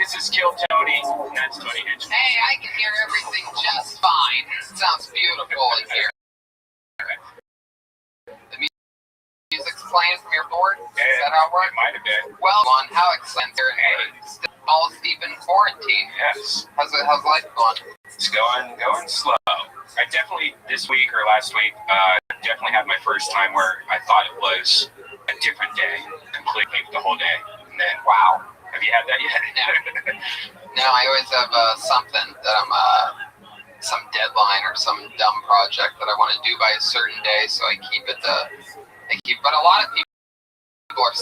This is Kill Tony. That's Tony Hitch. Hey, I can hear everything just fine. It sounds beautiful in here. The music's playing from your board? Is that how it works? It might have been. Well, how exciting. All still in quarantine. Yes. How's life going? It's going slow. I definitely, this week or last week, definitely had my first time where I thought it was a different day, completely the whole day. And then, wow. Have you had that yet? No, I always have something that I'm, some deadline or some dumb project that I want to do by a certain day, so I keep it, but a lot of people are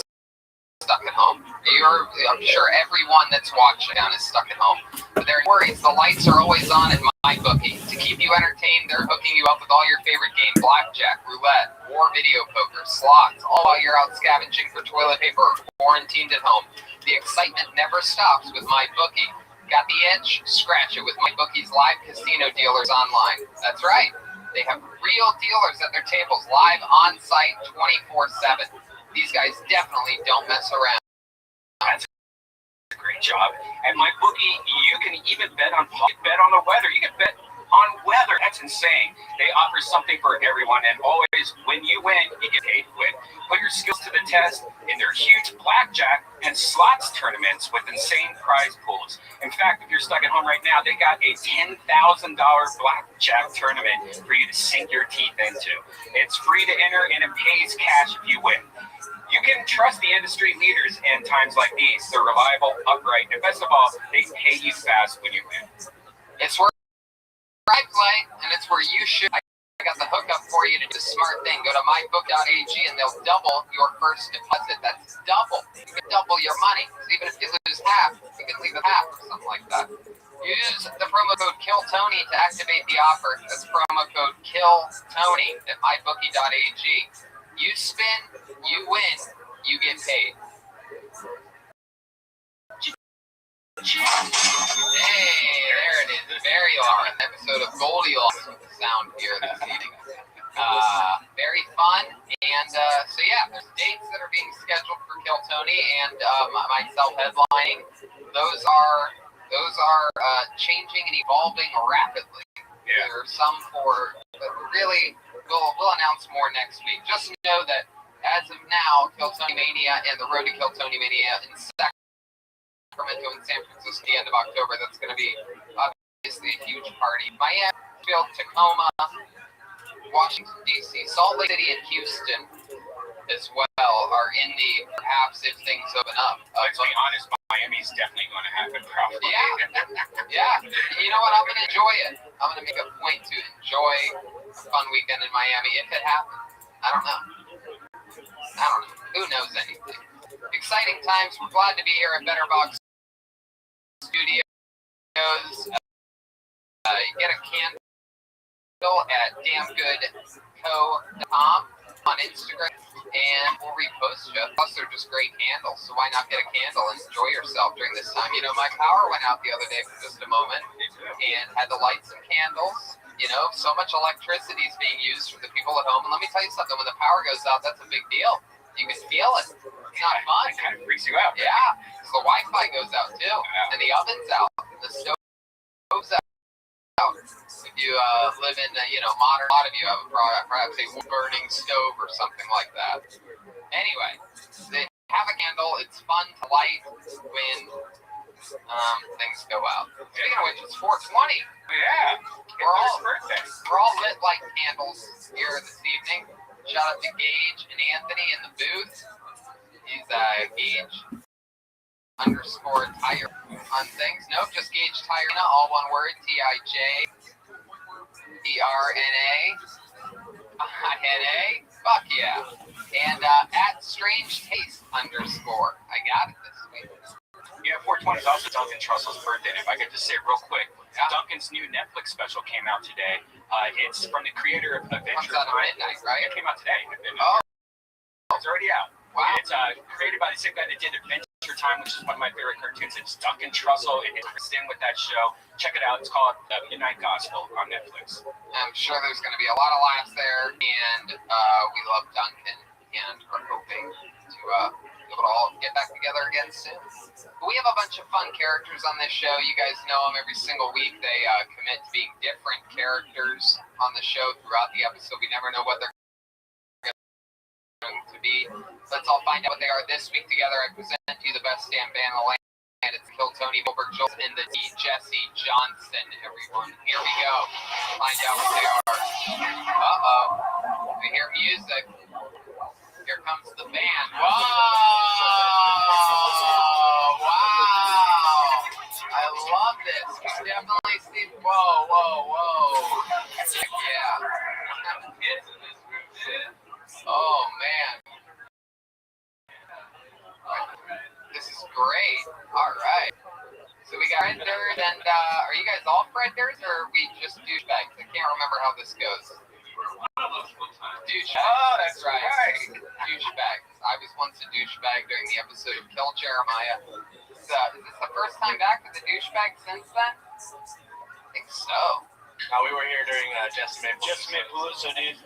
stuck at home. I'm sure everyone that's watching down is stuck at home. But they're worried. The lights are always on in MyBookie. To keep you entertained, they're hooking you up with all your favorite games: blackjack, roulette, war video poker, slots, all while you're out scavenging for toilet paper or quarantined at home. The excitement never stops with MyBookie. Got the itch? Scratch it with MyBookie's live casino dealers online. That's right. They have real dealers at their tables, live on site 24/7. These guys definitely don't mess around. That's a great job. At MyBookie, you can even bet on the weather. You can bet on weather. That's insane. They offer something for everyone, and always, when you win, you get paid to win. Put your skills to the test in their huge blackjack and slots tournaments with insane prize pools. In fact, if you're stuck at home right now, they got a $10,000 blackjack tournament for you to sink your teeth into. It's free to enter, and it pays cash if you win. You can trust the industry leaders in times like these. They're reliable, upright, and best of all, they pay you fast when you win. It's where I play, and it's where you should. I got the hookup for you to do the smart thing. Go to mybook.ag, and they'll double your first deposit. That's double. You can double your money. So even if you lose half, you can leave it half or something like that. Use the promo code KILLTONY to activate the offer. That's promo code KILLTONY at mybookie.ag. You spin, you win, you get paid. Hey, there it is. Very long episode of Goldilocks with the sound here this evening. Very fun. And so yeah, there's dates that are being scheduled for Kill Tony and myself headlining. Those are changing and evolving rapidly. Yeah. There are some for really we'll announce more next week. Just know that as of now, Kill Tony Mania and the Road to Kill Tony Mania in Sacramento and San Francisco at the end of October. That's going to be obviously a huge party. Miami, Tacoma, Washington, D.C., Salt Lake City, and Houston as well are in the perhaps if things open up. Let's be honest, Miami's definitely going to happen, probably. Yeah. You know what? I'm going to enjoy it. I'm going to make a point to enjoy a fun weekend in Miami if it happens. I don't know. Who knows anything? Exciting times. We're glad to be here at Better Box Studios. Get a candle at damngoodco.com on Instagram, and we'll repost you. Plus, they're just great candles, so why not get a candle and enjoy yourself during this time? You know, my power went out the other day for just a moment, and had to light some candles. You know, so much electricity is being used for the people at home, and let me tell you something, when the power goes out, that's a big deal. You can feel it. It's not fun. It kind of freaks you out. Yeah, so the Wi-Fi goes out too, and the oven's out, the stove's out. If you live in, modern, a lot of you have perhaps a burning stove or something like that. Anyway, they have a candle. It's fun to light when things go out. Speaking of which, it's 420. Yeah. We're all lit like candles here this evening. Shout out to Gage and Anthony in the booth. He's Gage _tire on things. Nope, just Gage Tire, all one word, TIJERNA. Fuck yeah. And at Strange Taste _ I got it this week. Yeah, 420 is also Duncan Trussell's birthday. And if I could just say real quick, Duncan's new Netflix special came out today. It's from the creator of Adventure Time. Comes out at midnight, right? It came out today. Oh. It's already out. Wow. It's created by the same guy that did Adventure Time, which is one of my favorite cartoons. It's Duncan Trussell, and it's in with that show. Check it out. It's called Midnight Gospel on Netflix. I'm sure there's going to be a lot of laughs there, and we love Duncan, and we're hoping to be able to all get back together again soon. But we have a bunch of fun characters on this show. You guys know them every single week. They commit to being different characters on the show throughout the episode. We never know what they're going to be. Let's all find out what they are this week together. I present to you the best damn band in the land. And it's Kill Tony, Wilbur Jones, and the D. Jesse Johnson, everyone. Here we go. Find out what they are. We hear music. Here comes the band. Whoa! Wow! I love this. You definitely see. Whoa! Heck yeah. Oh, man. This is great. All right. So we got Fred and are you guys all Fred-ders, or are we just douchebags? I can't remember how this goes. Douchebags. Oh, that's right. Douchebags. I was once a douchebag during the episode of Kill Jeremiah. Is this the first time back with the douchebag since then? I think so. We were here during Just Palooza, dude.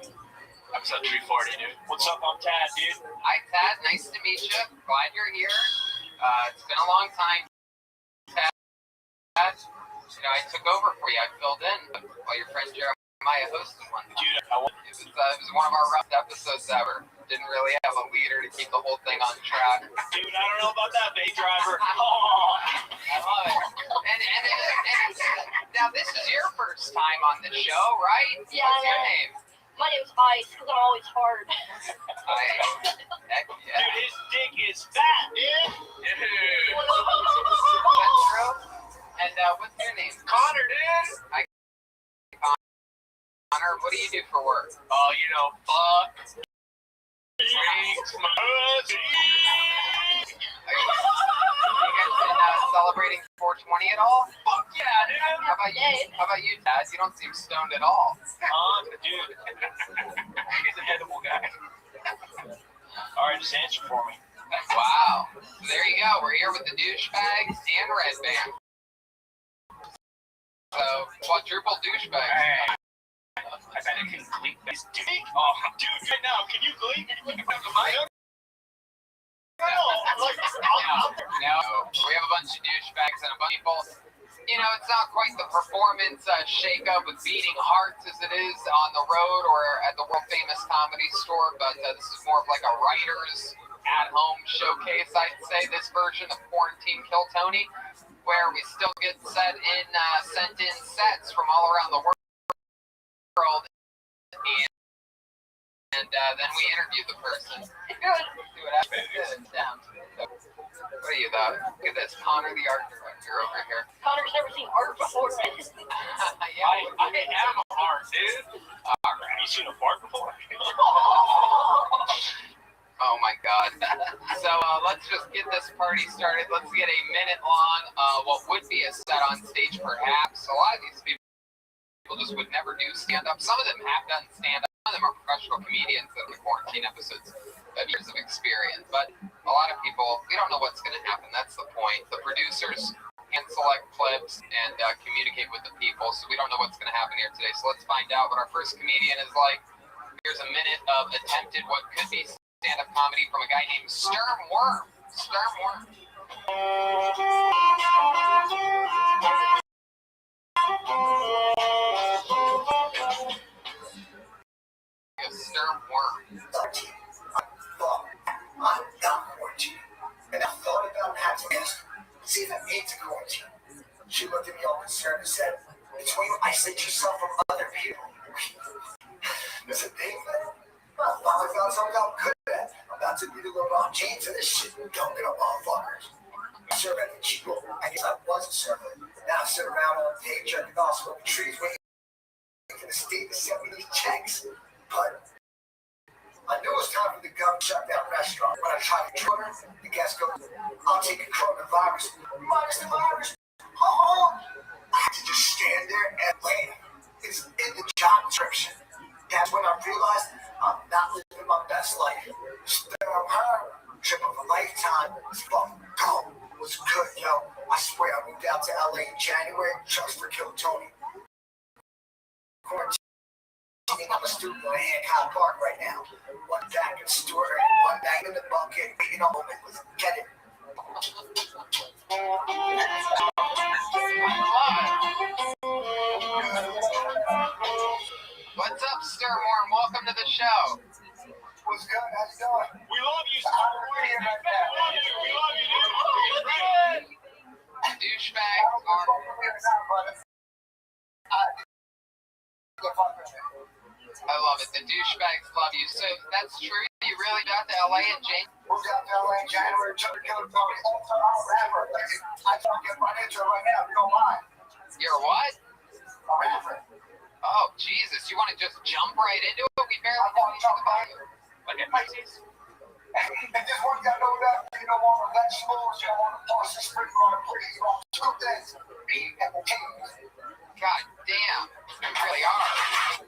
Episode 340, dude. What's up? I'm Tad, dude. Hi, Tad. Nice to meet you. Glad you're here. It's been a long time, Tad. I took over for you. I filled in while your friend Jeremiah hosted one time. Dude, It was one of our rough episodes ever. Didn't really have a leader to keep the whole thing on track. Dude, I don't know about that, babe driver. I love it. And now this is your first time on the show, right? Yeah, What's your name? My name's Ice, because I'm always hard. Ice. Heck yeah. Dude, his dick is fat, dude. That's true. And what's your name? Connor, dude. Connor, what do you do for work? Oh, fuck. Drinks my pussy. You guys been celebrating 420 at all? Fuck yeah, dude. How about you, Dad? You don't seem stoned at all. Dude. He's an edible guy. All right, just answer for me. Wow. So there you go. We're here with the douchebags and Red Band. So, quadruple douchebags. Hey. I bet I can gleek this dick. Oh, dude, right now, can you gleek? No, we have a bunch of douchebags and a bunch of people you know, it's not quite the performance shake-up with beating hearts as it is on the road or at the world-famous Comedy Store, but this is more of like a writer's at-home showcase, I'd say, this version of Quarantine Kill Tony, where we still get sent in sets from all around the world, and then we interview the person. See what happens. What are you, look at this, Connor the art director over here. Connor's never seen art before. Yeah, I am art, dude. Have you seen a fart before? Oh my God. So let's just get this party started. Let's get a minute long, what would be a set on stage perhaps. A lot of these people just would never do stand-up. Some of them have done stand-up. Some of them are professional comedians that have quarantine episodes of years of experience. But a lot of people, we don't know what's going to happen. That's the point. The producers can select clips and communicate with the people, so we don't know what's going to happen here today. So let's find out what our first comedian is like. Here's a minute of attempted what could be stand-up comedy from a guy named Sturm Worm. Sturm Worm. Sturm Worm. I'm not quarantine, and I thought about having to see if I made to quarantine. She looked at me all concerned and said, "It's when you isolate yourself from other people." There's a thing, man. I finally found something I'm good at. I'm about to be the LeBron James of this shit. Don't get up, motherfuckers. I serve at the Chico. I guess I was a server. Now I sit around all day drinking off smoking trees waiting for the state to send me these checks. But I knew it was time for the government to shut down restaurant. When I tried to order, the guest goes, "I'll take a coronavirus." Minus the virus. I had to just stand there and wait. It's in the job description. That's when I realized I'm not living my best life. Instead of her, trip of a lifetime. It's fucking dope. It was good, yo. I swear I moved out to LA in January just for Kill Tony. Quarantine. I'm a student in Hancock Park right now. One back in Stewart, one back in the bucket, beating up on it. Let's get it. What's up, Sturm Worm? Welcome to the show. What's good? How's it going? We love you, I'm here right now. We love you. We love you, dude. Douchebags are... I love it. The douchebags love you. So that's true. You really got to LA in January? Moved out to LA in January, took a Killer Tony, all-time rapper. I can't get right into it right now, if you don't mind. You're what? A rapper. Oh, Jesus. You want to just jump right into it? We barely I want to talk about it. Like it makes sense. And just one got know that you don't want vegetables, you don't want a parsley sprinkle on a plate, you want two things, meat and potatoes. God damn. You really are.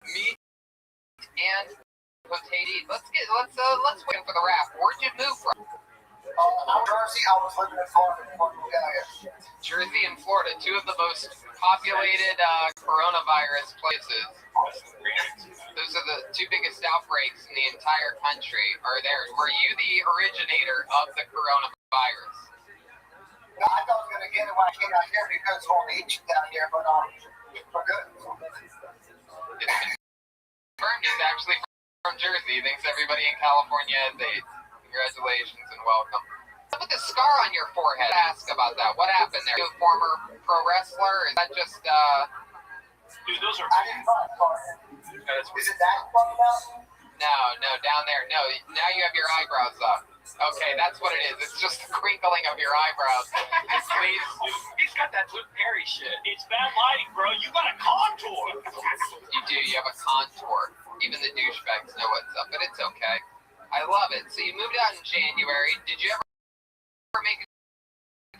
Meat and potato. Let's wait for the rap. Where'd you move from? I'm Jersey. I was living in Florida before I moved out here. Jersey and Florida, two of the most populated coronavirus places. Those are the two biggest outbreaks in the entire country. Are there? Were you the originator of the coronavirus? No, I thought I was going to get it when I came out here because of all the Asians down here, but we're good. It's confirmed he's actually from Jersey. He thinks everybody in California is AIDS. Congratulations and welcome. Look at the scar on your forehead. Ask about that. What happened there? You a former pro wrestler? Is that just Dude, those are... I didn't find it far. Is it that fucking out? No, down there. No, now you have your eyebrows up. Okay, that's what it is. It's just the crinkling of your eyebrows. Please. He's got that Luke Perry shit. It's bad lighting, bro. You got a contour. You do. You have a contour. Even the douchebags know what's up, but it's okay. I love it. So you moved out in January. Did you ever make it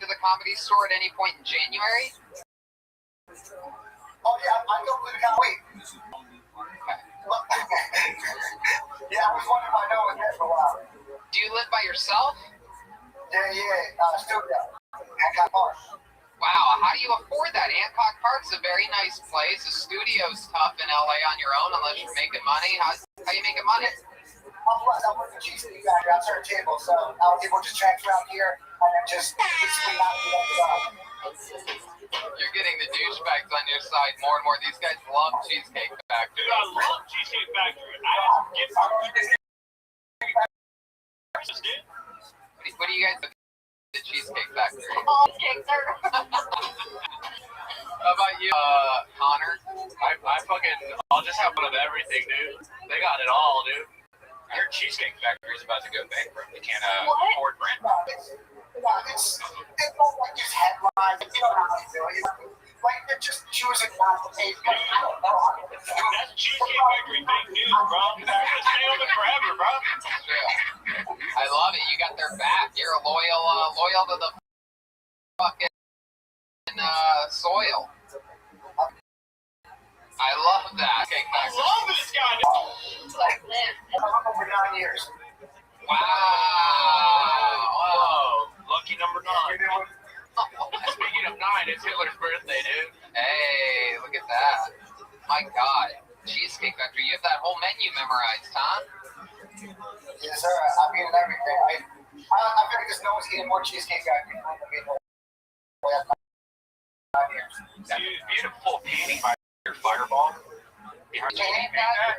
to the Comedy Store at any point in January? Oh, yeah, I don't live in Wait. Okay. Yeah, I was wondering why no one was there for a while. Do you live by yourself? Yeah, studio. Hancock Park. Wow, how do you afford that? Hancock Park's a very nice place. The studio's tough in LA on your own unless you're making money. How you making money? I'm blessed. I work at Cheesecake Factory. I serve tables, so I was able to just transfer out here and then just basically not do that job. You're getting the douchebags on your side more and more. These guys love Cheesecake Factory. Dude, I love Cheesecake Factory. I have gift cards. Dude. What do you guys think of the Cheesecake Factory? All cakes are. How about you, Connor? I'll just have one of everything, dude. They got it all, dude. I heard Cheesecake Factory is about to go bankrupt. They can't What? afford rent. It's not like just headlines. You know how I feel. Like they're just choosing not to pay. I don't know. That's Cheesecake Factory fake news, bro. They're gonna stay open forever, bro. True. I love it. You got their back. You're loyal to the fucking soil. I love that. Cheesecake I Factory. love this guy, dude. Like this. Over 9 years. Wow. Whoa. Lucky number 9. You know, Speaking of 9, it's Hitler's birthday, dude. Hey, look at that. My God. Cheesecake Factory. You have that whole menu memorized, huh? yes, sir. I'm eating everything. I feel like there's no one's eating more cheesecake factory than I mean, 9 years. Dude, beautiful painting by your fireball. Behind you. Painting that?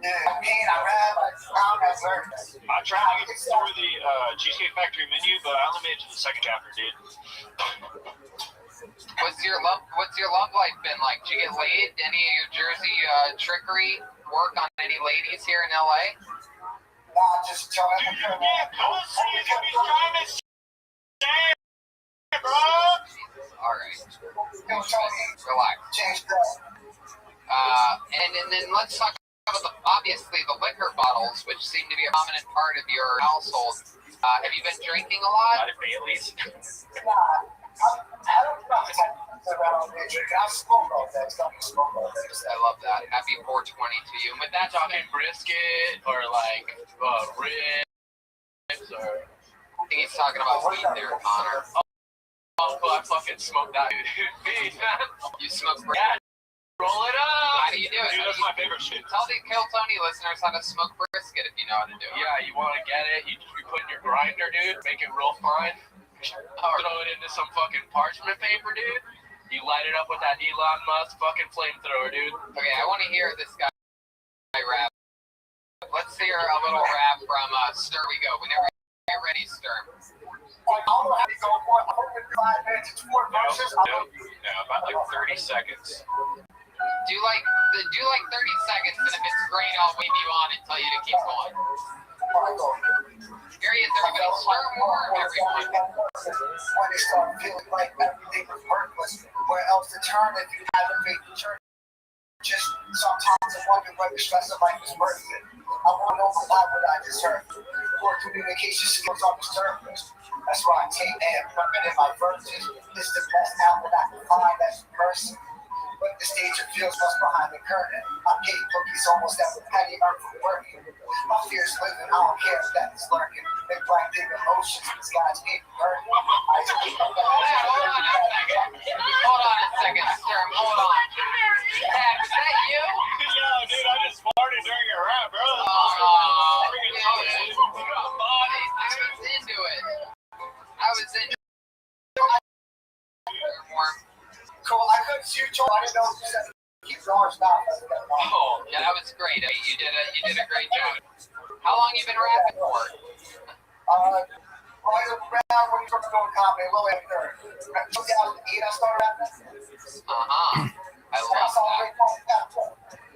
Yeah, I rap, I found that word. I tried to get through the Cheesecake Factory menu, but I only made it to the second chapter, dude. What's your love life been like? Did you get laid? Any of your Jersey trickery work on any ladies here in LA? Nah, just chilling. Dude, you're getting pussy is what he's trying to say, bro. All right. Tony, Relax. change that. And then let's talk about obviously the liquor bottles, which seem to be a prominent part of your household. Have you been drinking a lot? Out of Bailey's. Nah, I don't know. Around me drinking. I smoke all day. Stop smoke all day. I love that. Happy 420 to you. And with that, Talking brisket or like ribs or. I think he's talking about weed there, Connor. Oh, I fucking smoked that, dude. You smoke Yeah, brisket. roll it up. How do you do it? Dude, that's my favorite shit. Tell the Kill Tony listeners how to smoke brisket if you know how to do it. Yeah, you want to get it, you put in your grinder, dude, make it real fine. Throw it into some fucking parchment paper, dude. You light it up with that Elon Musk fucking flamethrower, dude. Okay, I want to hear this guy rap. Let's hear a little rap from Stir We Go. Whenever you're ready, Stir. I don't know how to go for it. I'm hoping 5 minutes. It's 4 verses. No, about like 30 seconds. Do like 30 seconds, and if it's great, I'll wave you on and tell you to keep going. Here he is, everybody. Stir more, everyone. When they start feeling like everything was worthless, where else to turn if you haven't made the turn? Just sometimes I wonder whether stress of life is worth it. I want to know why would I deserve it. Poor communication skills on the surface. That's why I take and remember in my verses. It's the best album I can find as a person. But the stage of feels what's behind the curtain. I gave cookies almost every penny earned from working. My fear's living, I don't care if that is lurking. They black big emotions, these guys ain't hurting. Hold on a second, Stir. Hold on. Pat, is that you? Yo, dude, I just farted during your rap, bro. I was into it. I was into it. Cool, I couldn't shoot you. I didn't know if you said keep going stop. Oh, yeah, that was great. You did a great job. How long you been rapping for? Right around when you started doing comedy, a little after 2008, I started rapping. I love that.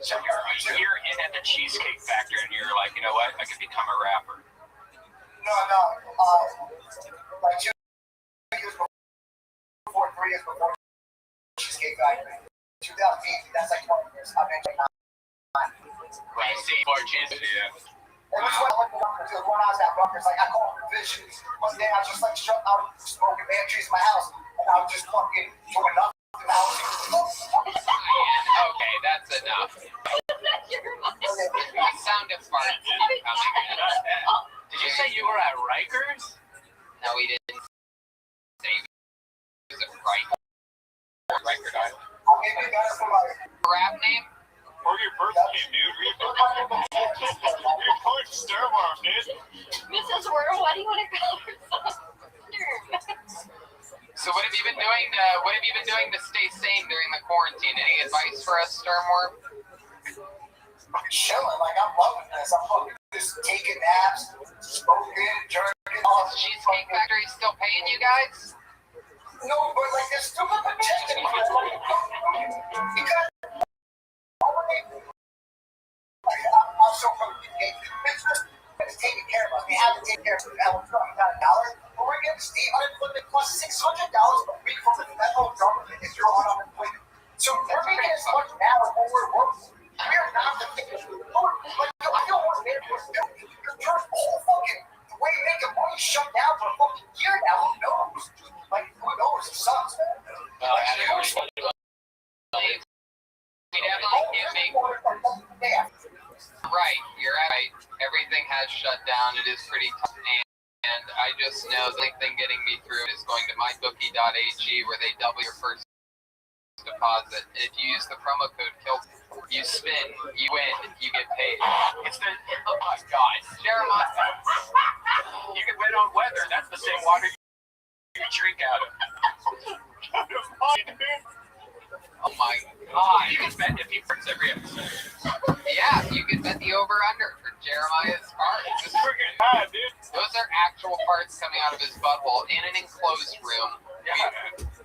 So you're in at the Cheesecake Factory and you're like, you know what? I could become a rapper. No. Like 2 years before, 3 years before Cheesecake Factory. 2008, that's like 20 years. I've been doing Right, see, for Jesus. Yeah. It was when I went to Rutgers, when I was at Rutgers, like I called it visions. One day I just like shut out smoking bad trees in my house, and I was just fucking doing nothing. Okay, that's enough. Sound of farts keep coming in. Did you say you were at Rikers? No, we didn't say it was a Riker. Riker Island. I'll give you better for my Rap name? Or your birthday, dude. Report Sturmworm, dude. Mrs. Worm, why do you want to call her Sturm? So what have you been doing? What have you been doing to stay sane during the quarantine? Any advice for us, Sturmworm? I'm chilling, like I'm loving this. I'm fucking just taking naps, smoking, drinking. Is Cheesecake Factory still paying you guys? No, but like they're still protecting me. Because I'm so fucking business is taking care of us. We haven't taken care of us. We're talking about $1, but we're getting state unemployment plus $600 a week from the federal government if you're on unemployment. So we're making as much now as when we're working. We're not the biggest. Like, I don't want to your whole fucking way of making money shut down for a fucking year now. Who knows? Like, who knows? It sucks, man. We definitely can't make. Right, you're right. Everything has shut down. It is pretty tough. And I just know the only thing getting me through is going to mybookie.ag where they double your first deposit. And if you use the promo code KILL, you spin, you win, you get paid. It's the, oh my God. Jeremiah, You can bet on weather. That's the same water you drink out of. oh my Ah, God. you can bet if he prints every episode. Yeah, you can bet the over-under for Jeremiah's parts. It's freaking high, dude. Those are actual parts coming out of his butthole in an enclosed room.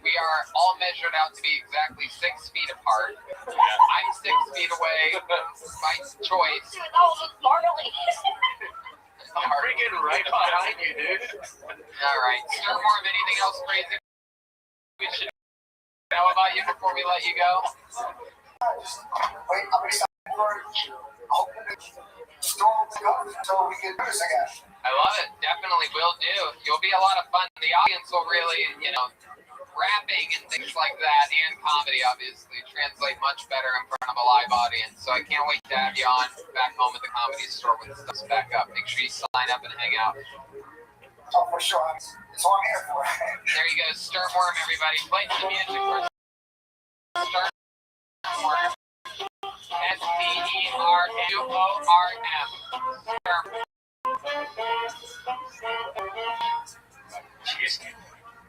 We are all measured out to be exactly 6 feet apart. I'm 6 feet away. My choice. Dude, that was gnarly. I'm freaking right behind you, dude. All right. Sturmworm, anything else crazy we should know about you before we let you go? Wait, I'm excited for hoping the storm comes so we can do this again. I love it. Definitely will do. You'll be a lot of fun. The audience will really, rapping and things like that, and comedy, obviously, translate much better in front of a live audience. So I can't wait to have you on back home at the Comedy Store when stuff's back up. Make sure you sign up and hang out. Oh, for sure. It's all I'm here for. There you go. Sturmworm, everybody. Play some music for Sturmworm. S-T-E-R-M-O-R-M. Cheesecake.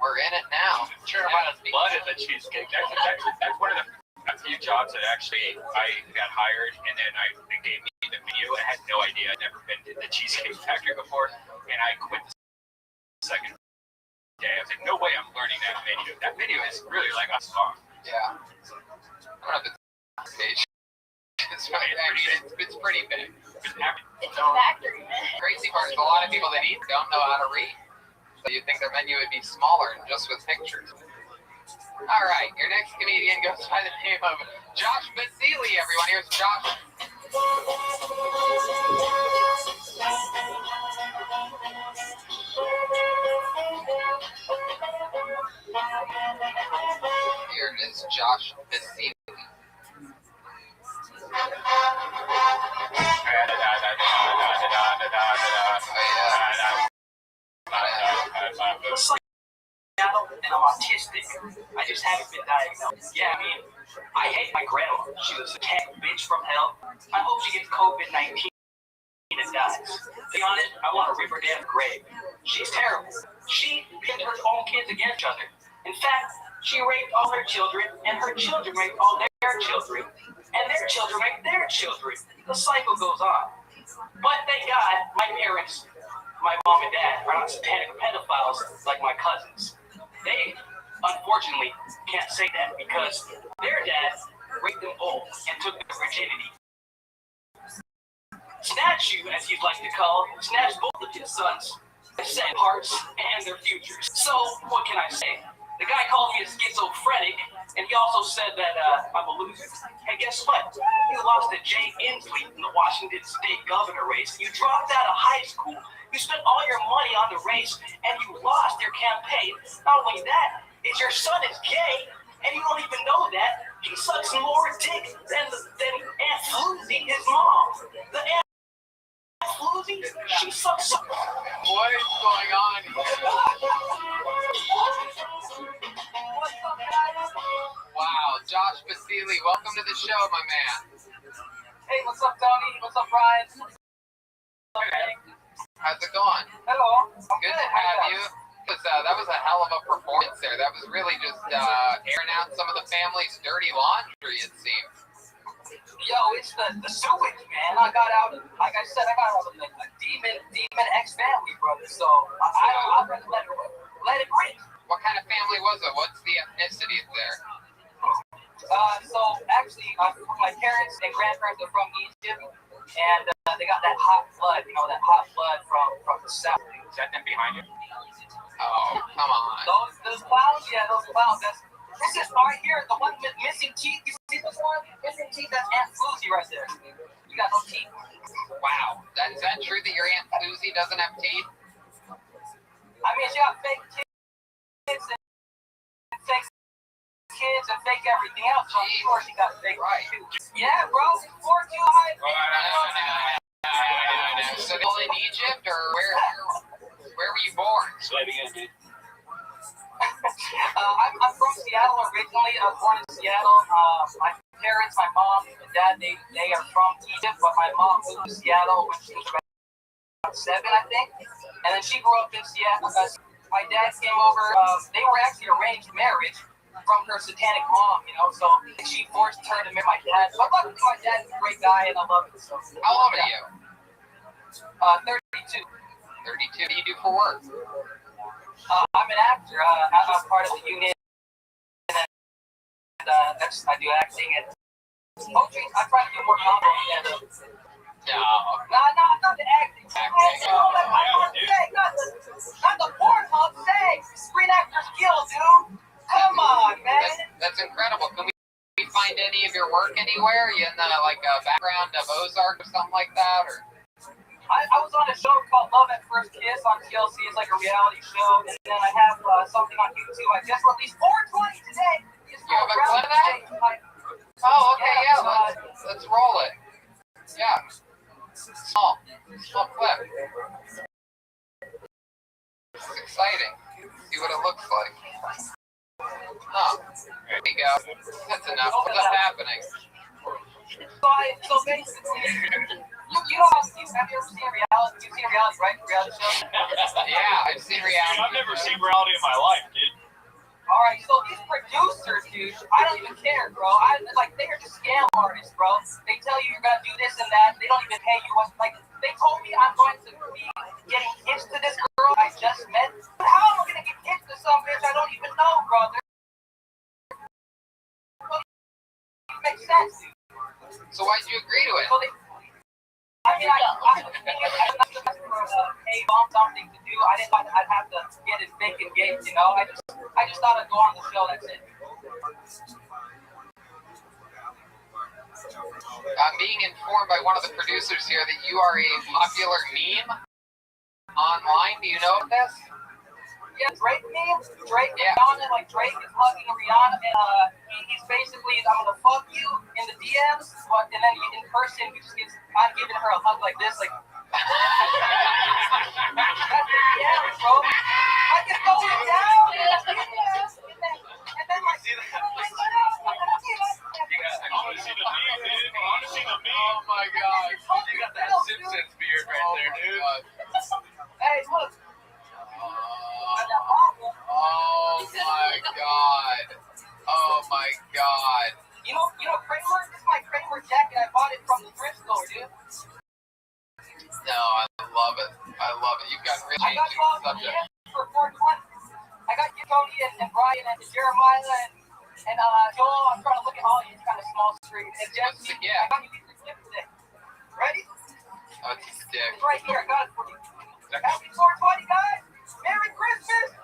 We're in it now. Jeremiah's blood in the cheesecake. That's one of the few jobs that actually I got hired, and then they gave me the video. I had no idea. I'd never been to the Cheesecake Factory before, and I quit the second day. I was like, no way I'm learning that video. That video is really like a song. Yeah. I don't know if it's page. It's pretty big. It's a factory, man. Crazy part is a lot of people that eat don't know how to read. So you'd think their menu would be smaller just with pictures. All right, your next comedian goes by the name of Josh Basili, everyone. Here's Josh. Here is Josh Basili. And I'm autistic. I just haven't been diagnosed. Yeah, I mean, I hate my grandma. She was a cat bitch from hell. I hope she gets COVID-19 and dies. To be honest, I want to rip her damn grave. She's terrible. She pinned her own kids against each other. In fact, she raped all her children, and her children raped all their children, and their children raped their children. The cycle goes on. But thank God, my parents, my mom and dad, are not satanic pedophiles like my cousins. They, unfortunately, can't say that because their dad raped them both and took their virginity. Snatch you, as you'd like to call, snatched both of his sons, set hearts, and their futures. So, what can I say? The guy called me a schizophrenic, and he also said that I'm a loser. And guess what? You lost to Jay Inslee in the Washington State governor race. You dropped out of high school. You spent all your money on the race, and you lost your campaign. Not only that, is your son is gay, and you don't even know that. He sucks more dick than Aunt Floozy, his mom. The Aunt Floozy, she sucks. What is going on here? Wow, Josh Basili, welcome to the show, my man. Hey, what's up, Tony? What's up, Brian? How's it going? Hello. Good to have you. That was a hell of a performance there. That was really just airing out some of the family's dirty laundry, it seems. Yo, it's the sewage, man. I got out, like I said, I got out of a demon ex-family, brother. So I'd rather let it rip. What kind of family was it? What's the ethnicity there? So actually, my parents and grandparents are from Egypt, and they got that hot blood, that hot blood from the south. Is that them behind you? Oh, come on. Those clowns, yeah, those clowns. This is right here, the one with missing teeth. You see this one? Missing teeth. That's Aunt Floozy right there. You got no teeth. Wow, is that true that your Aunt Floozy doesn't have teeth? I mean, she got fake kids and fake kids and fake everything else. So I'm sure she got fake too. Yeah, bro. 4 kilo high. No. So all in Egypt, or where were you born? Say it again, dude. I'm from Seattle originally. I was born in Seattle. My parents, my mom and dad, they are from Egypt, but my mom moved to Seattle when she was about 7, I think. And then she grew up in Seattle. My dad came over. They were actually arranged marriage from her satanic mom, so she forced her to marry my dad. So I thought my dad's a great guy, and I love it. So how old are you? 32. 32. What do you do for work? I'm an actor. I'm part of the unit, and I do acting and poetry. I try to do more comedy. No, not the acting. Not the Pornhub sex. Screen Actors Guild, dude. Come on, man. That's incredible. Can we find any of your work anywhere? You in the background of Ozark or something like that, or? I was on a show called Love at First Kiss on TLC. It's like a reality show. And then I have something on YouTube. I just released 420 today. You have a clip of that? Oh, okay, yeah. Let's roll it. Yeah. Small clip. It's exciting. See what it looks like. Oh, there you go. That's enough. What's happening? So basically, you know have you ever seen reality? You've seen reality, right? Reality shows? Yeah, I've seen reality. I've never seen reality in my life, dude. Alright, so these producers, dude, I don't even care, bro. They are just scam artists, bro. They tell you you're gonna do this and that. They don't even pay you. They told me I'm going to be getting hitched to this girl I just met. But how am I gonna get hitched to some bitch I don't even know, brother? It makes sense, dude. So why'd you agree to it? So I found something to do. I didn't thought I'd have to get it fake engaged, I just thought I'd go on the show, that's it. I'm being informed by one of the producers here that you are a popular meme online. Do you know this? Yeah, Drake meme. Drake is on it, Drake is hugging Rihanna, and he's basically, I'm gonna fuck you in the DMs, but and then in person, I'm giving her a hug like this, like. That's the DMs, bro. I can go down, and then like. See that? I want to see the meme, dude. I want to see the meme. Oh my god. You got that Simpsons beard right there, dude. Hey, look. Oh my god. Oh my god. You know Kramer? This is my Kramer jacket. I bought it from the thrift store, dude. No, I love it. You've got really I got interesting subject. for 420. I got you, Tony, and Brian, and Jeremiah, and Joel. I'm trying to look at all you. It's kind of small screen. And Jesse, Yeah. I got you these gifts today. Ready? Oh, it's a stick. It's right here. I got it for you. Happy 420, guys. Merry Christmas.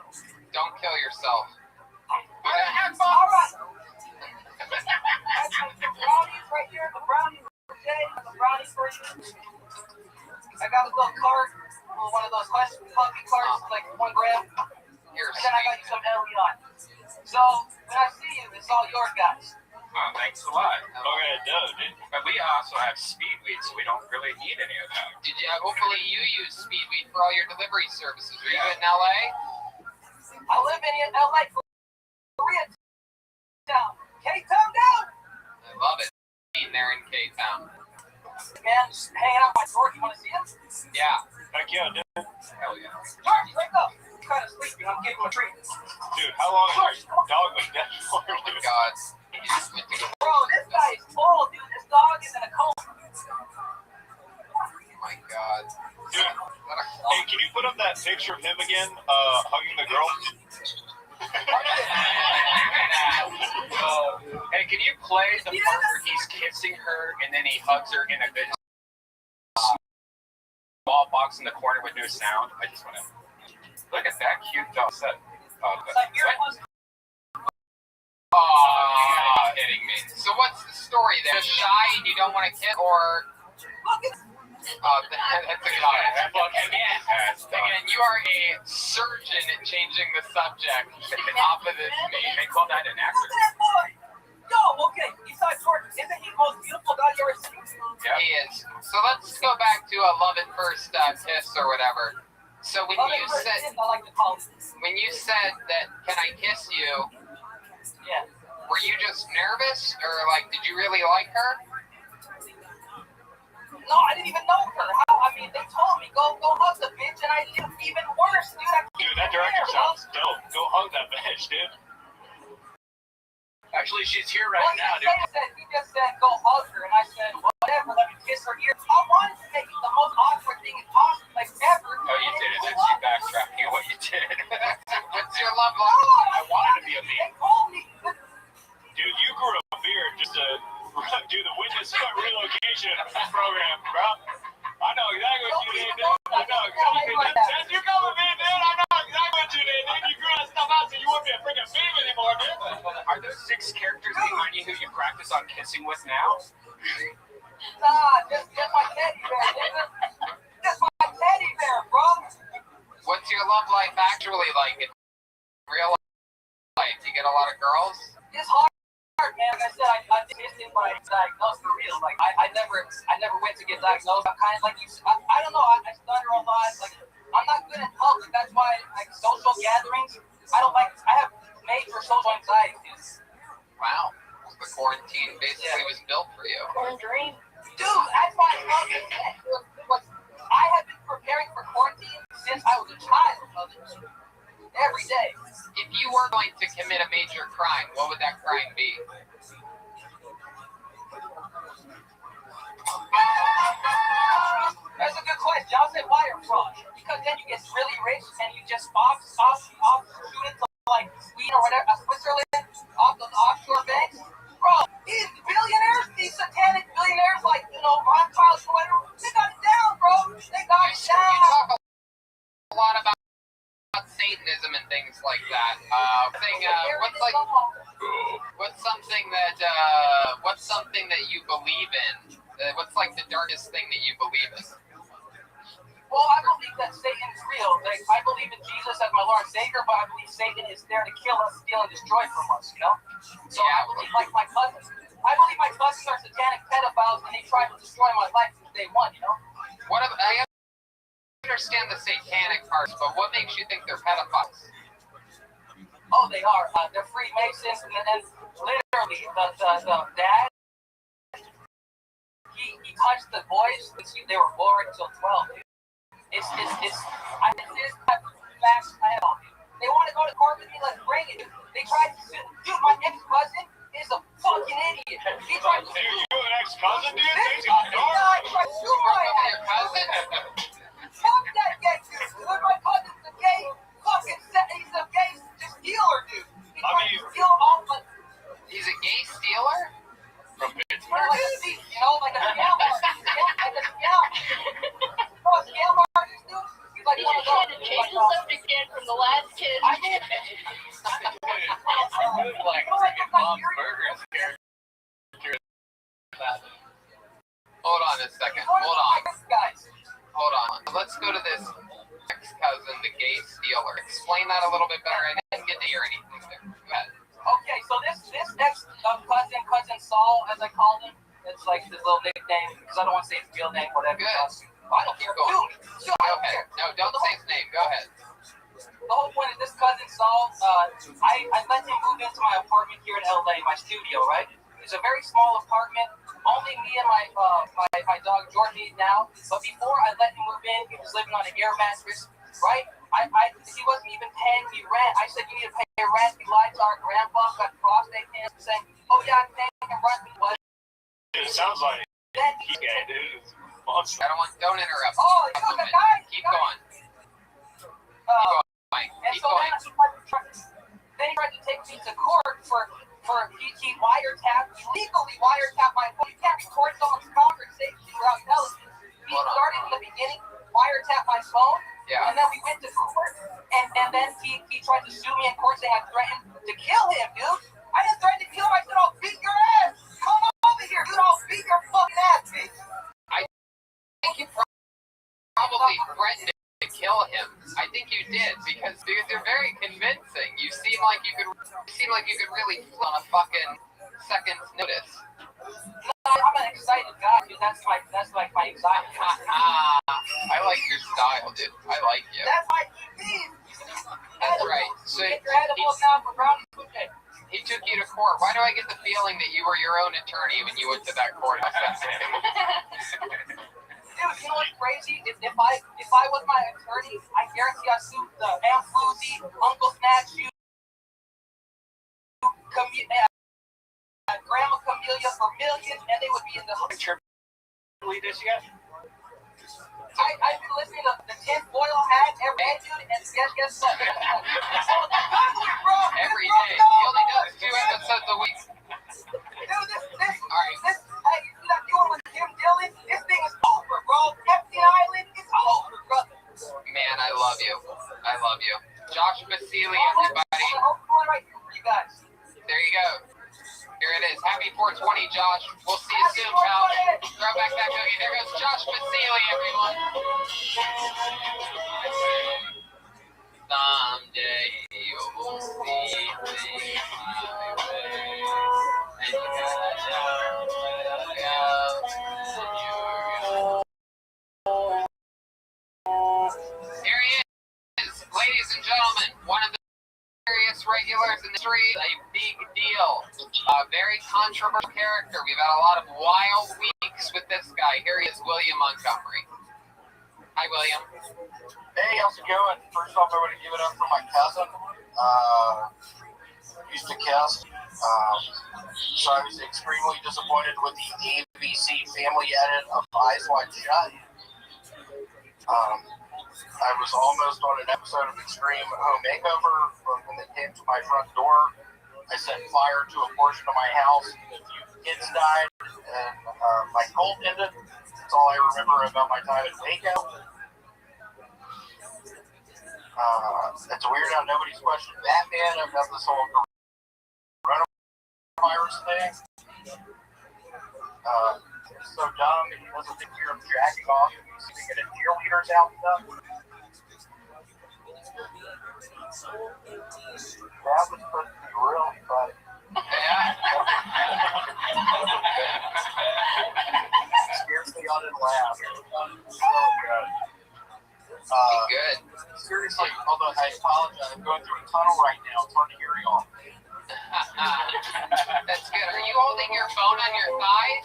Don't kill yourself. All right. The brownies right here. The brownies for Jay. The brownies for you. I got a little cart. One of those puppy carts, like 1 gram. You're And then I got you some Elion. So, when I see you, it's all yours, guys. Thanks a lot. Okay, dude. But we also have speedweed, so we don't really need any of that. Hopefully you use Speedweed for all your delivery services. Are you in LA? I live in LA, Koreatown. K-Town down. I love it. Being there in K-Town. man, just hanging out by George. You want to see him? Yeah. Heck yeah, dude. Hell yeah. George, wake up. He's kind of sleeping. I'm giving him a treat. Dude, how long has your dog been dead for? Oh my god. He just went to go. Bro, this guy is old, dude. This dog is in a coma. Oh my god. Dude, hey, can you put up that picture of him again, hugging the girl? Hey, can you play the part where he's kissing her and then he hugs her in a good small box in the corner with no sound? I just want to look at that cute dog set. Oh, kidding me. So what's the story there? Just shy and you don't want to kiss, or that's a guy. Again, you are a surgeon at changing the subject off of this meeting. They call that an actor. Yo, okay. Besides George, isn't he the most beautiful dog you ever seen? Yeah. He is. So let's go back to a love at first kiss or whatever. So when you said that, can I kiss you? Yeah. Were you just nervous, or like, did you really like her? No, I didn't even know her. I mean, they told me go hug the bitch, and I did even worse, dude. Dude, that director sounds dope. Go hug that bitch, dude. Actually, she's here right now, dude. He just said go hug her, and I said whatever. Let me kiss her ear. I wanted to make it the most awkward thing possible, like ever. Oh, you did it. That's you backtracking on what you did. What's your love life? I wanted to be a They meme. told me. Dude, you grew a beard just to do the witness relocation program, bro. I know exactly what you did, dude. I know exactly what you did. Since you come with me, dude, I know exactly what you did, dude. You grew that stuff out so you wouldn't be a freaking meme anymore, dude. Are those 6 characters behind you who you practice on kissing with now? Nah, just my teddy bear, nigga. Just my teddy bear, bro. What's your love life actually like in real life? You get a lot of girls? It's hard, man. Like I said, I just didn't like diagnosed for real. Like I never went to get diagnosed. I'm kind of like you. I don't know. I stutter a lot. Like I'm not good in public. That's why like social gatherings. I don't like. I have major social anxiety, dude. Wow. The quarantine basically was built for you. Dream. Dude, that's why I love it. I have been preparing for quarantine since I was a child. Every day. If you were going to commit a major crime, what would that crime be? That's a good question. I'll say wire fraud. Because then you get really rich and you just off shoot it to like Sweden or whatever, Switzerland, off those offshore banks. Bro, these billionaires, these satanic billionaires like, Rothschild or whatever, they got it down, bro. They got it down. You talk a lot about Satanism and things like that. What's something that you believe in? What's like the darkest thing that you believe in? Well, I believe that Satan is real. Like, I believe in Jesus as my Lord and Savior, but I believe Satan is there to kill us, steal, and destroy from us, So I believe like my cousins. I believe my cousins are satanic pedophiles and they tried to destroy my life since day one, I understand the satanic part, but what makes you think they're pedophiles? Oh, they are. They're Freemasons, and then literally the dad, he touched the boys since they were born until 12. Dude. It's facts I have. They want to go to court with me, let's bring it. They tried to sue. Dude, my ex-cousin is a fucking idiot. He tried to sue. Dude, you an ex-cousin, dude? This Things got guy dark. tried to sue my Your ass. cousin? Fuck that gay dude. Dude, my cousin's a gay he's a gay stealer, dude. He tried to steal all my... He's a gay stealer? From Like Pittsburgh. a thief, like a scam artist. Like a scam. A scam artist, dude? He's like You one should of try those. to change the subject again from the last kid. I did. Like freaking Mom's Burgers character. Hold on a second. Hold on. Let's go to this ex-cousin, the gay stealer. Explain that a little bit better. I didn't get to hear anything there. Go ahead. Okay, so this cousin Saul, as I call him, it's like his little nickname, because I don't want to say his real name, whatever. Good. I don't care. Dude, Go ahead. No, don't say his name. Go ahead. the whole point of this cousin Saul, I let him move into my apartment here in LA, my studio, right? It's a very small apartment. only me and my dog Georgie now. But before I let him move in, he was living on an air mattress, right? He wasn't even paying me rent. I said, you need to pay rent. He lied to our grandpa, got prostate cancer, saying, oh yeah, I'm paying him rent. It sounds like he got it. Don't interrupt. Oh, you know the guy? Keep going. And so then he tried to take me to court for he wiretapped, legally wiretapped my phone. You can't record someone's conversation without telling me. He started in the beginning, wiretapped my phone, and then we went to court, and then he tried to sue me in court saying I threatened to kill him, dude. I didn't threaten to kill him, I said I'll beat your ass. Come over here, dude, I'll beat your fucking ass, bitch. I think you probably threatened to kill him. I think you did because you're very convincing. You seem like you could really flip on a fucking second's notice. I'm an excited guy, dude. That's like my anxiety. I like your style, dude. I like you. That's my team. That's right. So get your head above now for brownies. He took you to court. Why do I get the feeling that you were your own attorney when you went to that court? Dude, you know what's crazy? If I was my attorney, I guarantee I sued the Aunt Floozy, Uncle Snatch, you, Grandma Camellia for millions, and they would be in the hood. Believe this yet? I've been listening to the Tin Foil Hat every day, dude, and guess what? Every day. He only does 2 episodes a week. Dude, this, hey, that doing with Jim Dillon, this thing is over, bro. Epstein Island is over, brother. Man, I love you. I love you. Josh Basili, everybody. Right here for you guys. There you go. Here it is. Happy 420, Josh. We'll see you soon, pal. Throw back that cookie. There goes Josh Basili, everyone. Someday you'll see things my way, and you gotta Here he is, ladies and gentlemen, one of the serious regulars in the street, a big deal, a very controversial character. We've had a lot of wild weeks with this guy. Here he is, William Montgomery. Hi, William. Hey, how's it going? First off, I want to give it up for my cousin. Used to cast. So I was extremely disappointed with the ABC family edit of Eyes Wide Shut. I was almost on an episode of Extreme Home Makeover, but when they came to my front door, I set fire to a portion of my house, and a few kids died, and my cult ended. That's all I remember about my time at Waco. It's weird how nobody's questioned Batman about this whole coronavirus thing. It's so dumb, he doesn't think you're jacking off and he's sitting at a cheerleader's outfit. That was supposed to be really funny. Scarcely on and laugh. So good. Good. Seriously, although I apologize, I'm going through a tunnel right now. It's hard to hear y'all. That's good. Are you holding your phone on your thigh?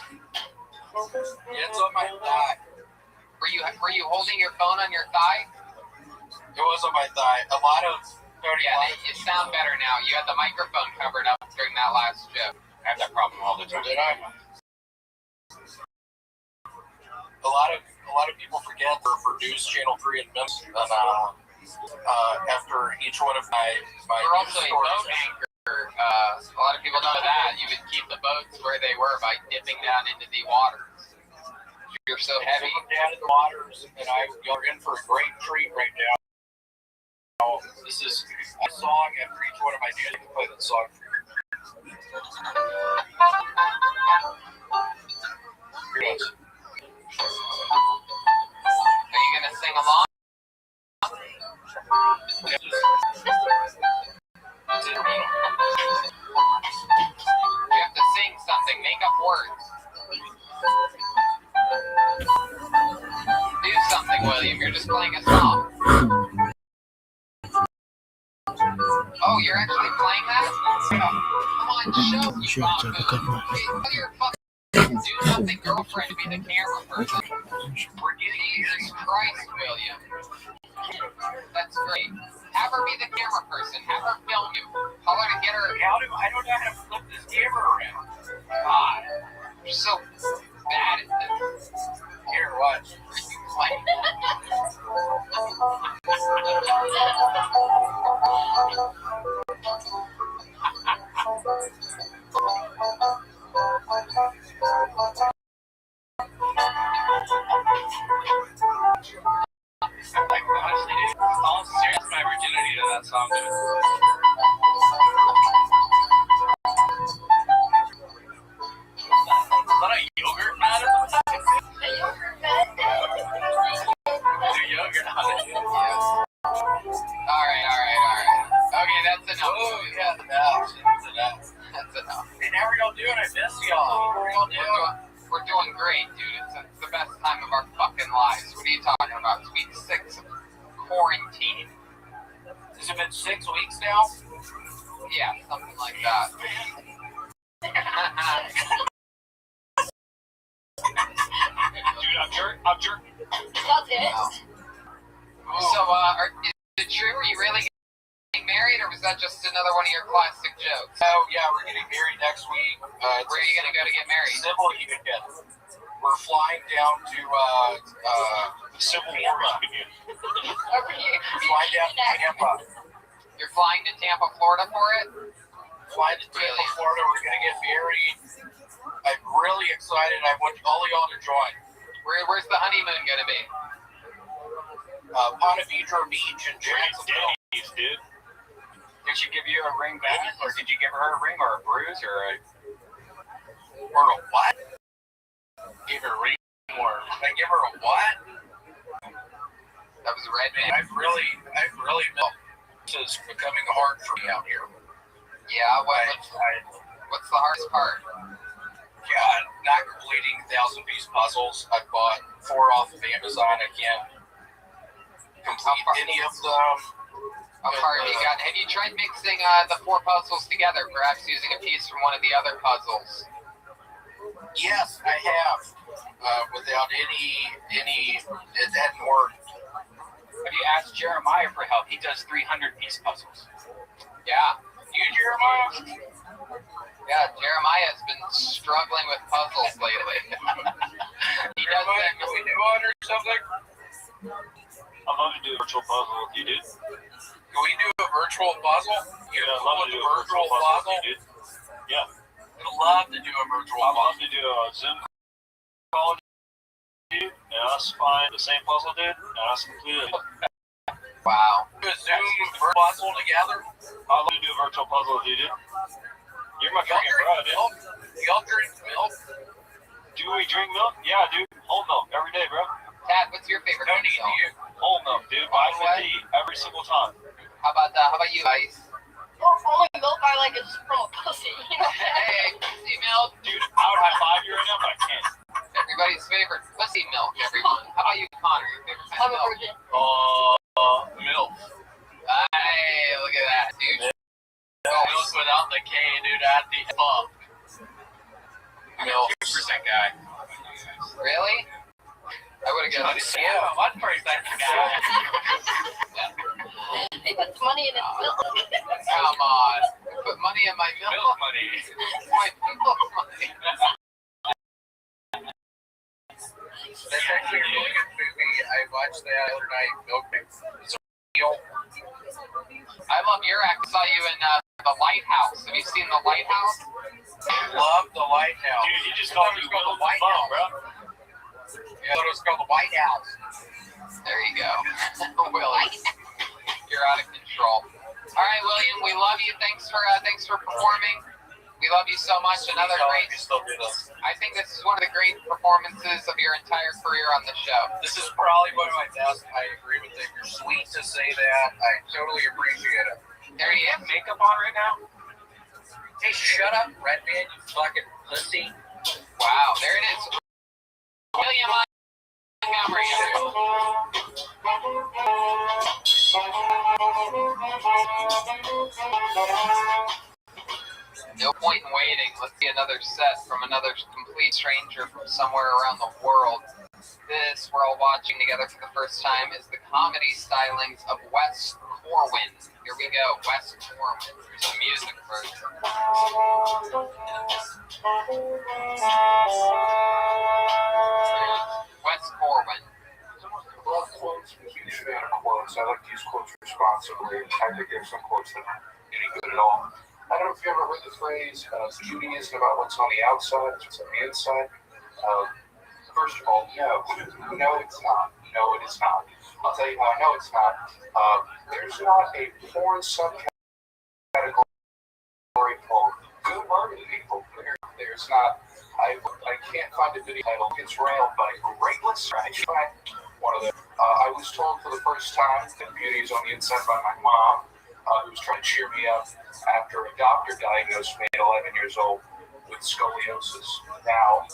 Yeah, it's on my thigh. Were you holding your phone on your thigh? It was on my thigh. A lot of you sound better now. You had the microphone covered up during that last shift. I have that problem all the time. Did I? A lot of people forget for News Channel 3 and Memphis, and after each one of my You're also a boat anchor. A lot of people know that. You would keep the boats where they were by dipping down into the waters. You're so heavy. Down in the waters, and you're in for a great treat right now. This is a song after each one of my dudes. I can play the song for you. Here it is. Are you gonna sing along? You have to sing something. Make up words. Do something, William. You're just playing a song. Oh, you're actually playing that? Come on, show me. Tell your fucking do nothing girlfriend to be the camera person. Jesus Christ, William. That's great. Have her be the camera person. Have her film you. Call her to get her. I don't know how to flip this camera around. God. You're so bad at this. Here, watch. Like, honestly, dude, all serious my virginity to that song, dude. Is that a yogurt mat or something? A yogurt mat. There's a yogurt on it. Yeah. Alright. Okay, that's enough. Oh, yeah, that's enough. Hey, how are y'all doing? I miss y'all. How are y'all doing? We're doing great, dude. It's the best time of our fucking lives. What are you talking about? It's week 6 of quarantine. Has it been 6 weeks now? Yeah, something like that. Dude, I'm jerking. That's it. So, is it true? Are you really getting married, or was that just another one of your classic jokes? Oh, yeah, we're getting married next week. Where are you going to go to get married? Civil union. We're flying down to Civil War union. flying down to Tampa. You're flying to Tampa, Florida for it? Flying to Tampa, Florida. We're going to get married. I'm really excited. I want all of y'all to join. Where's the honeymoon going to be? Ponte Vedra Beach in Jacksonville. Denny's, dude. Did she give you a ring back, or did you give her a ring, or a bruise, or a... Or a what? Give her a ring, or I give her a what? That was Red Man. I've really this is becoming hard for me out here. Yeah, what's the hardest part? Yeah, not completing 1,000-piece puzzles. I bought 4 off of Amazon. I can't complete any of them. How far have you gotten? Have you tried mixing the 4 puzzles together, perhaps using a piece from one of the other puzzles? Yes, I have. Without any, it hadn't worked. Have you asked Jeremiah for help? He does 300-piece puzzles. Yeah. You, Jeremiah? Yeah, Jeremiah has been struggling with puzzles lately. He does Jeremiah, can we do one or something? I'd love to do a virtual puzzle with you, dude. Can we do a virtual puzzle? Yeah, I'd love to do a virtual puzzle with you, dude. Yeah. I'd love to do a virtual I'd love puzzle. to do a Zoom call, dude, and us find the same puzzle, dude, and us complete it. Wow. Do a Zoom virtual puzzle together? I'd love to do a virtual puzzle with you, dude. You're my Y'all fucking bro, drink dude. milk? Y'all drink milk? Do we drink milk? Yeah, dude. Whole milk every day, bro. Tad, what's your favorite No kind of need to milk? you. Whole milk, dude. Vitamin D every single time. How about you, Ice? Only milk I like is from a pussy. Hey, pussy milk. Dude, I would high five you right now, but I can't. Everybody's favorite pussy milk, everyone. How about you, Connor? Your favorite kind I'm of a milk? virgin. Milk. Hey, look at that, dude. Milk without the K, dude, at the fuck. Milk. 2% guy. Really? I would have guessed. Yeah, 1% guy. They put money in it. Come on. Put money in my milk. Milk money. My milk money. That's actually a really good movie. I watched that the other night. Milk. It's a real. I love your act. I saw you in The Lighthouse. Have you seen The Lighthouse? Love the Lighthouse. Dude, he just called you called Will the White phone, House. bro. Yeah, it was called the White House. There you go. William, you're out of control. All right, William, we love you. Thanks for performing. We love you so much. Another great. You still do this. I think this is one of the great performances of your entire career on the show. This is probably one of my best. I agree with it. You're sweet to say that. I totally appreciate it. There Do he you is. have makeup on right now? Hey, shut up, Red Man, you fucking pussy. Wow, there it is. William on camera. No point in waiting. Let's see another set from another complete stranger from somewhere around the world. This we're all watching together for the first time is the comedy stylings of Wes Corwin. Here we go, Wes Corwin. Here's some music first. Wes Corwin. I love quotes. I'm a huge fan of quotes. I like to use quotes responsibly. I think there's some quotes that aren't any good at all. I don't know if you ever heard the phrase, beauty isn't about what's on the outside, it's what's on the inside. First of all, no. No, it's not. No, it is not. I'll tell you how I know it's not. There's not a porn subcategory called good marketing people. There's not. I can't find a video title. It's railed by great listeners. One of them. I was told for the first time that beauty is on the inside by my mom, who was trying to cheer me up after a doctor diagnosed me at 11 years old with scoliosis. Now,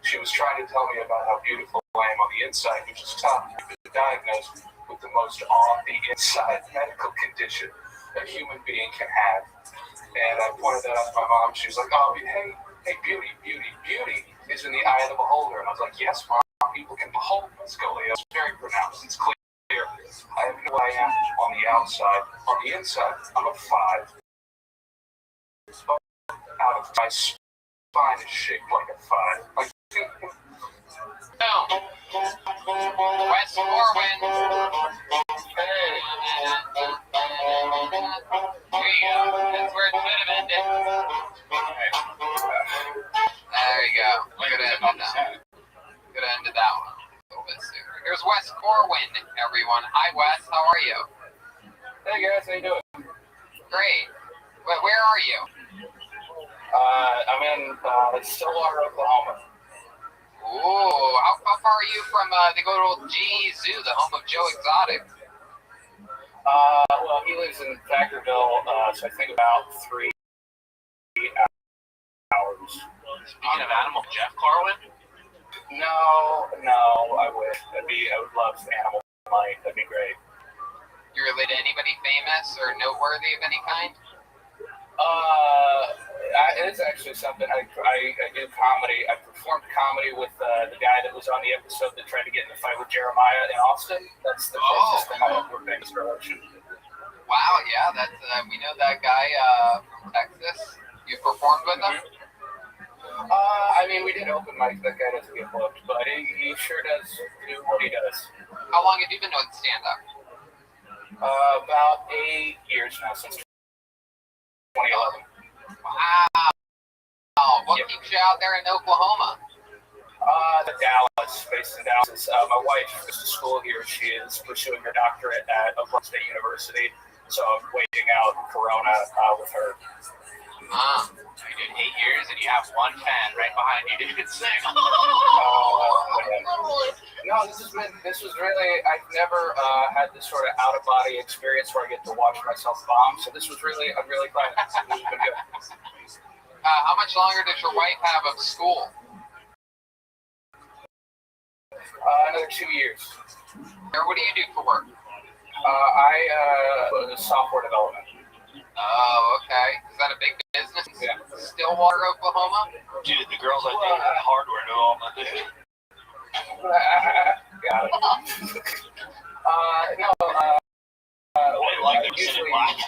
she was trying to tell me about how beautiful I am on the inside, which is tough. I've been diagnosed with the most on-the-inside medical condition a human being can have. And I pointed that out to my mom. She was like, oh, hey, beauty is in the eye of the beholder. And I was like, yes, Mom, people can behold scoliosis. It's very pronounced. It's clear. I have no idea on the outside. On the inside, I'm a 5. Out of my spine is shaped like a 5. Like, Boom. Wes Corwin. Here you go. That's where it should have ended. There you go. Could have ended that one a little bit sooner. Here's Wes Corwin, everyone. Hi, Wes. How are you? hey guys, how you doing? Great. Where are you? I'm in Stillwater, Oklahoma. Ooh, how far are you from the good old G Zoo, the home of Joe Exotic? Well, he lives in Vacaville, so I think about 3 hours. Speaking of animal, Jeff Corwin? No, I would. I would love Animal Mike. That'd be great. You related to anybody famous or noteworthy of any kind? It's actually something I do comedy. I performed comedy with the guy that was on the episode that tried to get in the fight with Jeremiah in Austin. That's the closest thing I have to a famous relation. Wow, yeah, that's we know that guy from Texas. You performed with him? I mean, we did open mic. That guy doesn't get booked, but he sure does do what he does. How long have you been doing stand-up? About 8 years now, since 2011. Wow. What keeps you out there in Oklahoma? Dallas, based in Dallas. My wife goes to school here. She is pursuing her doctorate at Oklahoma State University, so I'm waiting out Corona with her. You did 8 years and you have one fan right behind you, dude. It's sick. No, this was really, I've never had this sort of out-of-body experience where I get to watch myself bomb, so this was really, I'm really glad this has been good. How much longer does your wife have of school? Another 2 years. Or what do you do for work? I software development. Oh, okay. Is that a big business? Yeah. Stillwater, Oklahoma? Dude, the girls I date in hardware know all my dude. Got it. I like them sitting black.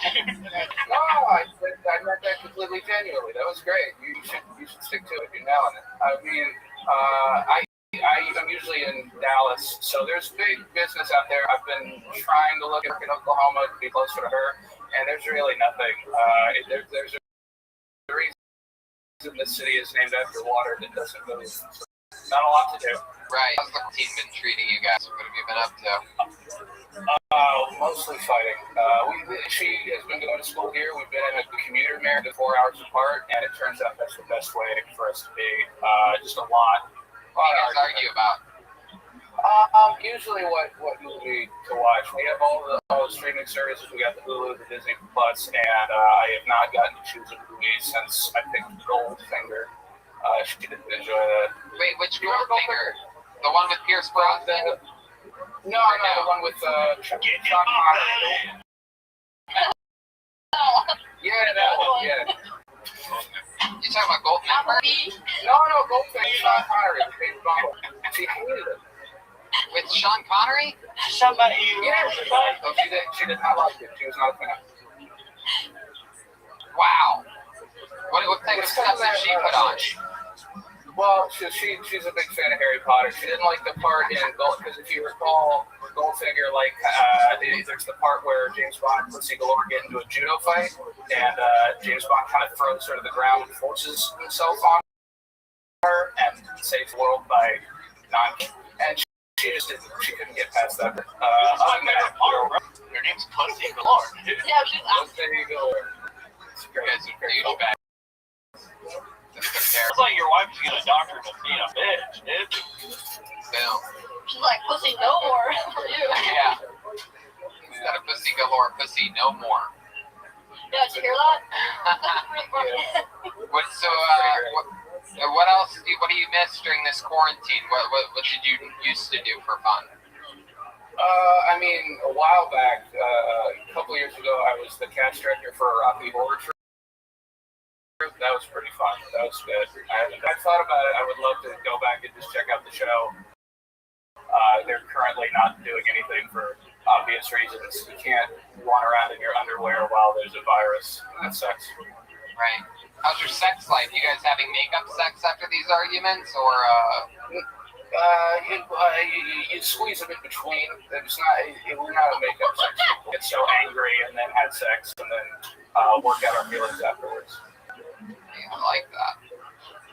No, I meant that completely genuinely. That was great. You should stick to it. You're nailing it. I mean, I'm usually in Dallas, so there's big business out there. I've been trying to look at Oklahoma to be closer to her, and there's really nothing. There's a reason the city is named after water that doesn't move. So not a lot to do. Right. How's the team been treating you guys? What have you been up to? Mostly fighting. She has been going to school here. We've been in a commuter marathon 4 hours apart, and it turns out that's the best way for us to be. Just a lot. What do you guys argue about? Usually what movie to watch. We have all the streaming services. We got the Hulu, the Disney Plus, and I have not gotten to choose a movie since I picked Goldfinger. She didn't enjoy that. Wait, which Goldfinger? The one with Pierce Brosnan? No, the one with Sean Connery. Yeah, that one. Yeah. talking about Golden Emperor? No, Goldfish, Sean Connery, the big bumble. She hated it. With Sean Connery? Somebody. Yeah, she did not like it. She was not a fan. Wow. What type of stuff did she put on? Well, she's a big fan of Harry Potter. She didn't like the part in Gold, because if you recall, Goldfinger, there's the part where James Bond and Pussy Galore get into a judo fight, and James Bond kind of throws her to the ground and forces himself on her and saves the world by not. And she just didn't. She couldn't get past that. Her name's Pussy Galore. Yeah, she's out. Pussy Galore. It's great. You guys are douchebags. It's like your wife is gonna doctor to being a bitch, dude. Boom. She's like, pussy no more for you. Yeah. Instead of Pussy Galore, Pussy No More. Yeah, did you hear that? What else? What do you miss during this quarantine? What did you used to do for fun? I mean, a while back, a couple years ago, I was the cast director for a Rocky Horror Troupe. That was pretty fun. That was good. I thought about it. I would love to go back and just check out the show. They're currently not doing anything for obvious reasons. You can't run around in your underwear while there's a virus. That sucks. Right. How's your sex life? You guys having makeup sex after these arguments, or? You squeeze them in between. We're not a makeup sex people. Get so angry and then have sex and then work out our feelings afterwards. Yeah, I like that.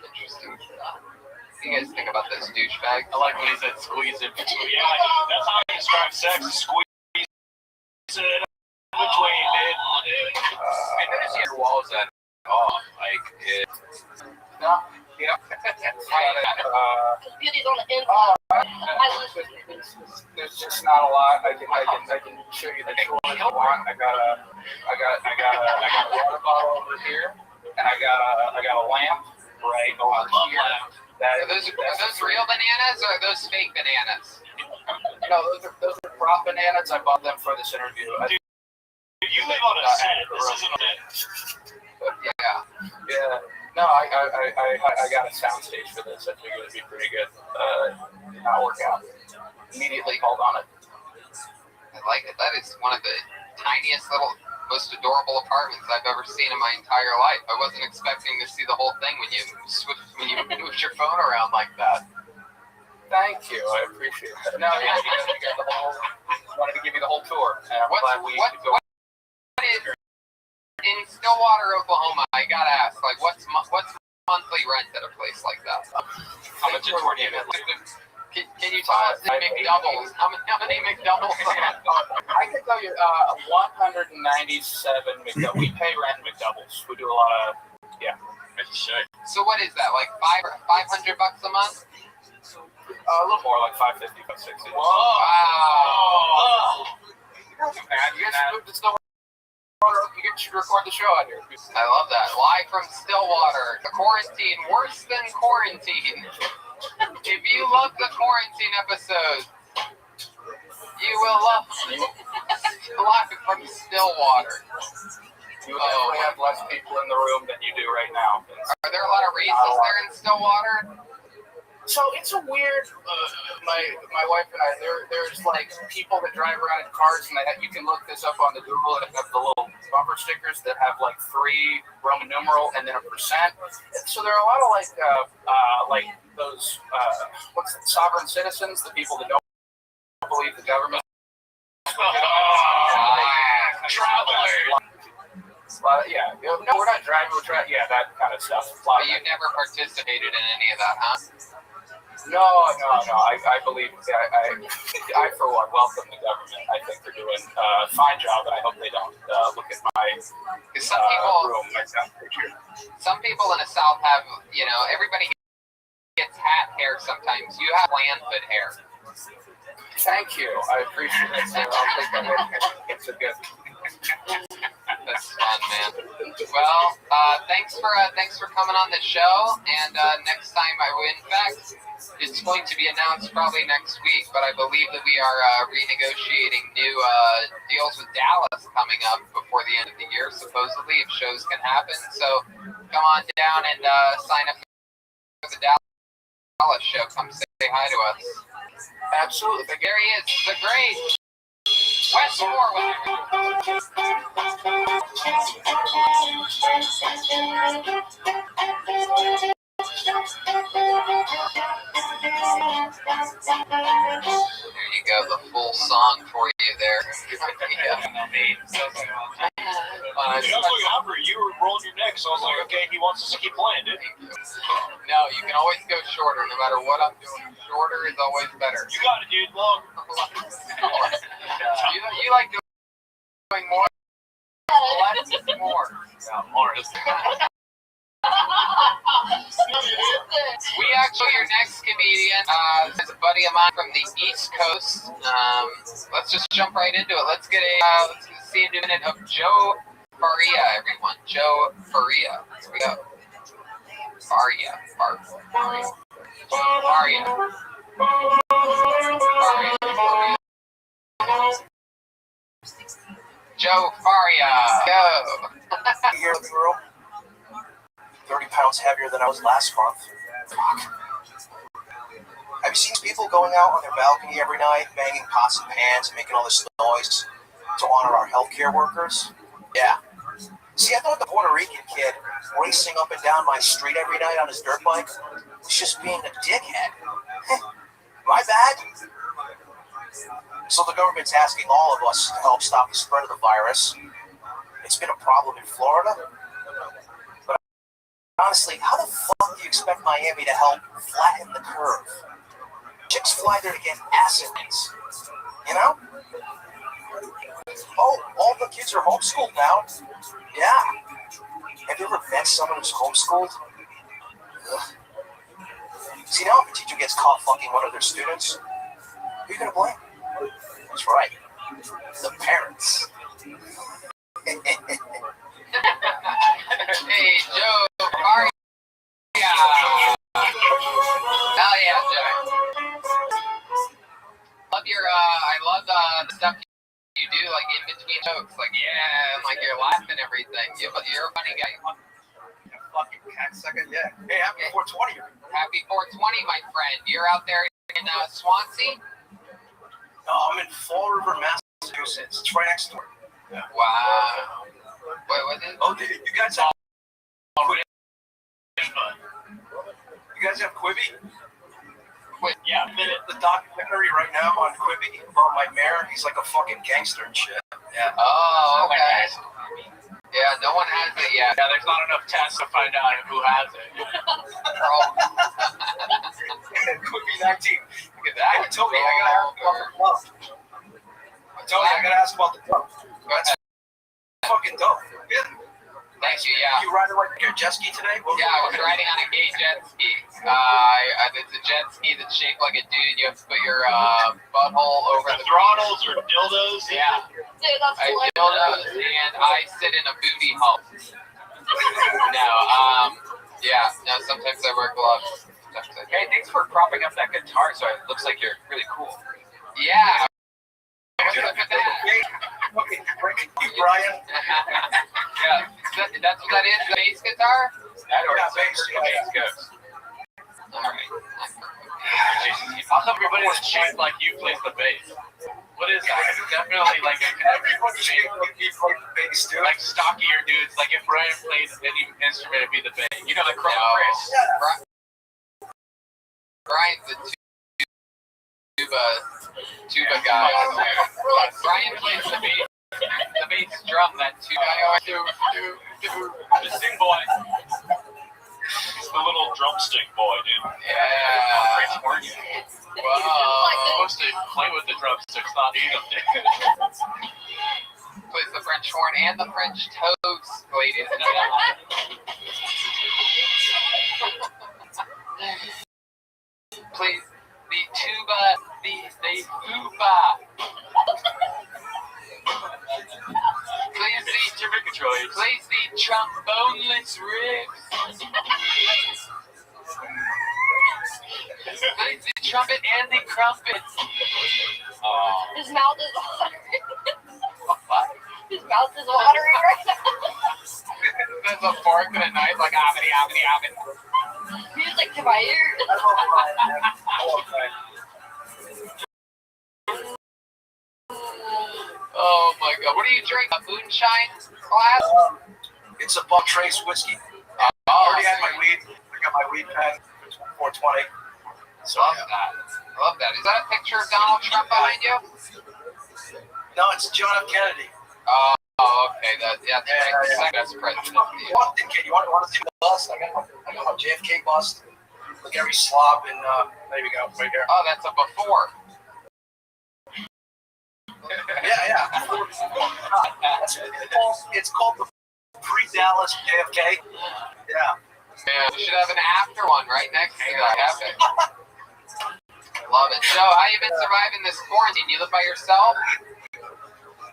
Interesting. What do you guys think about this douchebag? I like when he said squeeze it between. Yeah, that's how you describe sex. Squeeze it in between, dude. I noticed your walls that off. Like it. No. Yeah. Beauty's on the inside. There's just not a lot. I can show you the tour if you want. I got a water bottle over here, and I got a lamp right over here. Are those real bananas or are those fake bananas? No, those are prop bananas. I bought them for this interview. You live on a set. This isn't a Yeah. No, I got a soundstage for this. I figured it'd be pretty good. Not work out. Immediately called on it. I like it. That is one of the tiniest little, most adorable apartments I've ever seen in my entire life. I wasn't expecting to see the whole thing when you moved your phone around like that. Thank you. I appreciate that. No, yeah, because we got the whole. Wanted to give you the whole tour. And I'm glad we could go. What is in Stillwater, Oklahoma? I gotta ask, like, what's monthly rent at a place like that? how much a tornado. Can you tell us the McDoubles? How many McDoubles? I can tell you, 197 McDoubles. We pay rent McDoubles. We do a lot of, So what is that? Like $500 a month? a little more, like 550, 560. Wow. You guys moved to Stillwater. You should record the show out here. I love that. Live from Stillwater. The quarantine, worse than quarantine. If you love the quarantine episode, you will love Live from Stillwater. You would definitely have less people in the room than you do right now. Are there a lot of races there in Stillwater? So it's a weird. My wife and I, there's like people that drive around in cars, and you can look this up on the Google. And have the little bumper stickers that have like 3 Roman numeral and then a %. So there are a lot of like those sovereign citizens, the people that don't believe the government. Travelers. No, we're not driving. That kind of stuff. But you never participated in any of that, huh? No. I believe I for one welcome the government. I think they're doing a fine job, and I hope they don't look at my room. Some people in the South have, everybody gets hat hair sometimes. You have landfoot hair. Thank you. I appreciate it. I'll take that. It's a good. That's That's fun, man. Well, thanks for coming on the show. And next time, in fact, it's going to be announced probably next week. But I believe that we are renegotiating new deals with Dallas coming up before the end of the year, supposedly, if shows can happen. So come on down and sign up for the Dallas show. Come say hi to us. Absolutely. There he is, the great Wes Warwick. There you go, the full song for you there. You were rolling your neck, so I was like, okay, he wants us to keep playing, didn't he? No, you can always go shorter, no matter what I'm doing. Shorter is always better. You got it, dude. Long. You like doing more? Less is more. Yeah, more. We actually, your next comedian is a buddy of mine from the East Coast. Let's just jump right into it. Let's see a minute of Joe Faria, everyone. Joe Faria. Here we go. Faria. Joe Faria. Go. Here in the room, 30 pounds heavier than I was last month. Have you seen people going out on their balcony every night, banging pots and pans and making all this noise to honor our healthcare workers? Yeah. See, I thought the Puerto Rican kid racing up and down my street every night on his dirt bike was just being a dickhead. My bad. So the government's asking all of us to help stop the spread of the virus. It's been a problem in Florida. But honestly, how the fuck do you expect Miami to help flatten the curve? Chicks fly there to get acids, you know? Oh, all the kids are homeschooled now. Yeah. Have you ever met someone who's homeschooled? Ugh. See, now if a teacher gets caught fucking one of their students, who are you gonna blame? That's right. The parents. Hey, Joe, Faria. Hell yeah, Joe. I love the stuff you do, like in between jokes, like yeah, and like you're laughing and everything. You're a funny guy. Fucking cocksucker, yeah. Hey, happy 420. Happy 420, my friend. You're out there in Swansea? No, I'm in Fall River, Massachusetts. It's right next door. Yeah. Wow. Wait, what is it? Oh, you guys have You guys have Quibi? Yeah, The documentary right now on Quibi about my mayor. He's like a fucking gangster and shit. Yeah. Oh, okay. Yeah, no one has it yet. Yeah, there's not enough tests to find out who has it. Quibi 19. Look at that. Hey, Toby, I gotta ask about the club. Tony, I gotta ask about the club. That's Fucking dope. Yeah. Thank you, yeah. You riding like your jet ski today? Yeah, I was riding on a gay jet ski. It's a jet ski that's shaped like a dude. You have to put your butthole over the throttles or dildos. Yeah. Dude, that's I hilarious. dildos and I sit in a booty hole. No, sometimes I wear gloves. Hey, thanks for propping up that guitar so it looks like you're really cool. Yeah. Look at that. Okay, you, Brian. Yeah, that's what that is, the bass guitar? That or Yeah, bass goes. Alright. I'll tell everybody that's shaped like you plays the bass. What is that? It's definitely like Everyone's shaped like you play the bass, dude. like stockier dudes. Like if Brian played any instrument, it'd be the bass. You know the Chrome No. Chris. Brian's the tuba guy. Brian plays the bass drum, that tuba. The sing boy. He's the little drumstick boy, dude. Yeah. French horn. Wow. Supposed to play with the drumsticks, not eat them. Plays the French horn and the French toast, ladies and gentlemen. Please, the tuba, the fupa. Please, It's your control, boneless ribs. The trumpet and the crumpet. Oh. His mouth is watering. What? His mouth is watering right now. There's a fork and a knife, like obbity, obbity, obbity. He's like to my ear. Oh my god. What are you drinking? A moonshine glass? It's a Buck Trace whiskey. I already had my weed. I got my weed pen. 420. So Love that. Love that. Is that a picture of Donald Trump behind you? no, it's John F. Kennedy. Oh, okay. That's best president. You want to see the bust? I got my JFK bust. Look, every slob, and there you go, right there. Oh, that's a before. Yeah. It's called the pre-Dallas JFK. Yeah. Yeah, we should have an after one right next to that. Epic. Love it. So, how you been surviving this quarantine? You live by yourself?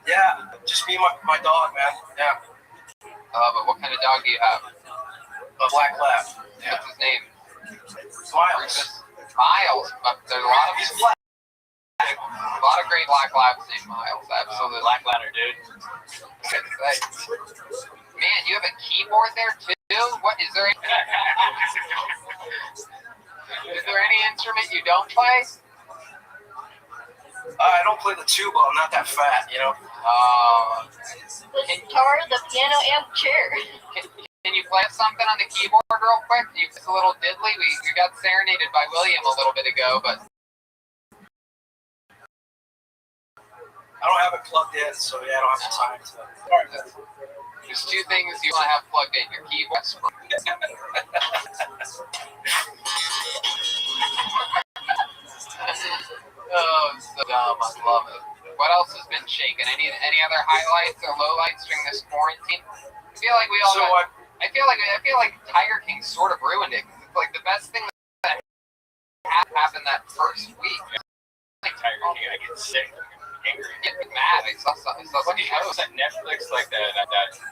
Yeah, just me and my dog, man. Yeah. But what kind of dog do you have? A black lab. Yeah. What's his name? Miles. Miles. But there's a lot of He's black. great black labs named Miles. Absolutely. Black ladder, dude. Man, you have a keyboard there too? What is there? Is there any instrument you don't play? I don't play the tuba. I'm not that fat, you know. The guitar, the piano, and the chair. Can you play something on the keyboard real quick? It's a little diddly. We got serenaded by William a little bit ago, but I don't have it plugged in, so yeah, I don't have the time to. there's two things you want to have plugged in: your keyboard. Oh, so dumb. I love it. What else has been shaking? Any other highlights or lowlights during this quarantine? I feel like we all. So I feel like Tiger King sort of ruined it. It's like the best thing that happened that first week. Like Tiger King, I get sick. Angry. I get mad. I saw some What do you know? That Netflix, like that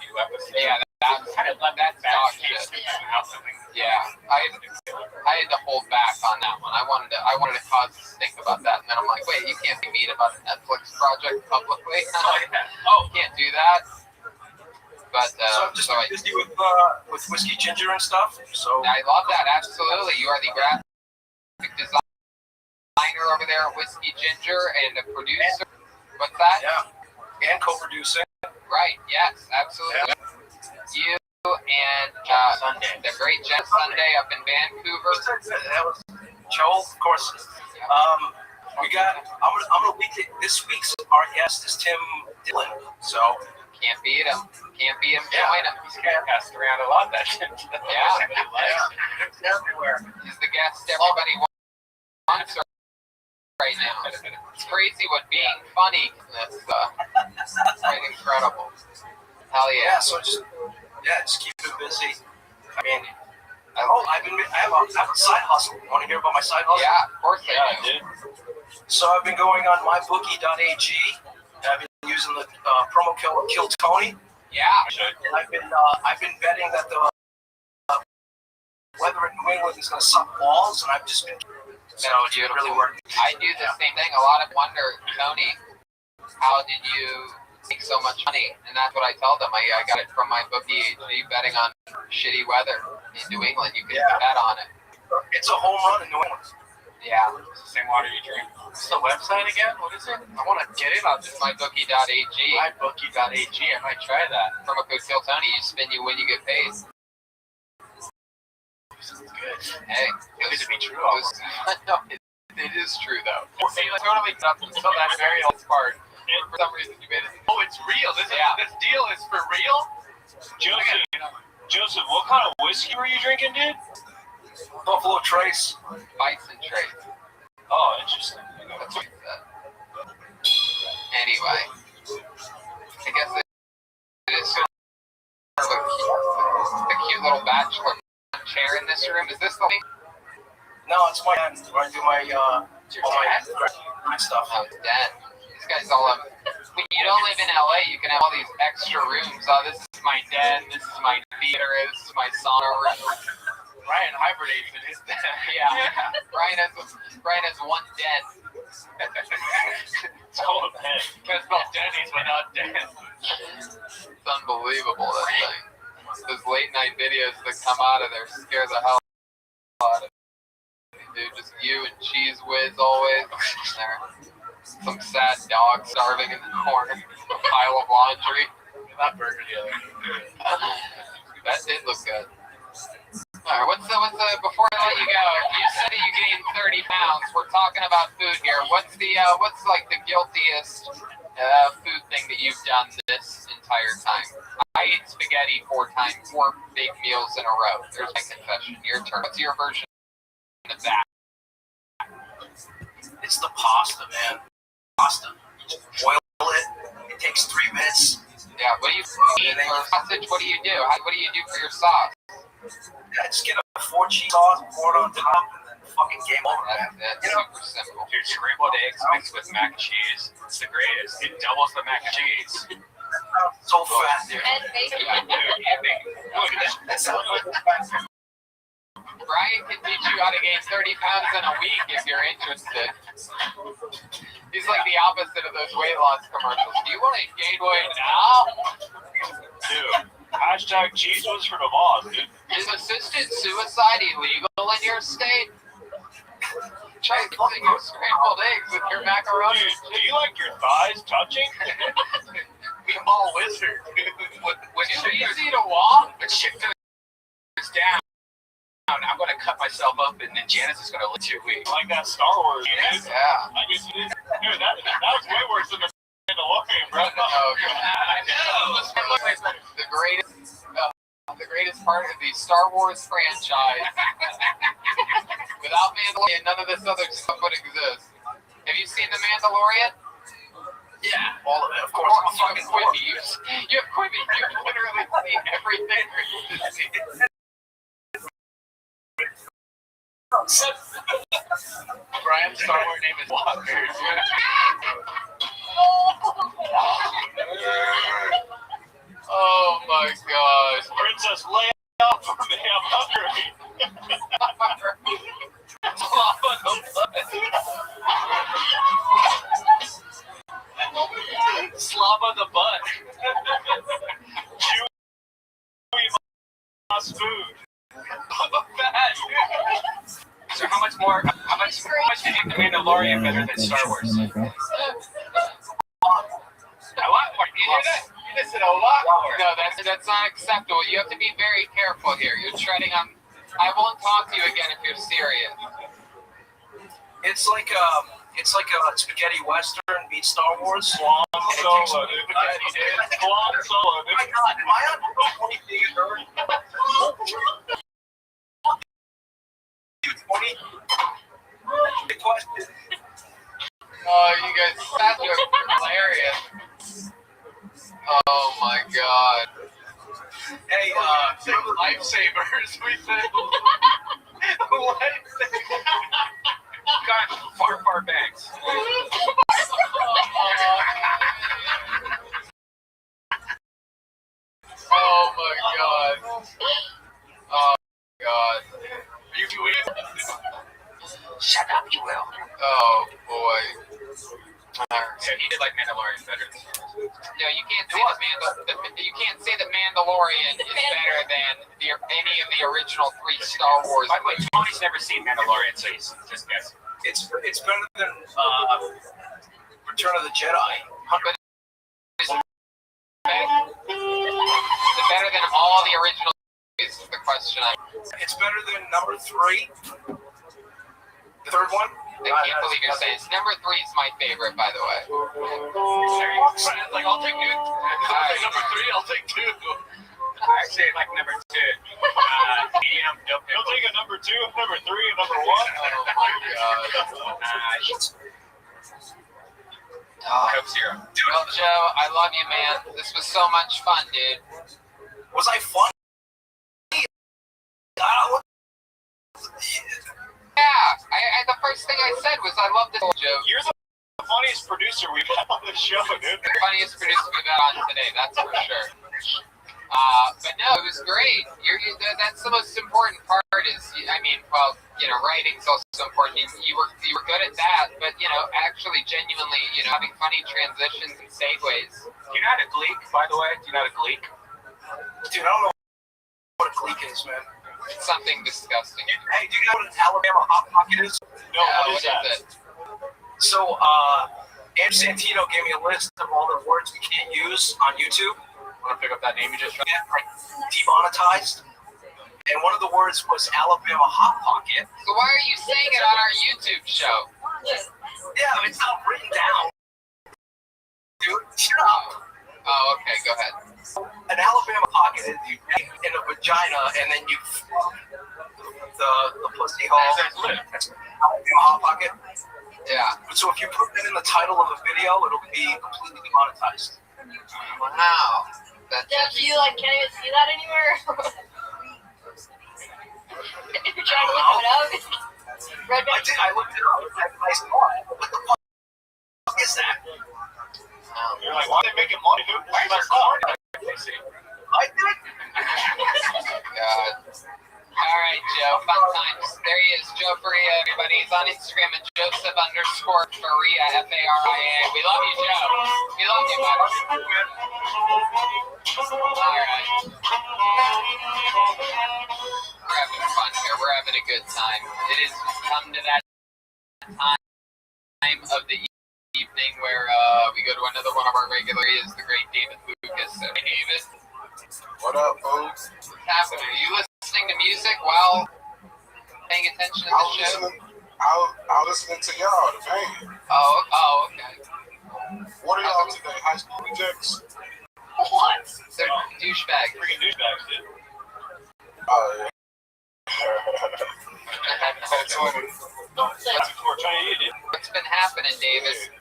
new episode? Yeah, that kind of let that dog bad shit. taste out something. Yeah, I had to hold back on that one. I wanted to cause a stink about that, and then I'm like, wait, you can't be mean about a Netflix project publicly. Oh, Can't do that. But so I'm just busy with whiskey ginger and stuff. So I love that. Absolutely, you are the graphic designer over there at Whiskey Ginger and a producer. What's that? Yeah, and co-producing. Right. Yes. Absolutely. Yeah. You and the great Jen Sunday up in Vancouver. That was Joel, of course. We got. I'm gonna week it. This week's our guest is Tim Dillon. So Can't beat him. Can't beat him. Yeah. Join him. he's getting passed around a lot, that shit. Yeah. it's everywhere. He's the guest everybody wants right now. It's crazy what being funny is. It's quite incredible. Hell yeah. Yeah. So just keep it busy. I mean, I have a side hustle. You want to hear about my side hustle? Yeah, of course I do. Dude. So I've been going on mybookie.ag. I've been using the promo code Kill Tony. Yeah. And I've been betting that the weather in New England is going to suck balls, and I've just been. So it's really working. I do the same thing. A lot of wonder, Tony, how did you make so much money? And that's what I tell them. I got it from my bookie betting on shitty weather in New England. You can bet on it. It's a home run in New England. Yeah. It's the same water you drink. What's the website again? What is it? I want to get in on this. Mybookie.ag. Mybookie.ag. I might try that. From a code Kill Tony, you spin, you win, you get paid. This is good. Hey, It could be true. no, it is true though. See, like, totally up until that very old part. And for some reason, you made it. Oh, it's real. This deal is for real? Joseph, what kind of whiskey were you drinking, dude? Buffalo Trace. Bison trade. Oh, interesting. That's what he said. Anyway, I guess it is sort of a cute little bachelor chair in this room. Is this the thing? No, it's my end where I do my all my stuff. Oh, it's dead. These guys all have when you don't live in LA, you can have all these extra rooms. Oh, this is my den, this is my theater, this is my sauna room. Ryan hibernates in his den. Yeah. Ryan has one den. It's called a pen. That's about Denny's without Den. It's unbelievable, that thing. Those late night videos that come out of there scare the hell out of me, dude. Just you and Cheese Whiz always. There. Some sad dog starving in the corner. A pile of laundry. That burger the other. That did look good. All right, what's the before I let you go, you said that you gained 30 pounds. We're talking about food here. What's like the guiltiest food thing that you've done this entire time? I ate spaghetti 4 big meals in a row. There's my confession. Your turn. What's your version of that? It's the pasta, man. Pasta. You just boil it. It takes 3 minutes. Yeah, what do you eat for sausage? What do you do? What do you do for your sauce? Yeah, just get a 4 cheese sauce, pour it on top, and then fucking game over. That's super simple. Dude, scrambled eggs mixed with mac and cheese. It's the greatest. It doubles the mac and cheese. So fast, dude. And bacon. Yeah, dude, and bacon. Look at that. That sounds like Brian can teach you how to gain 30 pounds in a week if you're interested. He's like the opposite of those weight loss commercials. Do you want to gain weight now? Dude, hashtag cheese was for the boss, dude. Is assisted suicide illegal in your state? Try using your scrambled eggs with your macaroni. Dude, do you like your thighs touching? We all wizard. When it's easy to walk. When shit goes down, I'm going to cut myself up, and then Janice is going to live 2 weeks. Like that Star Wars, dude. Yeah. I guess you did. Dude, that was way worse than the Mandalorian, bro. Oh, God. The greatest part of the Star Wars franchise. Without Mandalorian, none of this other stuff would exist. Have you seen The Mandalorian? yeah, all of it, of course. You have Quibi. You have Quibi. You've literally seen everything. Brian's Star Wars name is Walker. Oh my gosh. Princess Leia from the Hungary. Slava the butt. Chewy food. So how much do you think The Mandalorian better than Star Wars? A lot more. You hear that? You just said a lot more. No, that's not acceptable. You have to be very careful here. You're treading on. I won't talk to you again if you're serious. It's like a spaghetti western meets Star Wars. Swan Solo, dude. Swan Solo, Oh my dude. God, am I on 20? The question. Oh, you guys, that joke is hilarious. Oh my God. Hey, Lifesavers. We said lifesavers. Got far bags. Oh my God. Oh my God. shut up, you will. Oh boy. So he did like Mandalorian better than Star Wars. No, you can't say you can't say the Mandalorian is better than any of the original 3 Star Wars. By the way, Tony's never seen Mandalorian, so he's just guessing. It's better than Return of the Jedi. Is it better than all the original? Is the question. It's better than number 3. The third one. I can't believe you're saying it's number 3 is my favorite, by the way. Like, I'll take 2. Number 3, I'll take 2. I say like number 2. Medium, dope. You'll take a number 2, number 3, and number 1. Oh my God. Coke Zero. Well, Joe, I love you, man. This was so much fun, dude. Was I funny? Yeah, the first thing I said was I love this joke. You're the funny funniest producer we've had on the show, dude. The funniest producer we've had on today, that's for sure. But no, it was great. That's the most important part. Writing's also important. You were good at that, but actually, genuinely, having funny transitions and segues. Do you know how to gleek, by the way? Do you know how to gleek? Dude, I don't know what a gleek is, man. It's something disgusting. Hey, do you know what an Alabama Hot Pocket is? No, what is that? it? So, Andrew Santino gave me a list of all the words we can't use on YouTube. Want to pick up that name you just Get, like, demonetized. And one of the words was Alabama Hot Pocket. So why are you saying it on our YouTube show? Yeah, it's not written down. Dude, shut up. Oh, okay, go ahead. An Alabama pocket is you dig in a vagina and then you the pussy hole. That's Alabama Hot Pocket. Yeah. So if you put that in the title of a video, it'll be completely demonetized. Wow. That's Jeff, you can't even see that anywhere. If you're trying to look it up, Red I did. I looked it up. I saw it. What the fuck is that? You're like, why are they making money, dude? Why is there corn? I did. God. All right, Joe. Fun times. There he is, Joe Faria. Everybody, he's on Instagram at Joseph_Faria, Faria. We love you, Joe. We love you, buddy. All right. We're having fun here. We're having a good time. It has come to that time of the evening where we go to another one of our regular. He is the great David Lucas. So, hey, David. What up, folks? What's happening? Are you listening to music while paying attention to the show? I was listening to y'all, the band. Oh, okay. What are y'all today? High school rejects? What? They're douchebags. Freaking douchebags, dude. Oh, yeah. That's what we're trying to do. What's been happening, David?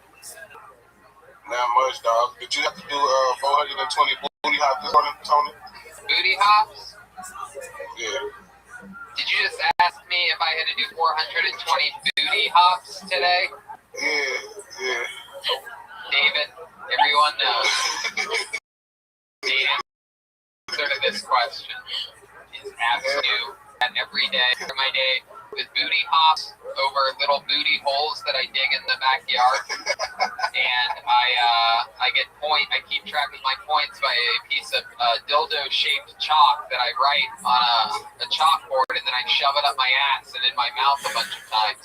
Not much, dog. Did you have to do 420 booty hop this morning, Tony? Booty hops? Yeah. Did you just ask me if I had to do 420 booty hops today? Yeah. David, everyone knows the answer to this question is absolute. And every day of my day with booty hops over little booty holes that I dig in the backyard. And I get I keep track of my points by a piece of dildo-shaped chalk that I write on a chalkboard, and then I shove it up my ass and in my mouth a bunch of times.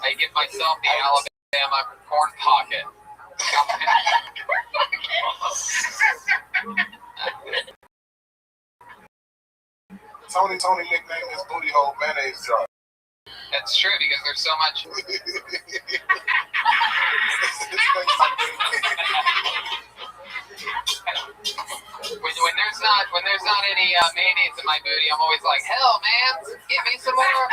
I give myself the Alabama corn pocket. Tony nicknamed his booty hole mayonnaise jar. That's true because there's so much. When there's not any mayonnaise in my booty, I'm always like, hell, man, give me some more.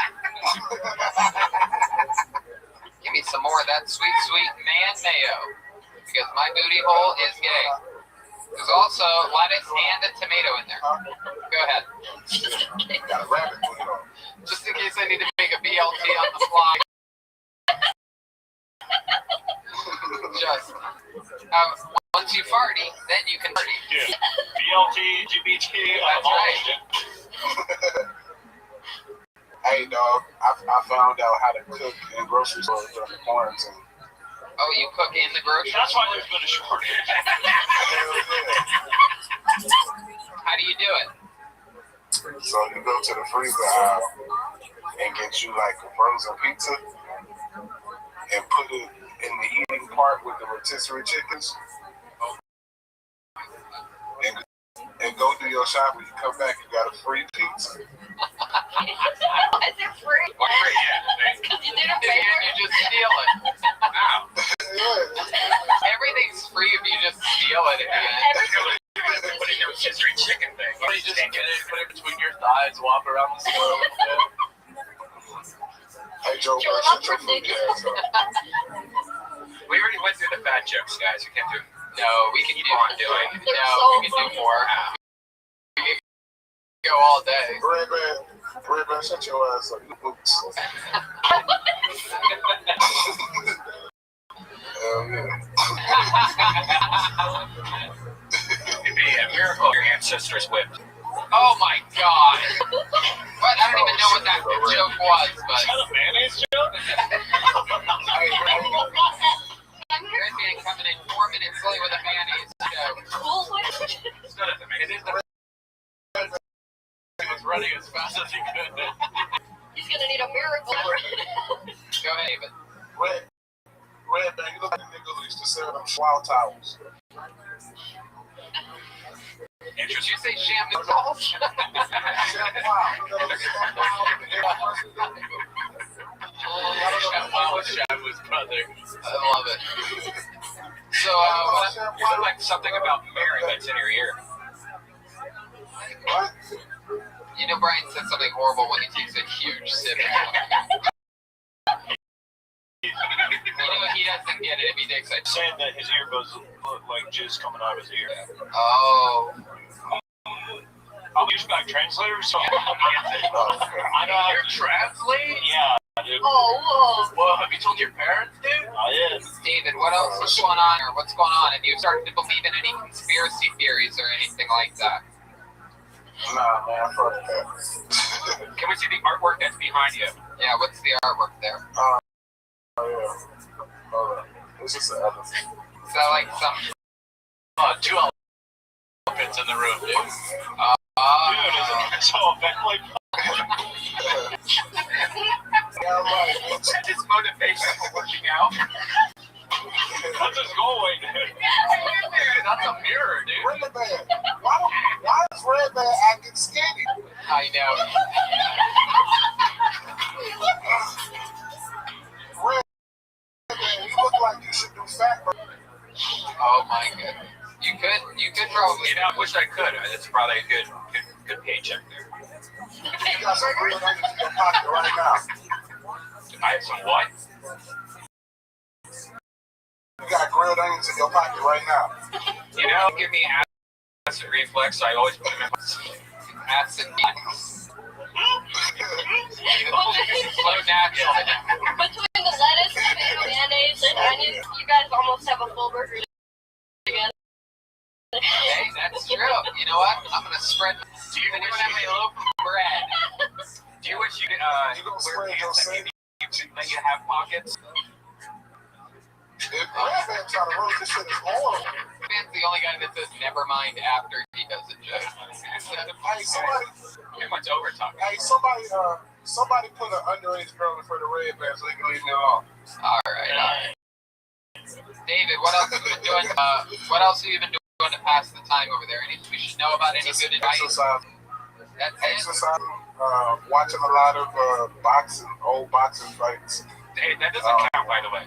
Give me some more of that sweet, sweet man mayo because my booty hole is gay. There's also lettuce and a tomato in there. Go ahead. Got a rabbit booty hole. Just in case I need to make a BLT on the fly. Just once you farty, then you can party. Yeah. BLT, GBT, That's right. Hey, dog, I found out how to cook in grocery stores during the quarantine. Oh, you cook in the grocery That's store? why there's been a shortage. How do you do it? So you go to the freezer aisle and get you like a frozen pizza and put it in the eating part with the rotisserie chickens and go do your shopping. You come back, you got a free pizza. Why is it free? Why free? Yeah. Because you didn't And pay for you it. just steal it. Wow. Yeah. Everything's free if you just steal it at the end. Put in your rotisserie chicken thing. Or you just get it, put it between your thighs, walk around the store with it. Hey, Joe, Joe, shut that's your freaky ass up. We already went through the fat jokes, guys. We can't do it. No, we can Keep do on doing. No, They're so we can funny. do more. We can go all day. Red man, shut your ass up. You boots. Hell yeah. It'd be a miracle if your ancestors whipped. Oh my god. What? I don't even know what that joke was, but. Is that a mayonnaise joke? Red Man coming in 4 minutes late with a mayonnaise joke. It's not a mayonnaise. He was running as fast as he could. He's gonna need a miracle. Go ahead, David. Red man, you look like a nigga who used to sell them wild towels. Did you say shampoo balls? Shabu's brother. I love it. So, You look like something about Mary that's in your ear. What? you know Brian said something horrible when he takes a huge sip. You know he doesn't get it if he takes a Saying that his earbuds look like jizz coming out of his ear. Oh. I'm a back translator, so I know you're translating? yeah, dude. Oh, whoa. Well, have you told your parents, dude? I is. David, what else is going on, or what's going on? Have you started to believe in any conspiracy theories or anything like that? Nah, man, fuck that. Can we see the artwork that's behind you? Yeah, what's the artwork there? Oh, yeah. Hold on. This is the elephant. Is that like some... Two elephants in the room, dude. Dude, it's all like Yeah, right. It's motivation for working out. what's his goal right there? Dude, that's a mirror, dude. Red man. Why is Red man acting skinny? I know. Red man, you look like you should do fat burn. Oh my goodness. You could probably... You know, I wish I could. It's probably a good paycheck there. You got some green onions in your pocket right now. I have some what? You got grilled onions in your pocket right now. You know, give me acid reflex. I always put them in my acid reflux. Slow natural. Between the lettuce, tomato, mayonnaise, and onions, you guys almost have a full burger together. Hey, that's true. You know what? I'm gonna spread. Do you Anyone have a loaf of bread? Do you wish you could You gonna wear spread your pants that sandwich? maybe let you have pockets? If Red man trying to roast this shit is horrible. Man's the only guy that says never mind after he does a joke. Hey, somebody, Too much overtime. somebody put an underage girl in front of Red man so they can leave me alone. All right. David, what else have you been doing? What else have you been doing to pass the time over there? Anything we should know about? Any Just good advice? exercise. That's it. Exercising, watching a lot of old boxing fights. Hey, that doesn't count, by the way.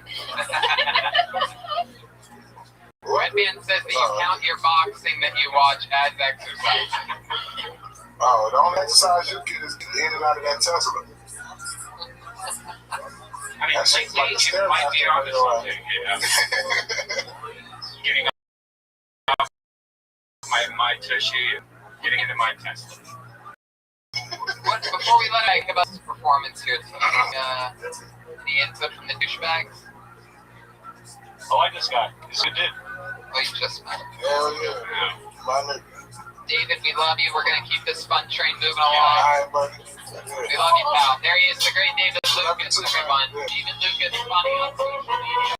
Red Man says that you count your boxing that you watch as exercise. Oh, the only exercise you get is in and out of that Tesla. I mean, That shit's like a it might be on to something, yeah. Getting off my tushy, getting into my Tesla. Before we let it about this performance here tonight, any input from the douchebags? I like this guy. He's a good dude. Oh, you just met him. Hell yeah. My nigga. David, we love you. We're going to keep this fun train moving All along. right, buddy. We love you, pal. There he is, the great David Lucas, everyone. Even Lucas, funny on social media.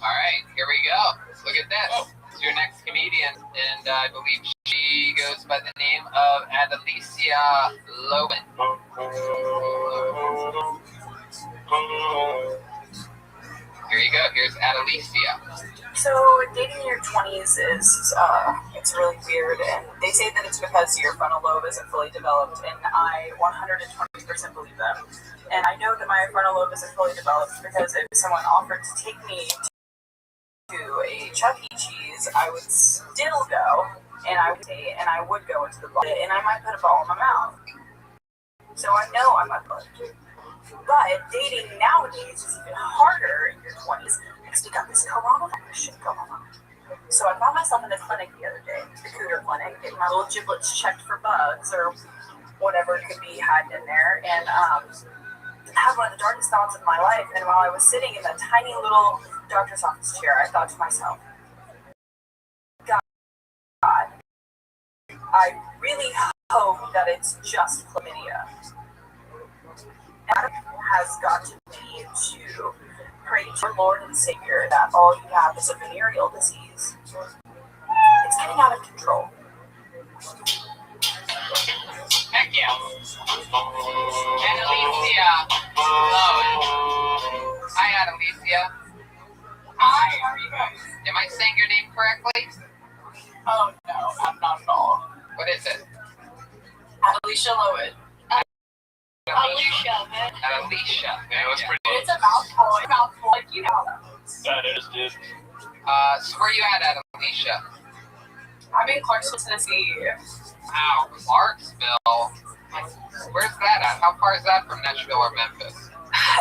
All right, here we go. Look at this. This is your next comedian, and I believe she goes by the name of Adelicia Logan. Here you go. Here's Adelicia. So dating in your 20s is it's really weird, and they say that it's because your frontal lobe isn't fully developed, and I 120% believe that. And I know that my frontal lobe isn't fully developed because if someone offered to take me to a Chuck E. Cheese, I would still go, and I would go into the ball, and I might put a ball in my mouth. So I know I'm not good. But dating nowadays is even harder in your 20s because we got this coronavirus shit going on. So I found myself in the clinic the other day, the Cooter Clinic, getting my little giblets checked for bugs or whatever could be hiding in there. And had one of the darkest thoughts of my life, and while I was sitting in that tiny little doctor's office chair, I thought to myself, God, I really hope that it's just chlamydia. And has got to me to pray to our Lord and Savior that all you have is a venereal disease. It's getting out of control. Heck yeah. And Alicia. Hello. Hi, Alicia. Hi, how are you guys? Am I saying your name correctly? Oh, no, I'm not at all. What is it? Alicia Lowen. Alicia, man. Alicia. Yeah, it was pretty It's a mouthful, like you know. That is, dude. So where you at, Alicia? I'm in Clarksville, Tennessee. Wow, Clarksville. Where's that at? How far is that from Nashville or Memphis?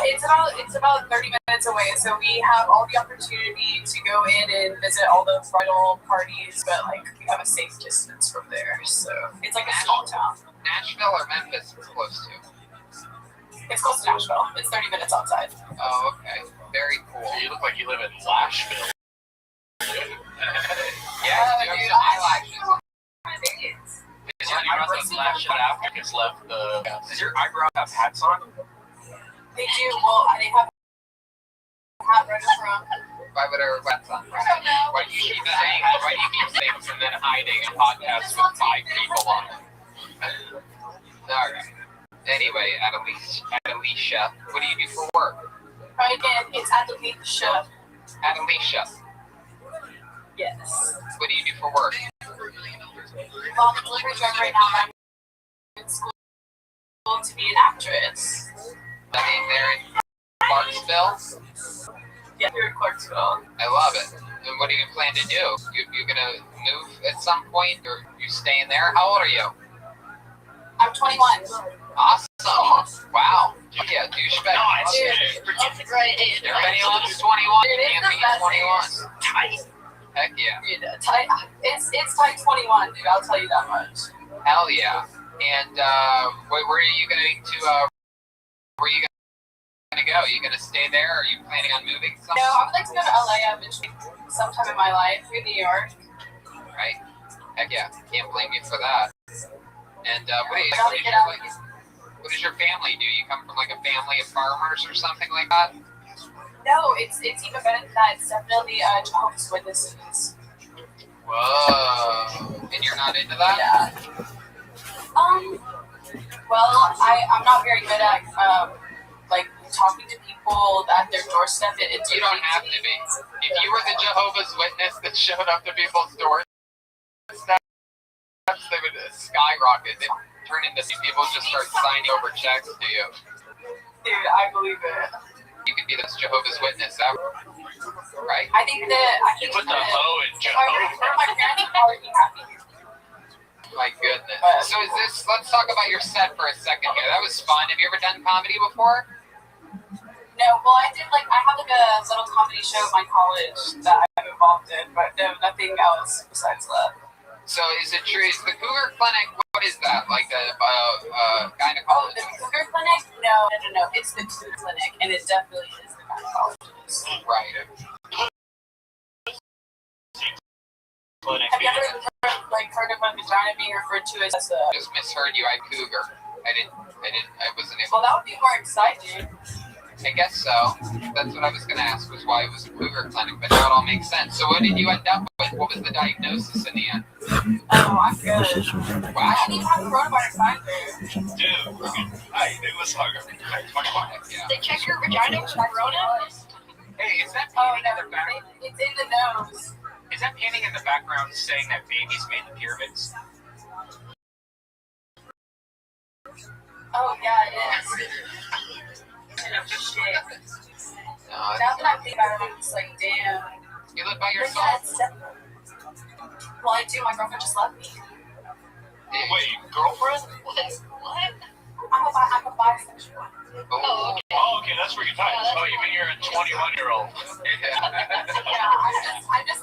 It's about 30 minutes away, so we have all the opportunity to go in and visit all the bridal parties, but like we have a safe distance from there, so it's like a small town. Nashville or Memphis is close to? It's close to Nashville. It's 30 minutes outside. Oh, okay. Very cool. You look like you live in Lashville. Yeah, you do have some eyelashes. Does your eyebrows have lash it after it's left the... Does your eyebrow have hats on? They do. Well, they have a hat right up front. Why would I wear hats on? I don't know. Why do you keep saying things and then hiding a podcast with 5 people on it? Alright. Anyway, Alicia, what do you do for work? Right again, it's Alicia. Alicia, Yes. what do you do for work? Well, I'm a delivery driver right now. I'm in school to be an actress. I mean, they're in Clarksville? Yeah, here in Clarksville. I love it. And what do you plan to do? You gonna move at some point, or you staying there? How old are you? I'm 21. Awesome. Wow. Yeah, douchebag. That's a great age. Everybody loves 21. Dude, You it's can't the be best 21. age. Heck yeah. Dude, it's tight 21, dude. I'll tell you that much. Hell yeah. And where are you going to? Where are you going to go? Are you going to stay there? Or are you planning on moving? No, I would like to go to LA eventually, sometime in my life, in New York. Right. Heck yeah. Can't blame you for that. And what does your family do? You come from like a family of farmers or something like that? No, it's even better than that. It's definitely Jehovah's Witnesses. Whoa. And you're not into that? Yeah. Well, I'm not very good at like talking to people at their doorstep. You don't have to be. If you were the Jehovah's Witness that showed up to people's doorsteps, they would skyrocket. They'd turn into people just start signing over checks to you. Dude, I believe it. You could be this Jehovah's Witness ever, right? I think Put the hoe in if I were Jehovah. my parents, would probably be happy. My goodness. So let's talk about your set for a second here. That was fun. Have you ever done comedy before? No, well, I have like a little comedy show at my college that I'm involved in, but no, nothing else besides that. So is it true? Is the Cougar Clinic, what is that? Like a Oh, gynecologist? the Cougar Clinic? No. It's the Cougar Clinic, and it definitely is the gynecologist. Right. Clinic. Have you ever heard of a vagina being referred to as a... Just misheard you. I Cougar. I wasn't able. Well, that would be more exciting. I guess so. That's what I was going to ask, was why it was a Cougar Clinic, but now it all makes sense. So what did you end up with? What was the diagnosis in the end? Oh, I'm good. Wow. I didn't even have coronavirus either. Dude, it was hard. Yeah. They check your vagina for corona? Hey, is that Oh, painting in no, the background? it's in the nose. Is that painting in the background saying that babies made the pyramids? Oh, yeah, it is. Shit. No, Now that I think about it, I'm just like, damn. you live by But yeah, yourself? it's definitely... Well, I do. My girlfriend just left me. Wait, girlfriend? What? I'm a bisexual. Oh, okay. Oh, okay, that's where you're tied. Oh, you mean you're a 21-year-old? Yeah, I'm just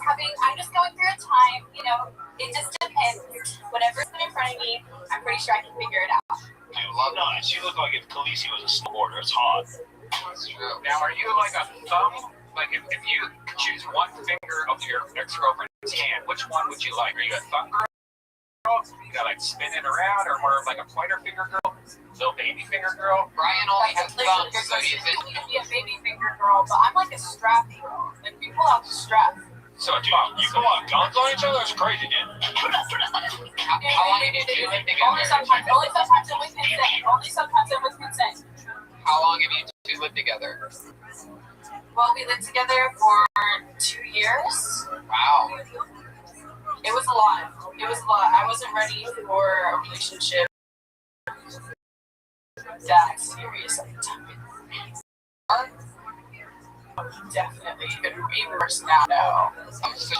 going through a time, you know, it just depends. Whatever's put in front of me, I'm pretty sure I can figure it out. Dude, love nice. She looked like if Khaleesi was a snowboarder. It's hot. That's true. Now, are you like a thumb? Like if you could choose one finger of your ex-girlfriend's hand, which one would you like? Are you a thumb girl? You gotta like spin it around, or more of like a pointer finger girl? Little baby finger girl? Brian only has thumbs, so he's in. You can be a baby finger girl, but I'm like a strap girl. Like we pull out the strap. So, dude, you pull out guns on each other? That's crazy, dude. How long have you two lived together? Only sometimes it was consent. Only sometimes it was consent. How long have you two lived together? Well, we lived together for 2 years. Wow. It was a lot. It was a lot. I wasn't ready for a relationship that serious at the time. Definitely. It would be worse now. No. So,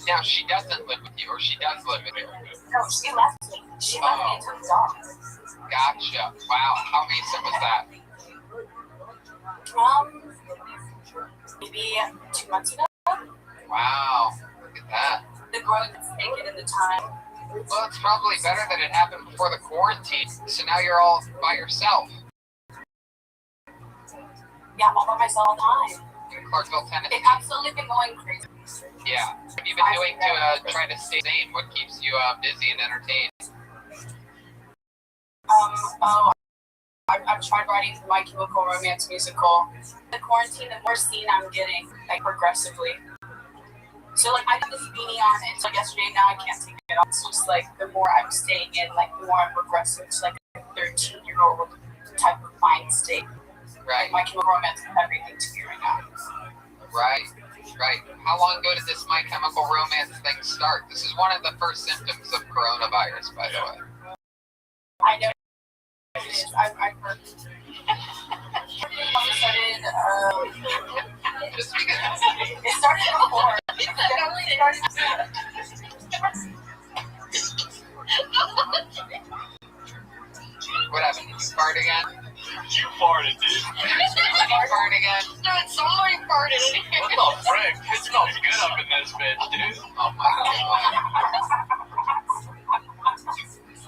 now she doesn't live with you, or she does live with you? No, she left me. She left me and took the dog. Gotcha. Wow. How recent was that? Maybe 2 months ago. Wow. Look at that. The growth was taken in the time. Well, it's probably better that it happened before the quarantine, so now you're all by yourself. Yeah, I'm all by myself all the time. In Clarksville, Tennessee. It's absolutely been going crazy. Yeah. What have you been doing to try to stay sane? What keeps you busy and entertained? I've tried writing for My Chemical Romance musical. The quarantine, the more scene I'm getting, like, progressively. So, like, I got this beanie on, and so yesterday, now I can't take it off. It's just, like, the more I'm staying in, like, the more I'm progressive to, like, a 13-year-old type of mind state. Right. My Chemical Romance is everything to me right now. Right. Right. How long ago did this My Chemical Romance thing start? This is one of the first symptoms of coronavirus, by the way. I know it is. I've heard. It started, Just because. it started before. It definitely started. What happened? Did you fart again? You farted, dude. Did you fart again? No, somebody farted. What the frick? It smells good up in this bitch, dude. Oh my god.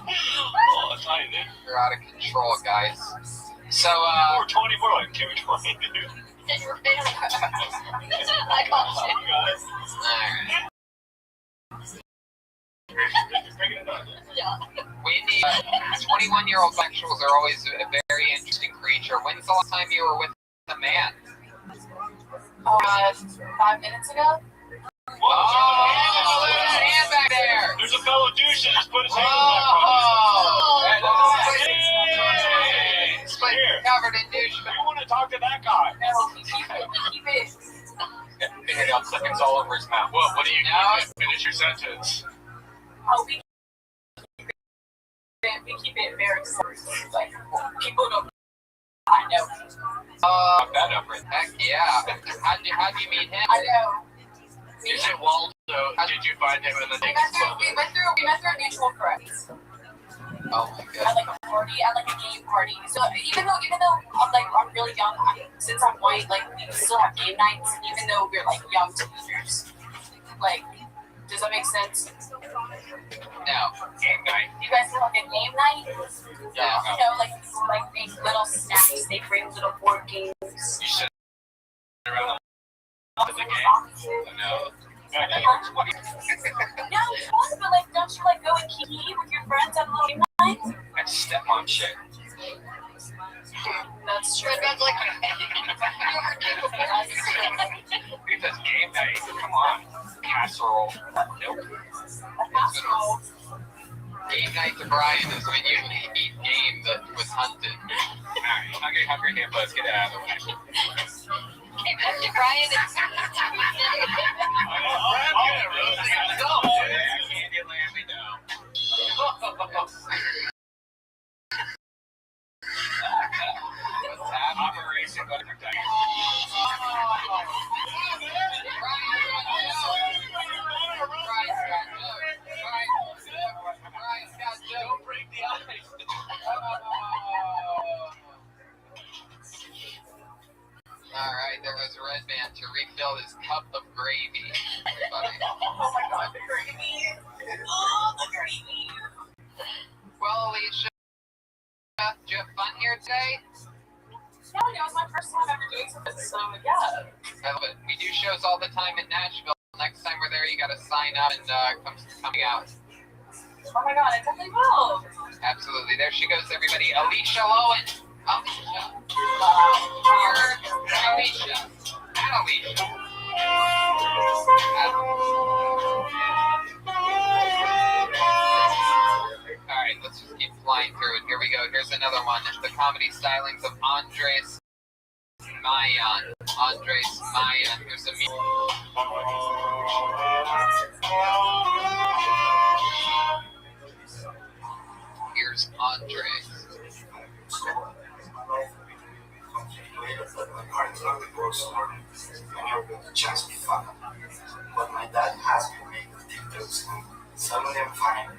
Oh, that's how you do. You're out of control, guys. So, 420, more like 220, dude. In your face. I got you. alright. Yeah. We need 21-year-old sexuals are always a very interesting creature. When's the last time you were with a man? 5 minutes ago. Oh, look at that hand back there. There's a fellow douche that just put his hand in It's like covered in douche. You want to talk to that guy? No, keep it. Fingernail clippings all over his mouth. What do you No. do? Finish your sentence. Oh, we keep it very serious. Like, people don't. I know. That up right Heck yeah. How'd you meet him? I know. Is it Waldo? Did you find him in the We next met through mutual friends. Oh my At god. like a party, at like a game party. So even though I'm really young, since I'm white, like we still have game nights, even though we're like young teenagers. Like, does that make sense? No. game night. You guys have like a game night? Yeah. You know, like people like make little snacks, they bring little board games. You sit around the game. No. No, it's fun, but like, don't you like go and kiki with your friends at a little game night? That's stepmom shit. That's true. That's like. Because game night, come on. Casserole. Nope. Game night to Brian is when you eat game that was hunted. Alright, I'm getting hungry here, but let's get it out of the way. Brian is. Candyland, we know. Operation Butter Protect. Don't break the ice. Alright, there was Red Man to refill his cup of gravy. Everybody. Oh my god, the gravy. Oh, the gravy. Well, Alicia, you have fun here today? Yeah, it was my first time ever doing something, so yeah. I love it. We do shows all the time in Nashville. Next time we're there, you gotta sign up and coming out. Oh my god, I definitely will. Absolutely. There she goes, everybody. Alicia Lowen. Alicia. Alicia. And Alicia. Alright, let's just keep flying through it. Here we go. Here's another one. The comedy stylings of Andres Mayan. Andres Mayan. Here's a Here's Andres. But my dad has been making TikToks, and some of them fine.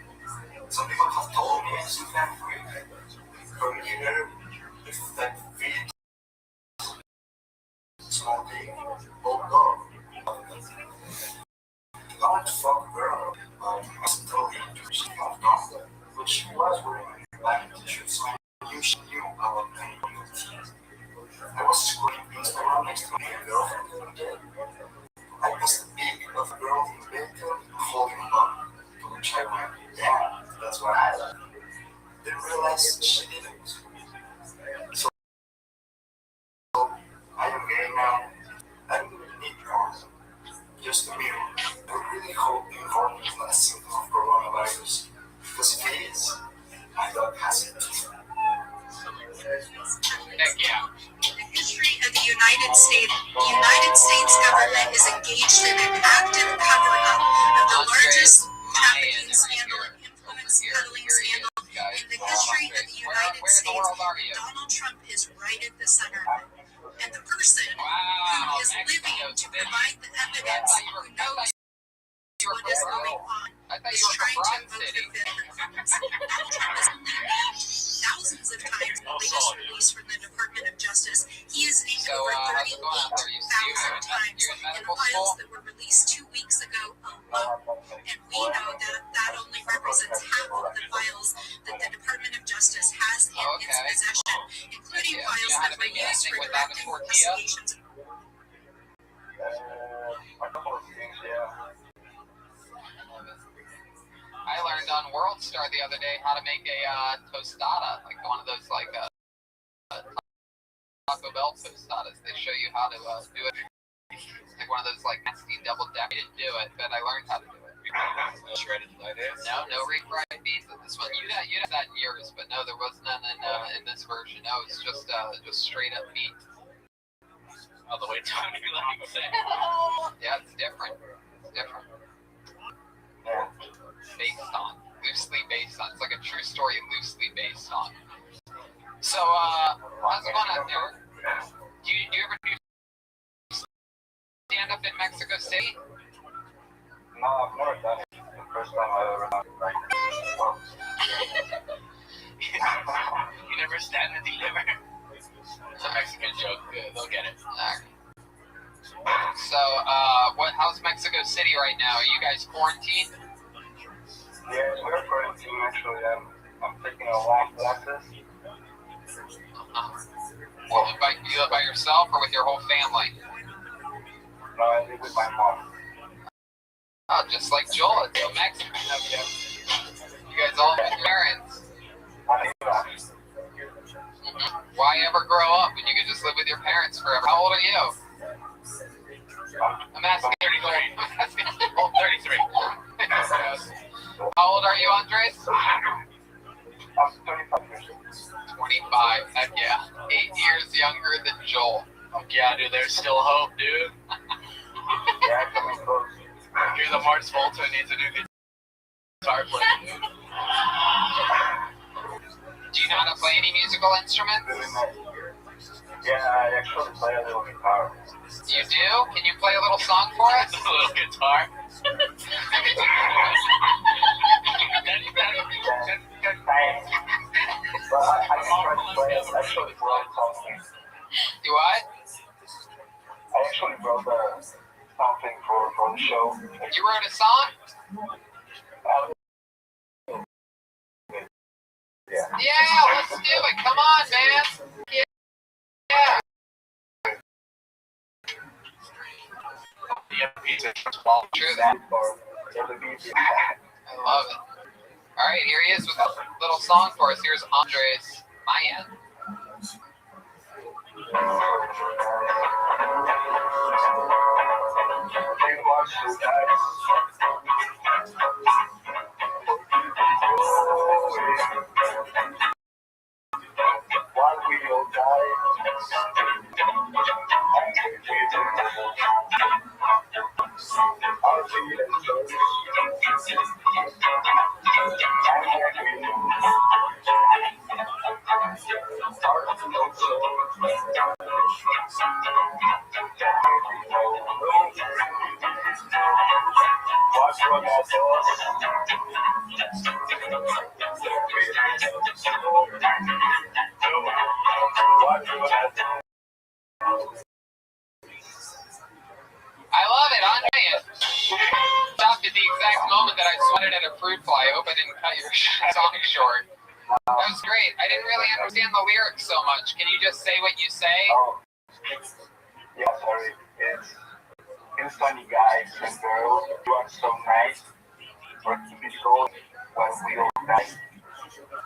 Some people have told me it's too damn quick. From here, if that feed small thing, oh no. I want to fuck a girl. I told her to she have gone, but she was wearing a black t-shirt, so I knew she knew about playing with teeth. I was squirting beans around next to my girlfriend in bed. I missed the beat of a girl in bed holding a bum, to which I went, yeah, that's what I love. Then realized she didn't. So I am gay now. I don't really need girls. Just a mirror. I really hope the environment is not a symptom of coronavirus. Because if it is, my dog has it too. Heck yeah. The history of the United States government is engaged in an active cover-up of the largest trafficking scandal and influence peddling scandal in the history of the United States. Donald Trump is right at the center of it. And the person who is living to provide the evidence, who knows what is going on, is trying to invoke the Fifth Amendment. Donald Trump is named thousands of times in the latest release from the Department of Justice. He is named over 38,000 times in the files that were released 2 weeks ago alone. And we know that that only represents half of the files that the Department of Justice has in its possession, including files that were used for direct investigations. I learned on World Star the other day how to make a tostada, like one of those Taco Bell tostadas. They show you how to do it. It's like one of those nasty double deck. I didn't do it, but I learned how to do it. Shredded lettuce? No refried beans in this one. You had that in yours, but no, there was none in this version. No, it's just straight up meat. All the way down, like say. Yeah, it's different. It's different. Loosely based on. It's like a true story, loosely based on. So, how's it going out there? Do you ever do stand up in Mexico City? No, I've never done it. The first time I ever done it. You never stand and deliver? It's a Mexican joke. They'll get it. So, how's Mexico City right now? Are you guys quarantined? Yeah, we're quarantined actually. I'm taking a long classes. Well, you live by yourself or with your whole family? No, I live with my mom. Oh, just like Joel, it's a Mexican of you. You guys all have parents. Why ever grow up when you could just live with your parents forever? How old are you? I'm asking 33. I'm asking 33. How old are you, Andres? I'm 25 years old. 25. Heck yeah. 8 years younger than Joel. Yeah, dude, there's still hope, dude. Yeah, coming close. You're the Mars Volta needs a new guitar player, dude. Do you know how to play any musical instruments? Yeah, I actually play a little guitar. You do? Can you play a little song for us? A little guitar. But I can try to play it. I actually wrote something. Do what? I actually wrote something for the show. You wrote a song? Yeah. Yeah, let's Let's do it. Come on, man. Yeah. True that. I love it. All right, here he is with a little song for us. Here's Andres Mayan. While we all die, our feelings what's wrong with I love it, Andre. Stopped at the exact moment that I sweated at a fruit fly. I hope I didn't cut your song short. That was great. I didn't really understand the lyrics so much. Can you just say what you say? Yeah, sorry. It's funny, guys and girls. You are so nice. But keep it going when we all die.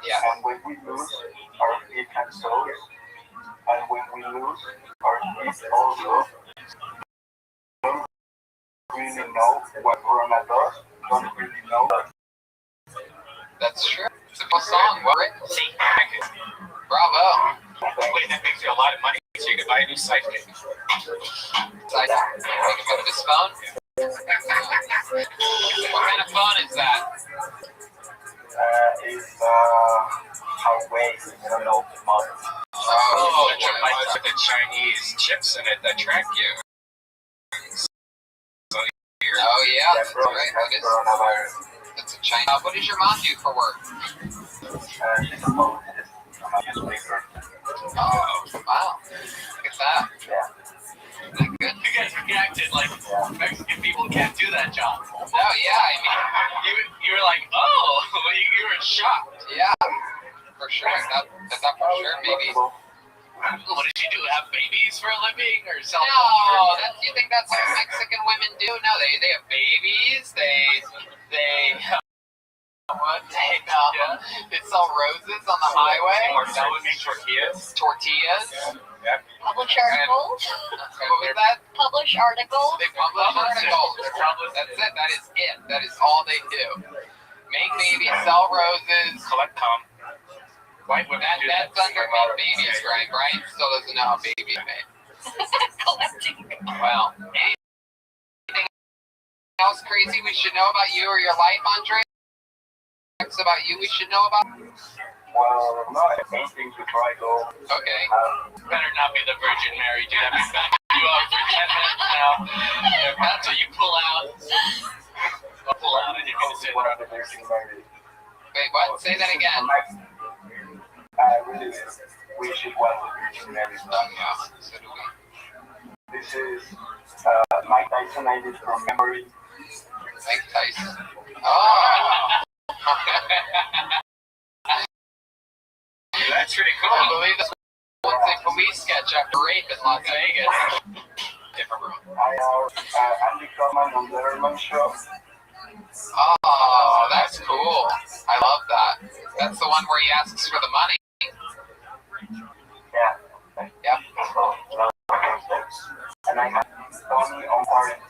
Yeah. And when we lose our feet and souls, and when we lose our feet also, don't really know what Rona does. Don't really know. That's true. It's a cool song. Well written. See, thank you. Bravo. Wait, that makes you a lot of money, so you can buy a new sidekick. Take a bit of his phone. What kind of phone is that? It's Huawei. I don't know the model. Oh, it's a mic with the Chinese chips in it that track you. So Oh yeah, that's right. That's coronavirus. That's a China. What does your mom do for work? She's a poetess. I'm a newspaper. Oh, wow. Look at that. Yeah. Good. You guys reacted like Mexican people can't do that job. Oh yeah, I mean, You were like, oh, you were shocked. yeah, for sure. That for sure, maybe. What did you do? Have babies for a living or sell? No, you think that's what Mexican women do? No, they have babies. They sell roses on the highway. Or that would make tortillas. Tortillas. Yep. Publish articles. What was that? Publish articles. They publish articles. That's it. That is it. That is all they do. Make babies, sell roses. Collect cum. White women do that. That's under make babies, right? Brian still doesn't know how babies are made. Collecting. Well, anything else crazy we should know about you or your life, Andre? About you we should know about? Well, no, anything to try go. Okay. Better not be the Virgin Mary, dude. I've been backing you up for 10 minutes now. That's what you pull out. I'll pull out and you're going to say One of the Virgin Mary. Wait, what? Say that again. I really wish it was the Virgin Mary. Oh, yeah. So do we. This is Mike Tyson. I did from memory. Mike Tyson. Oh. That's pretty cool. I believe this was a police sketch after rape in Las Vegas. Different room. I have Andy Kaufman on Letterman show. Oh, that's cool. I love that. That's the one where he asks for the money. Yeah. Yep. And I have Tony on quarantine.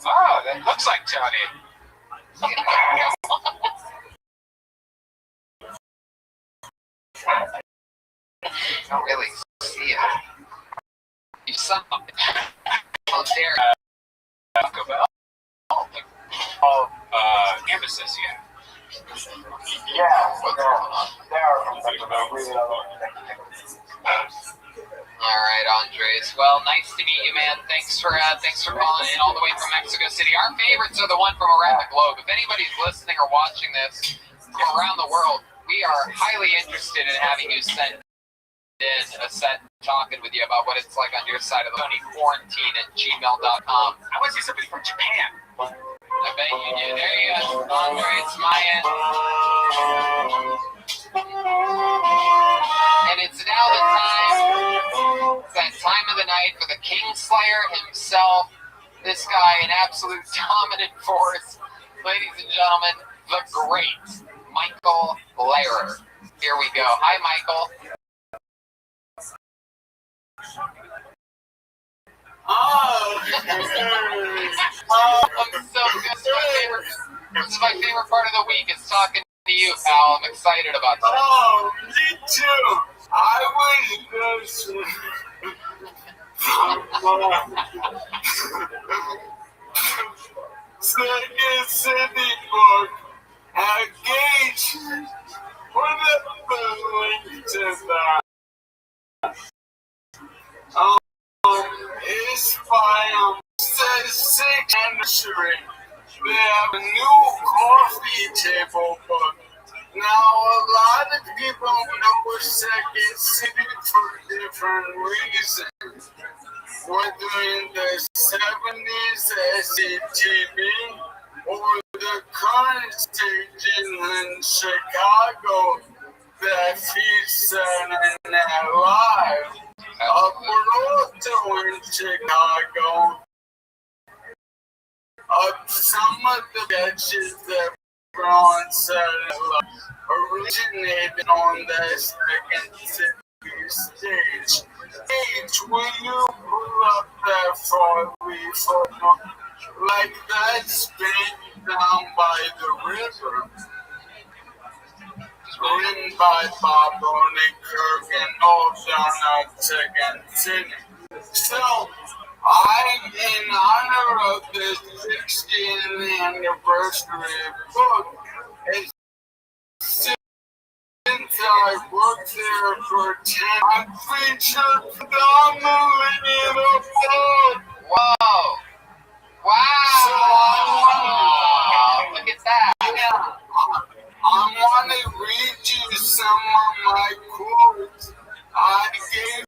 Oh, that looks like Tony. I don't really see it. You son of a... Oh, there. Taco Bell. Campuses, yeah. Yeah. What's going on? There are really a lot of technical. All right, Andres. Well, nice to meet you, man. Thanks for calling in all the way from Mexico City. Our favorites are the one from around the globe. If anybody's listening or watching this from around the world, we are highly interested in having you send in a set talking with you about what it's like on your side of the quarantine@gmail.com. I want to see somebody from Japan. I bet you do. There you go. Andres Mayan. And it's now that time of the night for the Kingslayer himself. This guy, an absolute dominant force. Ladies and gentlemen, the great Michael Lehrer. Here we go. Hi, Michael. I'm so good. This is my favorite part of the week. It's talking to you, pal. I'm excited about this. Oh, me too. I was just Second City book engagement. What is the link to that? It's by says 6th anniversary. They have a new coffee table book. Now, a lot of people know Second City for different reasons. Whether in the 70s, SCTV, or the current station in Chicago that feeds Saturday Night Live. Also in Chicago, some of the sketches that were on Saturday Night Live originated on the Second City stage. Will you pull up that Farley photo? Like that's been down by the river. Written by Bob Kirk and all down at Second City. So, I'm in honor of this 60th anniversary book. And since I worked there for 10, I featured predominantly in a book. Whoa! Wow! So Look at that! Yeah, I want to read you some of my quotes I gave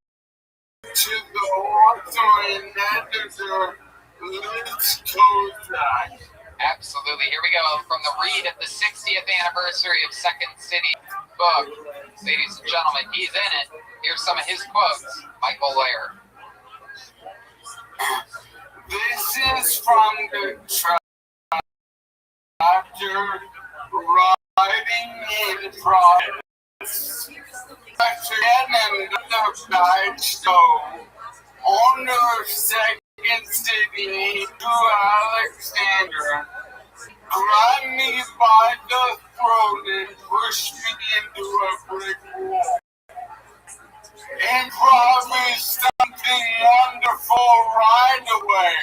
to the author and editor, Liz Kozak. Absolutely. Here we go from the read of the 60th anniversary of Second City book. Ladies and gentlemen, he's in it. Here's some of his quotes. Michael Lehrer. This is from the chapter Writing in Progress. Again, another guide show. Owner of Second City, to Alexander, grabbed me by the throat and pushed me into a brick wall. And promised something wonderful right away.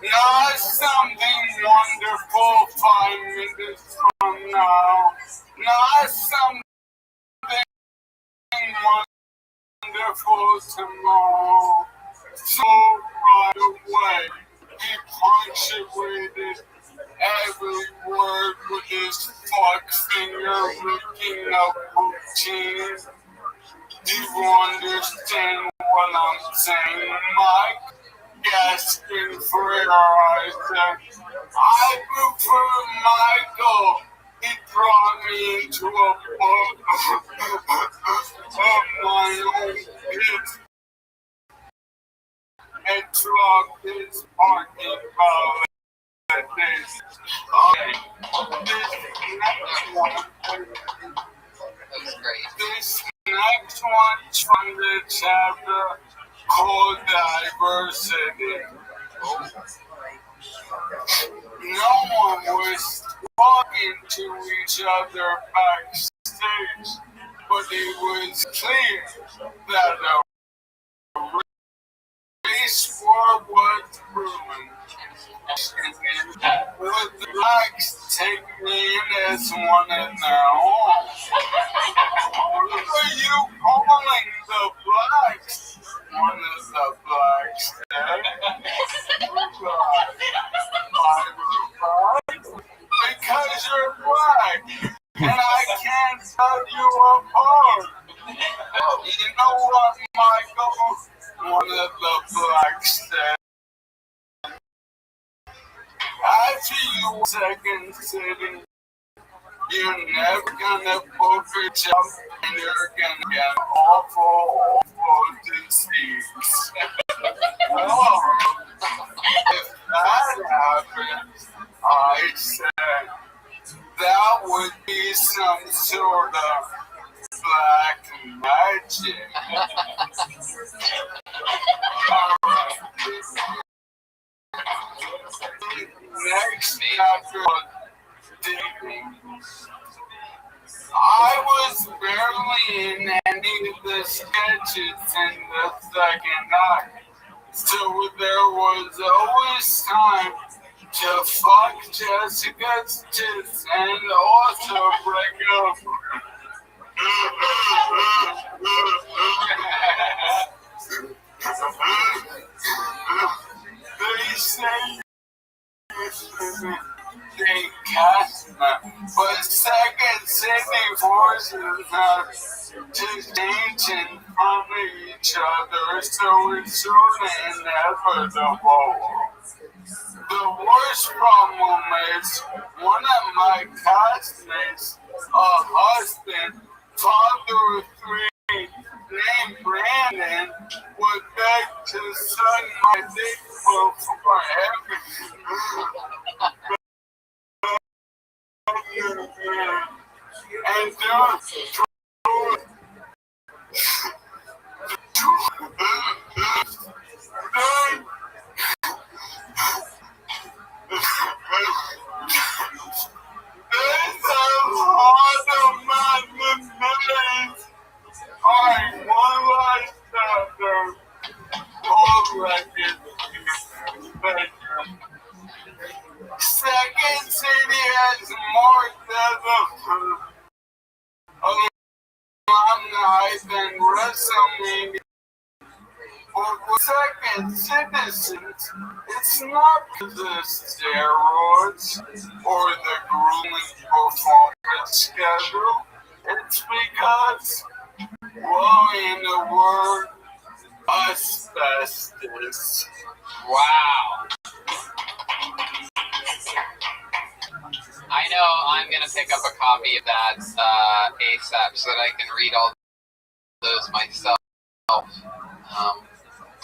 Not something wonderful 5 minutes from now. Not something wonderful tomorrow. So right away, he punctuated every word with his fuck finger, looking up routine. Do you understand what I'm saying, Mike? Gasping for air, I said, I prefer Michael. He brought me into a book of my own pit and dropped his parking ballot at this. Okay, this next one. That was great. This next one's from the chapter called Diversity. No one was talking to each other backstage, but it was clear that the race war was brewing. Would the blacks take me in as one of their own? What are you calling the blacks? One of the blacks said. Because you're black, and I can't tell you apart. You know what, Michael? One of the blacks said. After you Second City, you you're never gonna book a job and you're gonna get awful disease. Oh, if that happens, I said that would be some sort of black magic. Alright. Next chapter was dating. I was barely in any of the sketches in the second act, so there was always time to fuck Jessica's tits and also break up. They say they cast me, but Second City forces us to change in front of each other, so it's sort of inevitable. The worst problem is one of my classmates, a husband, father of three, named Brandon, would beg to suck my dick for everything. And there's a lot of memories. Alright, one last chapter. Old record. Second City has more alumni than WrestleMania. But with Second Citizens, it's not because of steroids or the grueling performance schedule. It's because, well, in the word, asbestos. Wow. I know I'm going to pick up a copy of that ASAP so that I can read all those myself.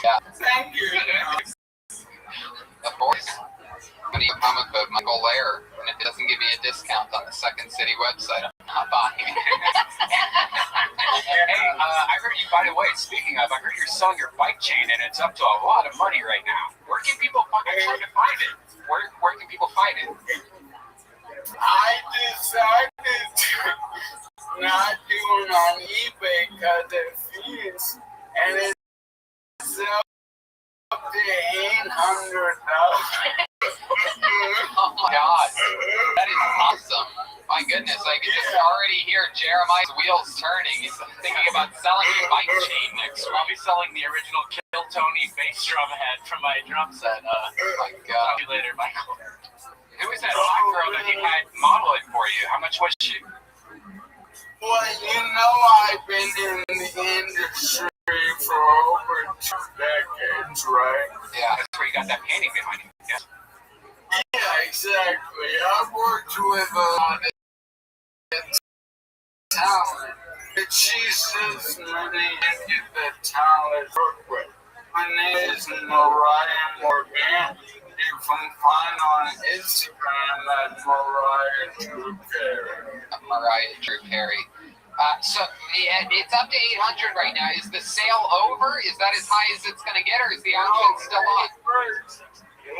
Yeah. Thank you. Of course. I'm going to use promo code Michael Lair, and if it doesn't give me a discount on the Second City website, I'm not buying it. Hey, I heard you, by the way, speaking of, I heard you're selling your bike chain and it's up to a lot of money right now. Where can people find it? Where can people find it? I decided to not do it on eBay because of fees, and it's up to $800. Oh my god, that is awesome. My goodness, I can just already hear Jeremiah's wheels turning. He's thinking about selling a bike chain next week. I'll be selling the original Kill Tony bass drum head from my drum set. Oh my god. Talk to you later, Michael. Who was that hot girl that you had model it for you? How much was she? Well, you know I've been in the industry for over 2 decades, right? Yeah. That's where you got that painting behind you. Yes. Yeah, exactly. I've worked with a lot of talent, but she's just many into the talent I work with. My name is Mariah Morgan. You can find on Instagram at Mariah Drew Perry. Mariah Drew Perry. So it's up to 800 right now. Is the sale over? Is that as high as it's going to get, or is the auction still on?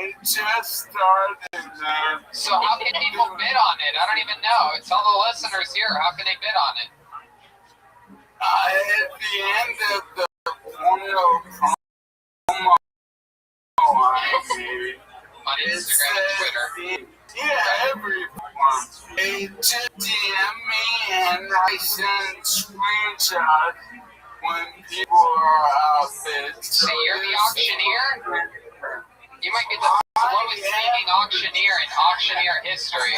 It just started, man. So how can people bid on it? I don't even know. Tell the listeners here, how can they bid on it? At the end of the promo, On Instagram and Twitter. Yeah, everyone. They just DM me and I send screenshots when people are out there. So you're the auctioneer? You might be the slowest speaking auctioneer in auctioneer history.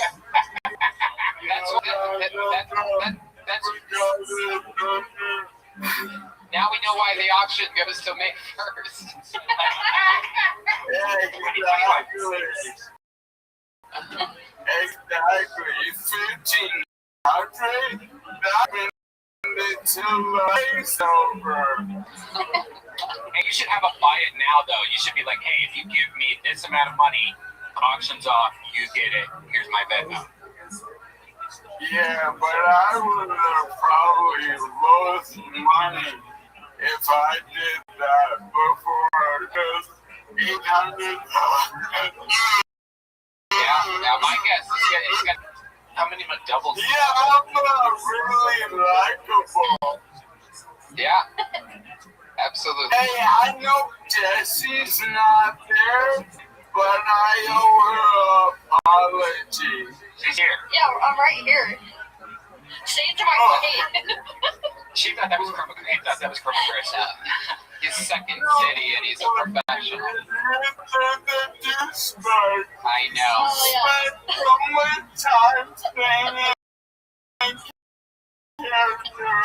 Now we know why the auction goes to May 1st. Exactly. 15 Audrey, that until life's over. And you should have a buy it now, though. You should be like, hey, if you give me this amount of money, auction's off, you get it. Here's my bet now. Yeah, but I would have probably lost money if I did that before, because $800. Yeah, now my guess is he's got How many doubles? Yeah, I'm really likable. Yeah, absolutely. Hey, I know Jesse's not there, but I owe her an apology. She's here. Yeah, I'm right here. Say it to my face. She thought that was criminal. He thought that was criminal, Chris. He's second city and he's a professional. I know. Oh, yeah. Spent so much time training character.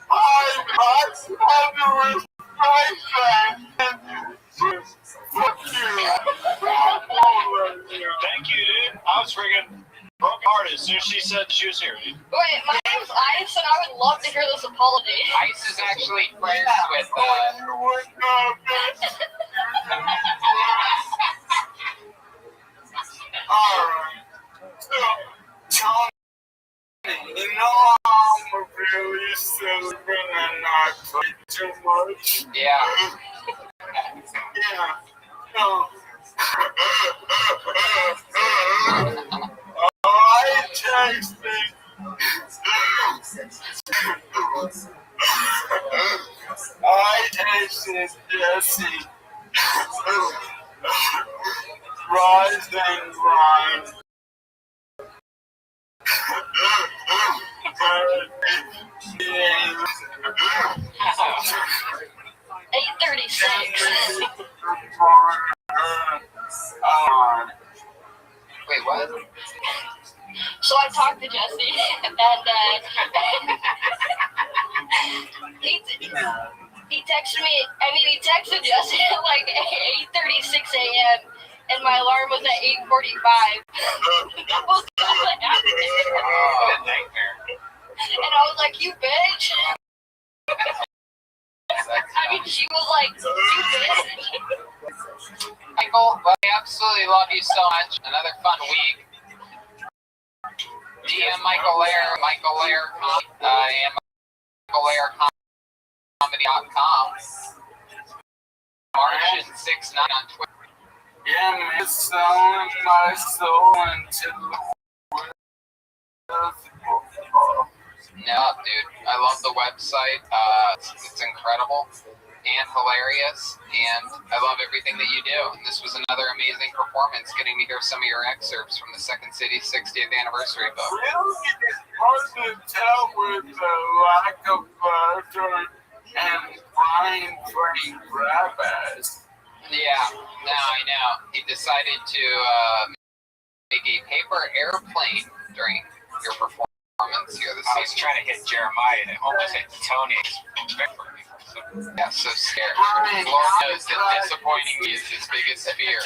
I must have to respect that. Fuck you. Thank you, dude. I was freaking broken hearted as soon as she said she was here, dude. Wait, my name's Ice, and I would love to hear this apology. Ice is actually friends with Alright. So, Tony, you know I'm really silly and not play too much. yeah. Yeah. So, I texted Jesse. Rise and grind. 8:36. Wait, what? So I talked to Jesse, and he texted me. He texted Jesse at like 8:36 a.m. and my alarm was at 8:45. That was what happened. What a nightmare. And I was like, "You bitch." She was like, "You bitch." Michael, well, I absolutely love you so much. Another fun week. DM Michael Lair, and MichaelLairComedy.com. Martian69 on Twitter. Yeah, man, selling my soul until No, dude, I love the website. It's incredible and hilarious, and I love everything that you do. And this was another amazing performance, getting to hear some of your excerpts from the Second City 60th anniversary book. really hard to tell with the lack of butter and fine Frank rabbis. Yeah, no, I know. He decided to make a paper airplane during your performance here this I was season. trying to hit Jeremiah and it almost hit Tony. Yeah, so scared. Lord knows that disappointing me is his biggest fear.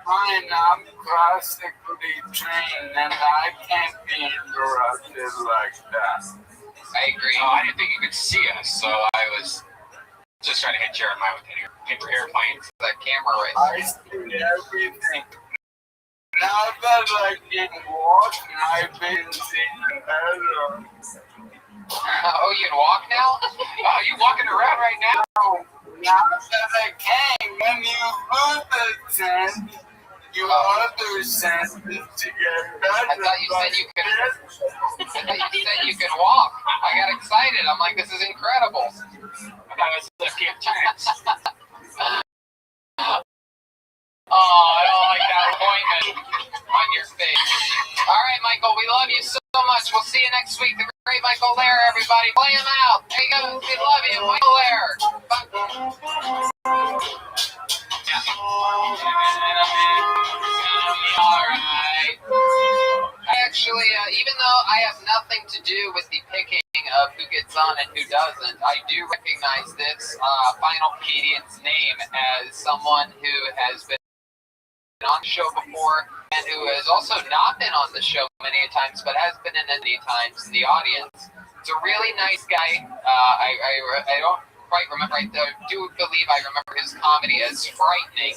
I'm classically trained and I can't be interrupted like that. I agree. Oh, I didn't think you could see us, so I was just trying to hit Jeremiah with that paper airplane. That camera right I see everything. Now that I can walk, I've been seeing better. Oh, you can walk now? Oh, you walking around right now? Now that I can, when you lose the sense, your other senses to get better. I thought you said you could walk. I got excited. I'm like, this is incredible. I thought it was a gift chance. Oh, I don't like that appointment on your face. All right, Michael, we love you so much. We'll see you next week. The great Michael Lair, everybody. Play him out. There you go. We love you, Michael Lair. All right. Actually, even though I have nothing to do with the picking of who gets on and who doesn't, I do recognize this final comedian's name as someone who has been on the show before and who has also not been on the show many times, but has been in many times in the audience. He's a really nice guy. I don't quite remember. I do believe I remember his comedy as frightening.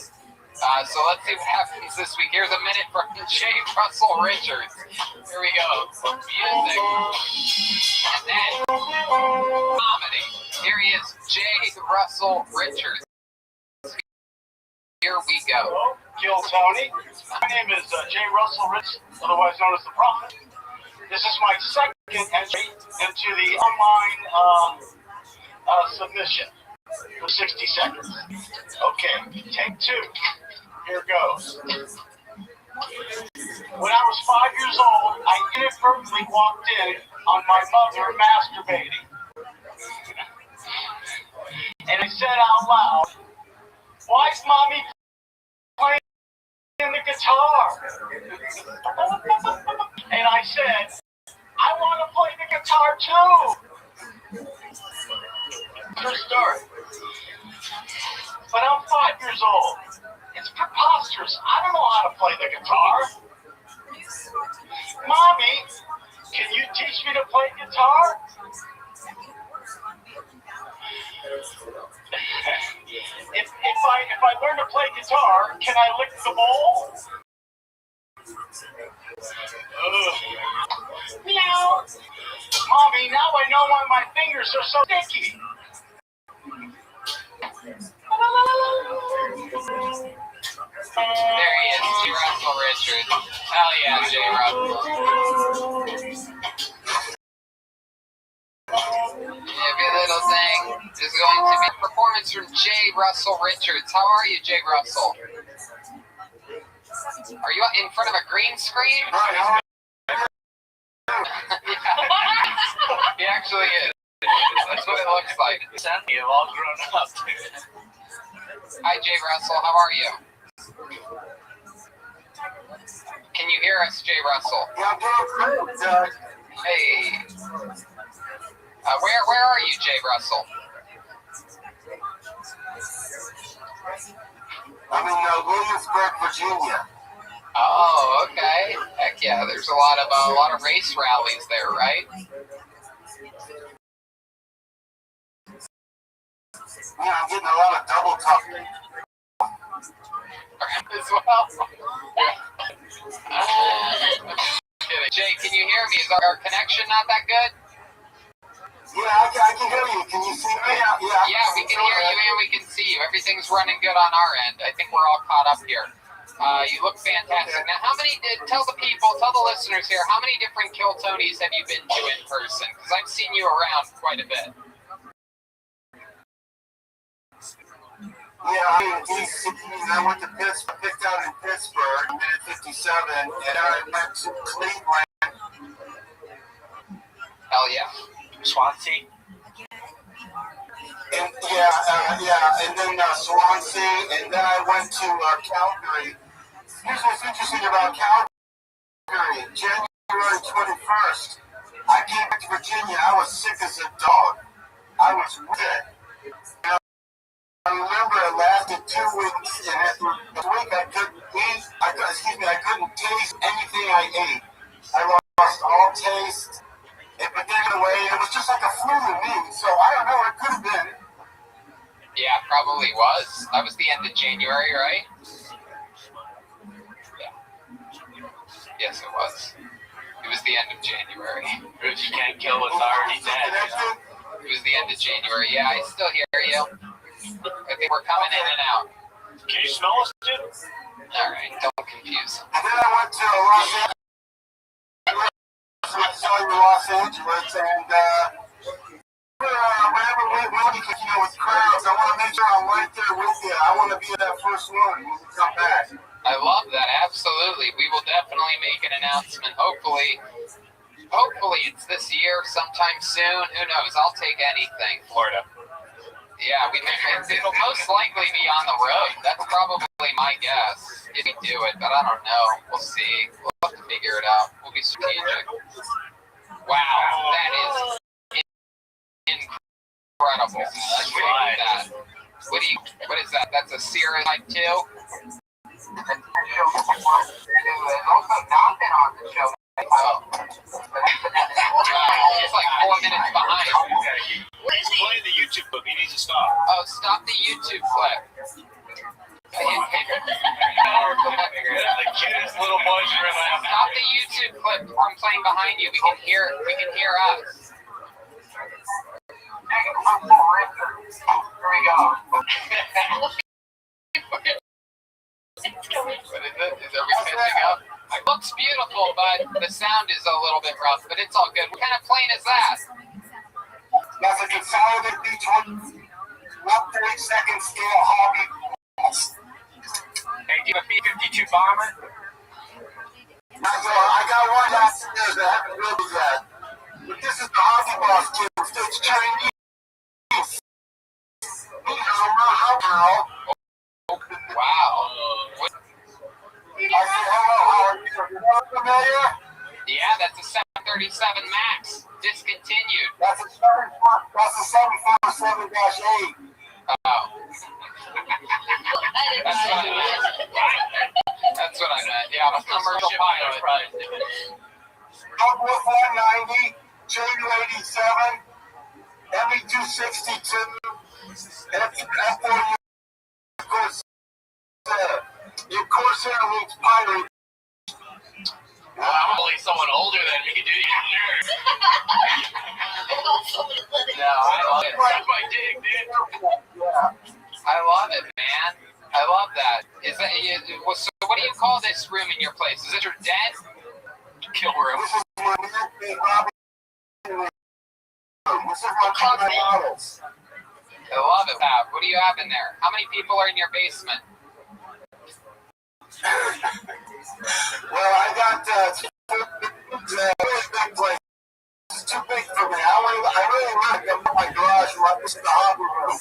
So let's see what happens this week. Here's a minute from J. Russell Richards. Here we go. Music. And then comedy. Here he is, J. Russell Richards. Here we go. Kill Tony. My name is J. Russell Richards, otherwise known as the Prophet. This is my second entry into the online submission for 60 seconds. Okay, take two. Here goes. When I was 5 years old, I inadvertently walked in on my mother masturbating. And I said out loud, "Why is mommy playing the guitar?" And I said, "I want to play the guitar too." True story. But I'm 5 years old. It's preposterous. I don't know how to play the guitar. Mommy, can you teach me to play guitar? If I learn to play guitar, can I lick the bowl? Meow. Mommy, now I know why my fingers are so sticky. There he is, J. Russell Richards. Hell yeah, J. Russell. Every little thing is going to be a performance from J. Russell Richards. How are you, J. Russell? Are you in front of a green screen? He actually is. That's what it looks like. You've all grown up. Hi, J. Russell. How are you? Can you hear us, J. Russell? Hey. Where are you, J. Russell? I'm in Williamsburg, Virginia. Oh, okay. Heck yeah. There's a lot of race rallies there, right? Yeah, I'm getting a lot of double talk. As well. Jay, can you hear me? Is our connection not that good? Yeah, I can hear you. Can you see me? Yeah, we can hear you and we can see you. Everything's running good on our end. I think we're all caught up here. You look fantastic. Now, tell the listeners here, how many different Kill Tonys have you been to in person? Because I've seen you around quite a bit. Yeah, I went to Pittsburgh, picked out in Pittsburgh, at 57, and I went to Cleveland. Hell yeah. Swansea. And, and then Swansea, and then I went to Calgary. Here's what's interesting about Calgary. January 21st, I came back to Virginia. I was sick as a dog. I was dead. I remember it lasted 2 weeks, and after the week I couldn't eat. I couldn't taste anything I ate. I lost all taste. But then in a way, it was just like a flu to me. So I don't know. It could have been. Yeah, probably was. That was the end of January, right? Yeah. Yes, it was. It was the end of January. If you can't kill what's already dead. It was the end of January. Yeah, I still hear you. I think we're coming in and out. Can you smell us, dude? All right, don't confuse. And then I went to Los Angeles. I saw you in Los Angeles, and whenever we can, with crowds, I want to make sure I'm right there with you. I want to be that first one when you come back. I love that. Absolutely. We will definitely make an announcement. Hopefully it's this year, sometime soon. Who knows? I'll take anything. Florida. Yeah, it'll most likely be on the road. That's probably my guess if we do it, but I don't know. We'll see. We'll have to figure it out. We'll be strategic. Wow, that is incredible. Look at that. What is that? That's a Sierra Type 2? And show there's also Jonathan on the show. He's like 4 minutes behind. He's playing the YouTube clip. He needs to stop. Oh, stop the YouTube clip. The cutest little boys are in my house. Stop the YouTube clip from playing behind you. We can hear us. Here we go. What is it? Are we catching up? It looks beautiful, but the sound is a little bit rough, but it's all good. What kind of plane is that? That's a consolidated B-20, 1.2 scale hobby. Hey, do you have a B-52 bomber? I got one downstairs that I haven't built yet. But this is the hobby boss kid. It's Chinese. Wow. I said, hello, how are you? You're familiar? Yeah, that's a 737 MAX. Discontinued. That's a 747-8. Oh. That's what I meant. Yeah, I'm a commercial pilot. Double 490, J87, ME262, F40. Your Corsair means pirate. Wow, only someone older than me, dude. No, I love it. That's my dig, dude. I love it, man. I love that. Is that so? What do you call this room in your place? Is it your den? Kill room. This is my models. I love it, Pat. What do you have in there? How many people are in your basement? Well, I got two big place. It's too big for me. I really like it in my garage. This is the hobby room.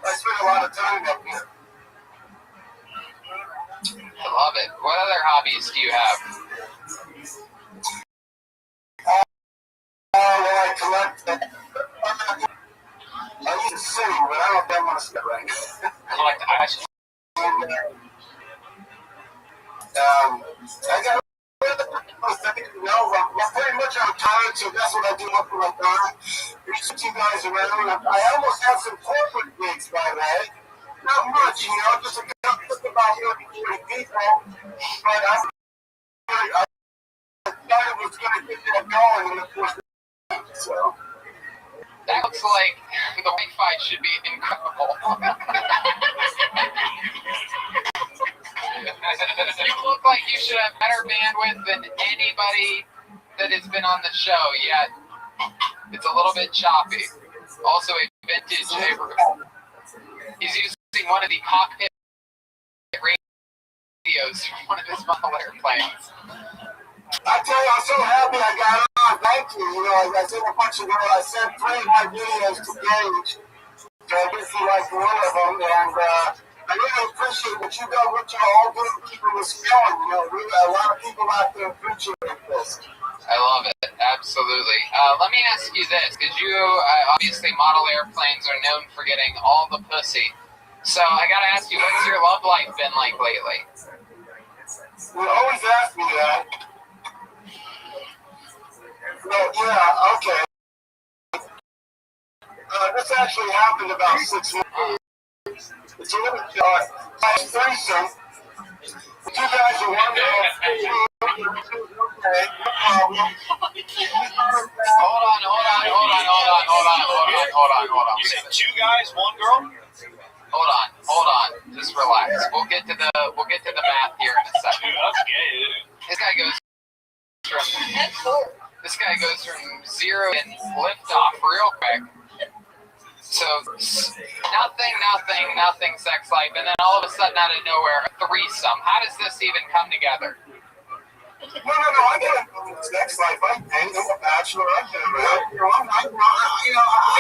I spend a lot of time up here. I love it. What other hobbies do you have? Well, I collect. I used to sing, but I don't think I want to sing right now. Collect ice. I got I'm pretty much on time, so that's what I do up for my time. Reach you guys around. I almost have some corporate gigs, by the way. Not much, just about 40 people. But I thought it was going to get that going, and of course, so. That looks like the Wi-Fi should be incredible. You look like you should have better bandwidth than anybody that has been on the show yet. It's a little bit choppy. Also a vintage room. He's using one of the cockpit radios from one of his model airplanes. I tell you, I'm so happy I got on. Thank you. I said a bunch of girls. I sent 3 of my videos to Gage. So I guess he liked one of them. And I really appreciate what you all do to keeping this going. Really, a lot of people out there appreciate this. I love it. Absolutely. Let me ask you this, because you obviously model airplanes are known for getting all the pussy. So I got to ask you, what's your love life been like lately? You always ask me that. Well, yeah, okay. This actually happened about 6 months. It's a little threesome. The 2 guys are wonderful. Hold on. You said 2 guys, 1 girl? Hold on. Just relax. We'll get to the math here in a second. Dude, that's gay, dude. This guy goes from 0 and liftoff real quick. So nothing sex life, and then all of a sudden out of nowhere, a threesome. How does this even come together? No, I get a sex life. I'm a bachelor. I get around. I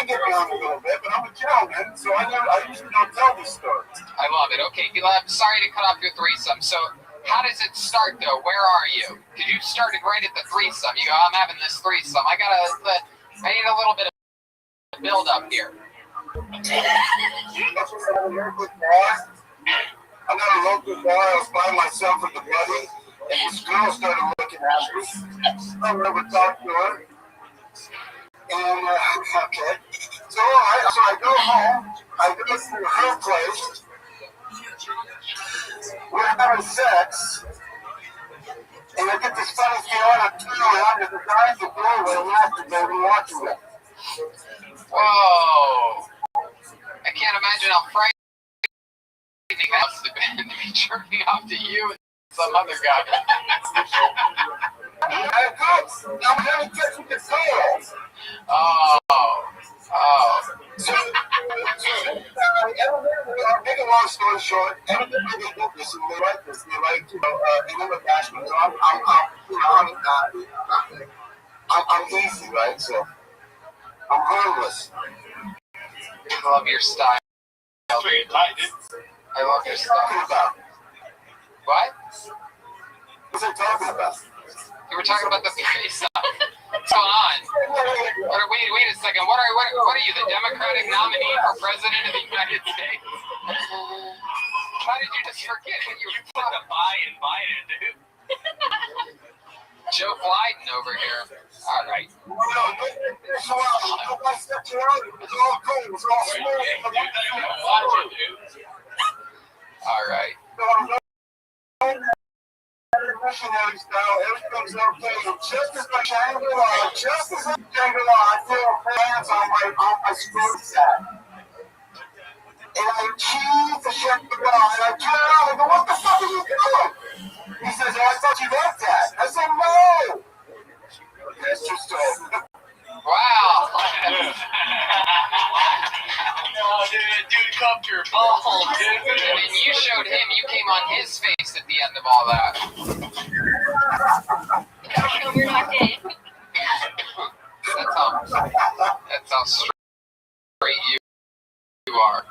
get around a little bit, but I'm a gentleman, so I usually don't tell these stories. I love it. Okay, I'm sorry to cut off your threesome. So how does it start, though? Where are you? Because you started right at the threesome. You go, I'm having this threesome. I need a little bit of build up here. I got a local bar. I was by myself with the buddy, and this girl started looking at me. I never talked to her. And, okay. So, so I go home. I go to her place. We're having sex. And I get this funny feeling. I turn around and the guy at the doorway masturbating watching it. Whoa. I can't imagine how frightening that must have been to be jerking off to you and some other guy. I'm having sex with the girl. So, make a long story short, everybody did this and they like this. They like, and I'm a bachelor, so I'm easy, right? So I'm harmless. I love your style. I love your style. What? What's I talking about? You were talking about the face. What's going on? Wait a second. What are you, the Democratic nominee for President of the United States? How did you just forget what you put the in Biden, dude? Joe Biden over here. All right. All right. Missionary style, everything's okay. Just as I feel hands on my screw set. And I choose to shut the door, and I turn around and go, what the fuck are you doing? He says, oh, I thought you liked that. I said, no. That's your story. Wow. No, dude, cupped your ball, dude. And you showed him, you came on his face at the end of all that. We're not gay. That's how straight you are.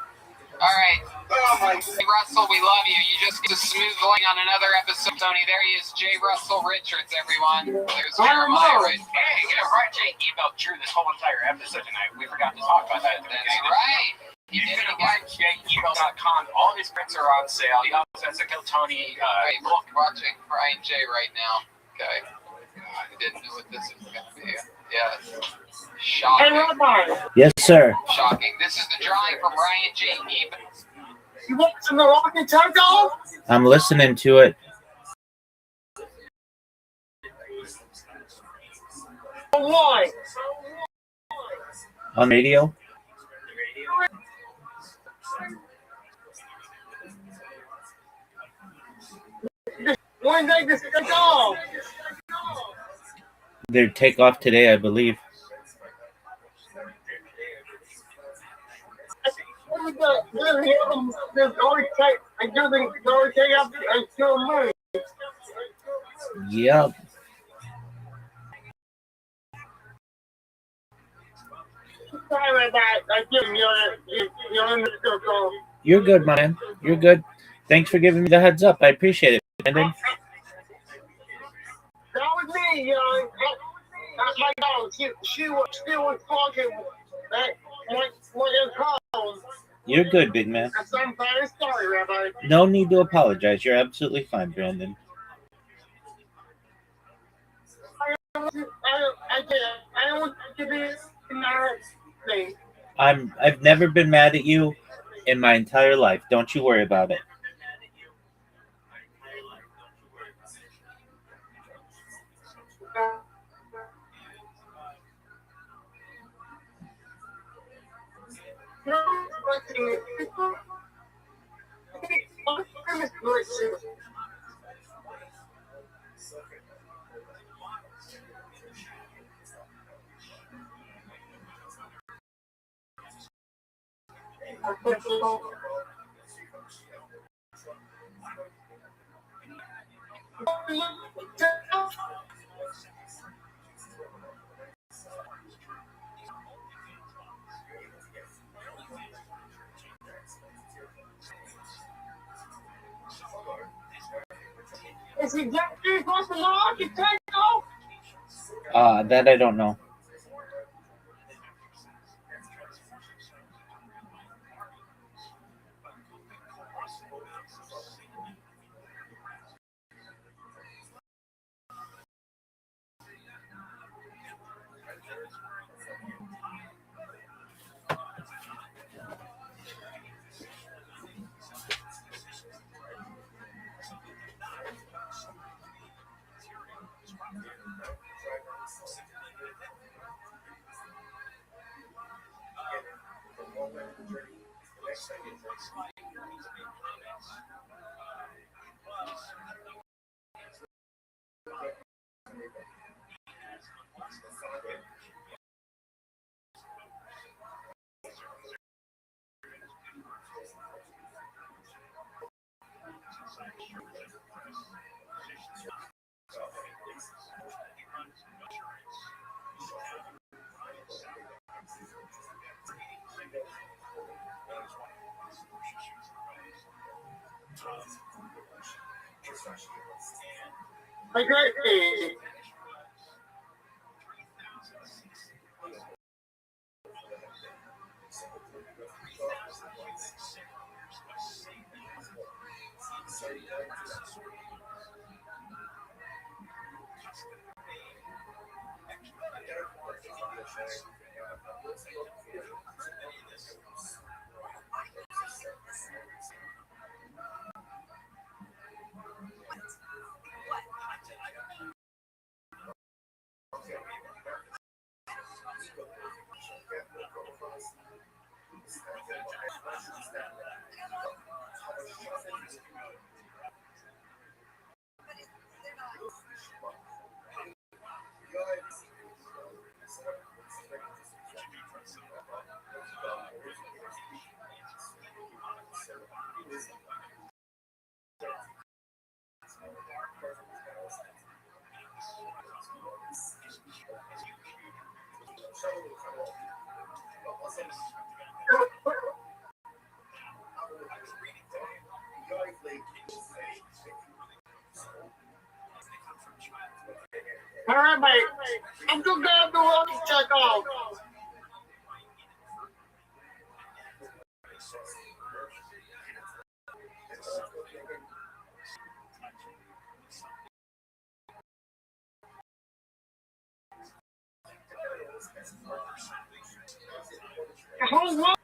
All right. Hey, Russell, we love you. You just get a smooth line on another episode, Tony. There he is, J. Russell Richards, everyone. There's Jeremiah right. Hey, you know, Brian J. emailed Drew this whole entire episode tonight. We forgot to talk about that at the beginning. That's right. You did it again. BrianJEmail.com. All his prints are on sale. He also has a Kill Tony book. Watching Brian J. right now. Okay. I didn't know what this was going to be. Yes. Shocking. Yes, sir. Shocking. This is the drawing from Brian J. Email. You want some Moroccan taco? I'm listening to it. Why? On radio? When they just go. They take off today, I believe. Yep. You're good, man. You're good. Thanks for giving me the heads up. I appreciate it, Brandon. That was me, that's my dog. She was talking. You're good, big man. I'm very sorry, Rabbi. No need to apologize. You're absolutely fine, Brandon. I don't want to be embarrassing. I've never been mad at you in my entire life. Don't you worry about it. Is he definitely supposed to lock his taco? That I don't know. Okay. All right, mate. I'm going to grab the one to check off. Hold on.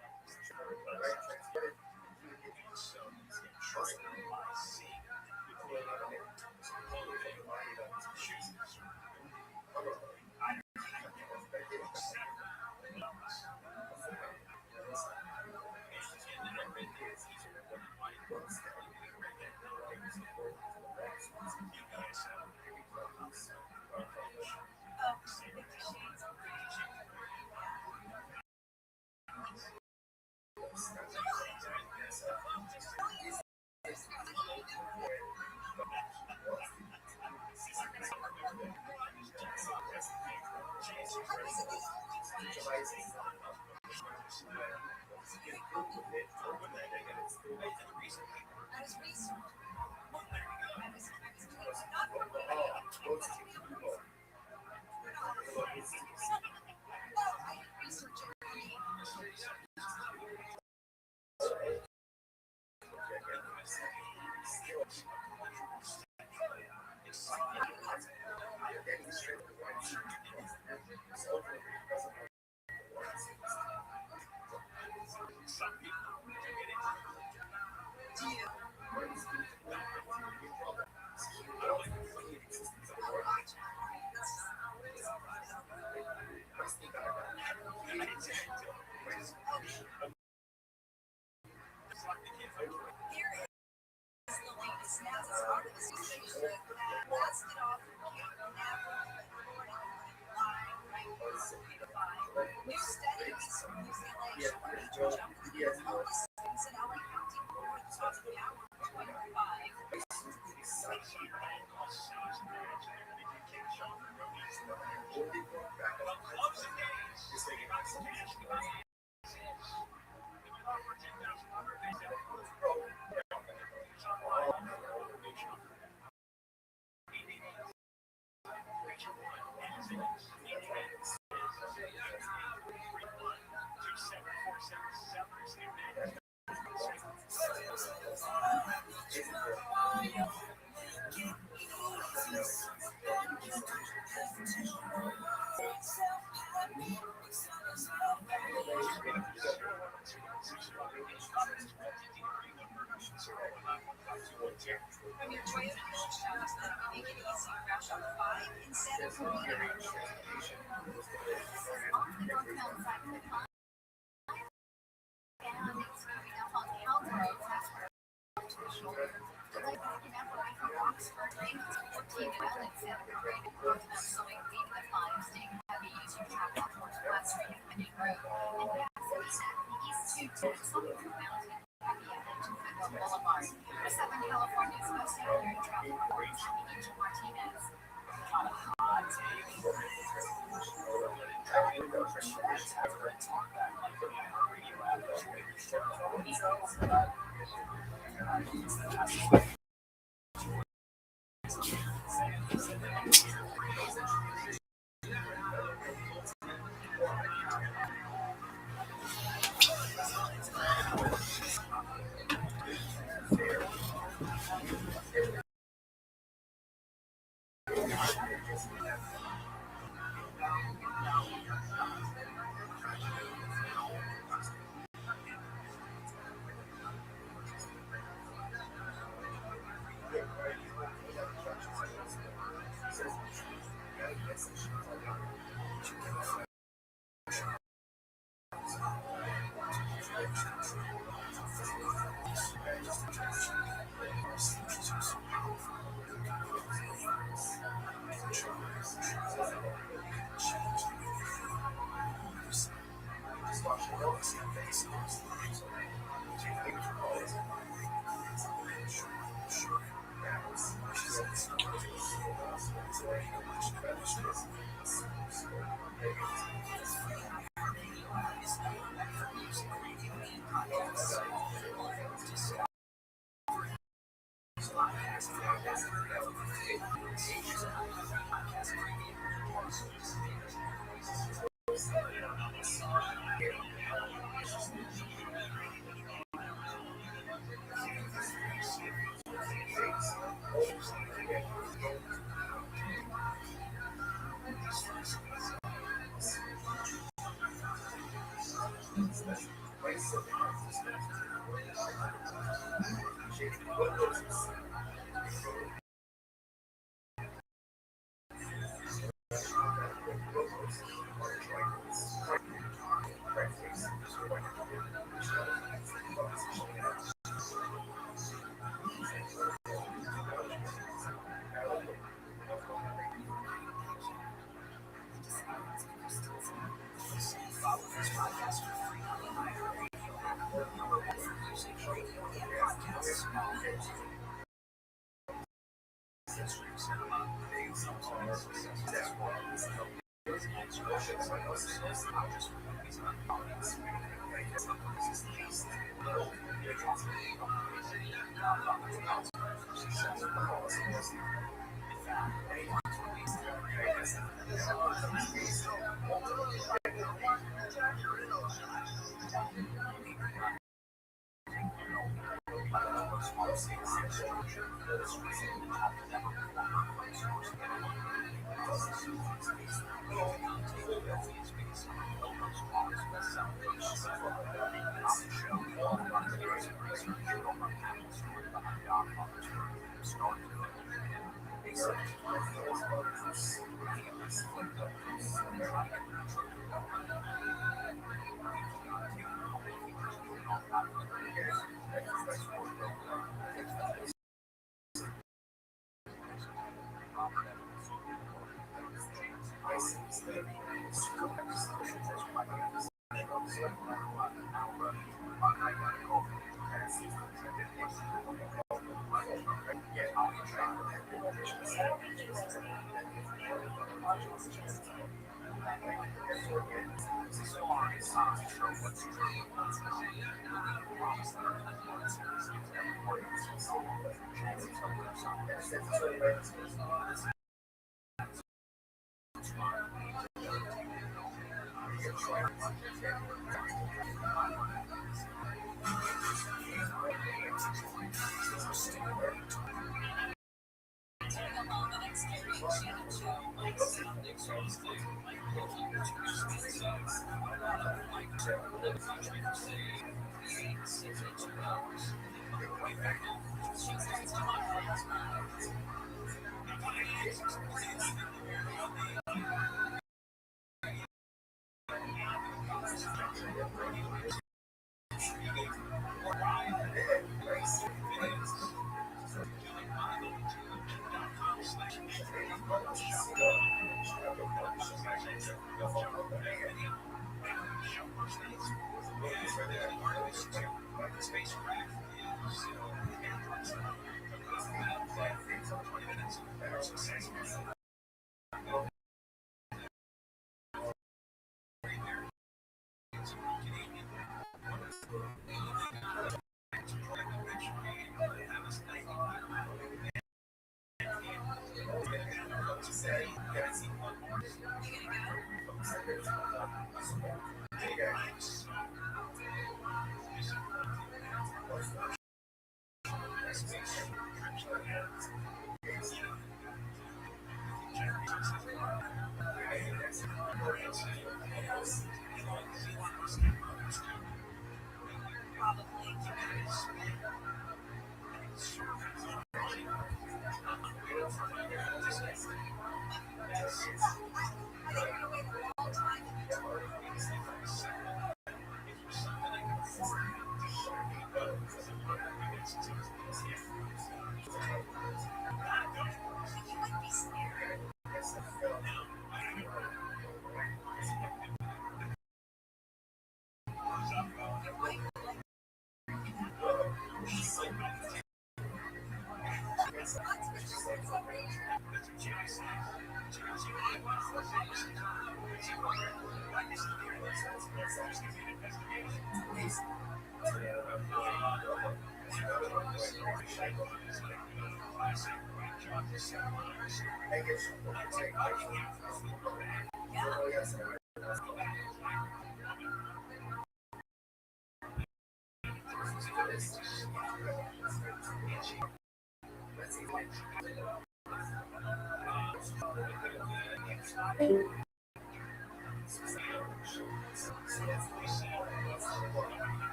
From your Toyota shop, make it easy. Grab Shopify instead of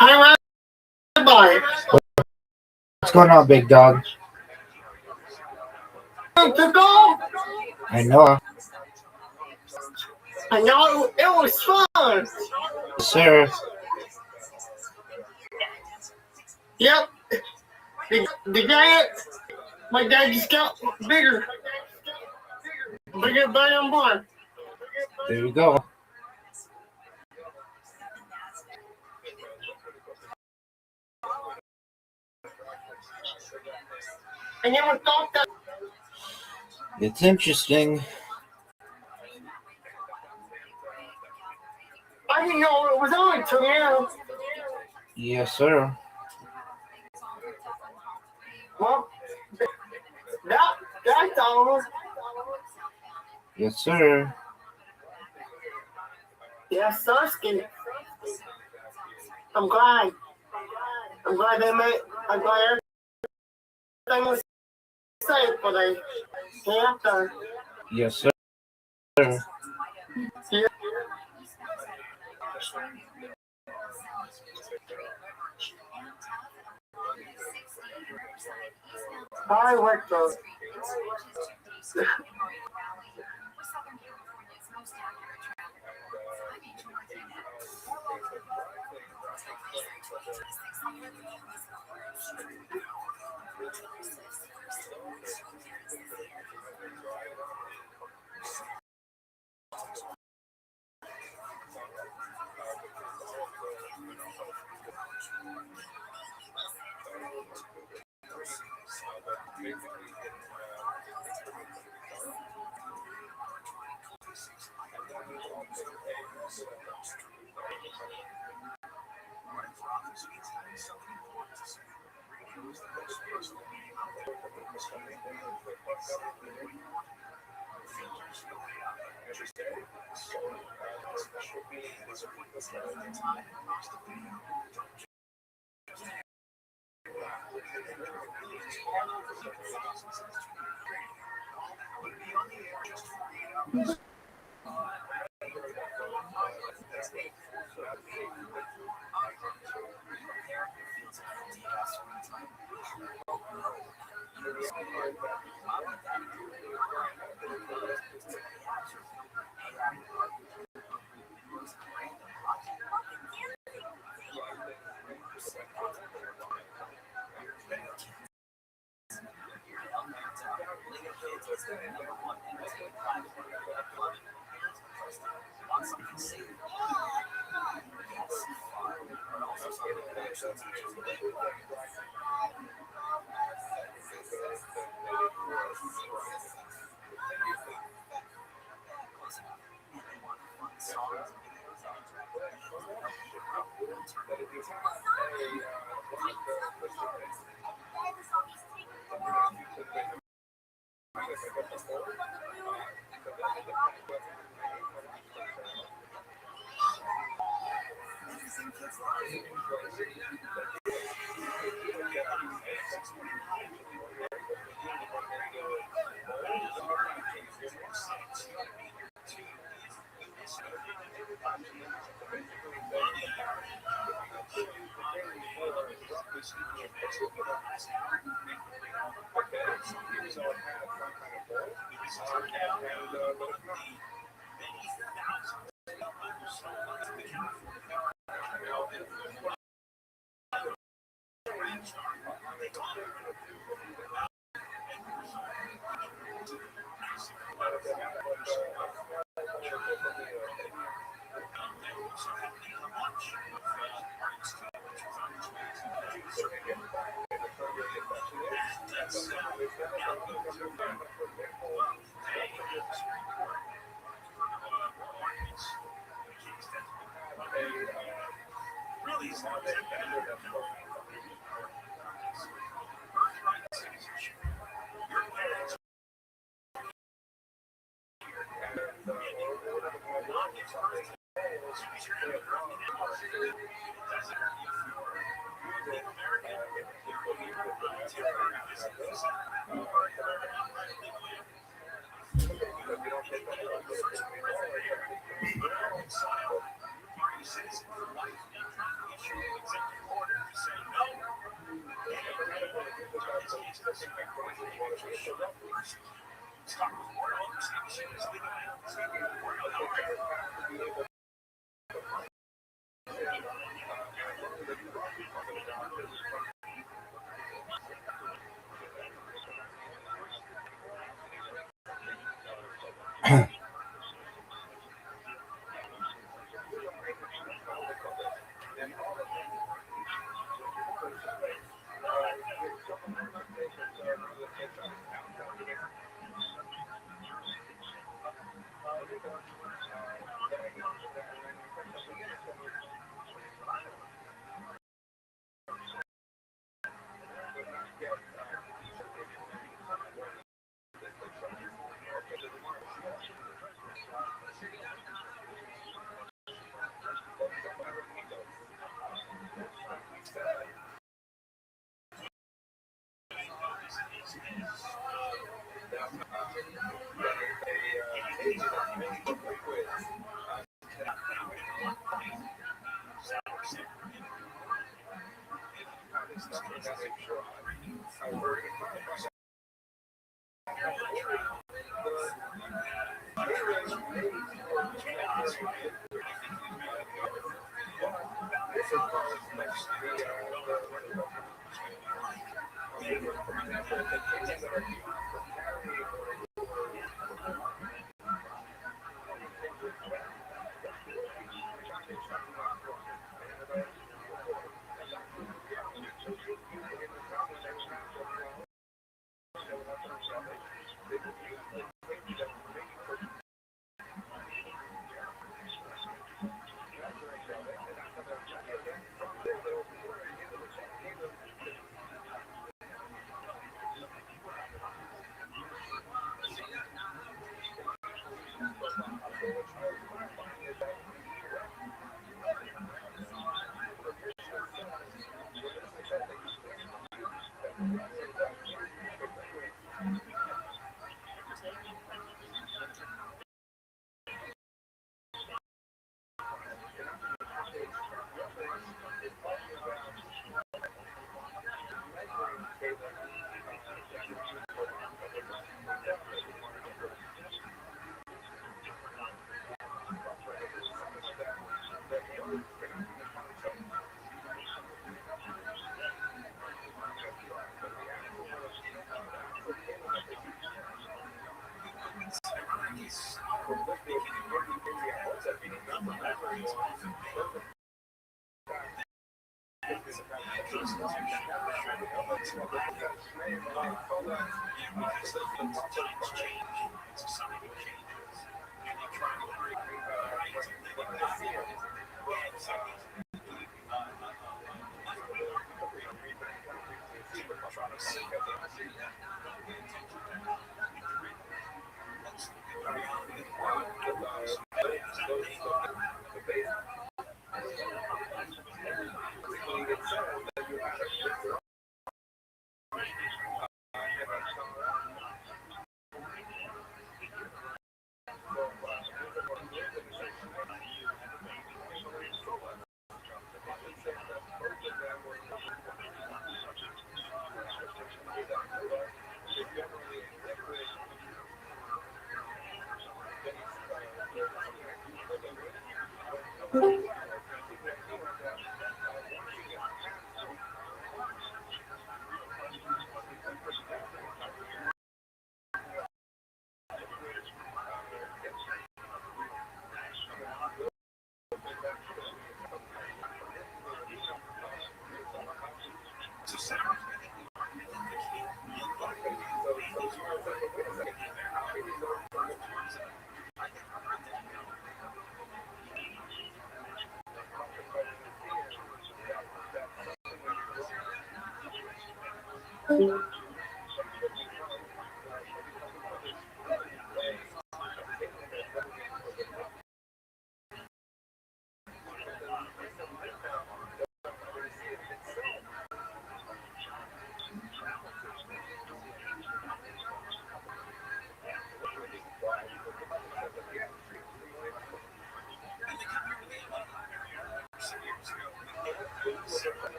Hi, Rabbi. What's going on, big dog? To go? I know. I know it was fun. Sir. Yep. The guy, my dad just got bigger. Bigger by and more. There you go. I never thought that. It's interesting. I didn't know it was on till now. Yes, sir. Well, that's all. Yes, sir. Yes, Sursky. I'm glad. I'm glad they made. I'm glad everything was safe for they after. Yes, sir. Yeah. I worked those.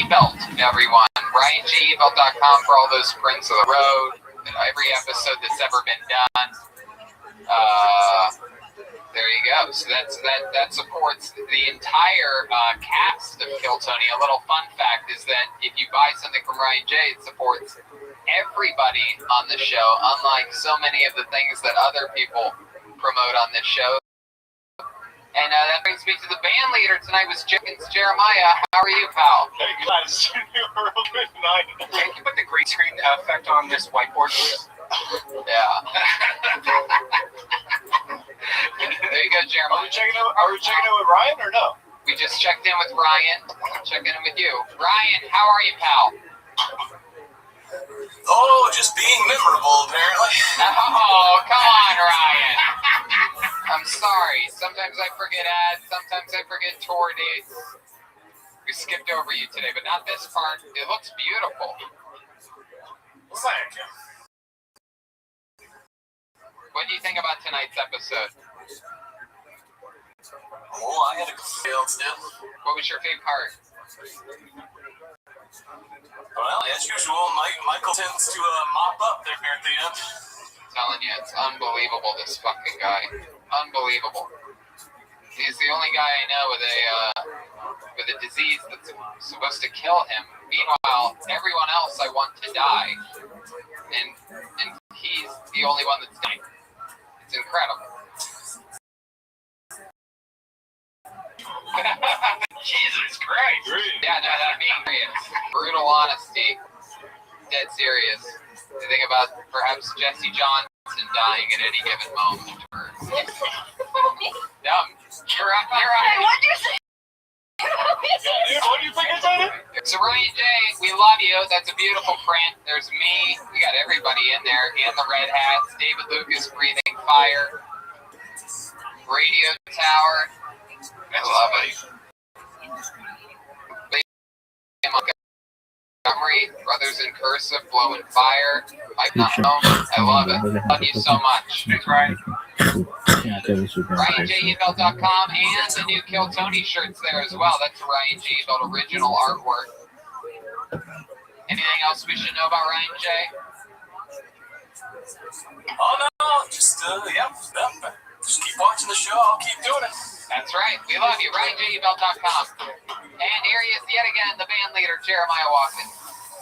Belt, everyone. RyanGBelt.com for all those sprints of the road. Every episode that's ever been done. There you go. So that supports the entire cast of Kill Tony. A little fun fact is that if you buy something from Ryan J, it supports everybody on the show, unlike so many of the things that other people promote on this show. And that brings me to the band leader tonight was Chickens Jeremiah. How are you, pal? Hey guys, real good night. Can you put the green screen effect on this whiteboard, please? Yeah. There you go, Jeremiah. Are we checking in with Ryan or no? We just checked in with Ryan. Checking in with you. Ryan, how are you, pal? Oh, just being memorable, apparently. Oh, come on, Ryan. I'm sorry. Sometimes I forget ads. Sometimes I forget tour dates. We skipped over you today, but not this part. It looks beautiful. Thank you. What do you think about tonight's episode? Well, I had a fail still. What was your favorite part? Well, as usual, Michael tends to mop up there at the end. I'm telling you, it's unbelievable, this fucking guy. Unbelievable. He's the only guy I know with a disease that's supposed to kill him. Meanwhile, everyone else I want to die. And he's the only one that's dying. It's incredible. Jesus Christ. Yeah, no, that being serious. Brutal honesty. Dead serious. I think about perhaps Jesse Johnson dying at any given moment. No, you're right. Hey, what'd you say? Dude, what do you think it's on it? So Ryan J, we love you. That's a beautiful print. There's me. We got everybody in there. And the red hats. David Lucas breathing fire. Radio tower. I love it. Montgomery, brothers in cursive, blowing fire. Mike not home. I love it. Love you so much. Thanks, Ryan. RyanJEvelt.com and the new Kill Tony shirts there as well. That's Ryan J. Evelt original artwork. Anything else we should know about Ryan J? Oh no, just just keep watching the show. I'll keep doing it. That's right. We love you. RyanJEvelt.com. And here he is yet again, the band leader, Jeremiah Watkins.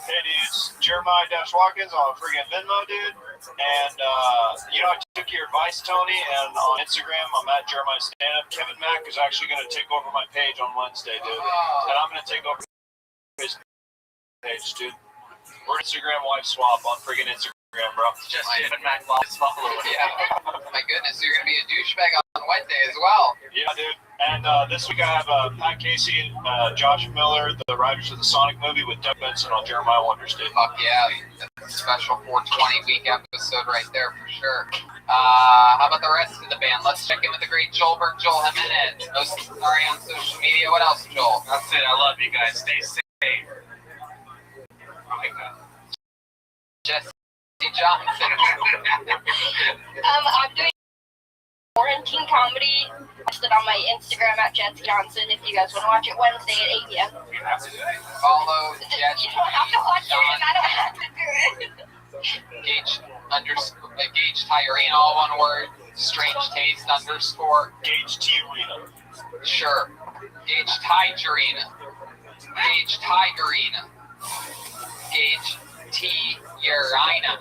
Hey, dudes. Jeremiah-Watkins on friggin' Venmo, dude. And, I took your advice, Tony, and on Instagram, I'm at Jeremiah Stand-Up. Kevin Mack is actually going to take over my page on Wednesday, dude. And I'm going to take over his page, dude. We're Instagram wife swap on friggin' Instagram, bro. Just Kevin Mack loves follow. Yeah. My goodness, you're going to be a douchebag on Wednesday as well. Yeah, dude. And this week I have Pat Casey and Josh Miller, the writers of the Sonic movie, with Doug Benson on Jeremiah Wonders, dude. Fuck yeah. That's a special 420 week episode right there for sure. How about the rest of the band? Let's check in with the great Joelberg, Joel Jimenez. Sorry on social media. What else, Joel? That's it. I love you guys. Stay safe. Oh my God. Jesse Johnson. I'm doing quarantine comedy. Posted on my Instagram at Jesse Johnson. If you guys want to watch it Wednesday at 8 p.m. You have to do it. Follow Jesse. You don't have to watch it, and I don't have to do it. Gage Tyrene, all one word. Strange taste _ Gage T. Arena. Sure. Gage Tigerina. Gage Tigerina. Gage T. Urina.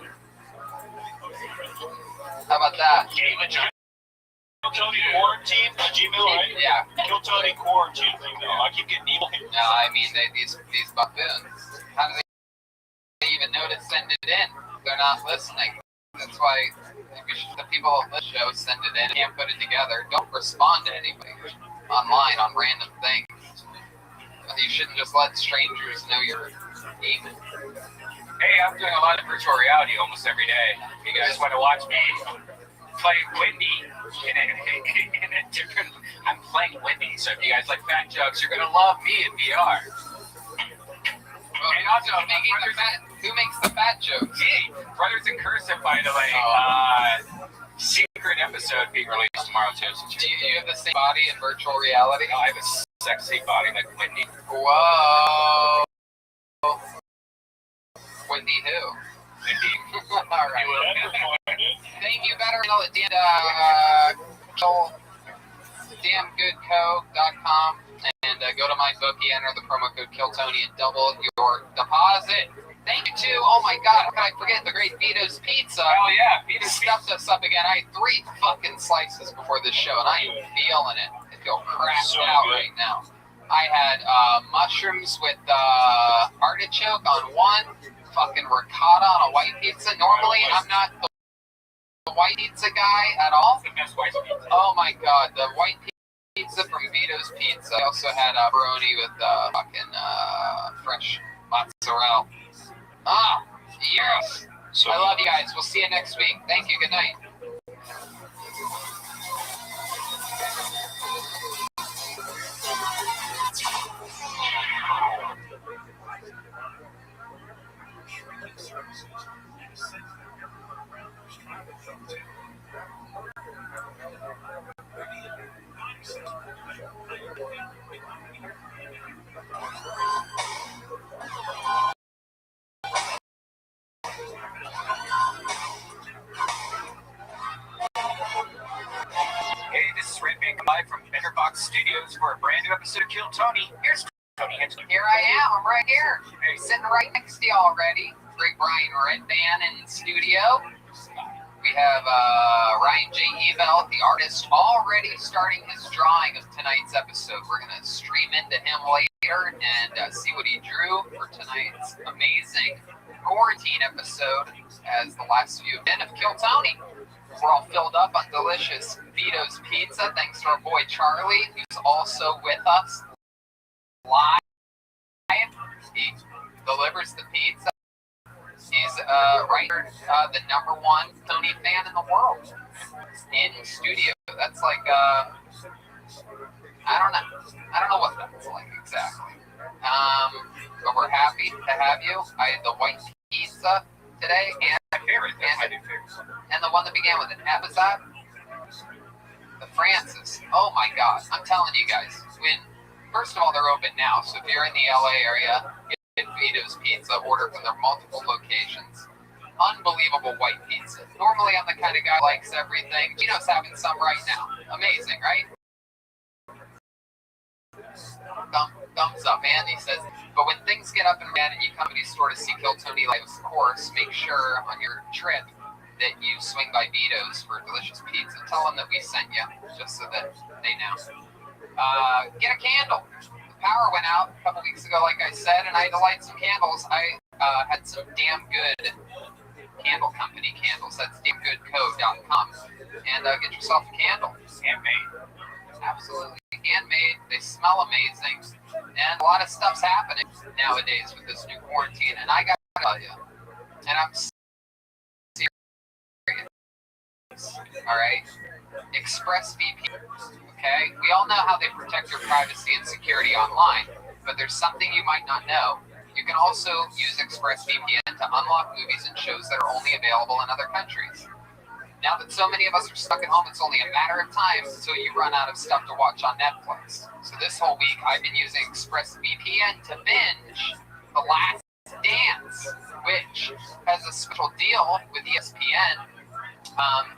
How about that? Kill Tony Quarantine at Gmail, right? Yeah. Kill Tony Quarantine thing, though. I keep getting email. No, I mean, these buffoons. How do they even know to send it in? They're not listening. That's why the people on this show send it in, can't put it together. Don't respond to anybody online on random things. You shouldn't just let strangers know you're demon. Hey, I'm doing a lot of virtual reality almost every day. If you guys want to watch me play Wendy in a different... I'm playing Wendy, so if you guys like fat jokes, you're going to love me in VR. And also, who makes the fat jokes? Hey, Brothers in Cursive, by the way. Secret episode being released tomorrow, too. So Do you have the same body in virtual reality? No, I have a sexy body like Wendy. Whoa. Wendy who? Wendy. All right. Thank you, better know it. damngoodco.com and go to my bookie, enter the promo code KillTony and double your deposit. Thank you to, oh my God, how could I forget the great Vito's Pizza? Oh yeah, Vito's stuffed us up again. I had 3 fucking slices before this show and I am feeling it. I feel crapped out right now. I had mushrooms with artichoke on one, fucking ricotta on a white pizza. Normally, I'm not the white pizza guy at all. The best white pizza. Oh my God, the white pizza from Vito's Pizza. I also had pepperoni with fucking fresh mozzarella. Ah, yes. I love you guys. We'll see you next week. Thank you. Good night. Hey, this is Red Band live from Betterbox Studios for a brand new episode of Kill Tony. Here's Tony. Here I am. I'm right here. Sitting right next to you already. Great Brian Redband in studio. We have Ryan J. Evelt, the artist, already starting his drawing of tonight's episode. We're going to stream into him later and see what he drew for tonight's amazing quarantine episode as the last few have been of Kill Tony. We're all filled up on delicious Vito's Pizza, thanks to our boy Charlie, who's also with us live. He delivers the pizza. He's the number one Tony fan in the world in studio. That's like I don't know what that's like exactly. But we're happy to have you. I had the white pizza today, and My favorite. That's my new favorite. and the one that began with an F. Was that the Francis? Oh my God! I'm telling you guys. First of all, they're open now, so if you're in the LA area, get Vito's Pizza. Order from their multiple locations. Unbelievable white pizza. Normally, I'm the kind of guy who likes everything. Vito's having some right now. Amazing, right? Thumbs up, Andy says. But when things get up and bad and you come to the store to see Kill Tony live, of course, make sure on your trip that you swing by Vito's for delicious pizza. Tell them that we sent you, just so that they know. Get a candle. The power went out a couple weeks ago, like I said, and I had to light some candles. I had some damn good candle company candles. That's damngoodco.com. And get yourself a candle. Handmade. Absolutely handmade. They smell amazing. And a lot of stuff's happening nowadays with this new quarantine. And I got to tell you, and I'm serious, all right? ExpressVPN, okay? We all know how they protect your privacy and security online, but there's something you might not know. You can also use ExpressVPN to unlock movies and shows that are only available in other countries. Now that so many of us are stuck at home, it's only a matter of time until you run out of stuff to watch on Netflix. So this whole week, I've been using ExpressVPN to binge The Last Dance, which has a special deal with ESPN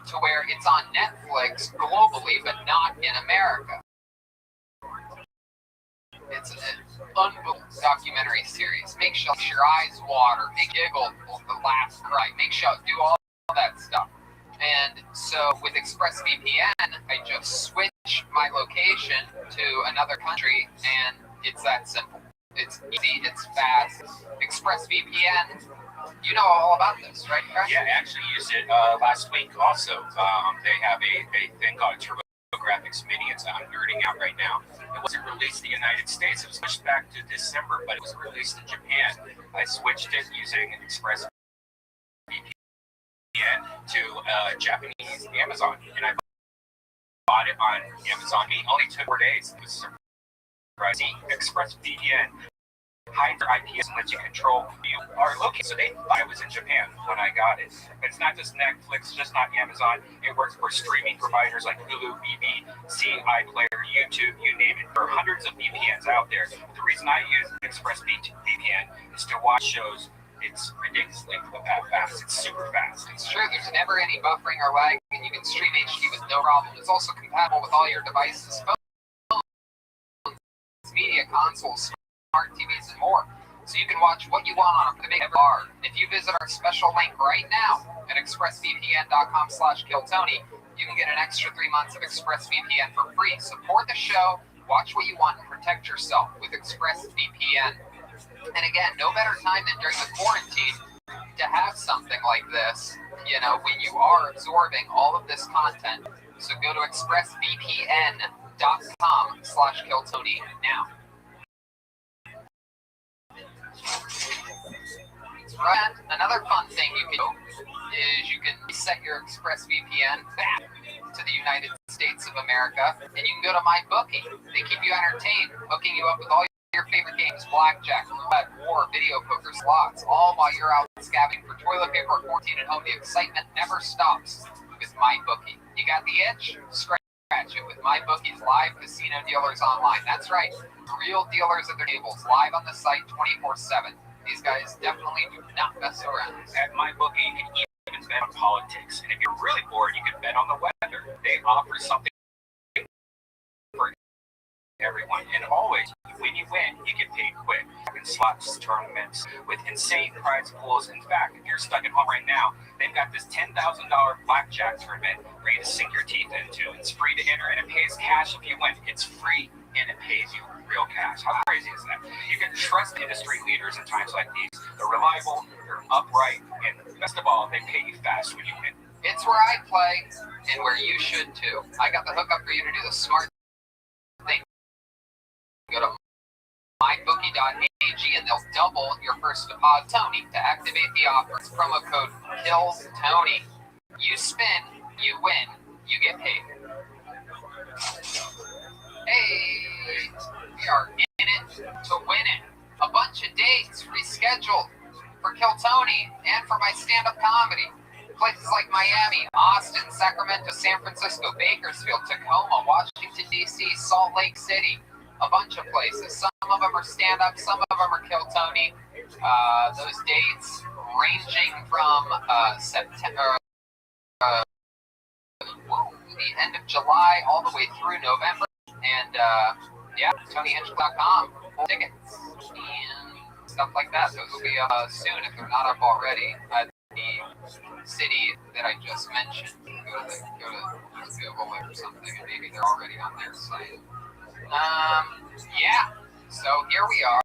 to where it's on Netflix globally, but not in America. It's an unbelievable documentary series. Make sure your eyes water, make you giggle, the laugh, cry, make sure do all that stuff. And so with ExpressVPN, I just switch my location to another country, and it's that simple. It's easy, it's fast. ExpressVPN, you know all about this, right, Crash? Yeah, I actually used it last week also. They have a thing called TurboGrafx Mini. I'm nerding out right now. It wasn't released in the United States. It was pushed back to December, but it was released in Japan. I switched it using ExpressVPN to Japanese Amazon, and I bought it on Amazon. It only took 4 days. It was surprising. ExpressVPN hides your IPs and lets you control our location. So they thought I was in Japan when I got it. But it's not just Netflix, just not Amazon. It works for streaming providers like Hulu, BBC, iPlayer, YouTube, you name it. There are hundreds of VPNs out there. The reason I use ExpressVPN is to watch shows. It's ridiculously fast. It's super fast. It's true. There's never any buffering or lag, and you can stream HD with no problem. It's also compatible with all your devices, phones, media consoles, smart TVs, and more. So you can watch what you want on the big bar. If you visit our special link right now at expressvpn.com/killtony, you can get an extra 3 months of ExpressVPN for free. Support the show, watch what you want, and protect yourself with ExpressVPN. And again, no better time than during the quarantine to have something like this, when you are absorbing all of this content. So go to expressvpn.com/killtony now. And another fun thing you can do is you can set your ExpressVPN back to the United States of America, and you can go to MyBookie. They keep you entertained, hooking you up with all your favorite games, blackjack, roulette, war, video poker, slots, all while you're out scavenging for toilet paper or quarantine at home. The excitement never stops with MyBookie. You got the itch? Scratch it with MyBookie's live casino dealers online. That's right, real dealers at their tables, live on the site 24/7. These guys definitely do not mess around. At MyBookie, you can even bet on politics. And if you're really bored, you can bet on the weather. They offer something for everyone. And always, when you win, you get paid quick. In slots tournaments with insane prize pools. In fact, if you're stuck at home right now, they've got this $10,000 blackjack tournament for you to sink your teeth into. It's free to enter, and it pays cash if you win. It's free, and it pays you real cash. How crazy is that? You can trust industry leaders in times like these. They're reliable, they're upright, and best of all, they pay you fast when you win. It's where I play, and where you should too. I got the hookup for you to do the smart thing. Go to ViralRabbi.ag and they'll double your first deposit. Tony, to activate the offer, it's promo code KILLSTONY. You spin, you win, you get paid. Hey, we are in it to win it. A bunch of dates rescheduled for Kill Tony and for my stand-up comedy. Places like Miami, Austin, Sacramento, San Francisco, Bakersfield, Tacoma, Washington, D.C., Salt Lake City. A bunch of places. Some of them are stand-up, some of them are Kill Tony. Those dates ranging from September, the end of July all the way through November. And yeah, TonyHenschel.com for tickets and stuff like that. Those will be soon if they're not up already. The city that I just mentioned. Go to Google it or something, and maybe they're already on their site. Yeah. So here we are.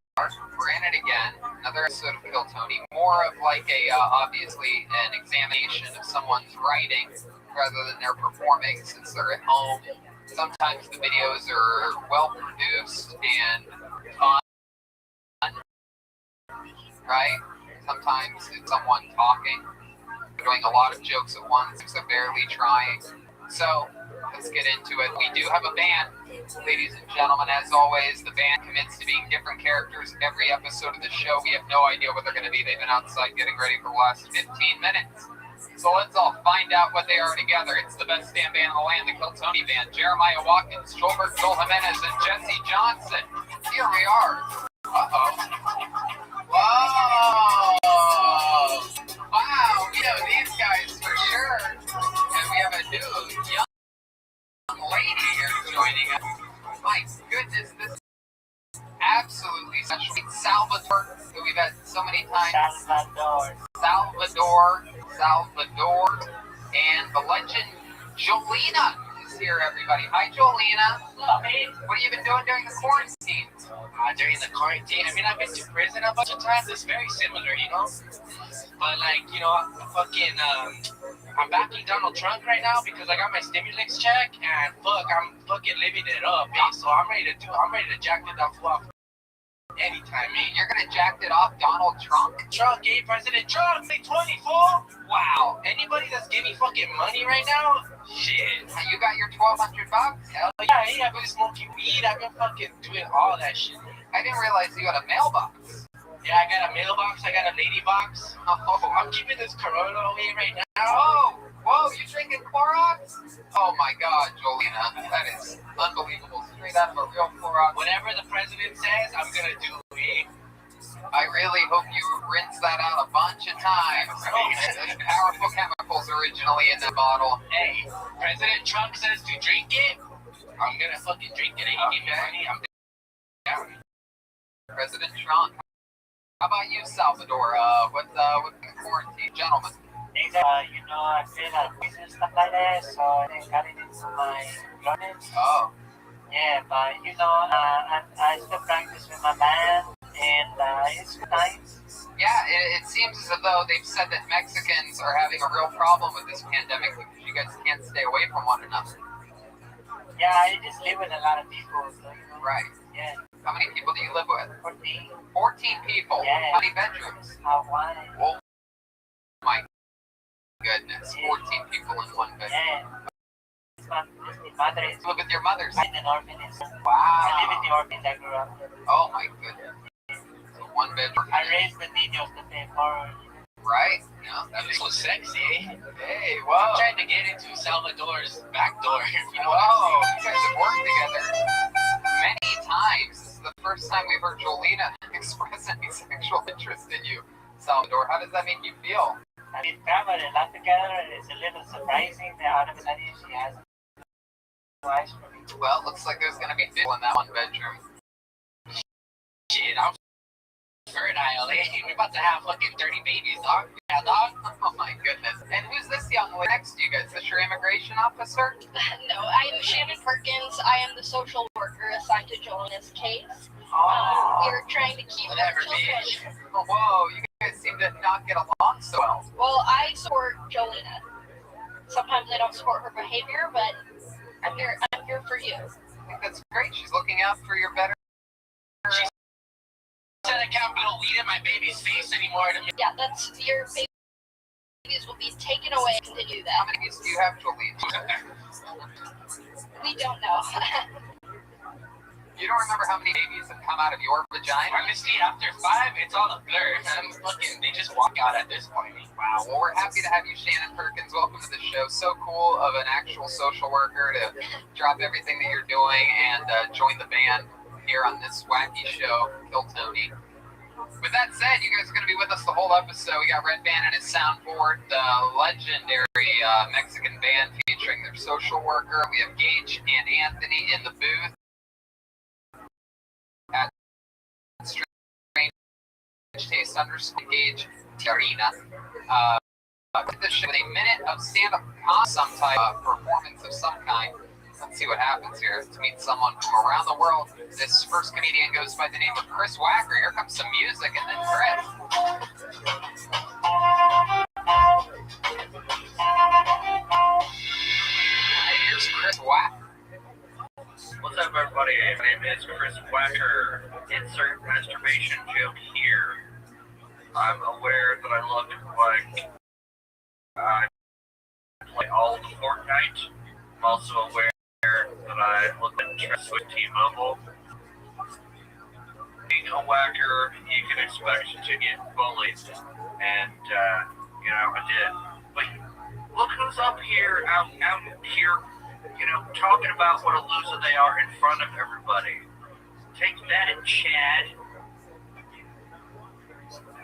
We're in it again. Another episode of Kill Tony. More of like a obviously an examination of someone's writing rather than their performing, since they're at home. Sometimes the videos are well produced and fun, right? Sometimes it's someone talking, doing a lot of jokes at once, so barely trying. So let's get into it. We do have a band, ladies and gentlemen. As always, the band commits to being different characters every episode of the show. We have no idea what they're going to be. They've been outside getting ready for the last 15 minutes. So let's all find out what they are together. It's the best damn band in the land, the Kill Tony Band. Jeremiah Watkins, Joelberg, Joel Jimenez, and Jesse Johnson. Here we are. Uh-oh. Whoa! Wow, we know these guys for sure. And we have a new young lady here joining us. My goodness, this is absolutely special. Salvador, who we've had so many times. Salvador, and the legend Jolena is here, everybody. Hi, Jolena. Hello, hey. What have you been doing during the quarantine? During the quarantine, I mean, I've been to prison a bunch of times. It's very similar, you know? But, like, you know, I'm backing Donald Trump right now because I got my stimulus check, and fuck, I'm fucking living it up, man. So I'm ready to jack it off anytime, man. You're gonna jack it off Donald Trump? President Trump, 24? Wow. Anybody that's giving fucking money right now? Shit. You got your $1,200? Hell yeah, I've been smoking weed. I've been fucking doing all that shit. I didn't realize you had a mailbox. Yeah, I got a mailbox. I got a lady box. Oh, I'm keeping this corona away right now. Whoa, you drinking Clorox? Oh my God, Jolena, that is unbelievable. Straight out of a real Clorox. Whatever the president says, I'm gonna do it. I really hope you rinse that out a bunch of times. There's powerful chemicals originally in the bottle. Hey, President Trump says to drink it. I'm gonna fucking drink it. He gave me money. I'm down. President Trump. How about you, Salvador? With the quarantine, gentlemen? You know, I feel like and stuff like that, so I got it into my closet. Oh. Yeah, but you know, I still practice with my band, and it's nice. Yeah, it seems as though they've said that Mexicans are having a real problem with this pandemic because you guys can't stay away from one another. Yeah, I just live with a lot of people, so you know. Right. Yeah. How many people do you live with? 14. 14 people. Yeah. How many bedrooms? One. Oh my goodness, 14 people in one bedroom. Yeah. Mother is You live with your mother? in an orphanage. Wow. I live in the orphanage I grew up in. Oh my goodness. So one bedroom. I raised the niños to pay for. Right? Yeah, that This makes was sexy, eh? Hey, I'm whoa. trying to get into Salvador's back door. You know Whoa, you guys have worked together many times. This is the first time we've heard Jolena express any sexual interest in you, Salvador. How does that make you feel? I mean, traveled a lot together. It's a little surprising that all of a sudden she has eyes for me. Well, looks like there's going to be people in that one bedroom. Shit, I'm fertile, eh? We're about to have fucking 30 babies, dog. Yeah, dog. Oh my goodness. And who's this young lady next to you guys? Is this your immigration officer? No, I am Shannon Perkins. I am the social worker assigned to Jolena's case. Oh. We're trying to keep Whatever, her bitch. children. Whoa, you guys seem to not get along so well. Well, I support Jolena. Sometimes I don't support her behavior, but I'm here for you. I think that's great. She's looking out for your better. smell weed in my baby's face anymore. Yeah, that's your babies will be taken away to do that. How many babies do you have, Jolie? We don't know. You don't remember how many babies have come out of your vagina? Honestly, after 5, it's all a blur. They just walk out at this point. Wow. Well, we're happy to have you, Shannon Perkins. Welcome to the show. So cool of an actual social worker to drop everything that you're doing and join the band here on this wacky show, Kill Tony. With that said, you guys are going to be with us the whole episode. We got Red Band and his soundboard, the legendary Mexican band featuring their social worker. We have Gage and Anthony in the booth at Strange Taste _ Gage Tiarina. This show with a minute of stand-up comedy, some type of performance of some kind. Let's see what happens here. To meet someone from around the world. This first comedian goes by the name of Chris Wacker. Here comes some music, and then Chris. Here's Chris Wacker. What's up, everybody? My name is Chris Wacker. Insert masturbation joke here. I'm aware that I look like I play all of Fortnite. I'm also aware that I look like Tress with T-Mobile. Being a whacker, you can expect to get bullied, and I did. But look who's up here, out here, talking about what a loser they are in front of everybody. Take that, Chad.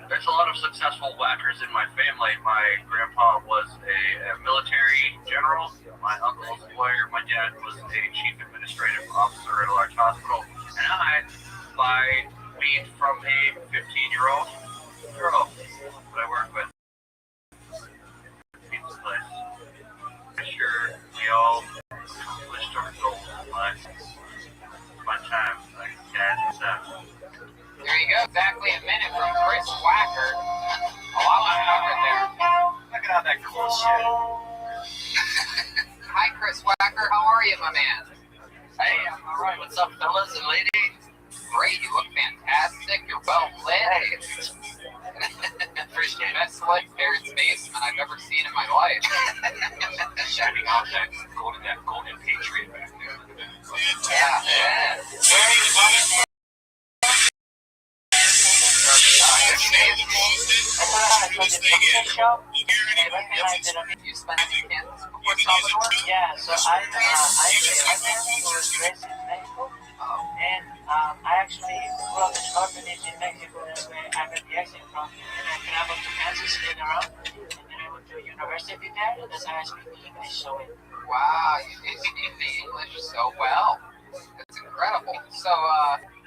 There's a lot of successful whackers in my family. My grandpa was a military general. My uncle was a lawyer. My dad was a chief administrative officer at a large hospital. And I buy weed from a 15-year-old girl that I work with. Pizza place. I'm sure we all accomplished our goals in life. Fun time, like dad and stuff. There you go, exactly a minute from Chris Wacker. A lot of covered there. Look at all that cool shit. Hi, Chris Wacker. How are you, my man? Hey, I'm alright. What's up, fellas and ladies? Great. You look fantastic. You're well lit. Appreciate it. Best lit Parents Basement I've ever seen in my life. Shining off that golden Patriot back there. Yeah. You spent in Kansas before Salvador? Yeah, so I was raised in Mexico, and I actually grew up in an orphanage in Mexico. That's where I got the accent from. And I traveled to Kansas later on, and then I went to university there. That's how I speak English so well. Wow, you speak the English so well. That's incredible. So,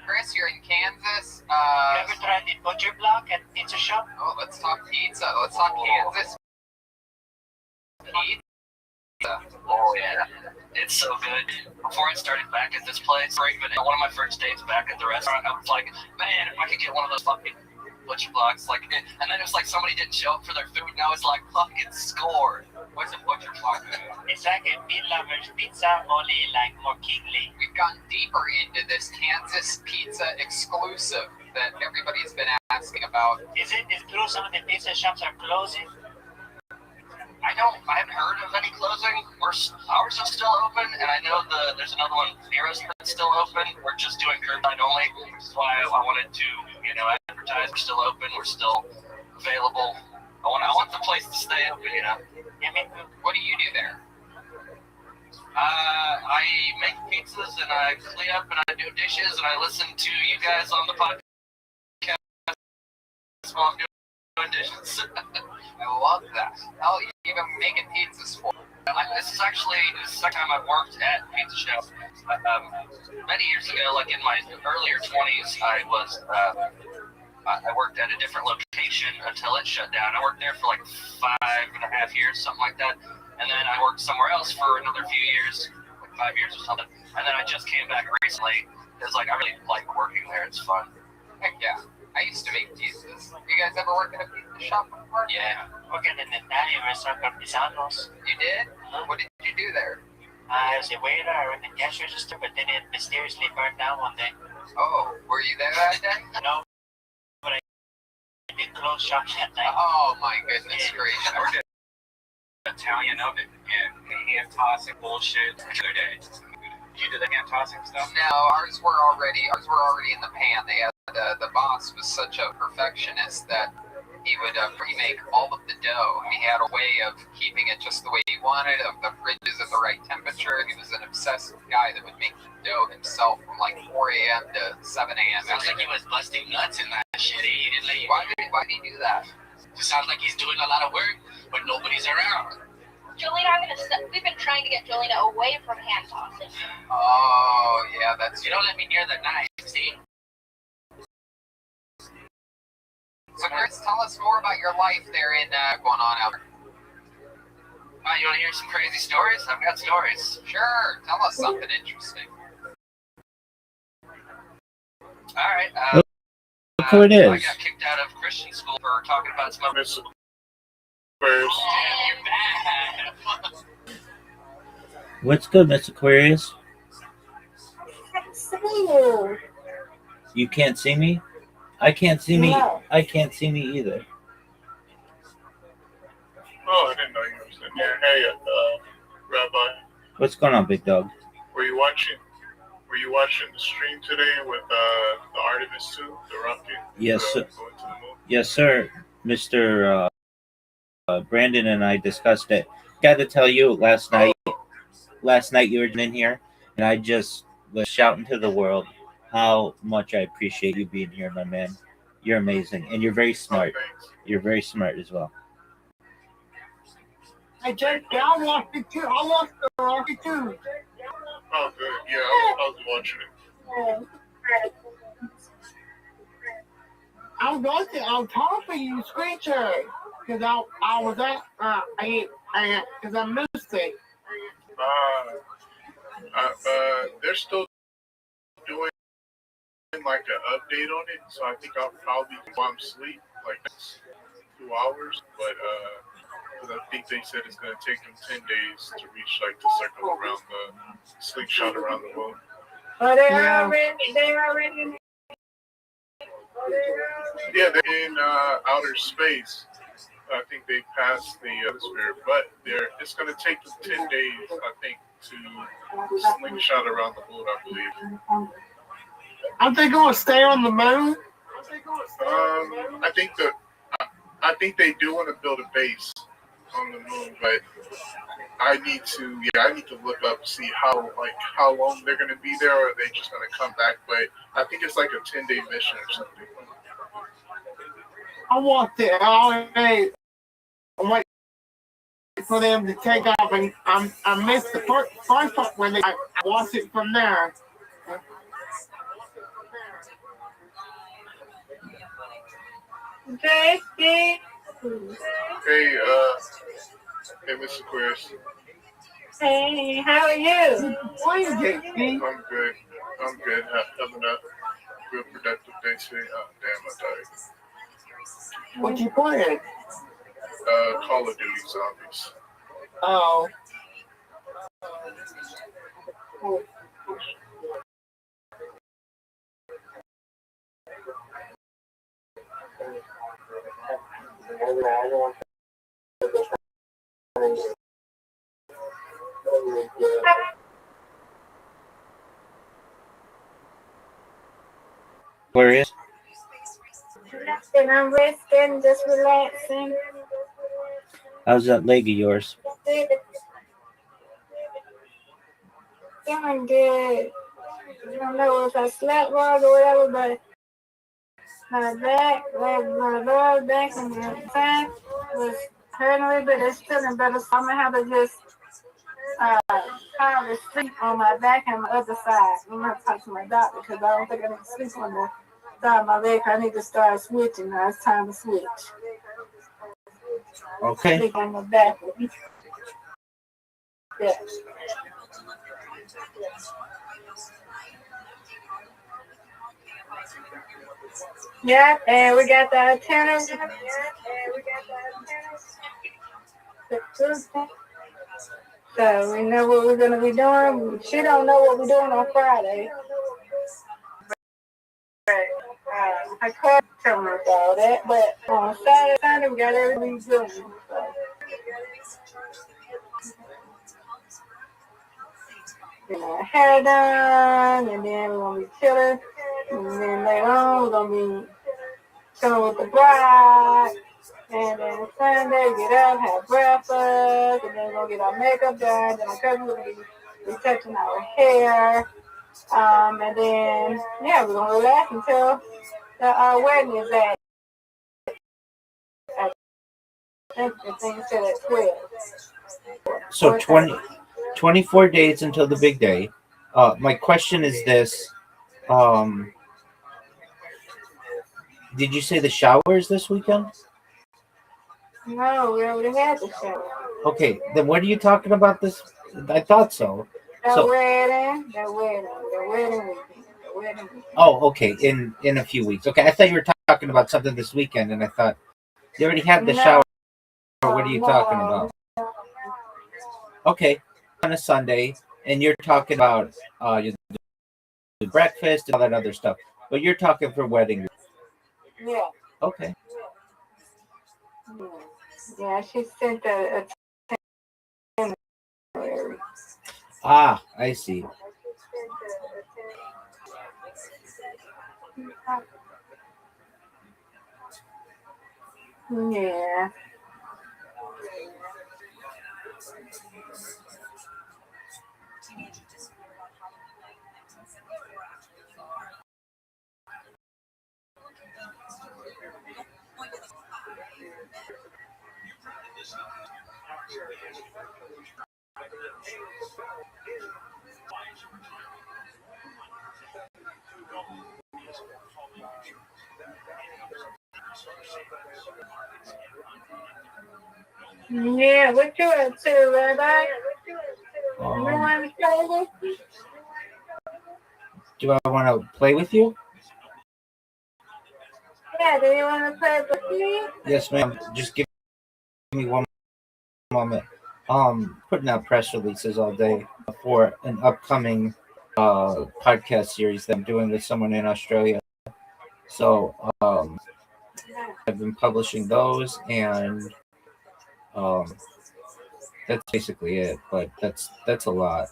Chris, you're in Kansas. You ever tried the butcher block at Pizza Shop? Oh, let's talk pizza. Let's talk Kansas pizza. Oh, yeah. It's so good. Before I started back at this place, or even one of my first days back at the restaurant, I was like, man, if I could get one of those fucking butcher blocks, and then it was like somebody didn't show up for their food, and I was like, fucking scored. What's a butcher block? It's like a meat lover's pizza, only like more kingly. We've gotten deeper into this Kansas pizza exclusive that everybody's been asking about. Is it true some of the pizza shops are closing? I haven't heard of any closing. Ours is still open, and I know there's another one near us that's still open. We're just doing curbside only, which is why I wanted to, advertise. We're still open. We're still available. I want the place to stay open, What do you do there? I make pizzas, and I clean up, and I do dishes, and I listen to you guys on the podcast while I'm doing dishes. I love that. Hell, you even making pizzas for me. This is the second time I've worked at Pizza Shop. Many years ago, like in my earlier 20s, I worked at a different location until it shut down. I worked there for like 5.5 years, something like that. And then I worked somewhere else for another few years, like 5 years or something. And then I just came back recently because I really like working there. It's fun. Heck yeah. I used to make pizzas. You guys ever worked at a pizza shop before? Yeah. Working in the Italian restaurant Partisanos. You did? What did you do there? I was a waiter. I worked in the cash register, but then it mysteriously burned down one day. Oh, were you there that day? No. They close shop at night. Oh my goodness gracious. Or the Italian oven and hand tossing bullshit. Other day. You do the hand tossing stuff? No, ours were already in the pan. They had the boss was such a perfectionist that he would pre-make all of the dough. He had a way of keeping it just the way he wanted, of the fridges at the right temperature. He was an obsessive guy that would make the dough himself from like 4 a.m. to 7 a.m. Sounds like he was busting nuts in that shit. He didn't let you. Why did he do that? It sounds like he's doing a lot of work, but nobody's around. Jolena, we've been trying to get Jolena away from hand tossing. Oh, yeah, that's... You don't let me near the knife, see? So, Chris, tell us more about your life there in going on out there. You want to hear some crazy stories? I've got stories. Sure, tell us something interesting. All right. Look who it is. I got kicked out of Christian school for talking about smoking. First. What's good, Miss Aquarius? I can't see you. You can't see me? I can't see me. No. I can't see me either. Oh, I didn't know you were sitting there. Hey, Rabbi. What's going on, big dog? Were you watching the stream today with the Artemis 2, the rocket? Yes, sir. Going to the moon? Yes, sir. Mr. Brandon and I discussed it. Got to tell you, last night you were in here, and I just was shouting to the world how much I appreciate you being here, my man. You're amazing, and you're very smart. You're very smart as well. Hey, Jake, I watched it too. I watched the rocket too. Oh, good. Yeah, I was watching it. I was watching. I was talking to you, screen sharing, because I was at because I missed it. They're still doing like an update on it, so I think I'll probably while I'm asleep, like 2 hours. But I think they said it's gonna take them 10 days to reach like the circle around the slingshot around the moon. Oh, they're already. Yeah, they're in outer space. I think they passed the atmosphere, but it's going to take them 10 days, I think, to slingshot around the moon, I believe. Aren't they going to stay on the moon? I think they do want to build a base on the moon, but I need to look up, see how long they're going to be there, or are they just going to come back? But I think it's like a 10-day mission or something. I watched it all day. I'm waiting for them to take off, and I missed the first part when I watched it from there. Okay, Hey, Mr. Aquarius. hey, how are you? What is it, Steve? I'm good. Having a good productive day today. Oh, damn, I died. What you playing? Call of Duty Zombies. Oh. Aquarius? And I'm resting, just relaxing. How's that leg of yours? Feeling good. I don't know if I slept wrong or whatever, but my lower back and my back was hurting a little bit. It's feeling better, so I'm gonna have to just kind of sleep on my back and my other side. I'm gonna talk to my doctor because I don't think I need to sleep on the side of my leg. I need to start switching now. It's time to switch. Okay. Sleep on my back. Yeah. Yeah, and we got the antennas. So we know what we're gonna be doing. She don't know what we're doing on Friday. But her cousin told her all that. But on Saturday, Sunday, we got everything good. So. Get my hair done, and then we're gonna be chilling. And then later on, we're gonna be chilling with the bride. And then Sunday, we get up, have breakfast, and then we're gonna get our makeup done. Then my cousin will be retouching our hair. And then, yeah, we're gonna relax until the wedding is at, I think the thing said at 12. So 24 days until the big day. My question is this. Did you say the shower is this weekend? No, we already had the shower. Okay, then what are you talking about this? I thought so. The wedding weekend. Oh, okay, in a few weeks. Okay, I thought you were talking about something this weekend, and I thought you already had the shower. What are you talking about? Okay, on a Sunday, and you're talking about the breakfast and all that other stuff, but you're talking for wedding. Yeah. Okay. Yeah, she sent a Ah, I see. Yeah. Yeah, what you up to, Rabbi? You want to play with me? Do I want to play with you? Yeah, do you want to play with me? Yes, ma'am. Just give me one moment. Putting out press releases all day for an upcoming podcast series that I'm doing with someone in Australia. So I've been publishing those, and that's basically it. But that's a lot.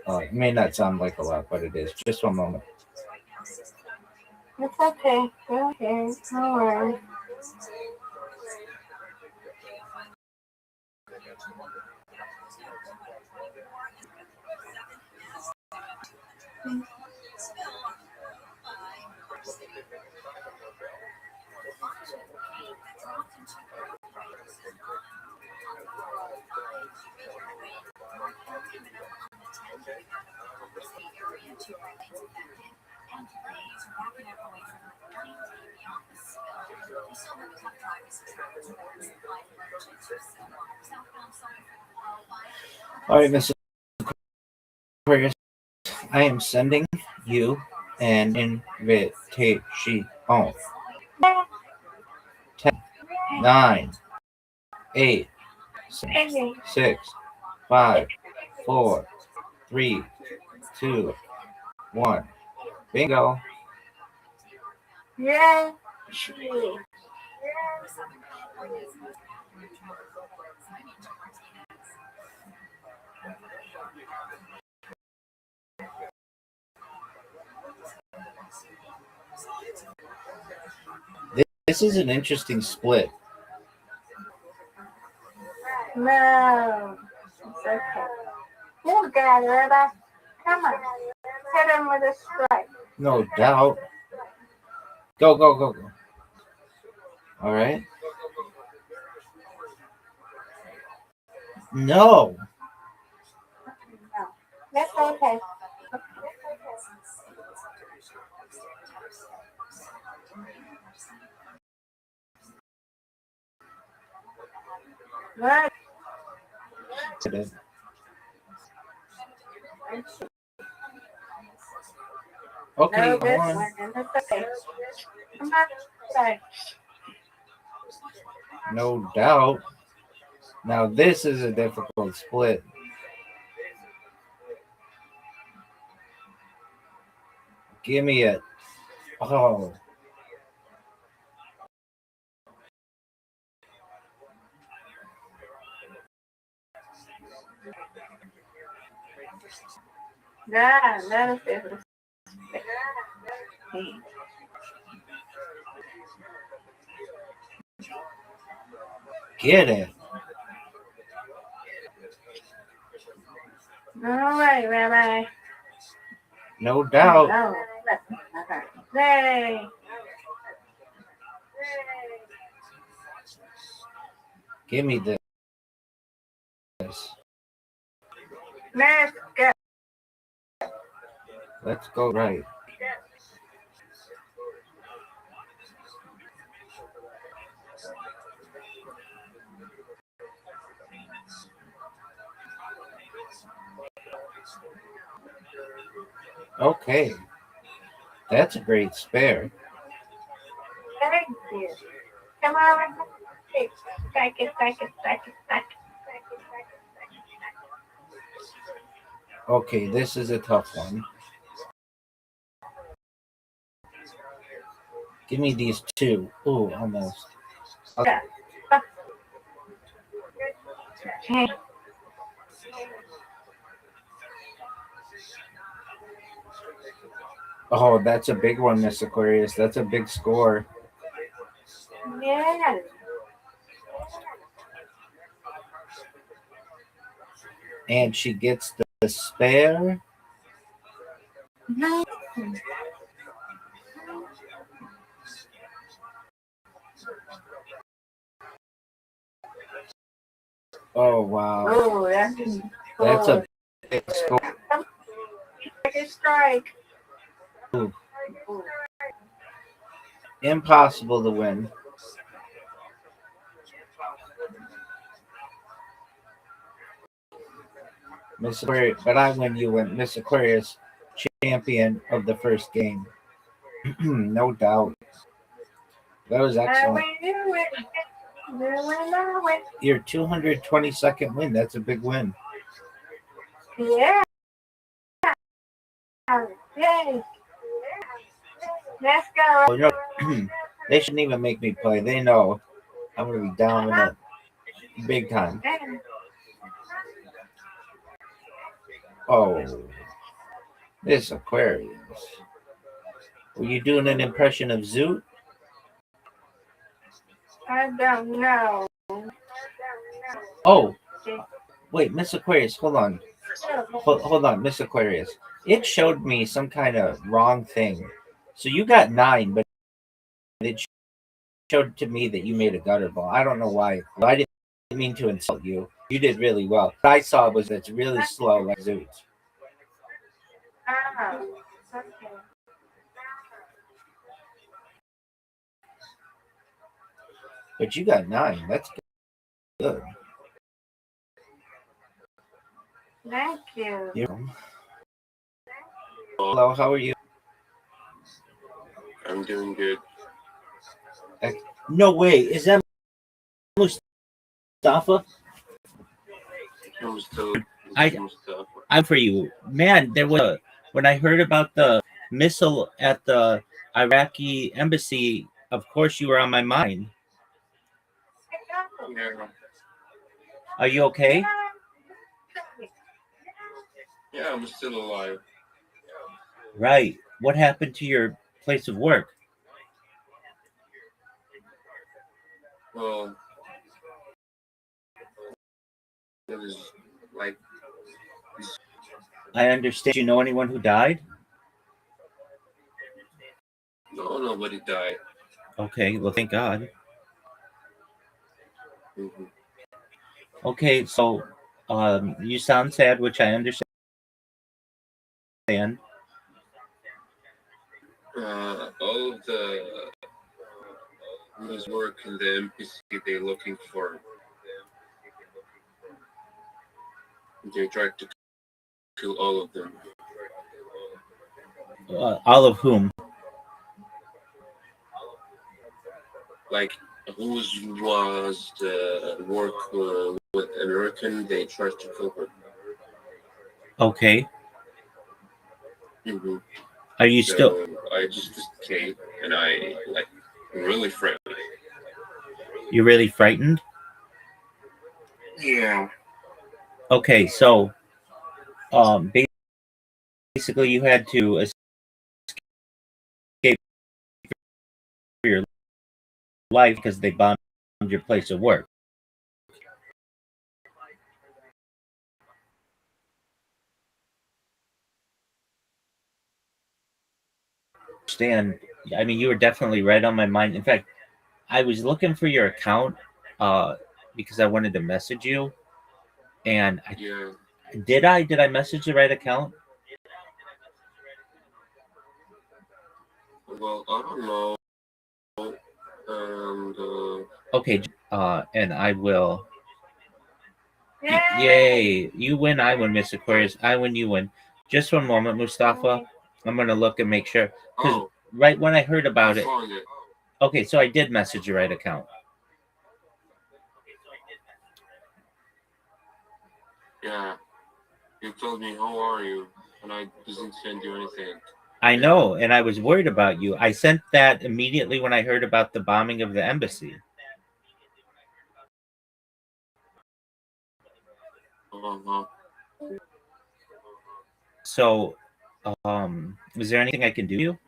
It may not sound like a lot, but it is. Just one moment. It's okay. Okay, no worries. All right, Mrs. Aquarius, I am sending you an invitation. 10, 9, 8, 6, 5, 4, 3, 2, 1. Bingo. Yeah. This is an interesting split. No. It's okay. You got it, Rabbi. Come on. Hit him with a strike. No doubt. Go, go, go, go. All right. No. That's okay. Right. Okay, No, come on. that's okay. Come on. Sorry. No doubt. Now this is a difficult split. Give me it. Oh. Yeah, that is different. Get it. All right, Rabbi. No doubt. Oh, hey. Give me this. Let's go. Let's go right. Okay. That's a great spare. Thank you. Come on. Stack it. Okay, this is a tough one. Give me these two. Ooh, almost. Yeah. Okay. Oh, that's a big one, Miss Aquarius. That's a big score. Yeah. And she gets the spare. No. Oh, wow. Oh, That's a big score. Second strike. Ooh. Impossible to win. Miss Aquarius, but I win, you win. Miss Aquarius, champion of the first game. No doubt. That was excellent. Your 222nd win. That's a big win. Yeah. Yay. Let's go. Oh, you know, they shouldn't even make me play. They know I'm going to be down in it big time. Oh, this Aquarius. Were you doing an impression of Zoot? I don't know. Oh, wait, Miss Aquarius, hold on. Hold on, Miss Aquarius. It showed me some kind of wrong thing. So you got 9, but it showed to me that you made a gutter ball. I don't know why. I didn't mean to insult you. You did really well. What I saw was it's really slow like Zoot. Oh, okay. But you got 9. That's good. Thank you. Hello, how are you? I'm doing good. No way. Is that Mustafa? I'm for you. Man, there was when I heard about the missile at the Iraqi embassy, of course you were on my mind. Yeah. Are you okay? Yeah, I'm still alive. Right. What happened to your place of work? Well, it was like. I understand. Do you know anyone who died? No, nobody died. Okay, well, thank God. Mm-hmm. Okay, so you sound sad, which I understand. All of the who's work in the embassy, they're looking for. They tried to kill all of them. All of whom? Like, who was the work with American? They tried to kill her. Okay. Mm-hmm. Are you still? I just escaped, and I really frightened. You're really frightened? Yeah. Okay, so basically you had to escape for your life because they bombed your place of work. Understand? I mean, you were definitely right on my mind. In fact, I was looking for your account because I wanted to message you, and did I message the right account? Well, I don't know. And okay, and I will. Yay! You win, I win, Miss Aquarius. I win, you win. Just one moment, Mustafa. I'm gonna look and make sure. Because right when I heard about it. Okay, so I did message the right account. Yeah, you told me how are you, and I didn't send you anything. I know, and I was worried about you. I sent that immediately when I heard about the bombing of the embassy. So, is there anything I can do for you?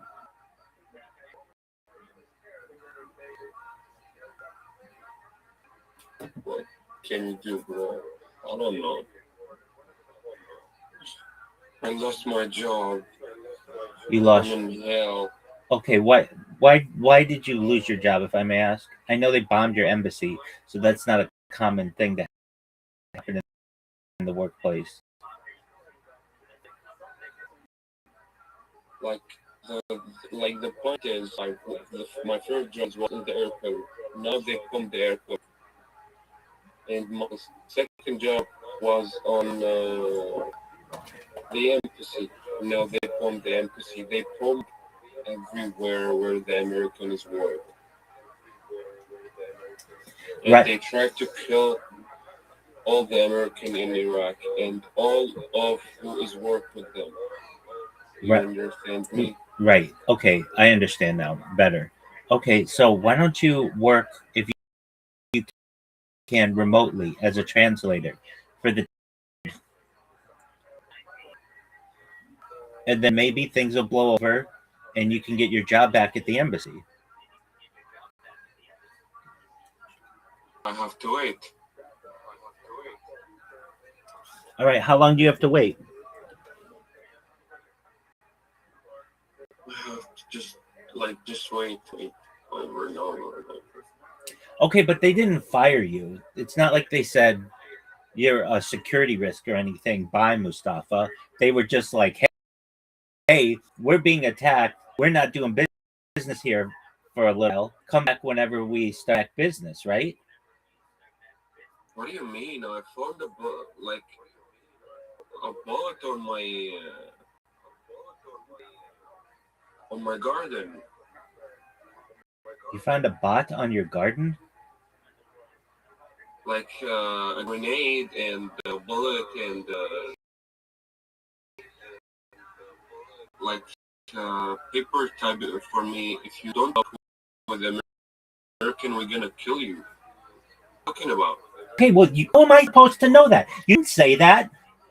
What can you do, bro? I don't know. I lost my job. You lost. I'm in hell. Okay, why did you lose your job, if I may ask? I know they bombed your embassy, so that's not a common thing to happen in the workplace. Like the point is, my first job was in the airport. Now they bombed the airport, and my second job was on the embassy. Now they bombed the embassy. They bombed everywhere where the Americans work. And right. They tried to kill all the American in Iraq and all of who is work with them. You understand me? Right. Okay, I understand now better. Okay, so why don't you work, if you can, remotely as a translator for the, and then maybe things will blow over and you can get your job back at the embassy. I have to wait. All right, how long do you have to wait? I have to just wait over and over and over. Okay, but they didn't fire you. It's not like they said you're a security risk or anything. Bye, Mustafa. They were just like, hey, we're being attacked. We're not doing business here for a little. Come back whenever we start business, right? What do you mean? I found a bullet on my garden. You found a bot on your garden? Like a grenade and a bullet and paper type for me. If you don't talk with the American, we're gonna kill you. What are you talking about? Okay, well, how am I supposed to know that? You didn't say that.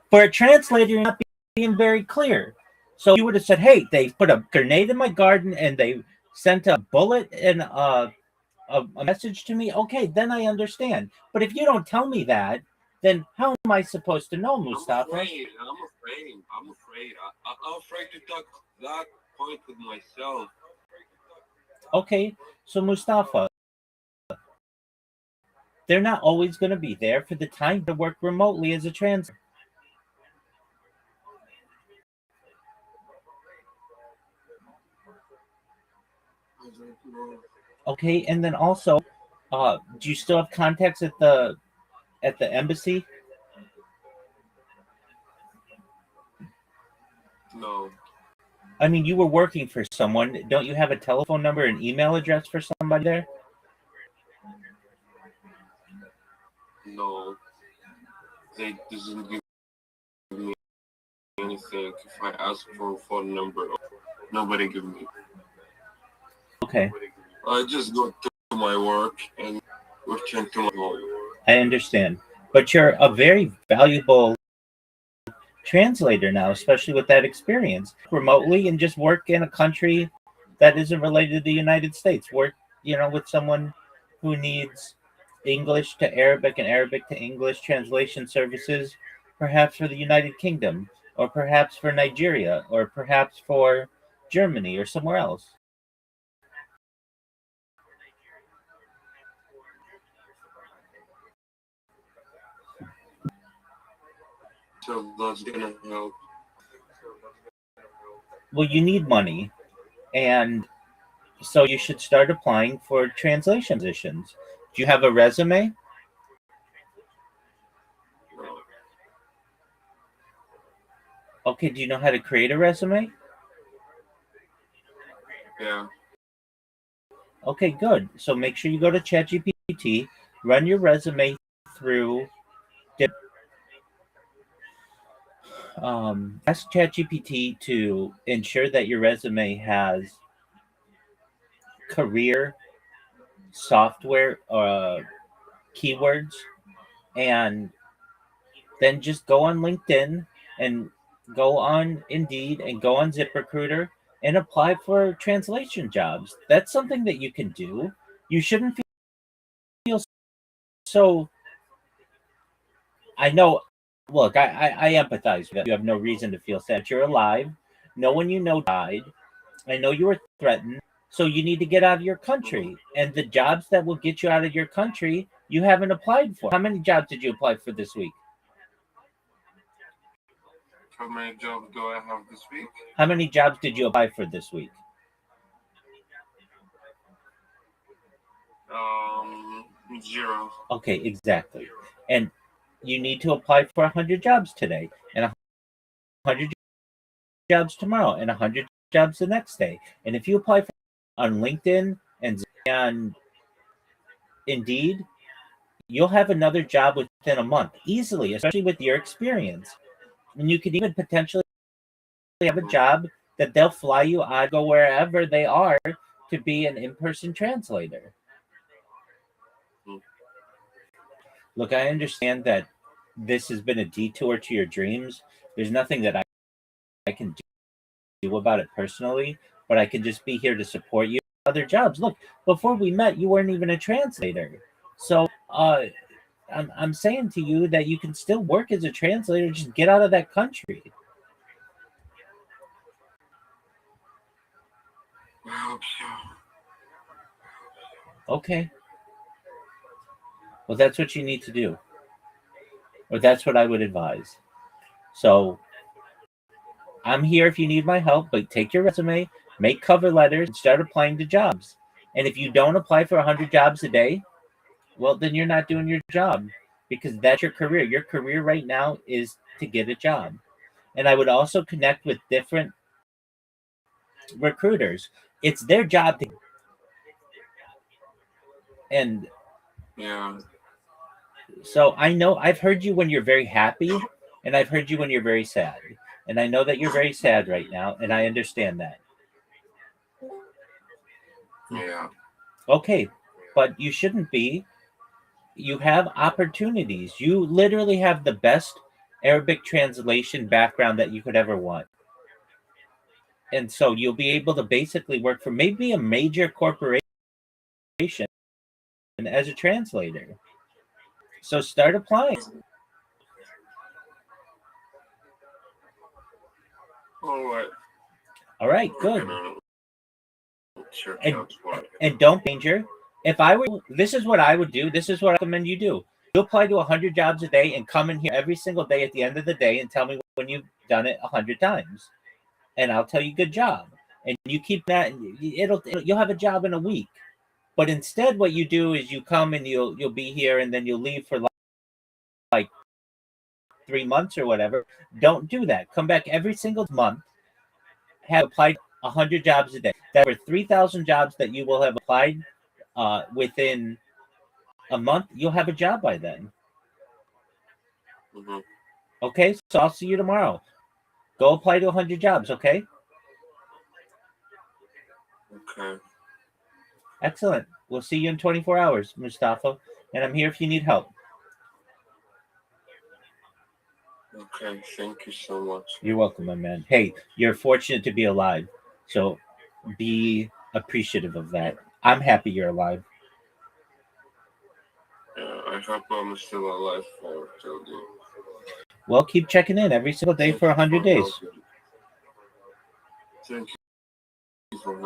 For a translator, you're not being very clear. So you would have said, hey, they put a grenade in my garden and they sent a bullet and a message to me. Okay, then I understand. But if you don't tell me that, then how am I supposed to know, Mustafa? I'm afraid. I'm afraid to talk that point with myself. Okay, so Mustafa, they're not always going to be there for the time to work remotely as a translator. Okay, and then also, do you still have contacts at the embassy? No. I mean, you were working for someone. Don't you have a telephone number and email address for somebody there? No. They doesn't give me anything. If I ask for a phone number, nobody give me. Okay. I just go to my work and return to my home. I understand. But you're a very valuable translator now, especially with that experience remotely, and just work in a country that isn't related to the United States. Work, with someone who needs English to Arabic and Arabic to English translation services, perhaps for the United Kingdom, or perhaps for Nigeria, or perhaps for Germany or somewhere else. So that's gonna help. Well, you need money, and so you should start applying for translation positions. Do you have a resume? Okay, do you know how to create a resume? Yeah. Okay, good. So make sure you go to ChatGPT, run your resume through. Ask ChatGPT to ensure that your resume has career software keywords, and then just go on LinkedIn and go on Indeed and go on ZipRecruiter and apply for translation jobs. That's something that you can do. You shouldn't feel so. I know. Look, I empathize with that. You have no reason to feel sad. You're alive. No one you know died. I know you were threatened. So you need to get out of your country. And the jobs that will get you out of your country, you haven't applied for. How many jobs did you apply for this week? How many jobs do I have this week? How many jobs did you apply for this week? 0. Okay, exactly. And you need to apply for 100 jobs today, and 100 jobs tomorrow, and 100 jobs the next day. And if you apply for on LinkedIn and Indeed, you'll have another job within a month easily, especially with your experience. And you could even potentially have a job that they'll fly you out, go wherever they are, to be an in-person translator. Look, I understand that this has been a detour to your dreams. There's nothing that I can do about it personally, but I can just be here to support you. Other jobs. Look, before we met, you weren't even a translator. So I'm saying to you that you can still work as a translator. Just get out of that country. I hope so. Okay. Well, that's what you need to do. Or that's what I would advise. So I'm here if you need my help, but take your resume, make cover letters, and start applying to jobs. And if you don't apply for 100 jobs a day, well, then you're not doing your job, because that's your career. Your career right now is to get a job. And I would also connect with different recruiters. It's their job to. And yeah. So I know I've heard you when you're very happy, and I've heard you when you're very sad. And I know that you're very sad right now, and I understand that. Yeah. Okay, but you shouldn't be. You have opportunities. You literally have the best Arabic translation background that you could ever want. And so you'll be able to basically work for maybe a major corporation as a translator. So start applying. All right, good. And don't danger. If I were, this is what I would do. This is what I recommend you do. You apply to 100 jobs a day and come in here every single day at the end of the day and tell me when you've done it 100 times. And I'll tell you good job. And you keep that, you'll have a job in a week. But instead what you do is you come and you'll be here, and then you'll leave for like 3 months or whatever. Don't do that. Come back every single month. Have applied 100 jobs a day. That were 3,000 jobs that you will have applied within a month. You'll have a job by then. Mm-hmm. Okay, so I'll see you tomorrow. Go apply to 100 jobs, okay? Okay. Excellent. We'll see you in 24 hours, Mustafa. And I'm here if you need help. Okay, thank you so much. You're welcome, my man. Hey, you're fortunate to be alive, so be appreciative of that. I'm happy you're alive. I hope I'm still alive for till the. Well, keep checking in every single day for 100 days. Thank you for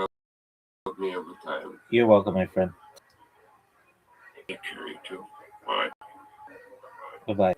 helping me every time. You're welcome, my friend. Take care, you too. Bye. Bye-bye.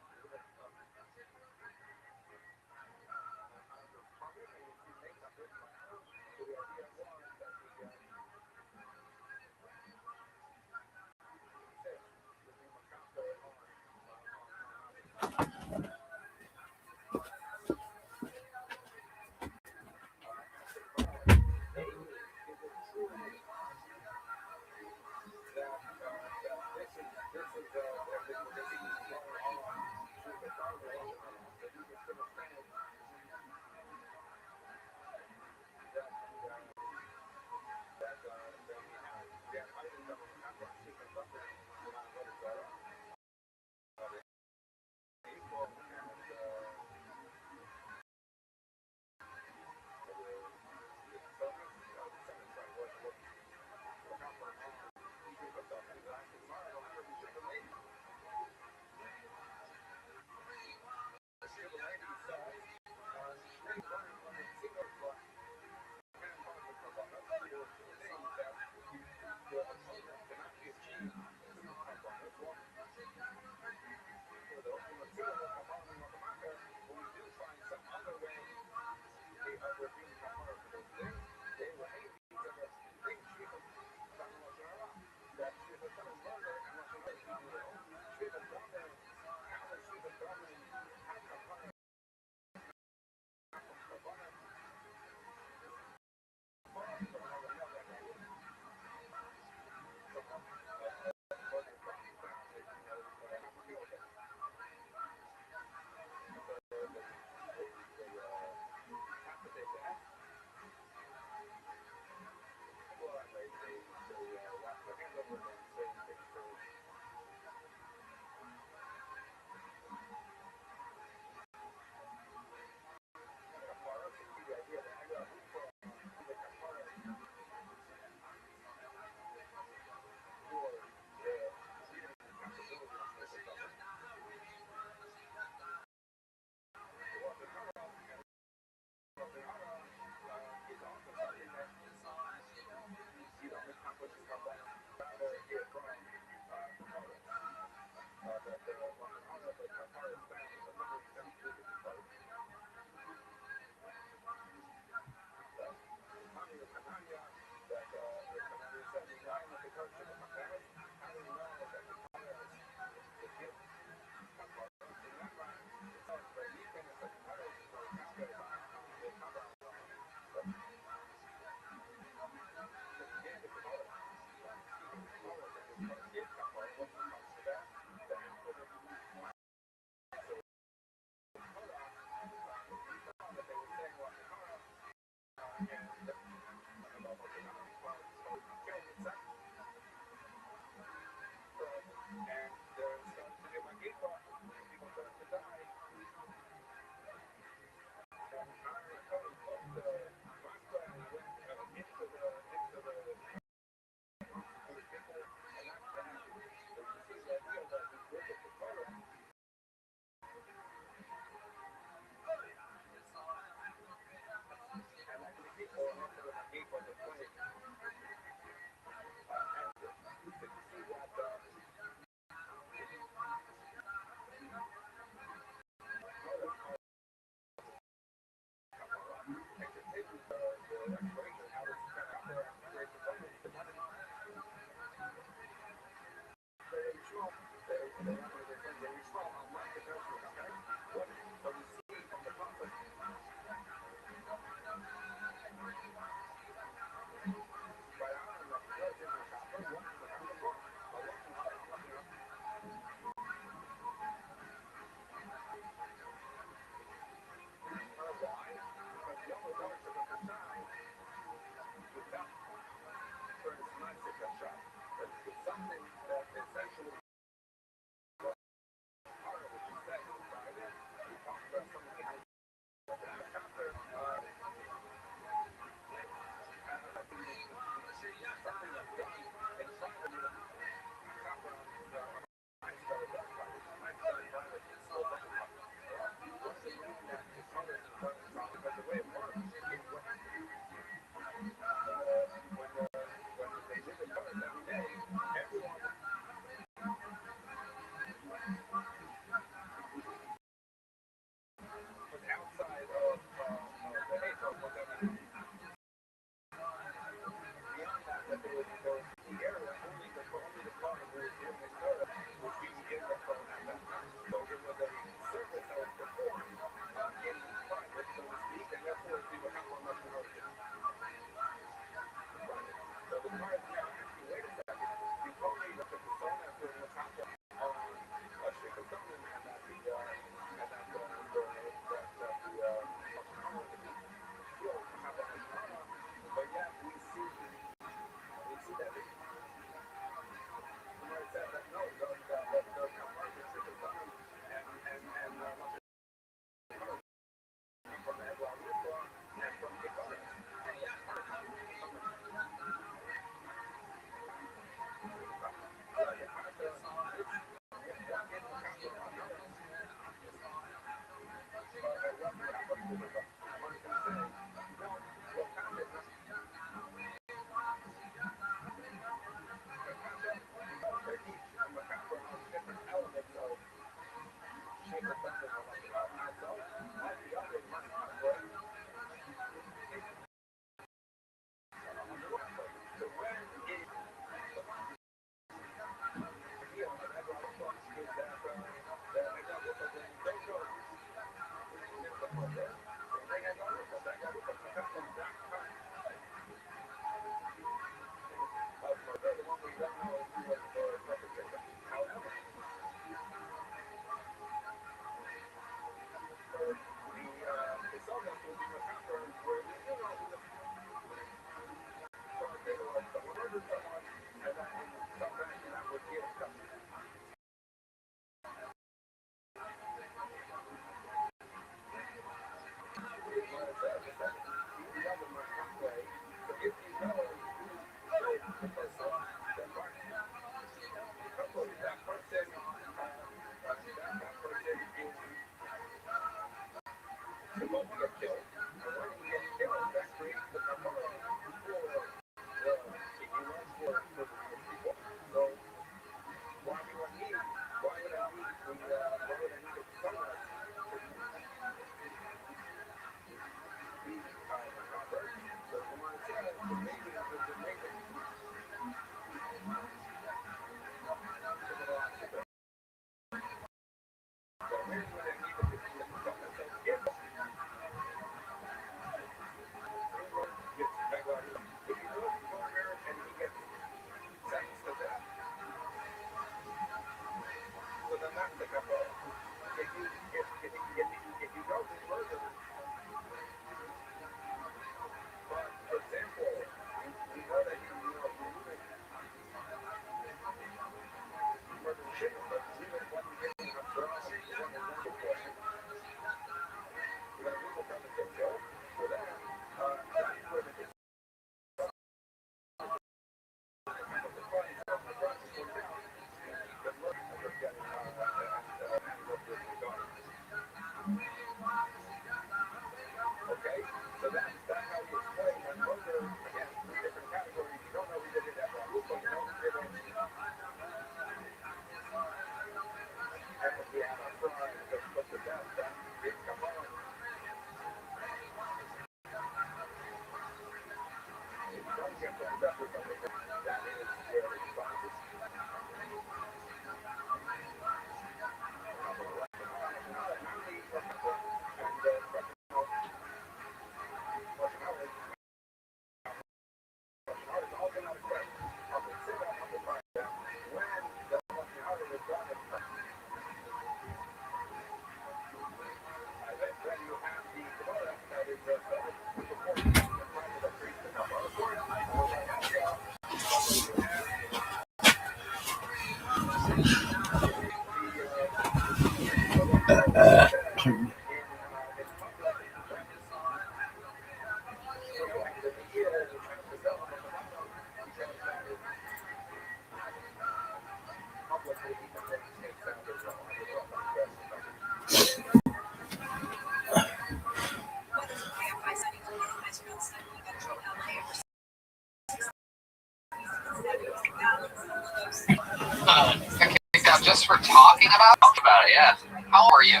Just for talking about it, yeah. How old are you?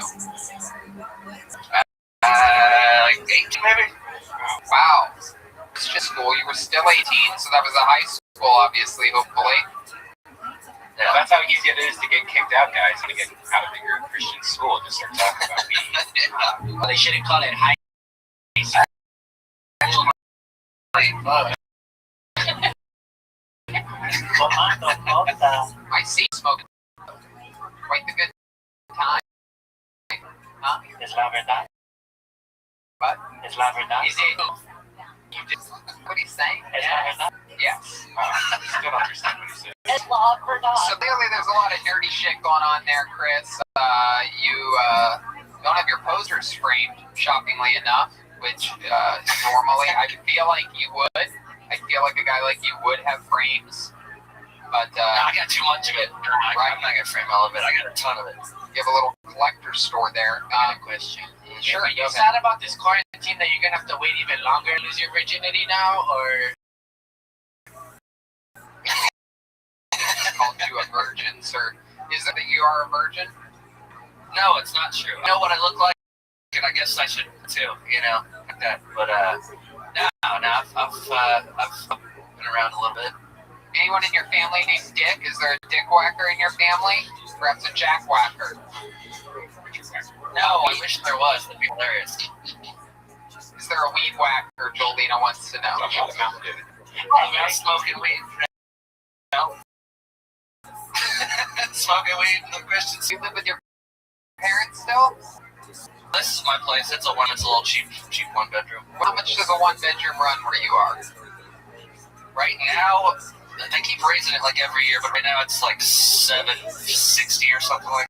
Like 18 maybe? Wow. It's just school. You were still 18, so that was a high school. school, obviously, hopefully. Yeah, that's how easy it is to get kicked out, guys. To get out of your Christian school, just start talking about weed. Well, they shouldn't call it high school. I see smoking quite the good time. Huh? Es la verdad. What? Es la verdad. Is it? What are you saying? Es la verdad. Yes. Still don't understand what he said. It's la verdad. So clearly there's a lot of nerdy shit going on there, Chris. You don't have your posters framed, shockingly enough, which normally I feel like you would. I feel like a guy like you would have frames. But I got too much of it. Right. I'm not going to frame all of it. I got a ton of it. You have a little collector store there. I got a question. Sure. Are you sad about this quarantine that you're going to have to wait even longer and lose your virginity now? Or called you a virgin, sir. Is it that you are a virgin? no, it's not true. I know what I look like, and I guess I should too, you know, like that. But no, I've been around a little bit. Anyone in your family named Dick? Is there a dick whacker in your family? Perhaps a jack whacker? No, I wish there was. That'd be hilarious. Is there a weed whacker? Jolina wants to know. I'm smoking weed. No. Smoking weed in the Christian. Do you live with your parents still? This is my place. It's a little cheap one bedroom. How much does a one bedroom run where you are? Right now, they keep raising it like every year, but right now it's like $760 or something like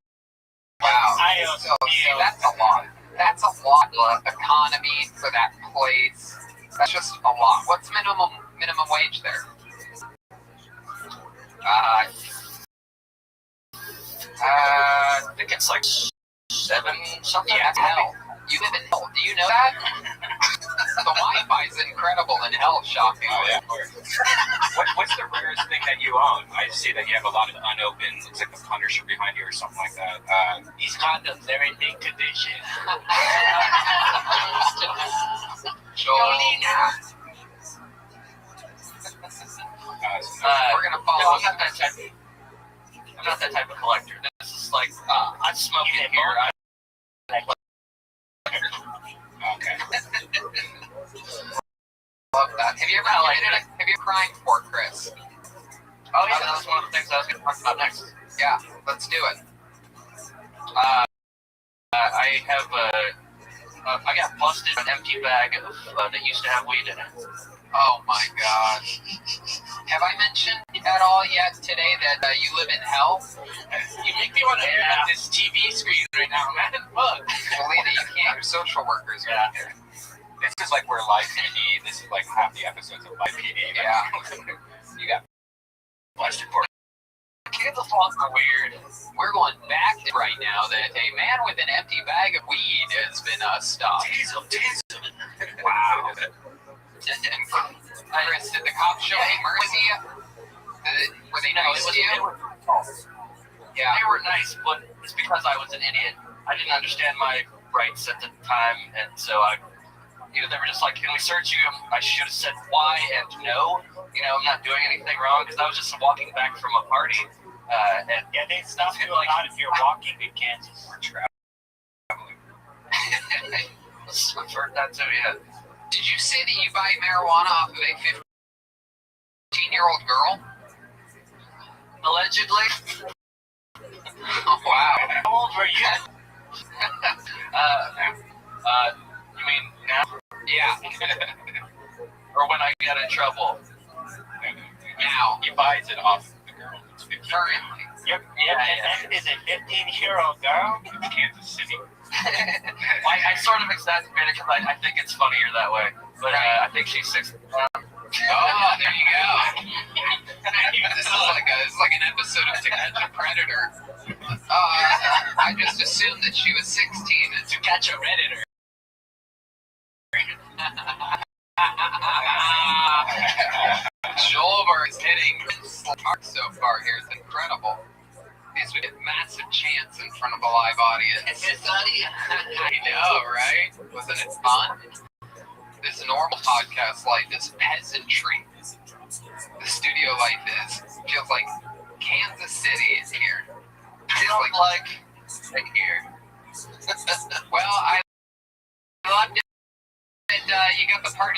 that. Wow. So that's a lot. That's a lot of economy for that place. That's just a lot. What's minimum wage there? I think it's like 7 something. Yeah, hell. You live in hell. Do you know that? The Wi-Fi is incredible in hell, shockingly. Oh, yeah. What's the rarest thing that you own? I see that you have a lot of unopened, looks like the Punisher behind you or something like that. These condoms, they're in mint condition. We're gonna follow. No, I'm not that type of collector. This is like I'm smoking here. Okay. Love that. Have you ever have you crime for Chris? Oh yeah, that was one of the things I was going to talk about next. Yeah, let's do it. I have I got busted an empty bag that used to have weed in it. Oh my God. Have I mentioned at all yet today that you live in hell? You make me want to hear at this TV screen right now, man. Fuck. Jolina, you can't. Your social workers are here. This is like where Live PD, this is like half the episodes of Live PD. Yeah. You got busted for kids are weird. We're going back to right now that a man with an empty bag of weed has been stopped. Wow. Chris, did the cops show any mercy? Were they nice to you? Yeah. They were nice, but it's because I was an idiot. I didn't understand my rights at the time, and so they were just like, "Can we search you?" I should have said why and no. I'm not doing anything wrong because I was just walking back from a party. And yeah, they stopped you a lot if you're walking in Kansas. I've heard that too, yeah. Did you say that you buy marijuana off of a 15-year-old girl? Allegedly. Oh, wow. How old were you? You mean now? Yeah. Or when I got in trouble? Now. He buys it off the girl that's 15. Currently. And is a 15-year-old girl? Kansas City. I sort of exaggerated because I think it's funnier that way. But I think she's 6. Oh, there you go. This is like an episode of To Catch a Predator. I just assumed that she was 16 to catch a Redditor. Joelberg is hitting hard so far here. It's incredible. These would get massive chants in front of a live audience. I know, right? Wasn't it fun? This normal podcast life, this peasantry. The studio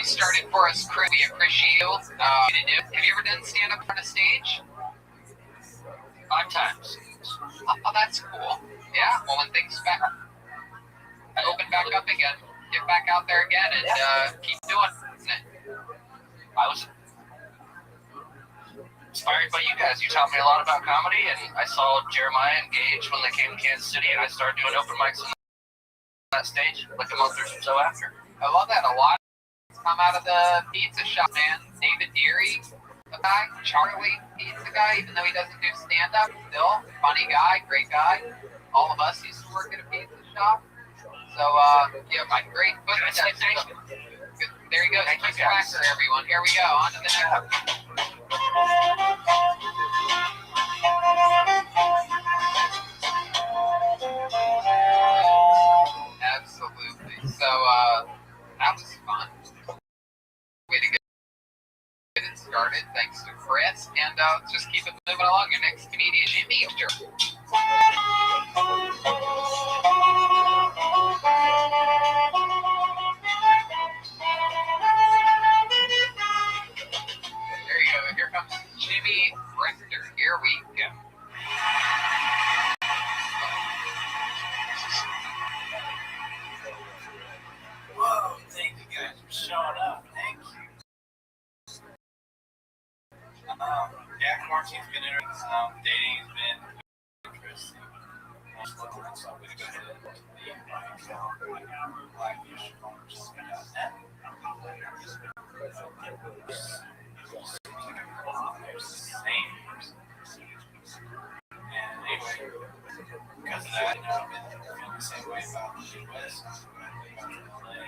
You started for us, Chris. We appreciate you. Have you ever done stand up on a stage? 5 times. Oh, that's cool. Yeah, well, when things open back up again, get back out there again and keep doing it. I was inspired by you guys. You taught me a lot about comedy, and I saw Jeremiah and Gage when they came to Kansas City, and I started doing open mics on that stage like a month or so after. I love that a lot. Come out of the pizza shop, man. David Deary, the guy, Charlie, pizza guy, even though he doesn't do stand-up, still funny guy, great guy. All of us used to work at a pizza shop. So, yeah, my great footsteps. There you go. Thank you, Cracker, everyone. Here we go. On to the next one. Absolutely. So, that was fun. Way to get it started. Thanks to Chris. And let's just keep it moving along. Your next comedian, Jimmy. There you go. Here comes Jimmy Richter. Here we go. Whoa, thank you guys for showing up. Thank you. Yeah, quarantine's been interesting. Dating has been interesting. So I'm going to go ahead and leave my account, blackishhomes.net. And anyway, because of that, I've been feeling the same way about the Midwest, about LA.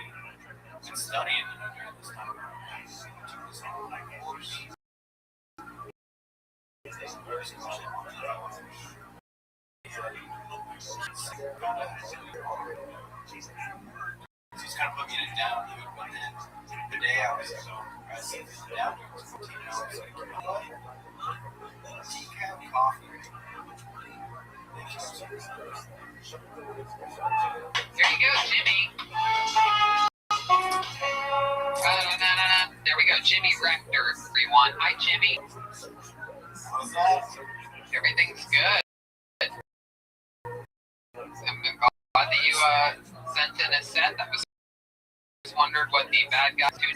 I've been studying during this time. I took this online course. He's kind of put me in a down mood, but then today I was so aggressive and down mood was 14 hours. Like, you know what? Decaf coffee. There you go, Jimmy. There we go, Jimmy Rector, everyone. Hi, Jimmy. How's that? Everything's good. I'm glad that you sent in a set. I was wondered what the bad guys do.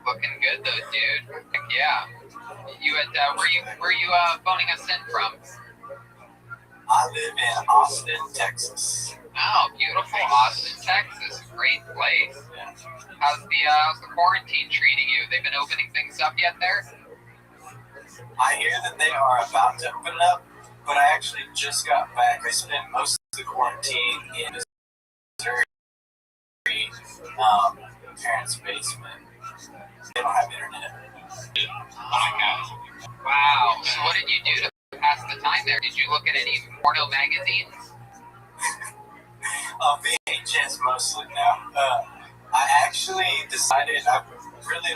Looking good though, dude. Heck yeah. You had where you phoning us in from? I live in Austin, Texas. Oh, beautiful Austin, Texas. Great place. How's the quarantine treating you? They've been opening things up yet there? I hear that they are about to open up, but I actually just got back. I spent most of the quarantine in Missouri, parents' basement. They don't have internet. Wow. So what did you do to pass the time there? Did you look at any porno magazines? VHS mostly now. I actually decided I'm really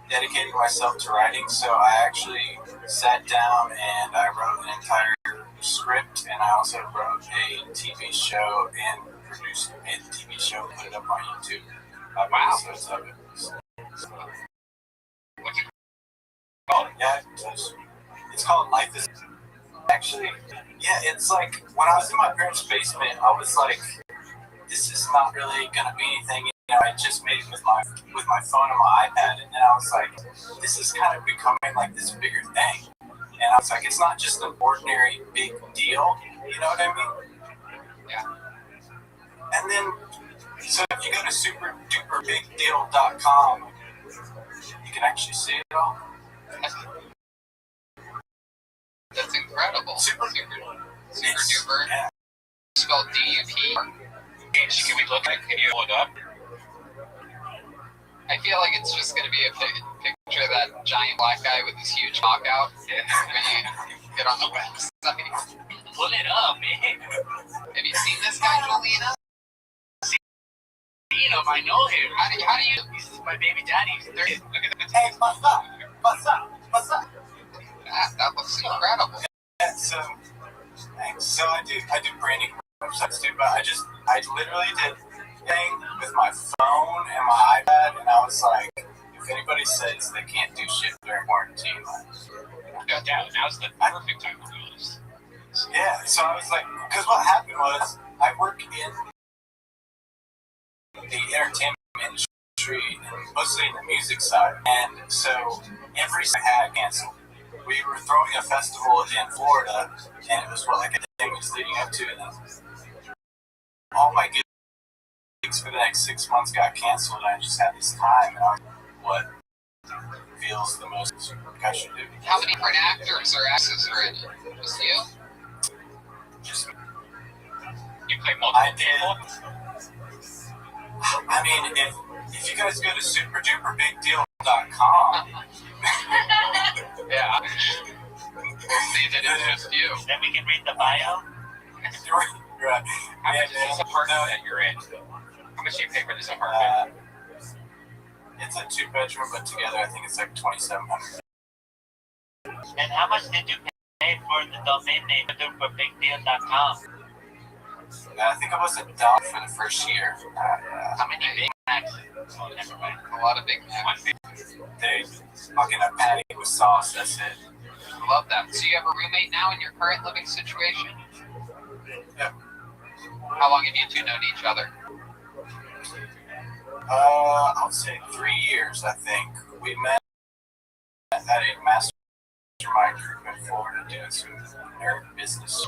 dedicating myself to writing, so I actually sat down and I wrote an entire script, and I also wrote a TV show and produced a TV show and put it up on YouTube. Wow. Episodes of it. What's it called? Yeah, it's called Life is... Actually, yeah, it's like, when I was in my parents' basement, I was like, this is not really gonna be anything. You know, I just made it with my phone and my iPad, and then I was like, this is kind of becoming like this bigger thing. And I was like, it's not just an ordinary big deal, you know what I mean? Yeah. And then, so if you go to superduperbigdeal.com, you can actually see it all. That's incredible. Super duper. Yeah. Spelled D-U-P. Can we look at it? Can you hold up? I feel like it's just going to be a picture of that giant black guy with his huge hawk out when you get on the website. Pull it up, man. Have you seen this guy, Jolena? Seen him, I know him. How do you... This is my baby daddy. He's 30. Look at the... Hey, what's up? What's up? What's up? That looks incredible. Yeah, so, thanks. So I do branding websites too, but I literally did thing with my phone and my iPad, and I was like, if anybody says they can't do shit during quarantine, now's the perfect time to do this. Yeah, so I was like, because what happened was, I work in the entertainment industry, mostly in the music side, and so every I had canceled. We were throwing a festival in Florida, and it was what like a thing was leading up to it. All my gigs for the next 6 months got canceled, and I just had this time, and I was what feels the most I should do. How many different actors or actresses are in it? Just you? Just you play multiple people? I mean, if you guys go to superduperbigdeal.com, yeah, see that it's just you. Then we can read the bio. Right. How much is this apartment that you're in? How much do you pay for this apartment? It's a 2-bedroom, but together I think it's like $2,700. And how much did you pay for the domain name superduperbigdeal.com? I think it was $1 for the first year. How many Big Macs? Oh, never mind. A lot of Big Macs. They fucking a patty with sauce, that's it. I love that. So you have a roommate now in your current living situation? Yeah. How long have you two known each other? I'll say 3 years, I think. We met at a mastermind group in Florida doing some nerd business.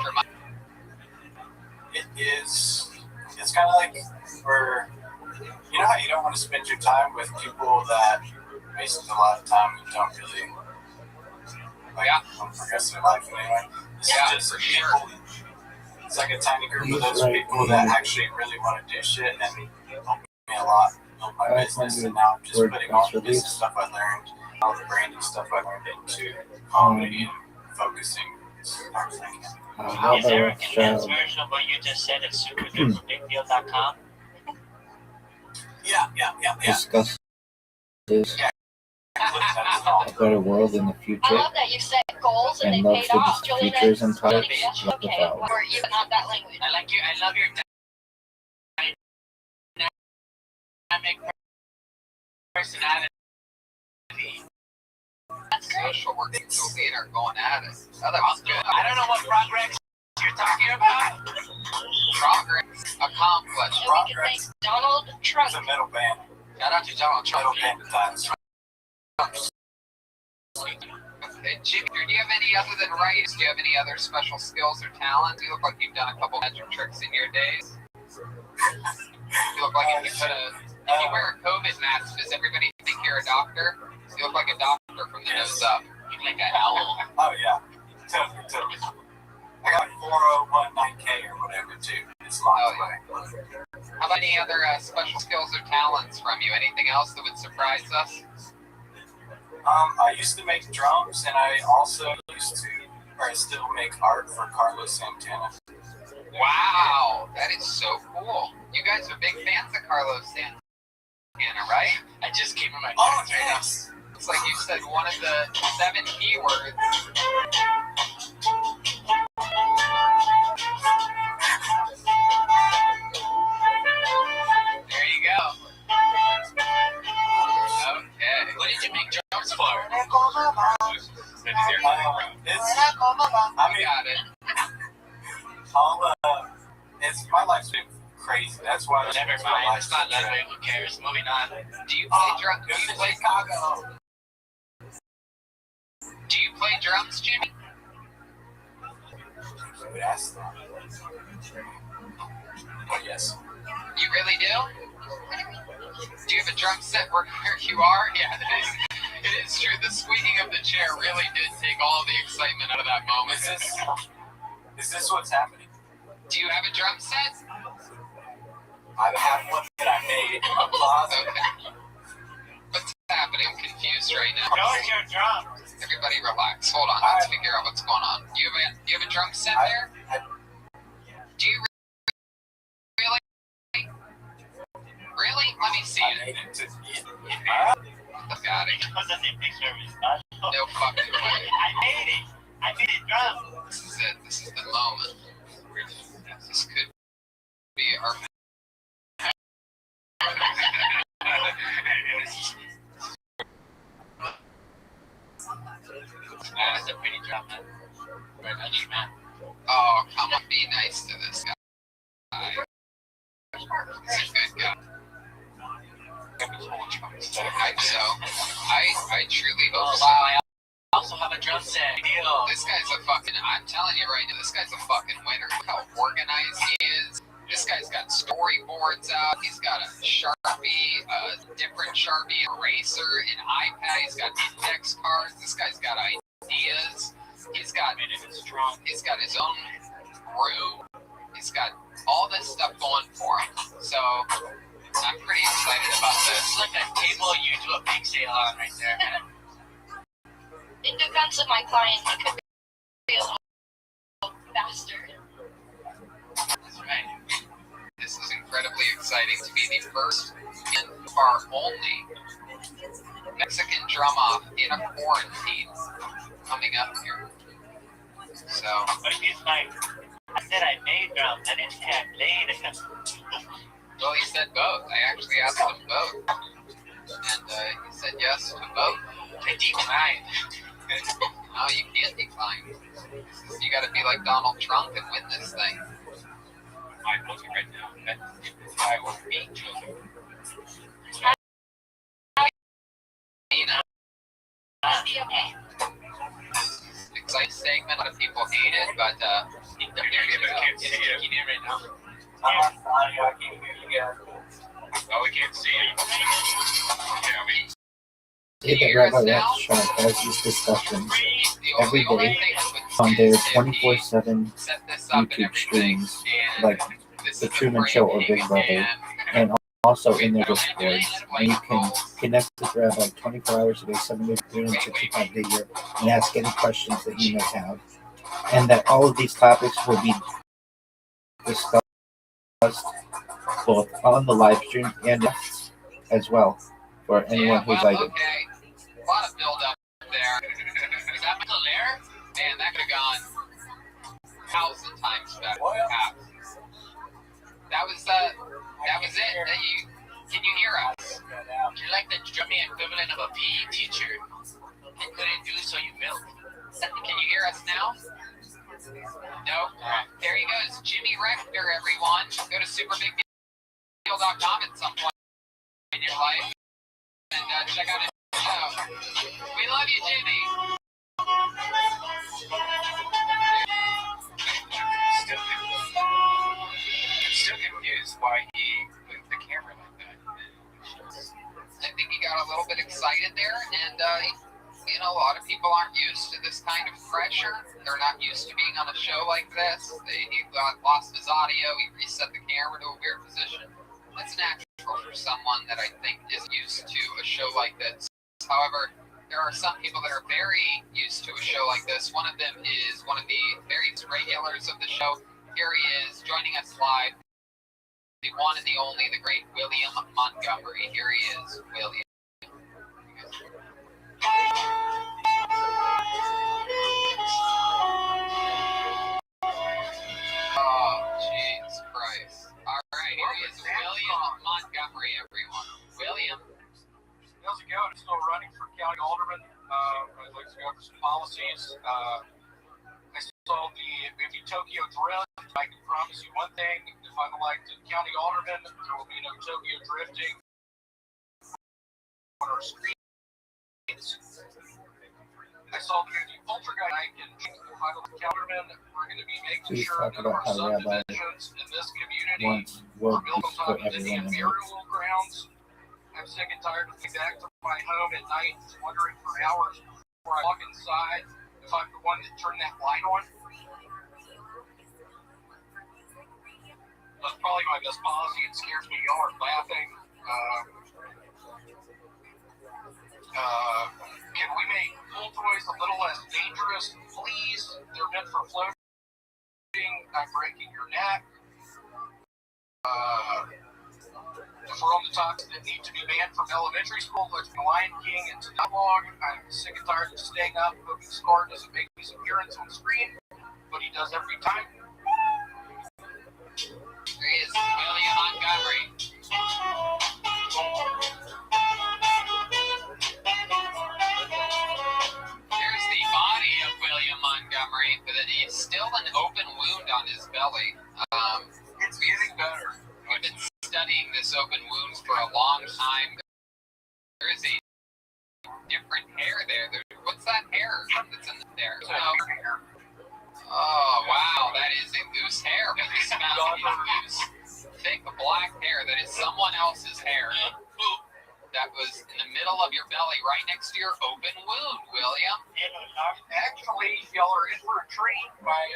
It's kind of like you know how you don't want to spend your time with people that waste a lot of time and don't really progress their life anyway. It's just people. It's like a tiny group of those people that actually really want to do shit and help me a lot, build my business, and now I'm just putting all the business stuff I learned, all the branding stuff I learned into comedy and focusing. Is there a condensed version of what you just said at superduperbigdeal.com? Yeah. Discuss this. A better world in the future. I love that you set goals and they love paid for off. the features and types of the Okay, vowels. or even not that language. I like you. I love your dynamic personality. That's great. Social work and Jolie are going at it. Oh, that was good. I don't know what progress you're talking about. Progress accomplished. And we can thank Donald Trump. It's a metal band. Shout out to Donald Trump. Metal band times. Okay, Jimmy, do you have any other than writing? Do you have any other special skills or talents? You look like you've done a couple magic tricks in your days. You look like if you wear a COVID mask, does everybody think you're a doctor? You look like a doctor from the nose up. You look like an owl. Oh yeah, totally. I got 4019K or whatever too. It's locked away. How about any other special skills or talents from you? Anything else that would surprise us? I used to make drums, and I also I still make art for Carlos Santana. Wow, that is so cool. You guys are big fans of Carlos Santana, right? I just came in my pants right now. It's like you said one of the 7 keywords. There you go. Okay. What did you make drums for? I got it. My life's been crazy. That's why. Never mind. It's not that way. Who cares? Moving on. Do you play drums? Do you play Chicago? Do you play drums, Jimmy? I would ask them. But yes. You really do? Do you have a drum set where you are? Yeah, it is true. The squeaking of the chair really did take all the excitement out of that moment. Is this what's happening? Do you have a drum set? I have one that I made in my closet. Okay. What's happening? I'm confused right now. Show us your drums. Everybody relax. Hold on. Let's figure out what's going on. Do you have a drum set there? Do you really? Really? Let me see it. Look at it. What's the picture of it? No fucking way. I made it. I made it drum. This is it. This is the moment. This could be our That's a pretty job, man. Very nice, man. Oh, come on, be nice to this guy. He's a good guy. I truly hope so. Wow, I also have a drum set. Deal. This guy's a fucking, I'm telling you right now, this guy's a fucking winner. Look how organized he is. This guy's got storyboards out. He's got a Sharpie, a different Sharpie eraser, an iPad. He's got index cards. This guy's got ideas. He's got his own room. He's got all this stuff going for him. So I'm pretty excited about this. It's like a table you do a big sale on right there, man. In defense of my client, he could be a little bastard. That's right. This is incredibly exciting to be the first and our only Mexican drum off in a quarantine coming up here. So. But he's like, I said I made drums. I didn't say I played them. Well, he said both. I actually asked him both. And he said yes to both. I declined. No, you can't decline. You gotta be like Donald Trump and win this thing. I'm looking right now. I will beat you. Exciting segment. A lot of people hate it, but You can't see it. You right now. Oh, we can't see it. Yeah, David Rabbi Rothschild has these discussions every day on their 24/7 YouTube streams, like The Truman Show or Big Brother, and also in their Discord. And you can connect with Rabbi 24 hours a day, 7 days, 365 days a year, and ask any questions that you may have. And that all of these topics will be discussed both on the live stream and as well for anyone who's like it. Okay. A lot of build up there. Is that Michael there? Man, that could have gone 1,000 times better. That was it. Can you hear us? You're like the drumming equivalent of a PE teacher. You couldn't do so, you failed. Can you hear us now? No? There he goes. Jimmy Rector, everyone. Go to superbigdeal.com at some point in your life and check out his show. We love you, Jimmy. Still confused why he moved the camera like that. I think he got a little bit excited there, and a lot of people aren't used to this kind of pressure. They're not used to being on a show like this. He lost his audio. He reset the camera to a weird position. That's natural for someone that I think is used to a show like this. However, there are some people that are very used to a show like this. One of them is one of the very regulars of the show. Here he is, joining us live. The one and the only, the great William Montgomery. Here he is, William. Oh, jeez Christ. Alright, here he is, William Montgomery, everyone. William. How's it going? I'm still running for county alderman. I'd like to go over some policies. I saw the movie Tokyo Drift. I can promise you one thing. If I'm elected county alderman, there will be no Tokyo drifting on our streets. I saw the movie Poltergeist. I can, if I'm elected alderman, we're going to be making Please sure talk that our about how Rabbi subdivisions in this community wants are work built on top for of Indian everyone in burial grounds. I'm sick and tired of being back to my home at night, wondering for hours before I walk inside if I'm the one that turned that light on. That's probably my best policy. It scares me. Y'all are laughing. Can we make pool toys a little less dangerous, please? They're meant for floating, not breaking your neck. If we're on the topics that need to be banned from elementary school, let's go Lion King into dialogue. I'm sick and tired of staying up, hoping Scar doesn't make his appearance on screen, but he does every time. There he is, William Montgomery. belly. It's getting better. I've been studying this open wound for a long time. There is a different hair there. What's that hair that's in there? Oh, wow, that is a loose hair. But this smells like loose, thick black hair that is someone else's hair. That was in the middle of your belly, right next to your open wound, William. Actually, y'all are in for a treat. My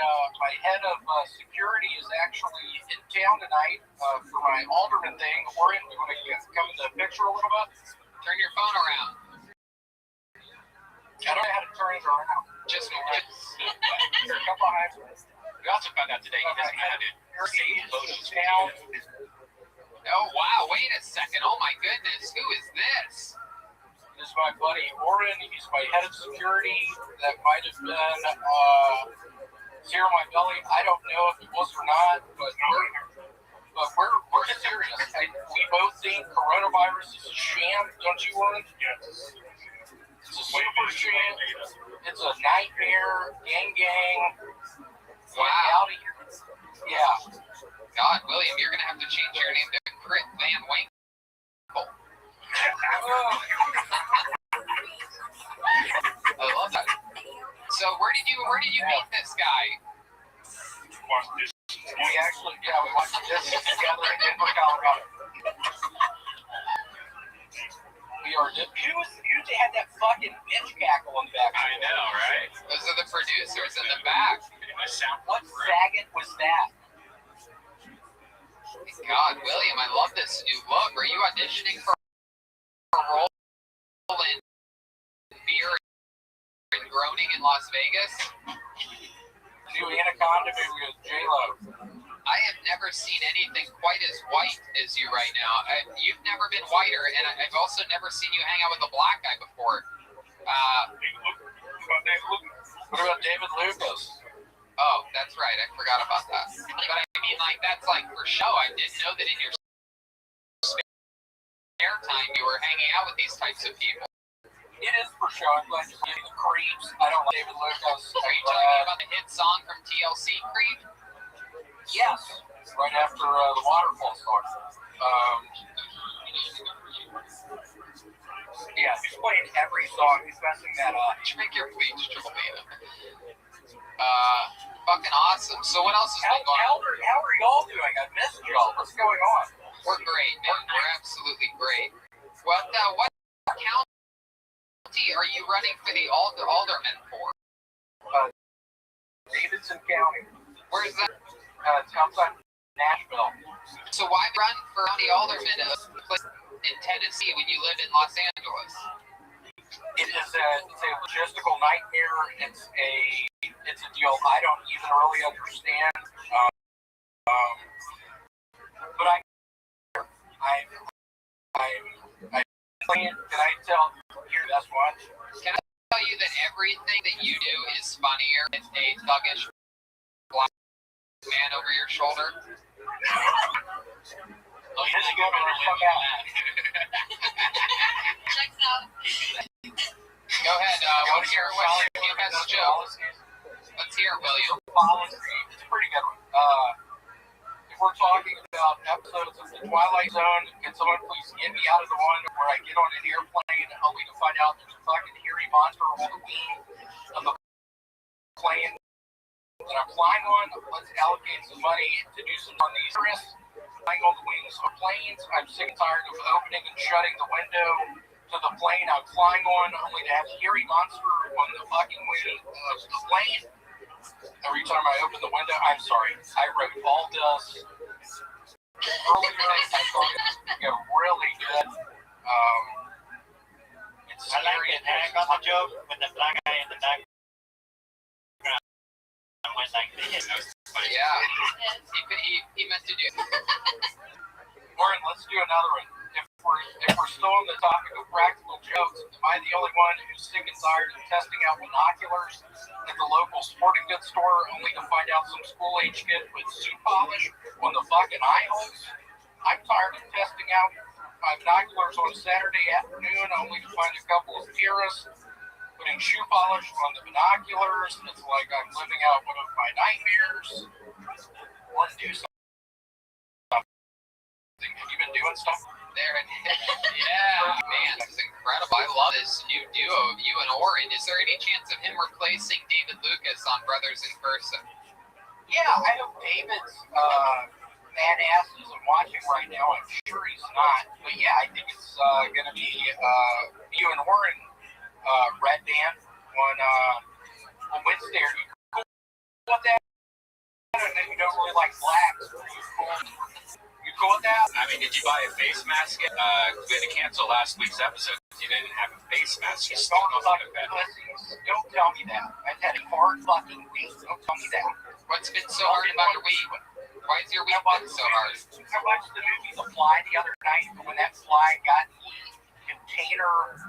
head of security is actually in town tonight for my alderman thing. Oren, you want to come in the picture a little bit? Turn your phone around. I don't know how to turn it around. Just here, come behind. We also found out today he doesn't know how to save photos now. Oh, wow, wait a second. Oh, my goodness. Who is this? This is my buddy Oren. He's my head of security. That might have been here in my belly. I don't know if it was or not, but we're serious. We both think coronavirus is a sham, don't you, Oren? Yes. It's a super sham. It's a nightmare. Gang. Wow. Out of here. Yeah. God, William, you're going to have to change your name to Crit Van Winkle. I love that. So where did you meet this guy? We actually, we watched this together in Denver, Colorado. We are just, who's had that fucking bitch cackle in the back? I know, right? Those are the producers in the back. What faggot was that? God, William, I love this new look. Are you auditioning for a role in Beer and Groaning in Las Vegas? New Anaconda movie with J-Lo. I have never seen anything quite as white as you right now. You've never been whiter, and I've also never seen you hang out with a black guy before. What about David Lucas? Oh, that's right. I forgot about that. But I mean, like, that's like for show. I didn't know that in your spare time you were hanging out with these types of people. It is for show. I'm glad you're getting the creeps. I don't like David Lucas. Are you talking about the hit song from TLC, Creep? Yes. Right after the waterfall started. Yeah, he's playing every song. He's messing that up. Drink your bleach, Juliana. Fucking awesome. So what else is going on? How are y'all doing? I missed y'all. What's going on? We're great, man. We're absolutely great. What county are you running for the alderman for? Davidson County. Where is that? It's outside Nashville. So why run for county alderman in Tennessee when you live in Los Angeles? It's a logistical nightmare. It's a deal I don't even really understand. But can I tell you this much? Can I tell you that everything that you do is funnier than a thuggish black man over your shoulder? Oh, this is going to come out. Checks out. Go ahead. What's your best joke? Let's hear it, William. It's a pretty good one. If we're talking about episodes of The Twilight Zone, can someone please get me out of the one where I get on an airplane only to find out there's a fucking hairy monster on the wing of the plane that I'm flying on? Let's allocate some money to do some on these risks. Flying on the wings of planes. I'm sick and tired of opening and shutting the window to the plane I'm flying on only to have a hairy monster on the fucking wing of the plane. Every time I open the window, I'm sorry, I wrote all this earlier. I thought it was really good. It's I like the Anaconda joke with the black guy in the background. Went like this. Yeah, he meant to do it. Warren, let's do another one. If we're still on the topic of practical jokes, am I the only one who's sick and tired of testing out binoculars at the local sporting goods store only to find out some school-age kid with shoe polish on the fucking eye holes? I'm tired of testing out my binoculars on Saturday afternoon only to find a couple of terrorists putting shoe polish on the binoculars. It's like I'm living out one of my nightmares. Let's do something. Have you been doing stuff? There it is. Yeah, man, it's incredible. I love this new duo of you and Oren. Is there any chance of him replacing David Lucas on Brothers in Person? Yeah, I hope David's badass isn't watching right now. I'm sure he's not. But yeah, I think it's going to be you and Oren, Red Band, on Wednesday. Are you cool with that? And then you don't really like blacks. Are you cool? You cool with that? I mean, did you buy a face mask? We had to cancel last week's episode because you didn't have a face mask. You still don't tell me that. I've had a hard fucking week. Don't tell me that. What's been so hard about your week? Why is your week been so hard? I watched the movie The Fly the other night, but when that fly got in the container,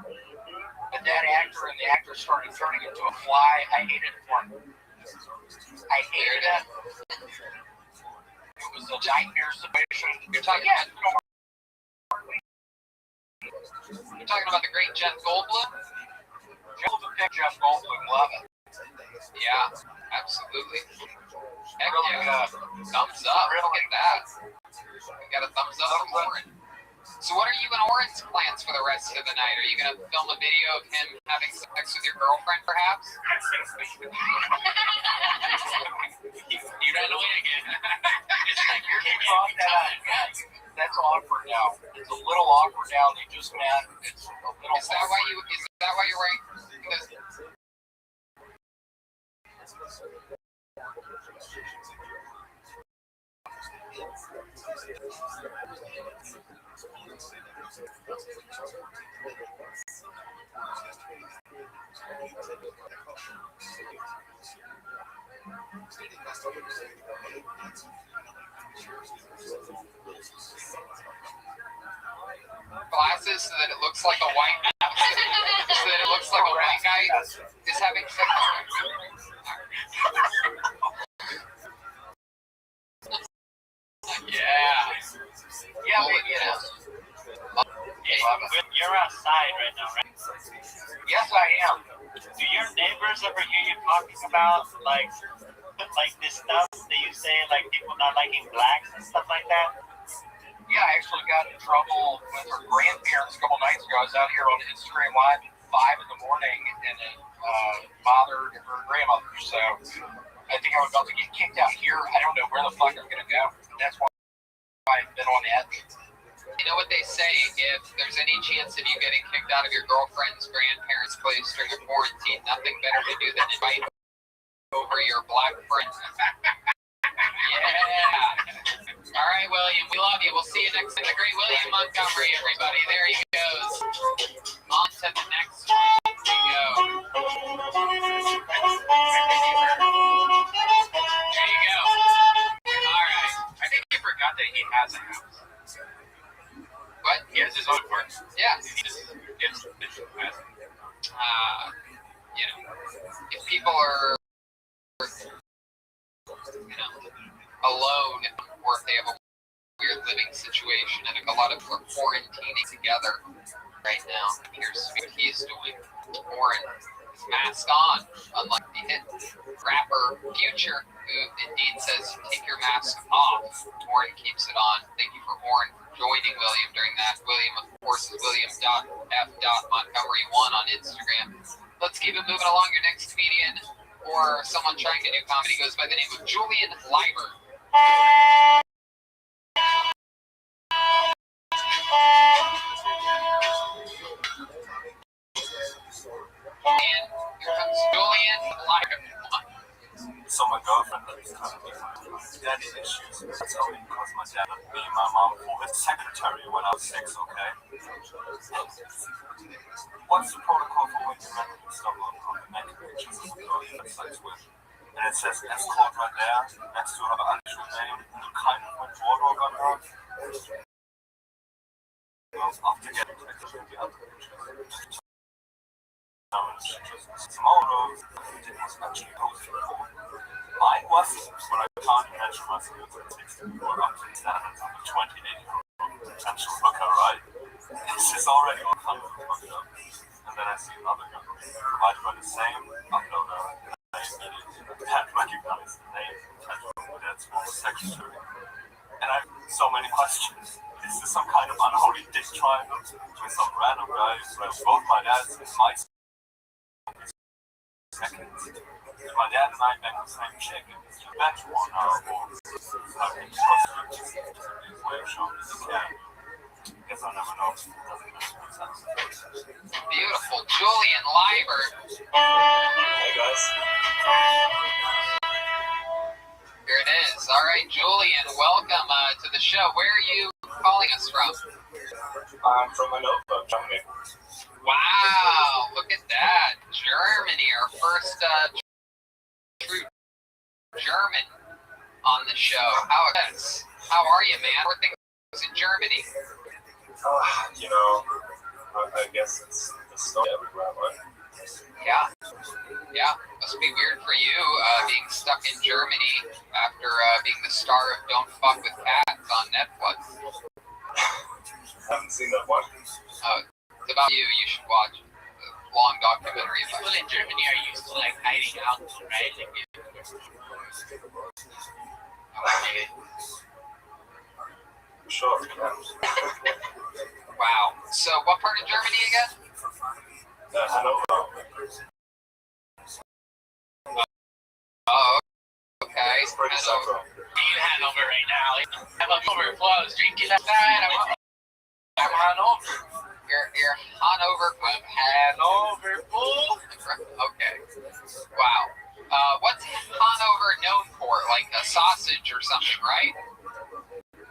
the dead actor and the actor started turning into a fly, I hated it for him. I hated it. It was a nightmare situation. You're talking about the great Jeff Goldblum? Jeff Goldblum, love it. Yeah, absolutely. Heck Really yeah. Thumbs up. Look at that. We got a thumbs up from Oren. So what are you and Oren's plans for the rest of the night? Are you going to film a video of him having sex with your girlfriend, perhaps? You ran away again. That's awkward now. It's a little awkward now. They just met. It's a little. Is that why you're wearing this? Glasses so that it looks like a white guy is having sex. Yeah, maybe it is. You're outside right now, right? Yes, I am. Do your neighbors ever hear you talking about like this stuff that you say, like people not liking blacks and stuff like that? Yeah, I actually got in trouble with her grandparents a couple nights ago. I was out here on Instagram Live at 5 in the morning, and it bothered her grandmother. So I think I'm about to get kicked out here. I don't know where the fuck I'm gonna go. That's why I've been on edge. You know what they say, if there's any chance of you getting kicked out of your girlfriend's grandparents' place during a quarantine, nothing better to do than invite over your black friend. Yeah. All right, William, we love you. We'll see you next time. The great William Montgomery, everybody. There he goes. On to the next one. There you go. There you go. All right. I think he forgot that he has a house. What? He has his own part. Yeah. He just gets you know, if people are, alone or if they have a weird living situation, and a lot of people are quarantining together right now, here's what he's doing. Oren, his mask on, unlike the hit rapper Future, who indeed says take your mask off. Oren keeps it on. Thank you for Oren for joining William during that. William, of course, is William.f.Montgomery1 on Instagram. Let's keep it moving along. Your next comedian or someone trying to do comedy goes by the name of Julian Leiber. And here comes Julian Leiber. So my girlfriend is currently with daddy issues. It's only because my dad left me and my mom for his secretary when I was 6, okay? What's the protocol for when you mentally stumble upon the neck pictures of the girl you had sex with? And it says escort right there, next to her actual name, and you kind of went Wardrobe on her. Well, after getting pictures of the other pictures, tomorrow, it was actually posted for. Mine wasn't, but I can't imagine myself as a 16-year-old up to the standards of the 28-year-old potential hooker, right? This is already on camera fucked up. And then I see another girl provided by the same uploader, and I immediately can't recognize the name potential. dad's homosexual. And I have so many questions. Is this some kind of unholy dick triangle with some random guy where both my dads and my seconds? And my dad and I bang the same chick and it's a bench one hour or fucking way of showing as you can. Guess I'll never know. Doesn't make sense. Beautiful. Julian Liebert. Hey guys. Here it is. All right, Julian, welcome to the show. Where are you calling us from? I'm from Manila, Germany. Wow, look at that. Germany, our first true German on the show. How are you, man? How are things in Germany? You know, I guess it's the snow everywhere, right? Yeah. Must be weird for you being stuck in Germany after being the star of Don't Fuck with Cats on Netflix. Haven't seen that one. It's about you. You should watch a long documentary about People in Germany are used to like hiding out, right? Sure. Wow. So, what part of Germany again? Hanover. Oh, okay. It's pretty central. In Hanover right now. I'm overflows, drinking outside. I'm Hanover. You're Hanover. Hanover, fool. Okay. Wow. What's Hanover known for? Like a sausage or something, right?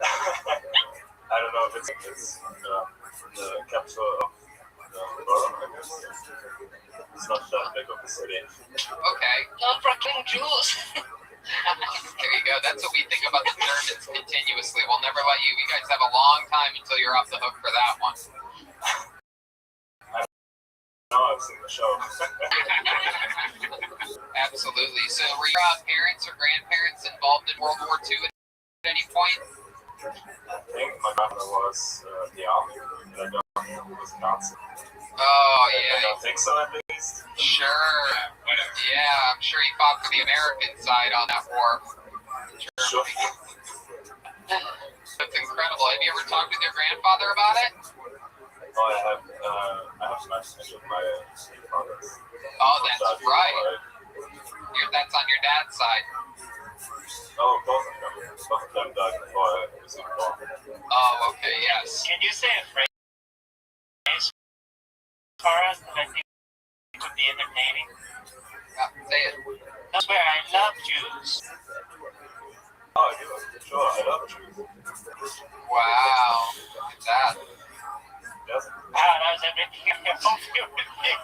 I don't know if it's the capital of the borough, I guess. It's not that big of a city. Okay. Not fucking Jews. There you go. That's what we think about the Germans continuously. We'll never let you. You guys have a long time until you're off the hook for that one. No, I've seen the show. Absolutely. So were your parents or grandparents involved in World War II at any point? I think my grandmother was the army, and I don't know who was a Nazi. Oh, yeah. I don't think so, at least. Sure. Yeah, I'm sure he fought for the American side on that war. Sure. That's incredible. Have you ever talked with your grandfather about it? Oh, I have met any of my fathers. Oh, that's right. That's on your dad's side. Oh, both of them. Both of them died before I was even born. Oh, okay, yes. Can you say a phrase for us that I think could be entertaining? Say it. That's where I love Jews. Oh, I do. Sure, I love Jews. Wow. Look at that. Yes. Wow, that was everything I hope you would think.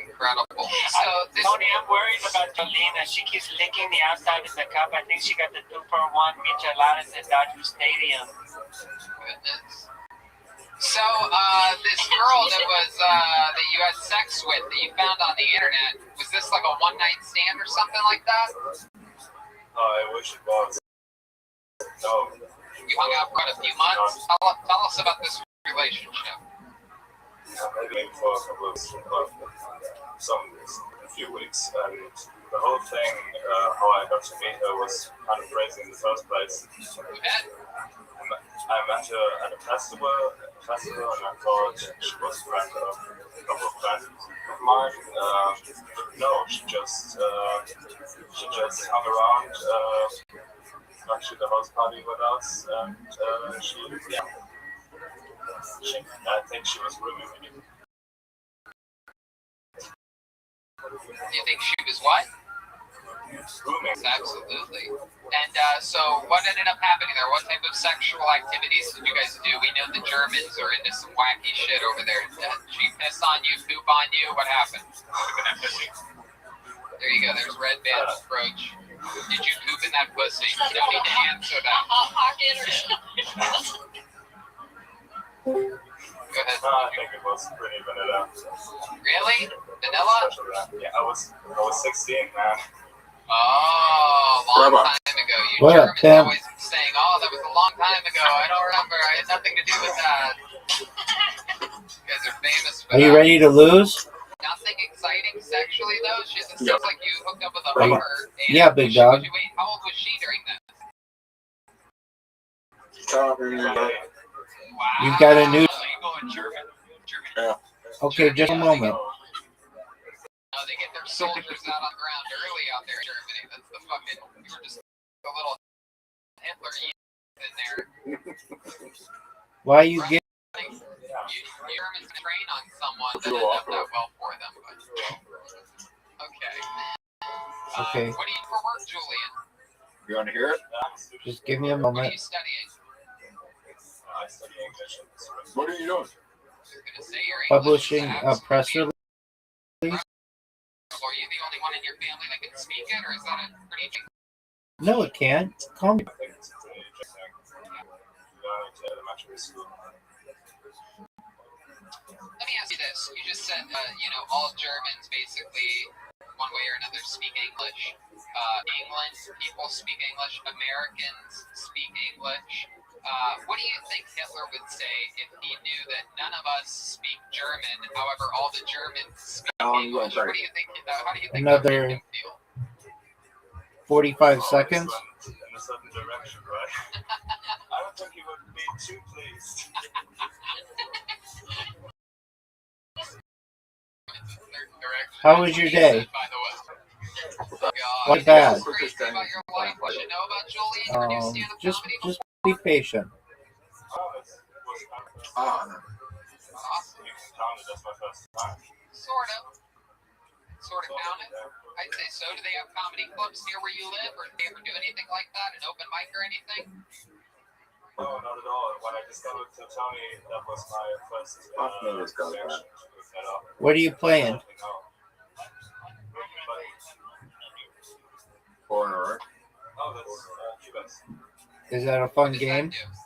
Incredible. So Tony, I'm worried about Jolene. She keeps licking the outside of the cup. I think she got the 2-for-1 micheladas at Dodger Stadium. Goodness. So, this girl that you had sex with that you found on the internet, was this like a one-night stand or something like that? Oh, I wish it was. No. You hung out for a few months? Tell us about this relationship. Maybe for a couple of a few weeks, and the whole thing, how I got to meet her was kind of crazy in the first place. I met her at a festival, and I thought she was a friend of a couple of friends of mine. No, she just hung around, got to the house party with us, and I think she was rooming with me. Do you think she was what? Rooming. Absolutely. And so what ended up happening there? What type of sexual activities did you guys do? We know the Germans are into some wacky shit over there. Did she piss on you, poop on you? What happened? There you go. There's Red Band's approach. Did you poop in that pussy? You don't need to answer that. Go ahead. I think it was pretty vanilla. Really? Vanilla? Yeah, I was 16, man. Oh, long time ago. You What up, Germans Tim? always saying, "Oh, that was a long time ago. I don't remember. I had nothing to do with that." You guys are famous for Are you that. ready to lose? Nothing exciting think sexually though? It seems Yep. like you hooked up with a Are you- hooker. And yeah, big dog. Wait, how old was she during this? You've got a new. Yeah. Okay, just a moment. Oh, they get their soldiers out on the ground early out there in Germany. That's the fucking. You were just a little Hitler in there. Why you get? Germans train on someone that ended up not well for them. But, okay. Okay, What do you do for work, Julian? You want to hear it? just give me a What are moment. you studying? What are you doing? I was gonna say your English Publishing is a press release. Are you the only one in your family that can speak it, or is that a pretty big? No, it can't. Call me. Let me ask you this. You just said, all Germans basically, one way or another, speak English. England, people speak English. Americans speak English. What do you think Hitler would say if he knew that none of us speak German, however, all the Germans speak English? What do you think? How do you think that would Another make him feel? 45 seconds. In a certain direction, right? I don't think he would be too pleased. How was your day? Why bad? Just be patient. Sort of counted. I'd say so. Do they have comedy clubs near where you live, or do they ever do anything like that, an open mic or anything? No, not at all. When I discovered Tony, that was my first reaction. What are you playing? Foreigner. Oh, that's Cubans. Is that a fun game? Cubans.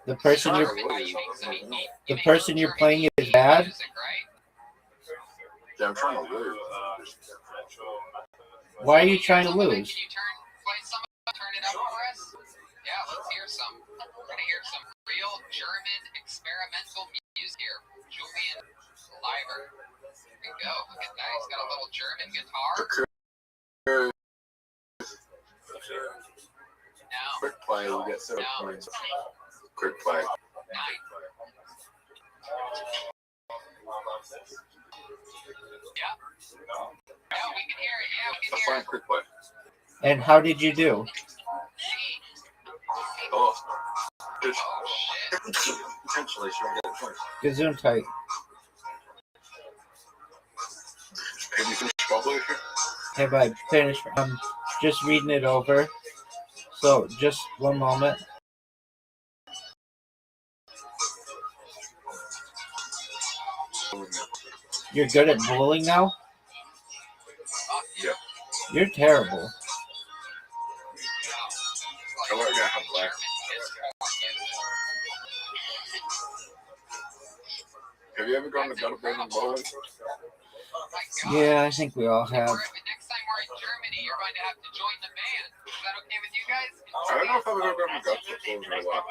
The person you're playing is bad. Yeah, I'm trying to lose. Why are you trying to lose? Turn it up for us? Yeah, let's hear some. We're gonna hear some real German experimental music here. Julian Leiber. There we go. Look at that. He's got a little German guitar. Quick play, we get 7 points. Quick play. 9. Yeah. Yeah, we can hear it. Yeah, we can hear it. Quick play. And how did you do? Oh. Potentially, she won't get a point. Gesundheit. Have you finished publishing? Have I finished? I'm just reading it over. So, just one moment. You're good at bowling now? Yeah. You're terrible. I like that. I'm black. Have you ever gone to gutter bowling bowling? Yeah, I think we all have. Next time we're in Germany, you're going to have to join the band. Is that okay with you guys? I don't know if I've ever gone to gutter bowling in a while.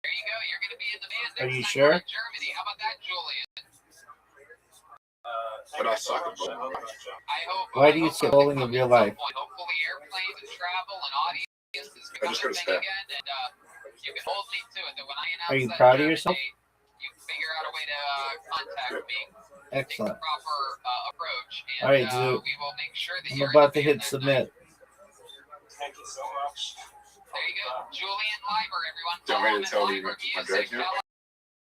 There you go. You're going to be in the band next Are you time sure? we're in Germany. How about that, Julian? But I suck at bowling. Why do you say bowling in real life? Hopefully airplanes and travel and audiences I just become a gotta thing stay. again, and you can hold me to it. That when I announce Are you that proud of German yourself? date, you figure out a way to contact me, take Excellent. the proper approach, and All right, Zoo. we will make sure that I'm you're about to in the hit band that submit. Thank you so much. There you go. Julian Leiber, everyone. Do you want me to tell you Leiber, my drag here?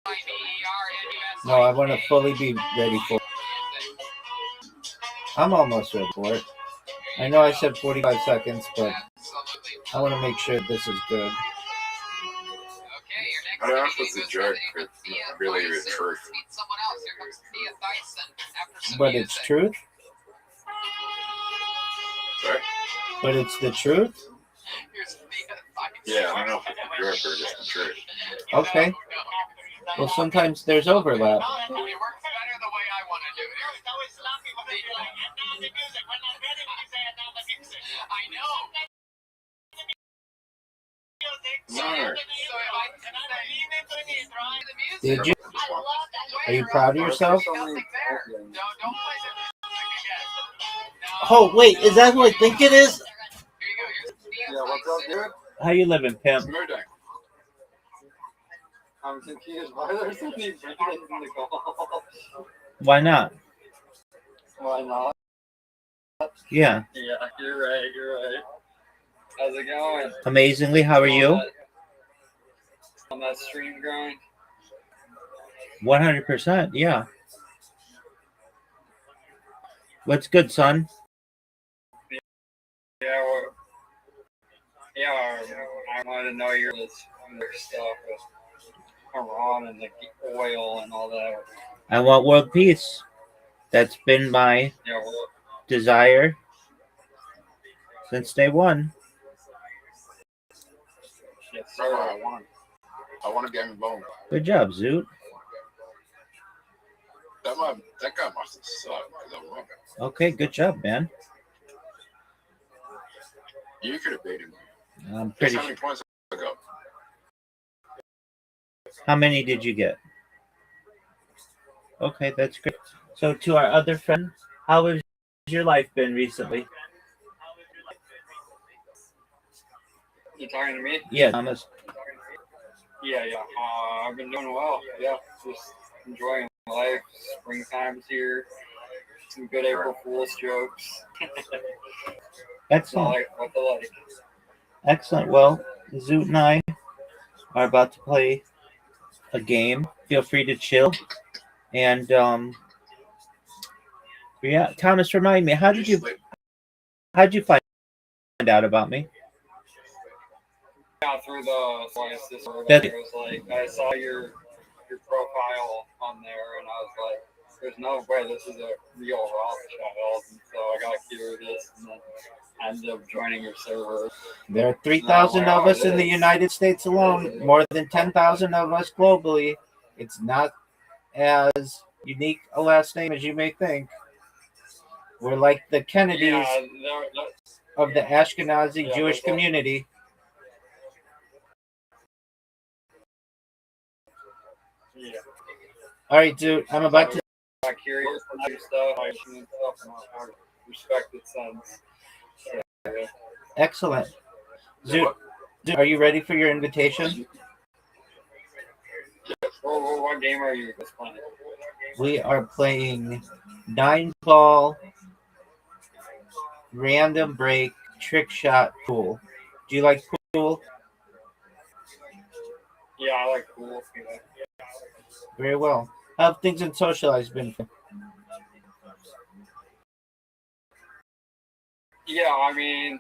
ViralRabbi. No, I want to fully be ready for it. I'm almost ready for it. I know I said 45 seconds, but I want to make sure this is good. I don't know if it's a joke, but really the truth. But it's truth? Sorry? But it's the truth? Yeah, I don't know if it's a joke or just the truth. Okay. Well, sometimes there's overlap. I know. Did you? Are you proud of yourself? Oh, wait, is that who I think it is? Yeah, what's up, dude? How you living, pimp? I'm confused. Why are there so many birthdays in the call? Why not? Why not? Yeah. Yeah, you're right. You're right. How's it going? Amazingly, how are you? On that stream grind? 100%, yeah. What's good, son? Yeah, I wanted to know your stuff with Iran and the oil and all that. I want world peace. That's been my desire since day one. Yes, sir. I want to get involved. Good job, Zoot. That guy must have sucked because I won. Okay, good job, man. You could have beaten me. I'm pretty How many points ago? How many did you get? Okay, that's great. So to our other friend, how has your life been recently? You talking to me? Yeah, Thomas. Yeah. I've been doing well. Yeah, just enjoying life. Springtime's here. Some good April Fool's jokes. Excellent. What the like. Excellent. Well, Zoot and I are about to play a game. Feel free to chill. And yeah, Thomas, remind me, how'd you find out about me? Yeah, through the slices. That- It was like I saw your profile on there, and I was like, "There's no way this is a real Rothschild." And so I got curious, and then I ended up joining your server. There are 3,000 of us in the United States alone, more than 10,000 of us globally. It's not as unique a last name as you may think. We're like the Kennedys of the Ashkenazi Jewish community. Yeah. All right, dude, I'm about to. I'm curious about your stuff. I respect it sense. Yeah. Excellent. Zoot, are you ready for your invitation? What game are you playing? We are playing 9-ball, random break, trick shot, pool. Do you like pool? Yeah, I like pool. Yeah. Very well. How have things in socialized been? Yeah, I mean,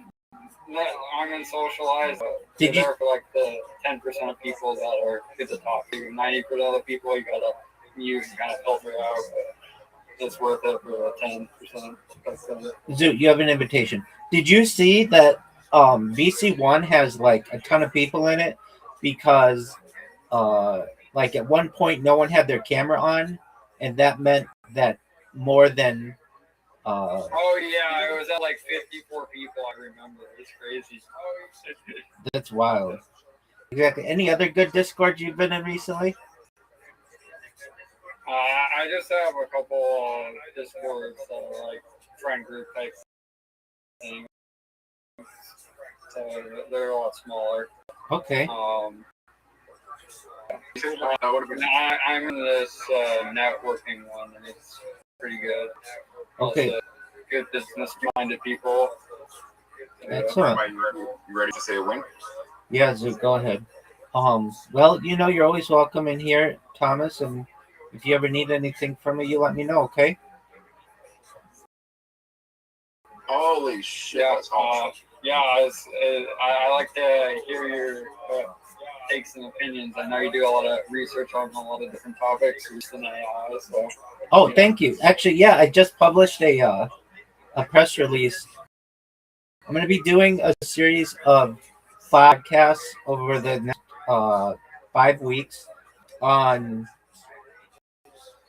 I'm in socialized. Did you? There for like the 10% of people that are at the top. 90% of the people you gotta mute and kind of filter out. But it's worth it for the 10%. Zoot, you have an invitation. Did you see that VC1 has like a ton of people in it because like at one point no one had their camera on, and that meant that more than oh yeah, it was at like 54 people. I remember. It's crazy. That's wild. Exactly. Any other good Discord you've been in recently? I just have a couple Discords that are like friend group type things. So they're a lot smaller. Okay. I'm in this networking one, and it's pretty good. Okay. Good business-minded people. Excellent. You ready to say a win? Yeah, Zoot, go ahead. Well, you know, you're always welcome in here, Thomas, and if you ever need anything from me, you let me know, okay? Holy shit! I like to hear your takes and opinions. I know you do a lot of research on a lot of different topics recently. So. Oh, thank you. Actually, yeah, I just published a press release. I'm going to be doing a series of podcasts over the next 5 weeks on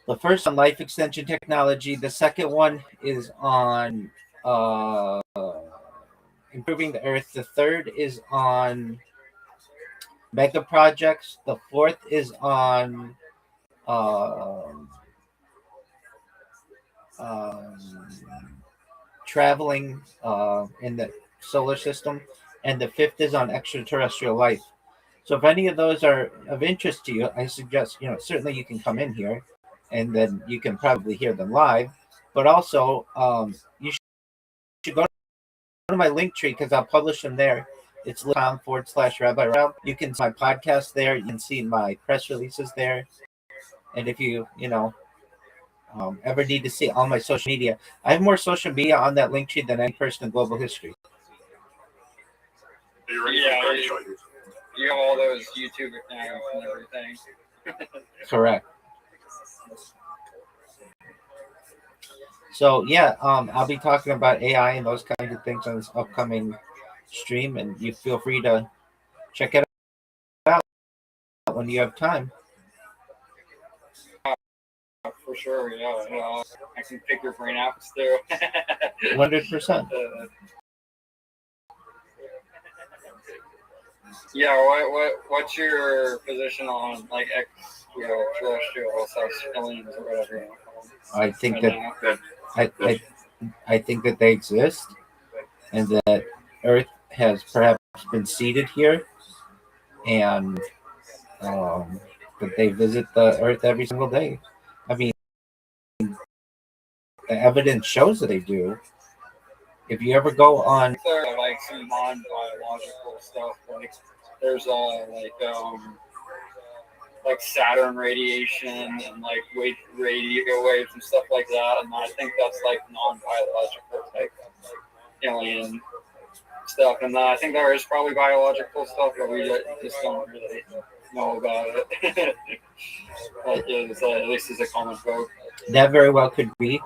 The first on life extension technology. The second one is on uh, improving the earth. The third is on mega projects. The fourth is on um, um, traveling in the solar system, and the fifth is on extraterrestrial life. So if any of those are of interest to you, I suggest certainly you can come in here, and then you can probably hear them live. But also, you should go to my link tree because I'll publish them there. It's com/Rabbi Rothschild. You can see my podcast there. You can see my press releases there. And if you ever need to see all my social media, I have more social media on that link tree than any person in global history. Yeah, you have all those YouTube accounts and everything. Correct. So yeah, I'll be talking about AI and those kinds of things on this upcoming stream, and you feel free to check it out when you have time. For sure, yeah. I can pick your brain out too. 100%. Yeah, what's your position on like terrestrial aliens or whatever you want to call them? I think that I think that they exist, and that Earth has perhaps been seeded here, and that they visit the Earth every single day. I mean, the evidence shows that they do. If you ever go on, there are like some non-biological stuff, like there's like Saturn radiation and like radio waves and stuff like that, and I think that's like non-biological type alien stuff, and I think there is probably biological stuff, but we just don't really know about it. Like at least as a common folk. That very well could be.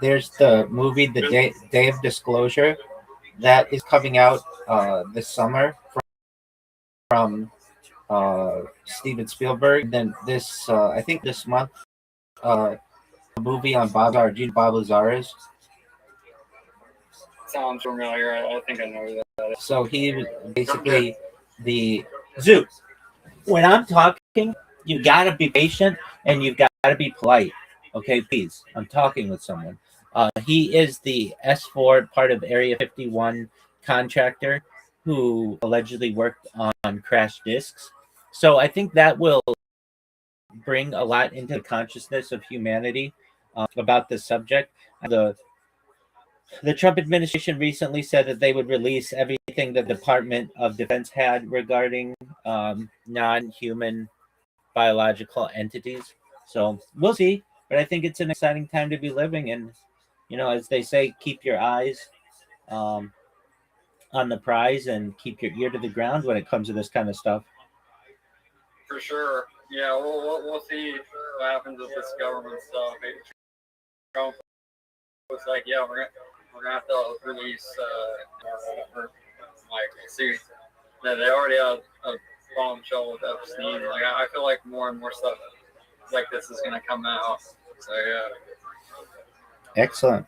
There's the movie The Day of Disclosure that is coming out this summer from Steven Spielberg. And then this, I think this month, a movie on Bob Lazar. Do you know Bob Lazar is? Sounds familiar. I think I know that. So he was basically the zoo. When I'm talking, you gotta be patient and you've gotta be polite. Okay, please. I'm talking with someone. He is the S4 part of Area 51 contractor who allegedly worked on crash disks. So I think that will bring a lot into the consciousness of humanity about this subject. The Trump administration recently said that they would release everything the Department of Defense had regarding non-human biological entities. So we'll see. But I think it's an exciting time to be living. And, as they say, keep your eyes on the prize and keep your ear to the ground when it comes to this kind of stuff. For sure. Yeah, we'll see what happens with this government stuff. Trump was like, yeah, we're gonna have to release see that they already had a bombshell with Epstein. Like I feel like more and more stuff like this is gonna come out. So yeah. Excellent.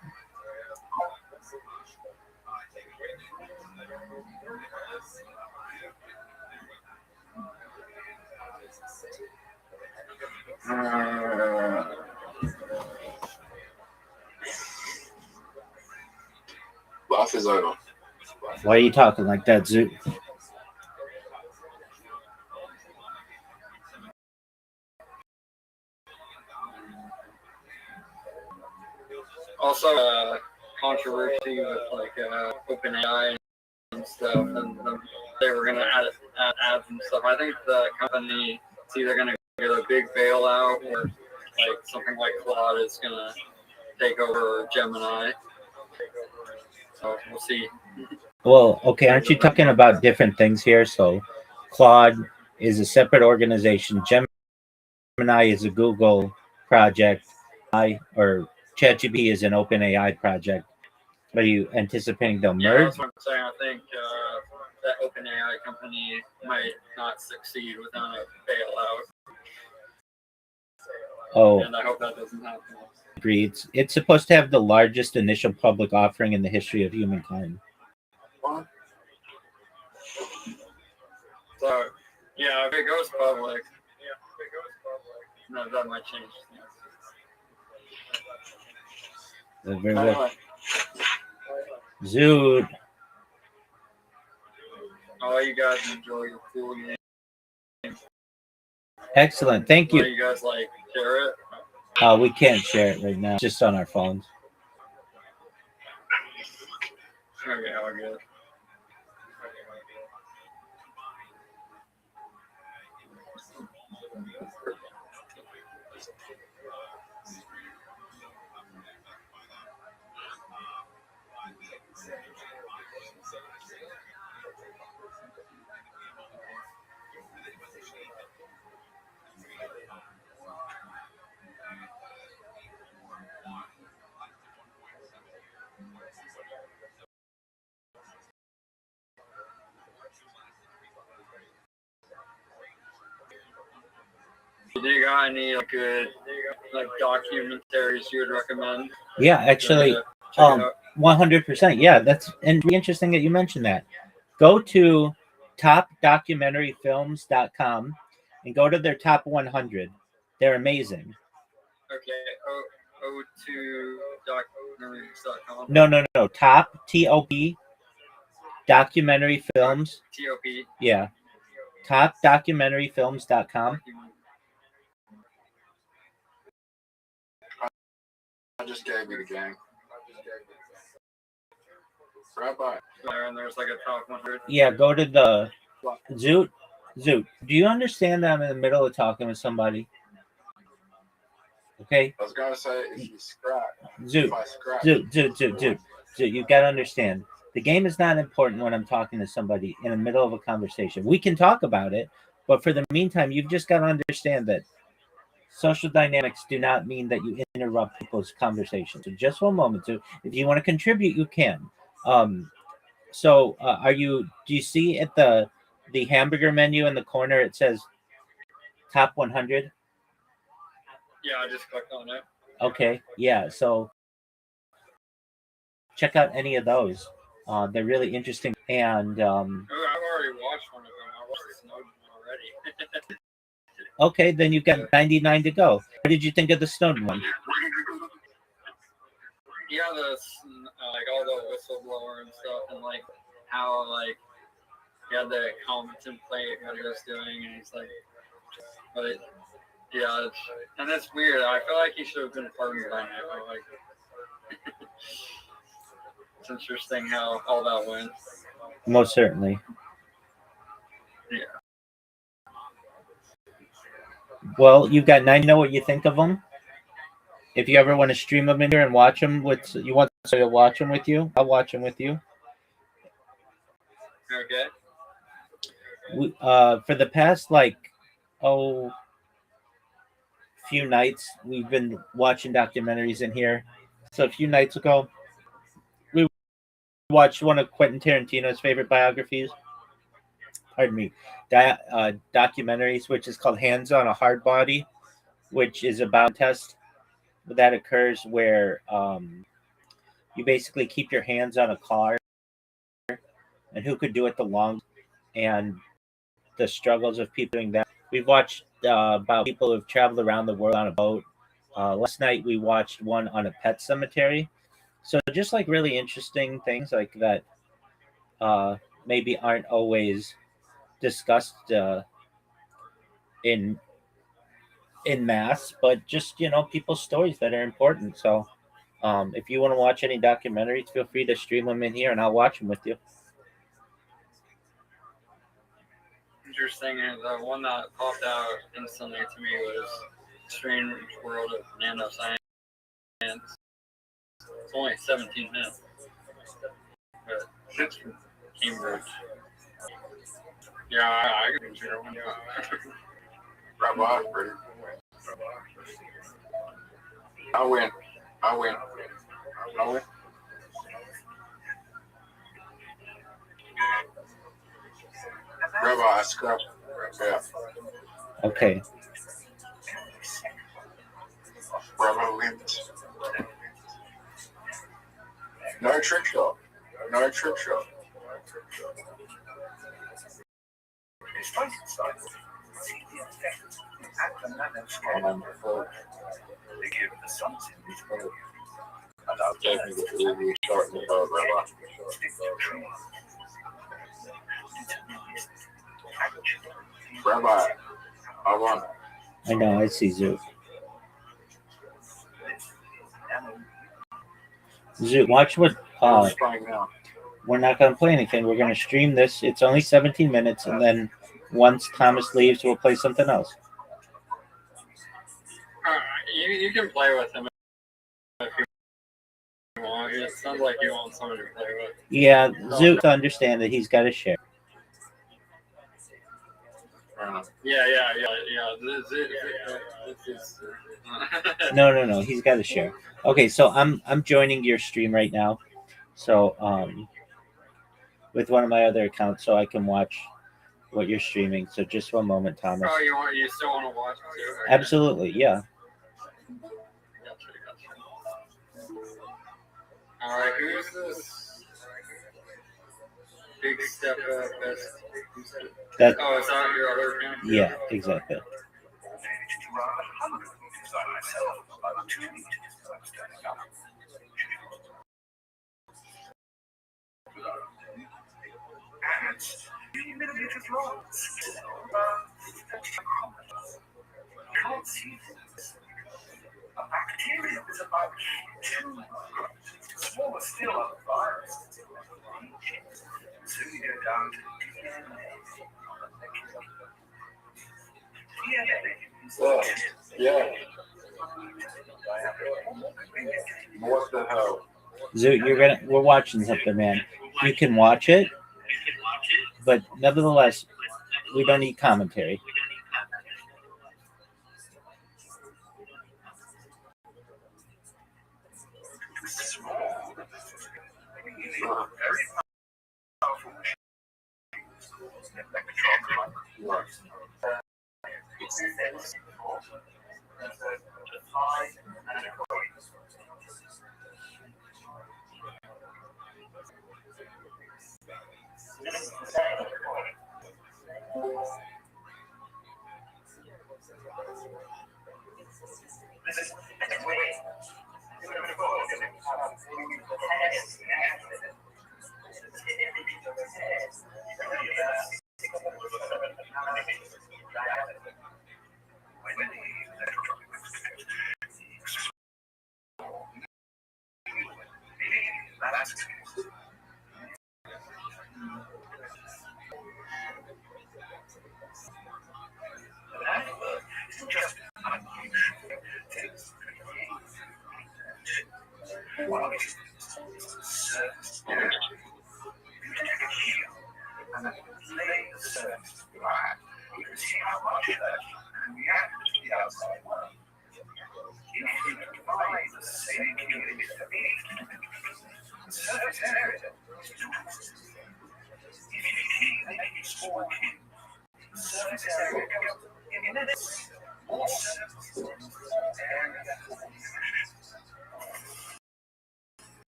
Life is over. Why are you talking like that, Zoo? Also, controversy with like OpenAI and stuff, and they were gonna add ads and stuff. I think the company is either gonna get a big bailout or like something like Claude is gonna take over Gemini. So we'll see. Well, okay, aren't you talking about different things here? So Claude is a separate organization. Gemini is a Google project, or ChatGPT is an OpenAI project. Are you anticipating they'll merge? Yeah, that's what I'm saying. I think that OpenAI company might not succeed without a bailout. Oh, and I hope that doesn't happen. agree. It's supposed to have the largest initial public offering in the history of humankind. So, yeah, if it goes public, no, that might change things. Very well. Zood. I'll let you guys enjoy your pool game. Excellent. Thank you. You guys like share it? We can't share it right now. It's just on our phones. Okay, I'll get it. Do you got any good documentaries you would recommend? Yeah, actually, 100%. Yeah, that's and really interesting that you mentioned that. Go to topdocumentaryfilms.com and go to their top 100. They're amazing. Okay, O2documentaries.com. No. Top TOP documentary films. TOP. Yeah. Topdocumentaryfilms.com. I just gave you the game. Rabbi. And there's like a top 100. Yeah, go to the Zoot. Do you understand that I'm in the middle of talking with somebody? Okay. I was gonna say if you scrap. Zoot. You gotta understand. The game is not important when I'm talking to somebody in the middle of a conversation. We can talk about it, but for the meantime, you've just got to understand that social dynamics do not mean that you interrupt people's conversations. So just one moment. So if you want to contribute, you can. Do you see at the hamburger menu in the corner, it says top 100? Yeah, I just clicked on it. Okay. Yeah. So check out any of those. They're really interesting. And I've already watched one of them. I watched the Snowden already. Okay, then you've got 99 to go. What did you think of the Snowden one? Yeah, like all the whistleblower and stuff, and like how like he had the contemplate what he was doing, and he's like, but yeah, and that's weird. I feel like he should have been pardoned by now. Like, it's interesting how all that went. Most certainly. Yeah. Well, you've got 9. Know what you think of them. If you ever want to stream them in here and watch them you want to watch them with you, I'll watch them with you. Okay. For the past few nights, we've been watching documentaries in here. So a few nights ago, we watched one of Quentin Tarantino's favorite biographies. Pardon me, documentaries, which is called Hands on a Hard Body, which is about a test that occurs where you basically keep your hands on a car and who could do it the longest and the struggles of people doing that. We've watched about people who've traveled around the world on a boat. Last night we watched one on a pet cemetery. So just like really interesting things like that maybe aren't always discussed in mass, but just people's stories that are important. So if you want to watch any documentaries, feel free to stream them in here and I'll watch them with you. Interesting, and the one that popped out instantly to me was Strange World of Nanoscience. It's only 17 minutes, but it's from Cambridge. Yeah, I can share one. Yeah. Rabbi, pretty. I win. Rabbi, I scrap. Yeah. Okay. No trick shot. No trick shot. They give the sons in this world. Rabbi, I want it. I know, I see Zoo. Zoo, watch what. We're not going to play anything. We're going to stream this. It's only 17 minutes, and then once Thomas leaves, we'll play something else. You can play with him if you want. It sounds like you want someone to play with. Yeah, Zoo to understand that he's got to share. Yeah. This is. No. He's got to share. Okay, so I'm joining your stream right now. So with one of my other accounts, so I can watch what you're streaming. So just one moment, Thomas. Oh, you still want to watch too? Okay. Absolutely, yeah. Gotcha. All right, who's this? Big step up. That. Oh, it's on your other account? Yeah, exactly. A bacteria is about 2 smaller still of a virus. So you go down to DNA. Yeah. What the hell? Zoo, we're watching something, man. You can watch it, but nevertheless, we don't need commentary. Very powerful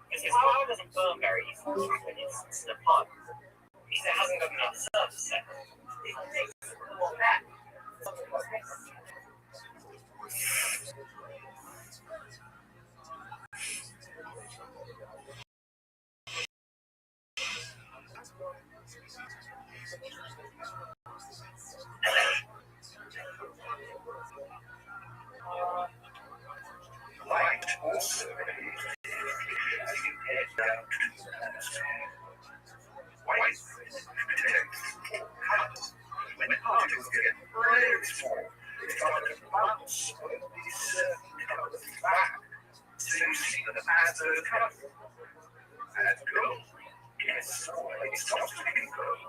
His flower doesn't burn very easily when it's in a pot. Because it hasn't got enough surface there. It takes more back. Light also white protects colors. When particles get very small, they start to bounce when these colors back. So you see them as a color. As gold gets smaller, it stops being gold.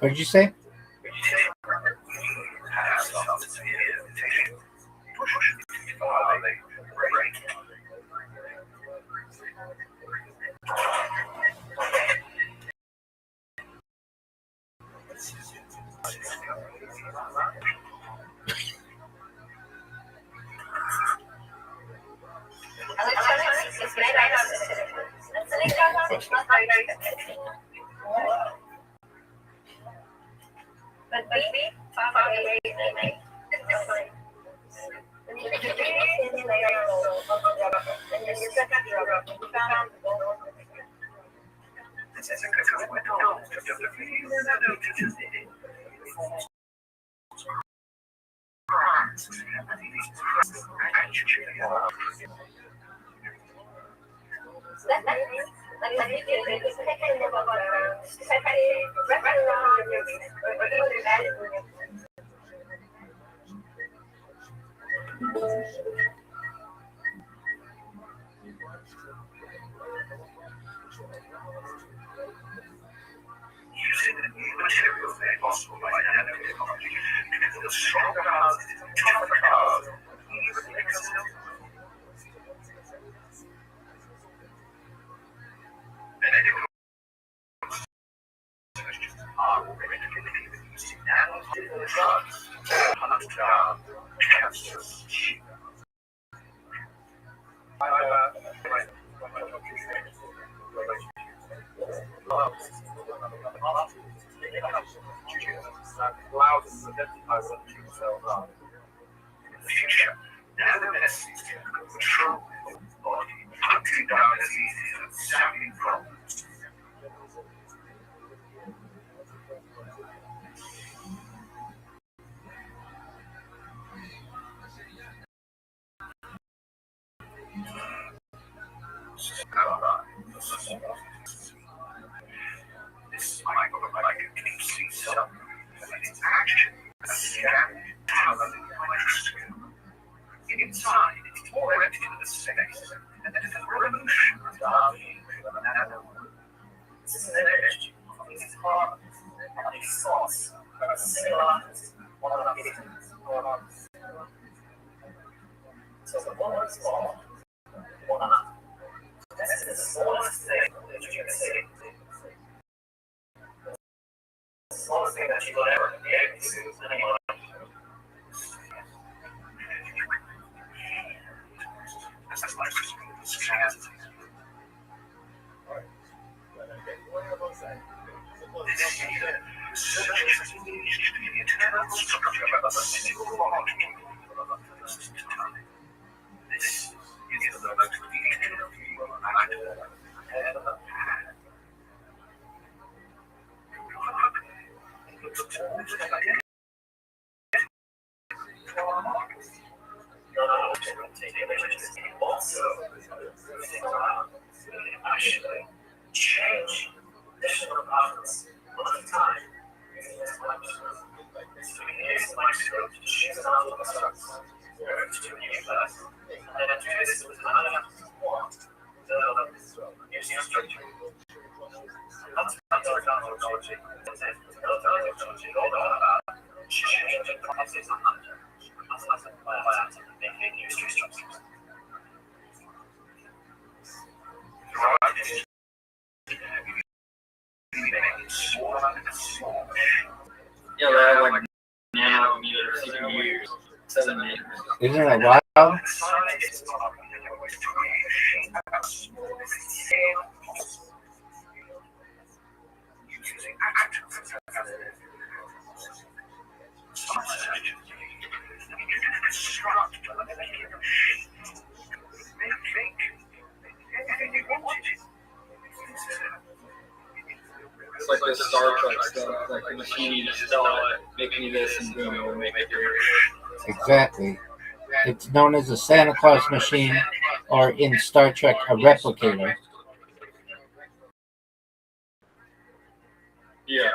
What did you say? Yeah, they have like nanometers, years, 7 meters. Isn't it wild? It's like the Star Trek stuff, like the machine, you just tell it, make me this, and boom, it will make it here. Exactly. It's known as a Santa Claus machine, or in Star Trek, a replicator. Yeah.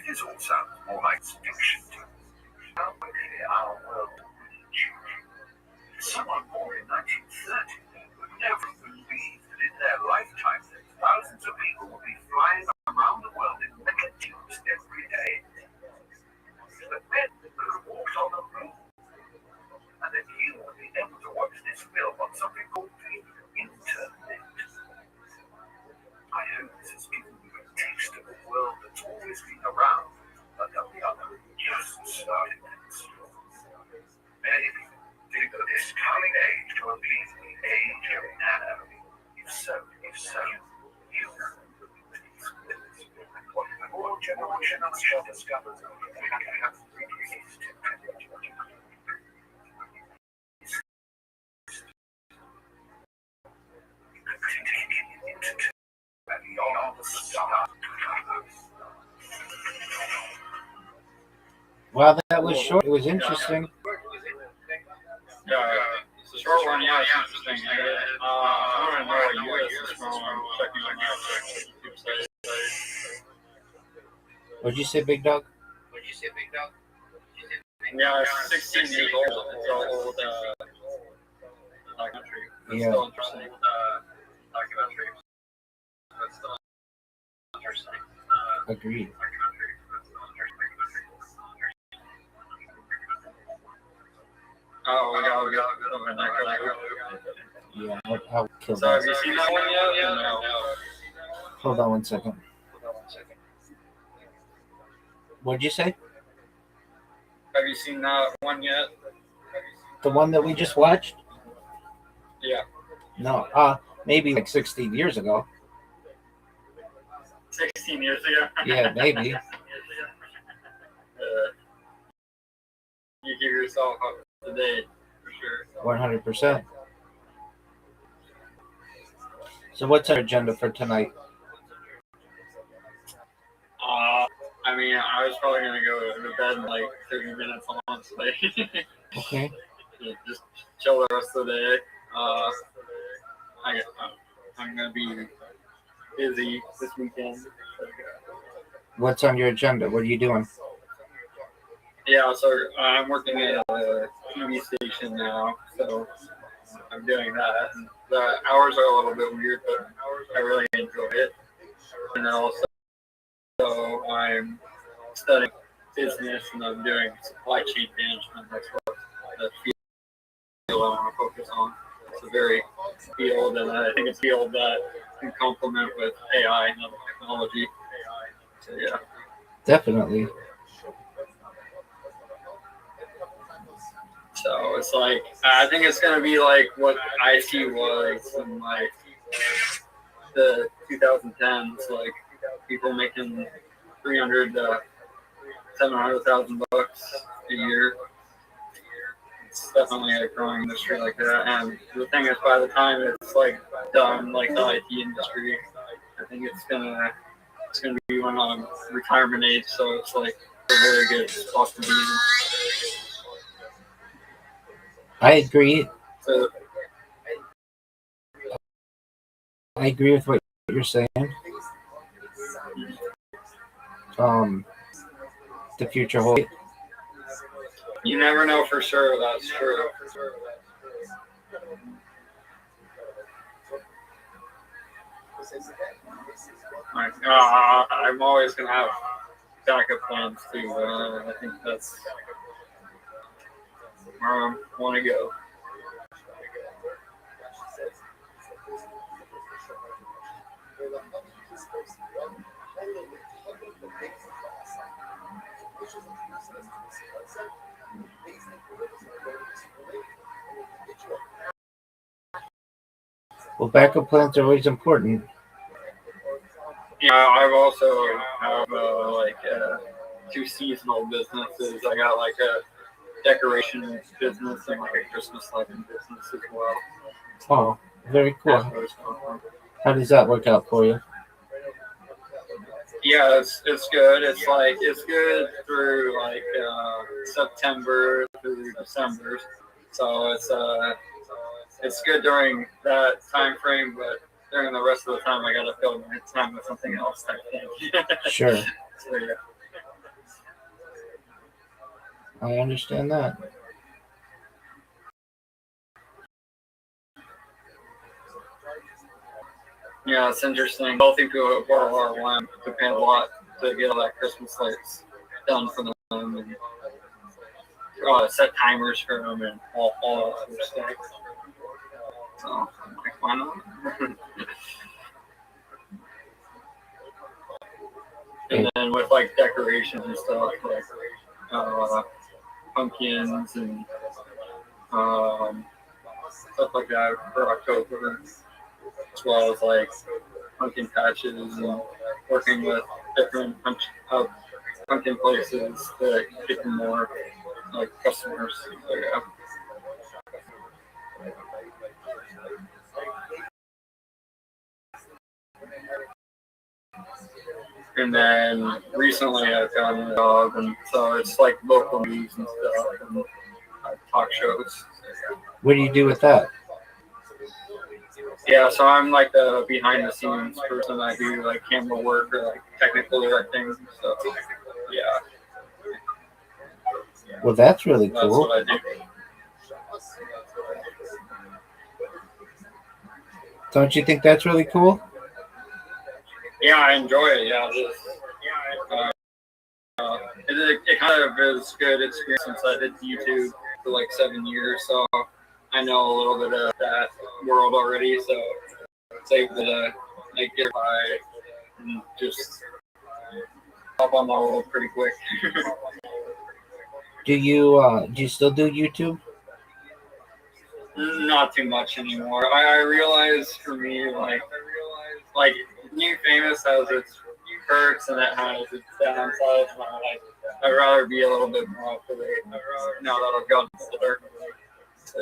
This all sounds more like fiction to me. How quickly our world will change. Someone born in 1930 would never believe that in their lifetime thousands of people will be flying around the world in mega tubes every day. But men could have walked on the moon. And then you would be able to watch this film on something called the internet. I hope this has given you a taste of a world that's always been around, but on the other, just starting to explore. Many people think that this coming age will be the age of nano. If so, you know. What more generations shall discover that we have released Well, that was short. It was interesting. Yeah, it's a short one. Yeah, it's interesting. I want to know what year this is from. I'm checking on your YouTube site. What'd you say, Big Dog? Yeah, it's 16 years old. It's all old documentary. It's Yeah. still interesting documentary. It's still interesting. Agreed. Oh, we got something like that. Yeah, I'll kill So have that. you seen that one yet? No. Hold on one second. What'd you say? Have you seen that one yet? The one that we just watched? Yeah. No, maybe like 16 years ago. 16 years ago? Yeah, maybe. You give yourself up to date, for sure. 100%. So what's our agenda for tonight? I mean, I was probably going to go to bed in like 30 minutes, honestly. Okay. Yeah, just chill the rest of the day. I'm going to be busy this weekend. What's on your agenda? What are you doing? Yeah, so I'm working at a TV station now, so I'm doing that. And the hours are a little bit weird, but I really enjoy it. And then also, I'm studying business and I'm doing supply chain management. That's what the field I want to focus on. It's a very field, and I think it's a field that can complement with AI and other technology. So yeah. Definitely. So it's like, I think it's going to be like what IT was in like the 2010s, like people making 300 to 700,000 bucks a year. It's definitely a growing industry like that. And the thing is, by the time it's like done, like the IT industry, I think it's gonna be when I'm retirement age. So it's like very good spot to be in. I agree. So, I agree with what you're saying. The future holds. you never know for sure. That's true. I'm always gonna have backup plans too. I think that's where I want to go. Well, backup plans are always important. Yeah, I've also have two seasonal businesses. I got like a decoration business and like a Christmas lighting business as well. Oh, very cool. How does that work out for you? Yeah, it's good. It's good through like September through December, so it's good during that time frame. But during the rest of the time, I gotta fill my time with something else. I think. Sure. So yeah. I understand that. Yeah, it's interesting. Both people are to pay a lot to get all that Christmas lights done for them and set timers for them and all that sort of stuff. So, like, why not? And then with like decorations and stuff, like pumpkins and stuff like that for October, as well as like pumpkin patches and working with different pumpkin places to get more like customers. So, yeah. And then recently I've gotten a job, and so it's like local news and stuff and talk shows. What do you do with that? Yeah, so I'm like the behind the scenes person. I do like camera work or like technical directing. So yeah. Well, that's really That's cool. what I do. Don't you think that's really cool? Yeah, I enjoy it. Yeah, it kind of is good experience since I did YouTube for like 7 years, so I know a little bit of that world already. So it's able to like get by and just hop on my world pretty quick. Do you still do YouTube? Not too much anymore. I realize for me, like being famous has its perks and it has its downsides. And I'd rather be a little bit more up to date now that I've gotten older. So,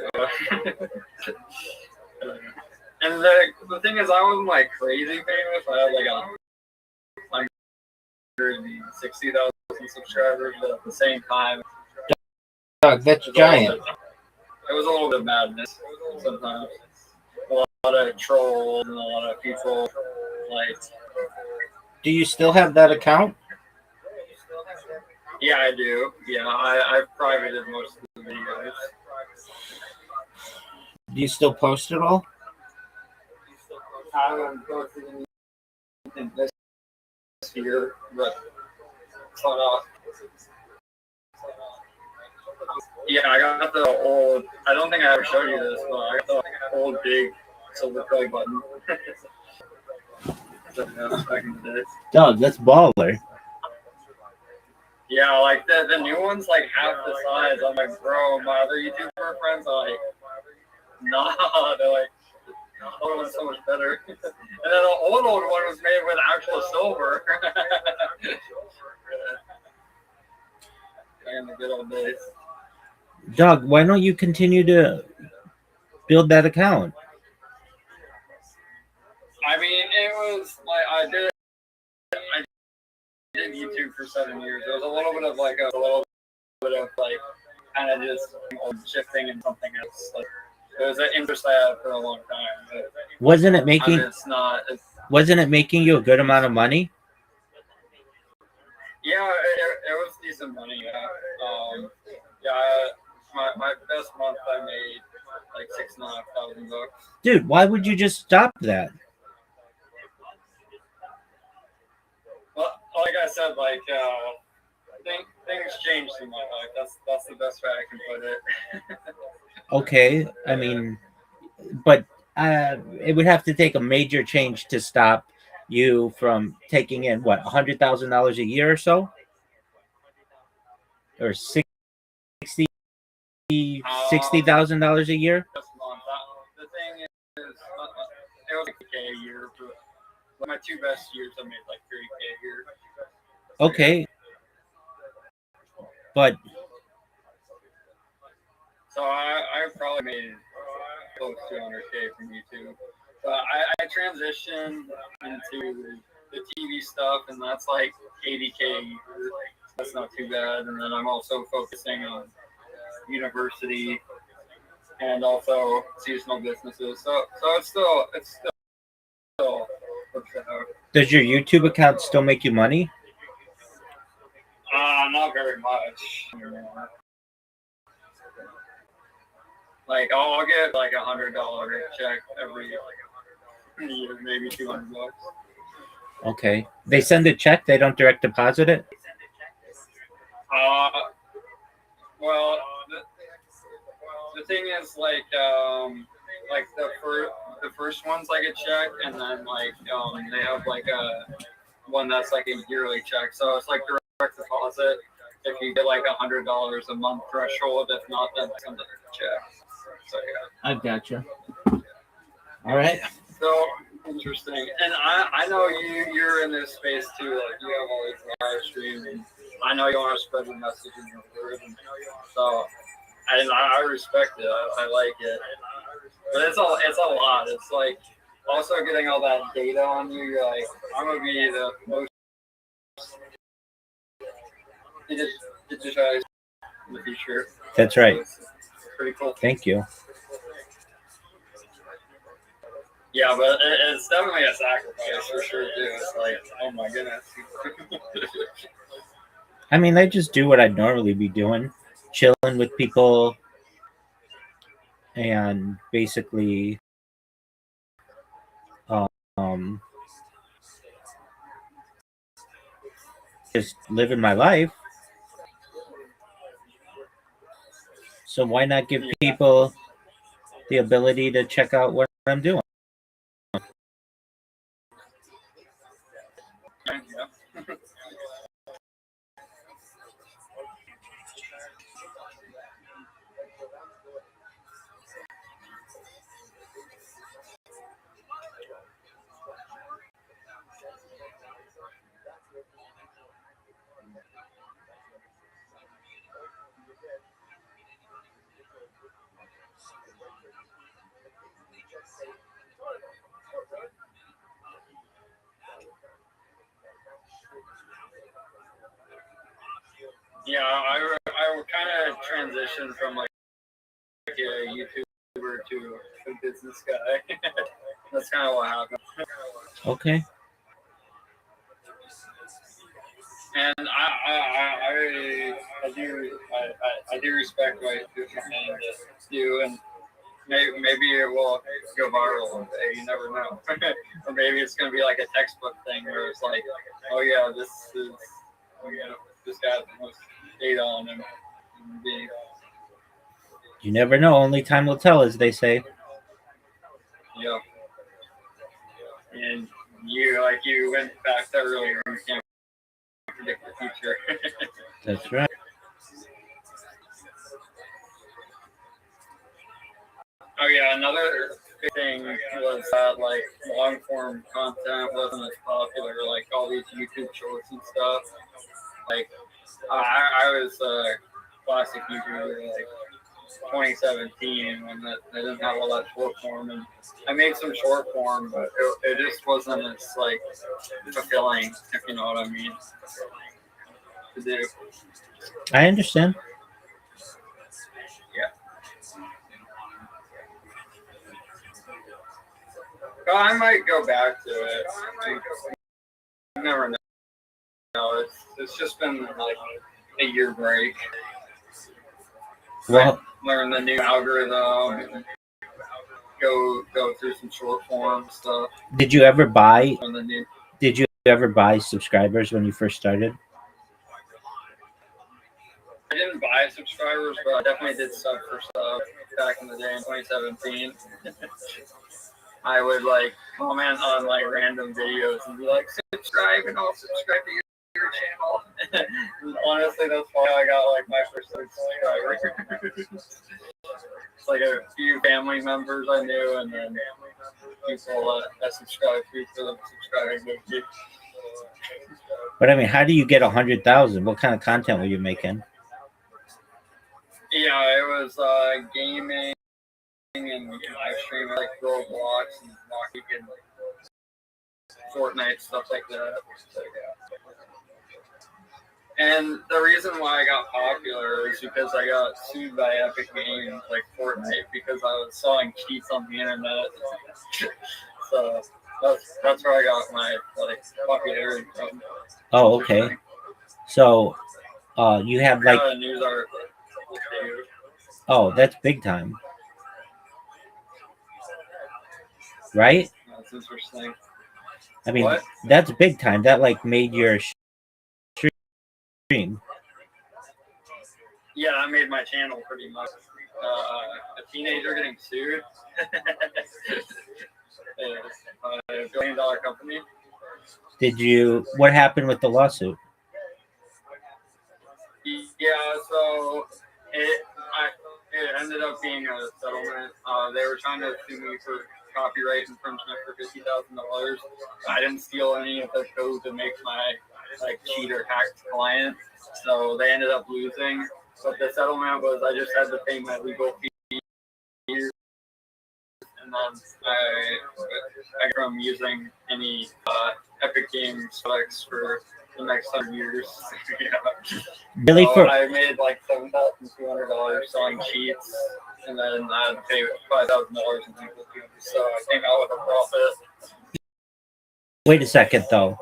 and the thing is, I wasn't like crazy famous. I had like 160,000 subscribers, but at the same time, Doug, that's giant. It was a little bit of madness sometimes. A lot of trolls and a lot of people like. Do you still have that account? Yeah, I do. Yeah, I've privated most of the videos. Do you still post it all? I haven't posted anything this year, but yeah, I got the old. I don't think I ever showed you this, but I got the old big silver play button. Back in the day. Doug, that's baller. Yeah, like the new one's like half the size. I'm like, bro, my other YouTuber friends are like, nah, they're like, the old one's so much better. And then the old one was made with actual silver. In the good old days. Doug, why don't you continue to build that account? I mean, it was like I did YouTube YouTube for 7 years. There was a little bit of like kind of just shifting and something else. Like it was an interest I had for a long time. But Wasn't it making? it's not. Wasn't it making you a good amount of money? Yeah, it was decent money. Yeah, my best month I made like $6,500. Dude, why would you just stop that? Well, like I said, like things changed in my life. That's the best way I can put it. Okay, I mean, but it would have to take a major change to stop you from taking in what $100,000 a year or so, or $60,000 a year. The thing is, it was like $3K a year. But my 2 best years, I made like $3K a year. Okay, but so I probably made close to 100K from YouTube. But I transitioned into the TV stuff, and that's like 80K a year. That's not too bad. And then I'm also focusing on university and also seasonal businesses. So it's still works out. does your YouTube account still make you money? Not very much. Like I'll get like $100 check every year, maybe $200. Okay, they send a check. They don't direct deposit it. Well, the thing is like the first one's like a check, and then like they have like a one that's like a yearly check. So it's like direct deposit if you get like $100 a month threshold. If not, then it's another check. So yeah. I've got you. All right. So interesting, and I know you're in this space too. Like you have all these live streams, and I know you want to spread the message in your word. And so, and I respect it. I like it, but it's a lot. It's like also getting all that data on you. You're like, I'm gonna be the most digitized in the future. That's right. So it's pretty cool. Thank you. Yeah, but it's definitely a sacrifice for sure too. It's like, oh my goodness. I mean, I just do what I'd normally be doing, chilling with people, and basically, just living my life. So why not give people the ability to check out what I'm doing? Yeah, I kind of transitioned from like a YouTuber to a business guy. That's kind of what happened. Okay. And I do respect what you're trying to do, and maybe it will go viral one day. You never know. Or maybe it's gonna be like a textbook thing where it's like, oh yeah, this guy has the most data on him. You never know. Only time will tell, as they say. Yeah. And you went back to earlier. You can't predict the future. That's right. Oh yeah, another big thing was that like long form content wasn't as popular, like all these YouTube shorts and stuff. Like I was a classic YouTuber like 2017 when they didn't have all that short form, and I made some short form, but it just wasn't as like fulfilling, if you know what I mean. to do. I understand. Yeah. Well, I might go back to it. You never know. It's just been like a year break. Well, Learn the new algorithm. Go through some short form stuff. did you ever buy? On the new. Did you ever buy subscribers when you first started? I didn't buy subscribers, but I definitely did sub for stuff back in the day in 2017. I would like comment on like random videos and be like, subscribe and I'll subscribe to your channel. And honestly, that's why I got like my first subscriber. It's like a few family members I knew, and then people that subscribe to for them subscribing with me. But I mean, how do you get 100,000? What kind of content were you making? Yeah, it was gaming and live streaming like Roblox and Rocky and Fortnite, stuff like that. So, yeah. And the reason why I got popular is because I got sued by Epic Games, like Fortnite, because I was selling cheats on the internet. So that's where I got my like popularity from. Oh, okay. So, you have like. A news article. Oh, that's big time. Right? That's interesting. I mean, what? That's big time. That like made your stream. Yeah, I made my channel pretty much. A teenager getting sued. A $1 billion company. What happened with the lawsuit? Yeah, so it ended up being a settlement. They were trying to sue me for copyright infringement for $50,000. I didn't steal any of the code to make my like cheat or hacked client, so they ended up losing. But the settlement was I just had to pay my legal fees, and then I from using any Epic Games products for the next 100 years. Yeah. Really? So I made like $7,200 selling cheats, and then I had to pay $5,000 in legal fees. So I came out with a profit. Wait a second, though.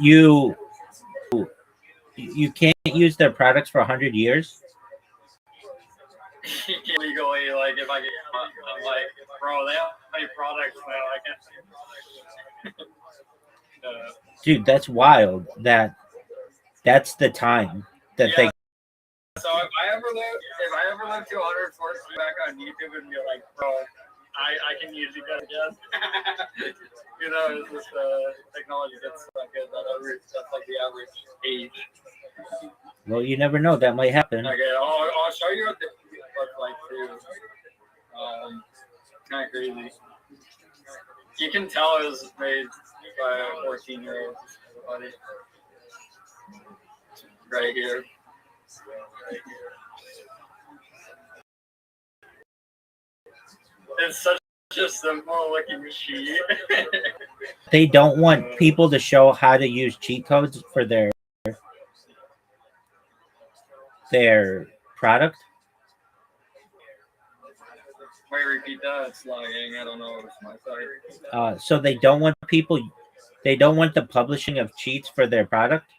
Yeah. You can't use their products for 100 years? Legally, like if I get, I'm like, bro, they have many products now. I can't. Dude, that's wild. That's the time that they. So if I ever live to 140 back on YouTube and be like, bro, I can use you guys again. You know, it's just technology gets so good that's like the average age. Well, you never know. That might happen. Okay, I'll show you what the look like too. Kind of crazy. You can tell it was made by a 14-year-old. Right here. It's such a simple looking sheet. They don't want people to show how to use cheat codes for their product. Wait, repeat that. It's lagging. I don't know. It's my side. So they don't want the publishing of cheats for their product.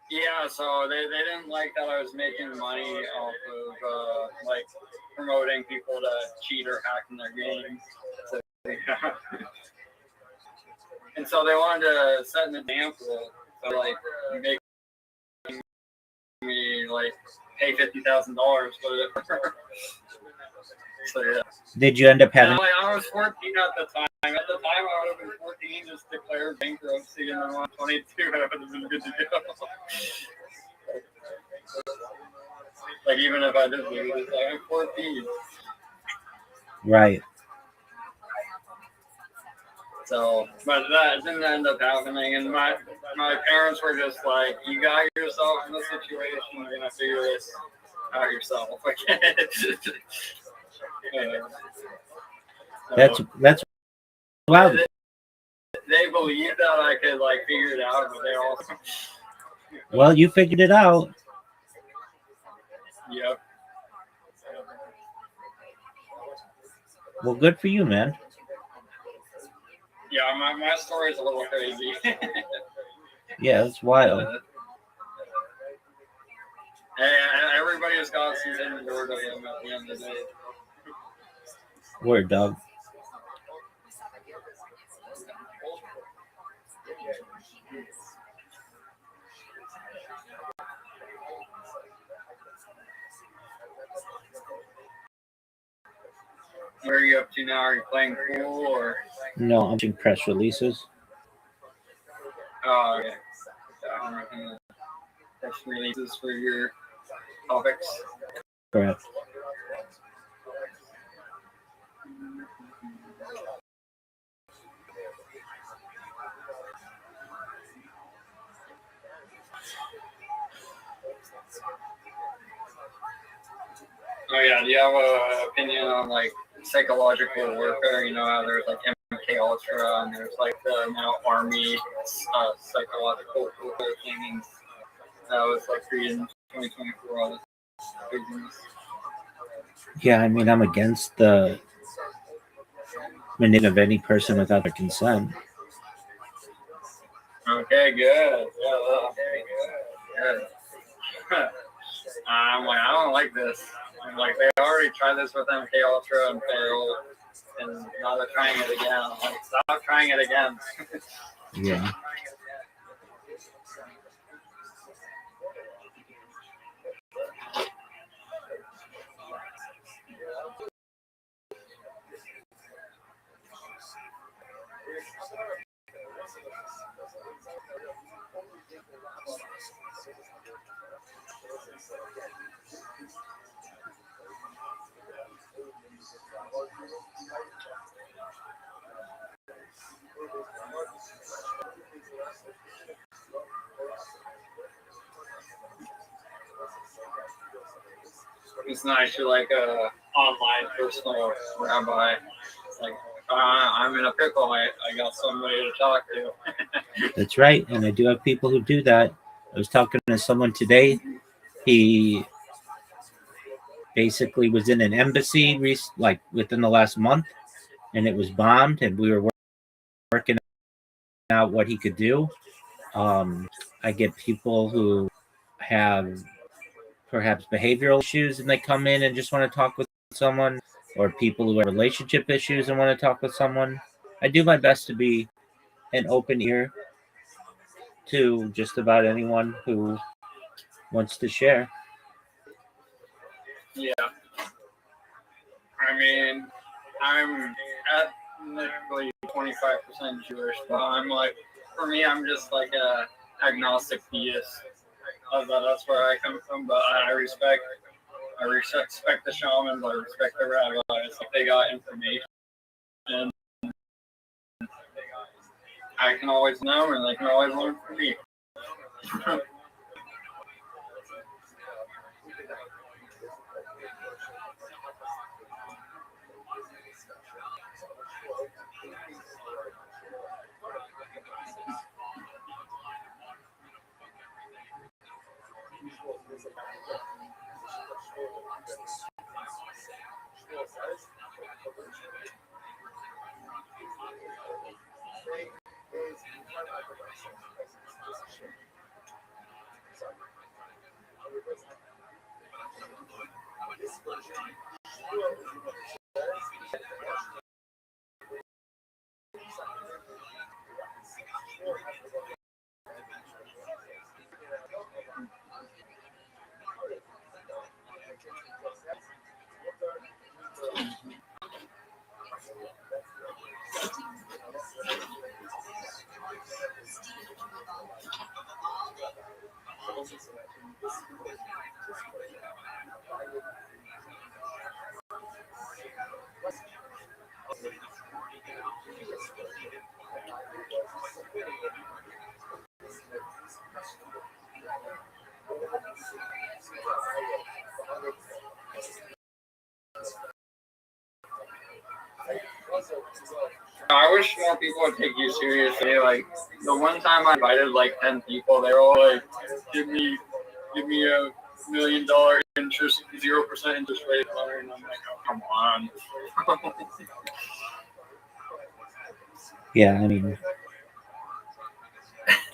Yeah, so they didn't like that I was making money off of like promoting people to cheat or hack in their games. So, yeah. And so they wanted to set an example of like making me like pay $50,000 for it. So yeah. Did you end up having? I was 14 at the time. At the time, I would have been 14, just declared bankruptcy, and then when I'm 22, I would have been good to go. Like even if I did lose it, I'm 14. Right. So, but that didn't end up happening, and my parents were just like, "You got yourself in this situation. You're gonna figure this out yourself." That's wow. they believe that I could like figure it out, but they also. Well, you figured it out. Yep. Well, good for you, man. Yeah, my story is a little crazy. Yeah, it's wild. Hey, everybody has got some hidden door to them at the end of the day. Word, dog. Where are you up to now? Are you playing pool or? No, I'm doing press releases. Oh, okay. Press releases for your topics. Correct. Oh yeah, do you have an opinion on like psychological warfare? You know how there's like MK Ultra and there's like the now Army psychological warfare thing, and that was like created in 2024. All this craziness. Yeah, I mean, I'm against the manipulation of any person without their consent. Okay, good. Yeah, good. I'm like, I don't like this. I'm like, they already tried this with MK Ultra and failed, and now they're trying it again. I'm like, stop trying it again. Yeah. It's nice you're like a online personal rabbi. Like, I'm in a pickle. I got somebody to talk to. That's right, and I do have people who do that. I was talking to someone today. He basically was in an embassy like within the last month, and it was bombed, and we were working out what he could do. I get people who have perhaps behavioral issues and they come in and just want to talk with someone, or people who have relationship issues and want to talk with someone. I do my best to be an open ear to just about anyone who wants to share. Yeah. I mean, I'm ethnically 25% Jewish, but I'm like, for me, I'm just like a agnostic theist. That's where I come from, but I respect the shamans, I respect the rabbis. Like, they got information, and I can always know, and they can always learn from me. people take you seriously. Like the one time I invited like 10 people, they were all like, "Give me $1 million interest, 0% interest rate loan." And I'm like, "Oh, come on." Yeah, I mean,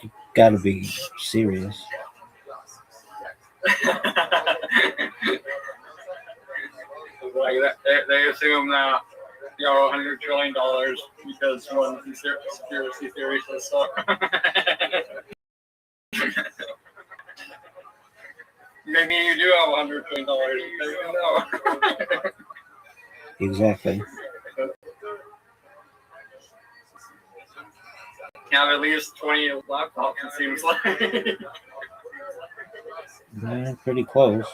you gotta be serious. Like they assume that you owe $100 trillion because one conspiracy theory says so. Maybe you do have $100 trillion. You know. Exactly. You have at least 20 laptops, it seems like. Yeah, pretty close.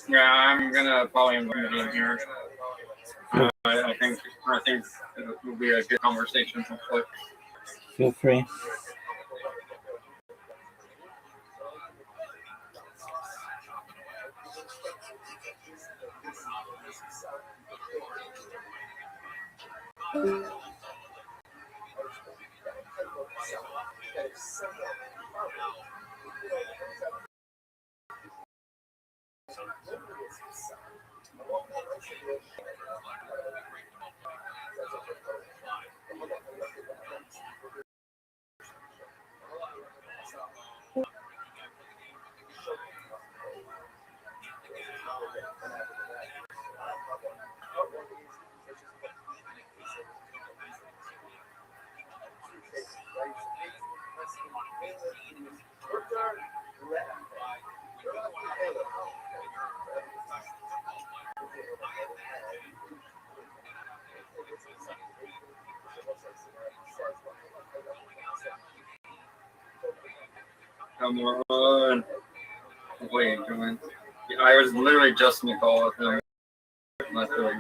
Yeah, I'm gonna probably invite you in here. I think it will be a good conversation. Hopefully. Feel free. Come on. Wait, come on. Yeah, I was literally just in the call with him. Not really.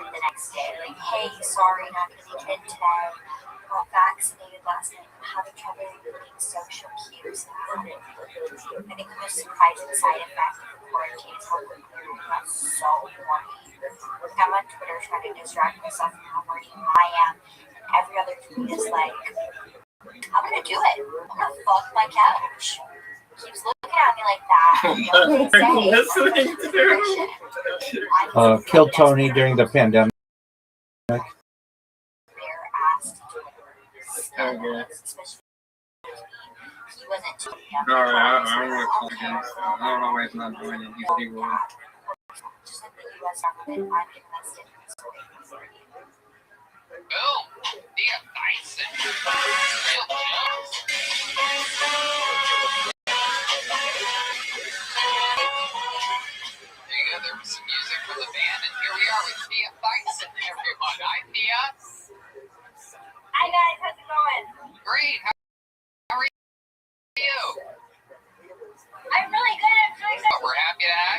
The next day, like, hey, sorry, not gonna make it in today. Got vaccinated last night. I'm having trouble reading social cues now. I think the most surprising side effect of quarantine is how quickly we got so horny. I'm on Twitter trying to distract myself from how horny I am, and every other tweet is like, I'm gonna do it. I'm gonna fuck my couch. Keeps looking at me like that. Listening to Killed Tony during the pandemic. Okay. Alright, I'm gonna call him. I don't know why he's not joining. He's people. Just like the US government, I'm invested in this story. Boom! Thea Dyson. Real jokes. There you go. There was some music from the band, and here we are with Thea Dyson, everyone. Hi, Thea. Hi, guys. How's it going? Great. How are you? I'm really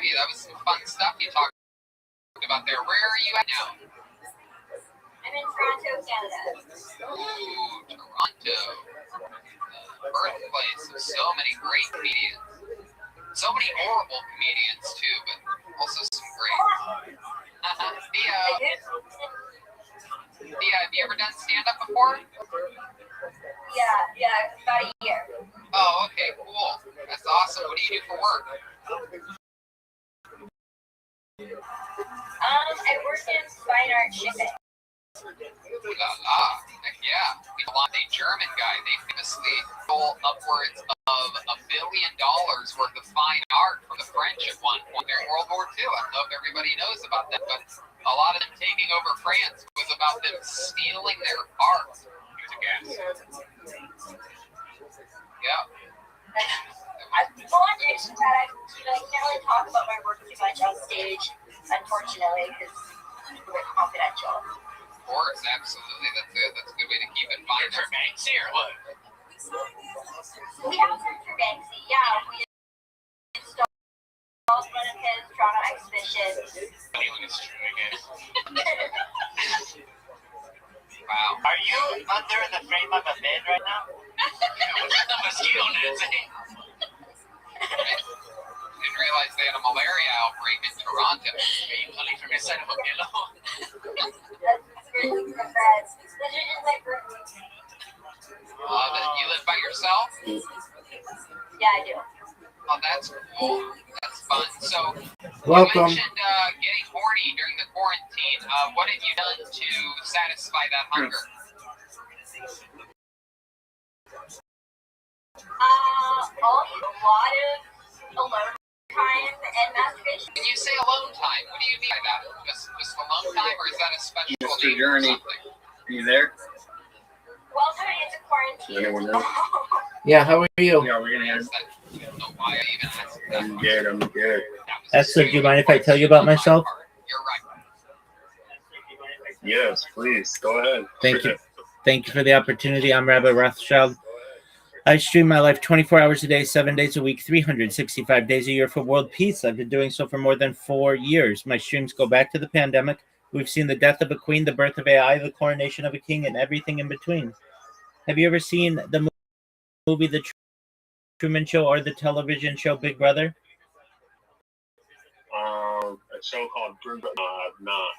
ViralRabbi. That was some fun stuff you talked about there. Where are you at now? I'm in Toronto, Canada. Ooh, Toronto. The birthplace of so many great comedians. So many horrible comedians, too, but also some great. Thea, have you ever done stand-up before? Yeah, about a year. Oh, okay, cool. That's awesome. What do you do for work? I work in fine art shipping. Heck yeah. A German guy, they famously stole upwards of $1 billion worth of fine art from the French at one point during World War II. I don't know if everybody knows about that, but a lot of them taking over France was about them stealing their art. Use a gas. Yeah. Well, I'm actually glad I can't really talk about my work too much on stage, unfortunately, because we're confidential. Of course, absolutely. That's a good way to keep it fine. For Banksy or what? We have some for Banksy, yeah. We installed one of his Toronto exhibitions. Anyone is true, I guess. Wow. Are you under the frame of a bed right now? What's the mosquito nets, eh? Didn't realize they had a malaria outbreak in Toronto. You're only from inside of a pillow. Really good beds. Those are just like rooms. You live by yourself? Yeah, I do. Oh, that's cool. That's fun. So, Welcome. You mentioned getting horny during the quarantine. What have you done to satisfy that hunger? A lot of alone time and masturbation. When you say alone time, what do you mean by that? Just alone time, or is that a special Mr. name Journey, or something? you there? Well, during into quarantine. Anyone there? Yeah, how are you? Yeah, we're gonna hear. Why I even asked that. I'm good. Esther, do you mind if I tell you about myself? You're right. Yes, please, go ahead. Thank you. Thank you for the opportunity. I'm Rabbi Rothschild. I stream my life 24 hours a day, 7 days a week, 365 days a year for world peace. I've been doing so for more than 4 years. My streams go back to the pandemic. We've seen the death of a queen, the birth of AI, the coronation of a king, and everything in between. Have you ever seen the movie The Truman Show or the television show Big Brother? A show called Big Brother. No, I have not.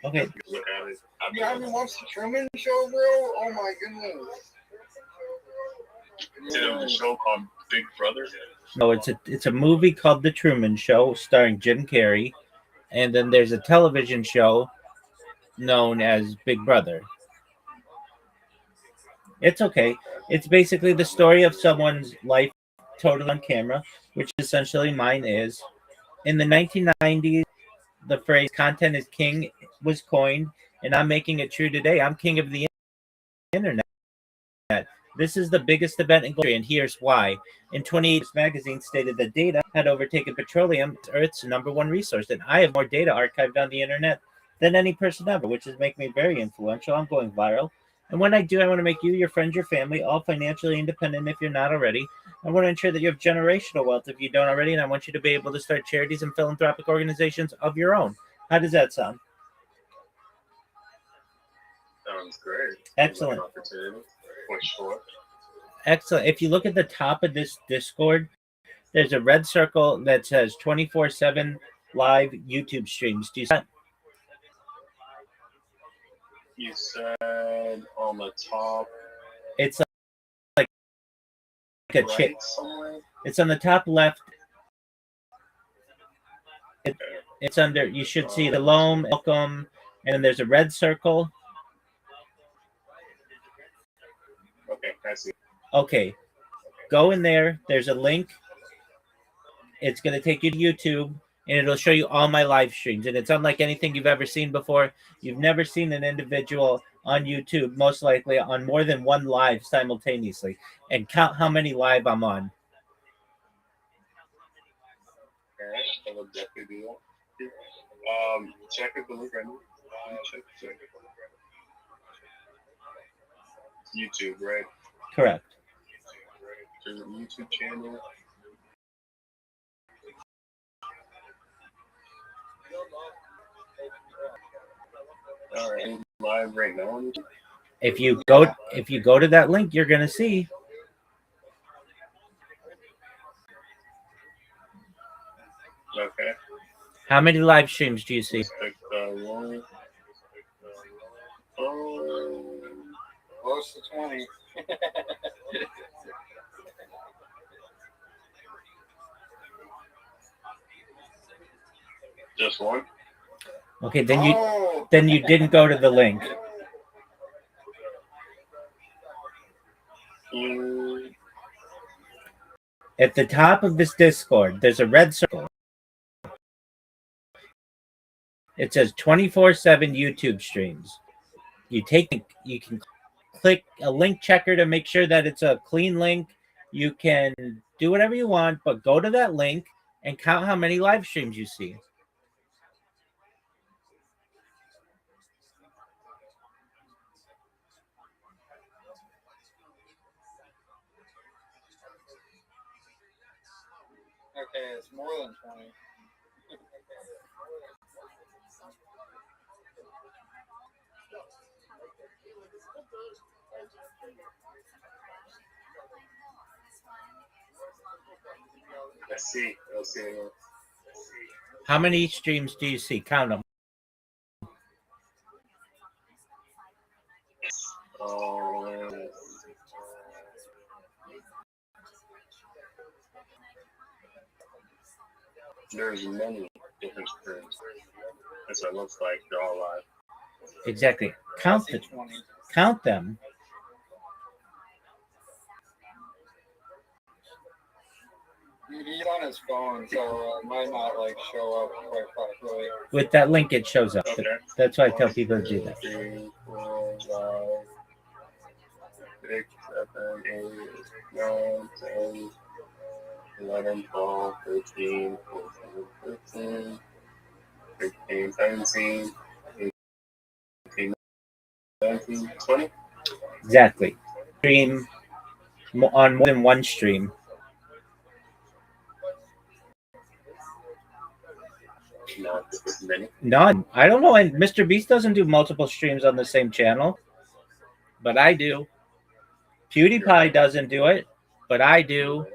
Okay. Look at it. You haven't watched the Truman Show, bro? Oh my goodness. Is it a show called Big Brother? No, it's a movie called The Truman Show starring Jim Carrey, and then there's a television show known as Big Brother. It's okay. It's basically the story of someone's life totally on camera, which essentially mine is. In the 1990s, the phrase "content is king" was coined, and I'm making it true today. I'm king of the internet. This is the biggest event in history, and here's why. In 2018, magazine stated that data had overtaken petroleum as Earth's #1 resource, and I have more data archived on the internet than any person ever, which is making me very influential. I'm going viral. And when I do, I want to make you, your friends, your family, all financially independent if you're not already. I want to ensure that you have generational wealth if you don't already, and I want you to be able to start charities and philanthropic organizations of your own. How does that sound? Sounds great. Excellent. For sure. Excellent. If you look at the top of this Discord, there's a red circle that says 24/7 live YouTube streams. Do you see that? You said on the top. It's like a chip. It's on the top left. It's under. You should see the loam, welcome, and then there's a red circle. Okay, I see. Okay, go in there. There's a link. It's going to take you to YouTube, and it'll show you all my live streams. And it's unlike anything you've ever seen before. You've never seen an individual on YouTube, most likely on more than one live simultaneously. And count how many live I'm on. All right, I will definitely do that. Check it, the link right now. Check. YouTube, right? Correct. Your YouTube channel. All right, live right now. If you go to that link, you're gonna see. Okay. How many live streams do you see? Close to 20. Just one. Okay, then you didn't go to the link. At the top of this Discord, there's a red circle. It says 24/7 YouTube streams. You can click a link checker to make sure that it's a clean link. You can do whatever you want, but go to that link and count how many live streams you see. Okay, it's more than 20. Let's see. How many streams do you see? Count them. There's many different streams. That's what it looks like. They're all live. Exactly. Count them. He's on his phone, so it might not like show up quite properly. With that link, it shows up. Okay. That's why I tell people to do that. 3, 4, 5, 6, 7, 8, 9, 10, 11, 12, 13, 14, 15, 16, 17, 18, 19, 20. Exactly. Stream on more than one stream. Not as many. None. I don't know. And Mr. Beast doesn't do multiple streams on the same channel, but I do. PewDiePie doesn't do it, but I do.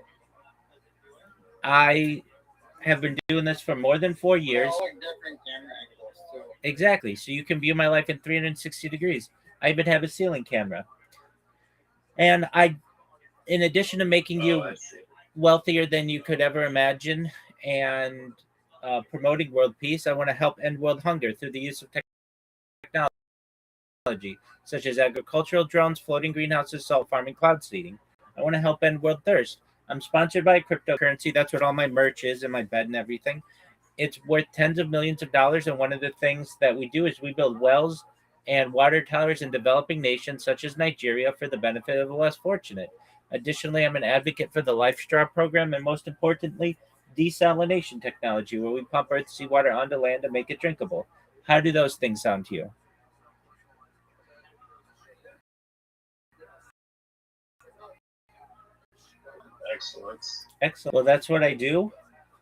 I have been doing this for more than 4 years. All like different camera angles too. Exactly. So you can view my life in 360 degrees. I even have a ceiling camera. And in addition to making you wealthier than you could ever imagine and promoting world peace, I want to help end world hunger through the use of technology, such as agricultural drones, floating greenhouses, salt farming, cloud seeding. I want to help end world thirst. I'm sponsored by cryptocurrency. That's what all my merch is and my bed and everything. It's worth tens of millions of dollars, and one of the things that we do is we build wells and water towers in developing nations such as Nigeria for the benefit of the less fortunate. Additionally, I'm an advocate for the Life Straw program, and most importantly, desalination technology, where we pump earth seawater onto land to make it drinkable. How do those things sound to you? Excellent. Well, that's what I do.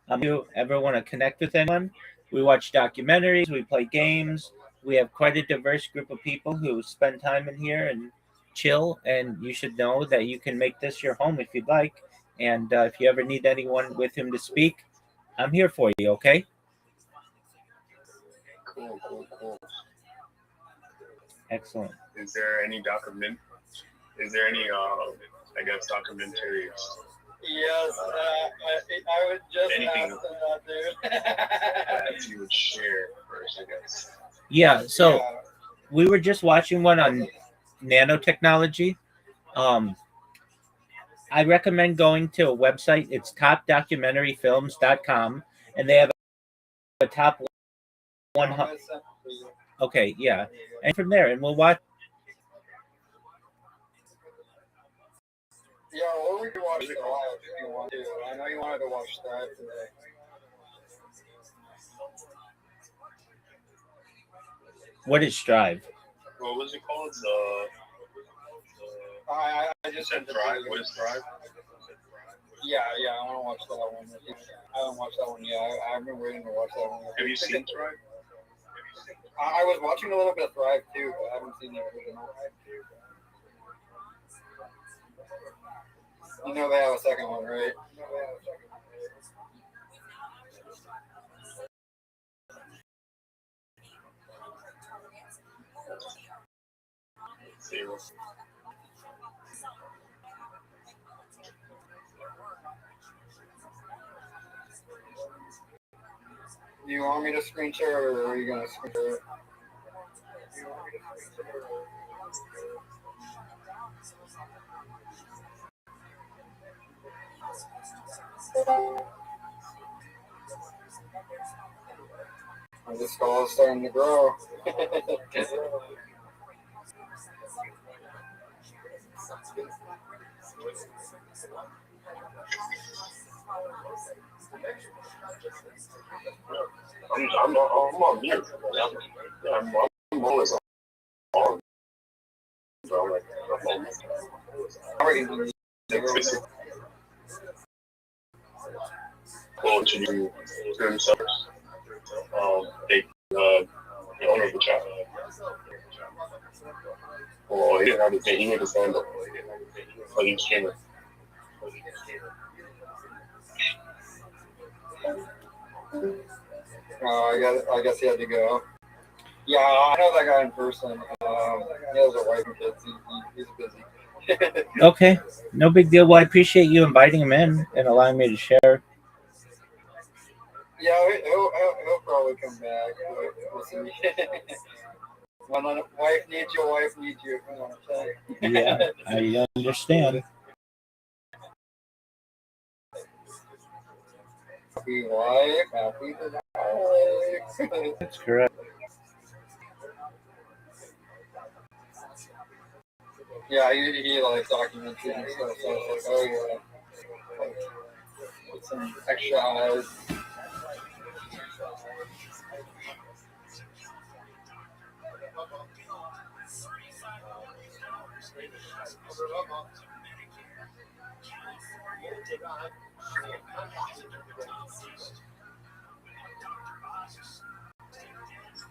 If you ever want to connect with anyone, we watch documentaries, we play games. We have quite a diverse group of people who spend time in here and chill, and you should know that you can make this your home if you'd like. And if you ever need anyone with whom to speak, I'm here for you, okay? Cool. Excellent. Is there any documentaries? Yes, I would just anything ask them that, dude. that you would share first, I guess. Yeah, so we were just watching one on nanotechnology. I recommend going to a website. It's topdocumentaryfilms.com, and they have a top 100. Okay, yeah. And from there, and we'll watch. Yeah, or we can watch the live if you want to. I know you wanted to watch that today. What is Strive? What was it called? I just said Thrive. What is Thrive? Yeah, I want to watch that one. I haven't watched that one yet. I've been waiting to watch that one. Have you seen Thrive? I was watching a little bit of Thrive too, but I haven't seen the original. You know they have a second one, right? Do you want me to screen share or are you going to screen share it? Oh, the skull is starting to grow. I'm on mute. I'm always on. So I'm like, well, to you to himself, the owner of the channel. Well, he didn't have to he made his hand up. But he came in. I guess he had to go. Yeah, I know that guy in person. He has a wife and kids. He's busy. Okay, no big deal. Well, I appreciate you inviting him in and allowing me to share. Yeah, he'll probably come back. We'll see. When a wife needs you, wife needs you. You know what I'm saying? Yeah, I understand. Happy wife, happy life. That's correct. Yeah, he likes documentaries and stuff, so I was like, oh yeah. Like, with some extra eyes.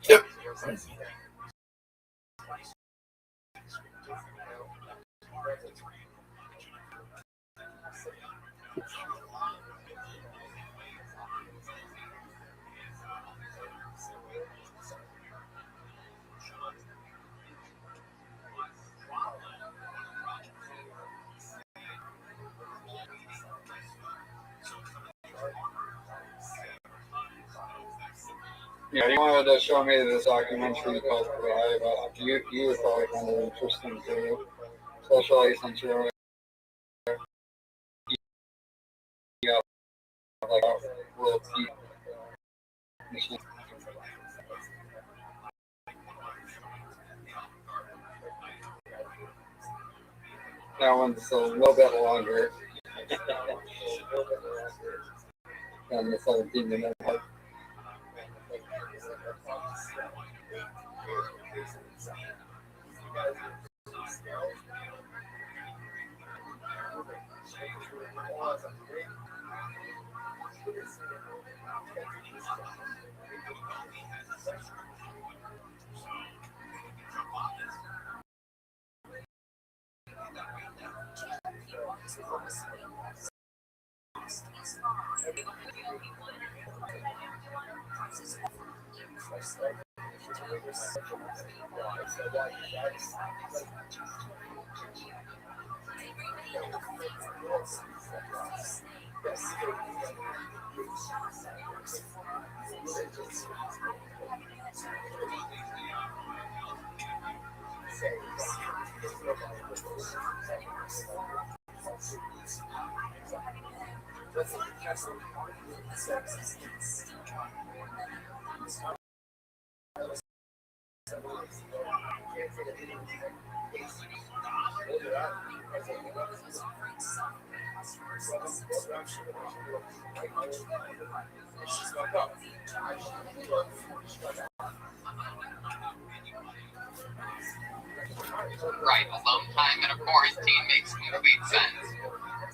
Yep. Yeah, he wanted to show me this documentary called Thrive. You would probably find it interesting too, especially since you're like a world peak. That one's a little bit longer than the 17-minute one. Right, alone time in a quarantine makes complete sense.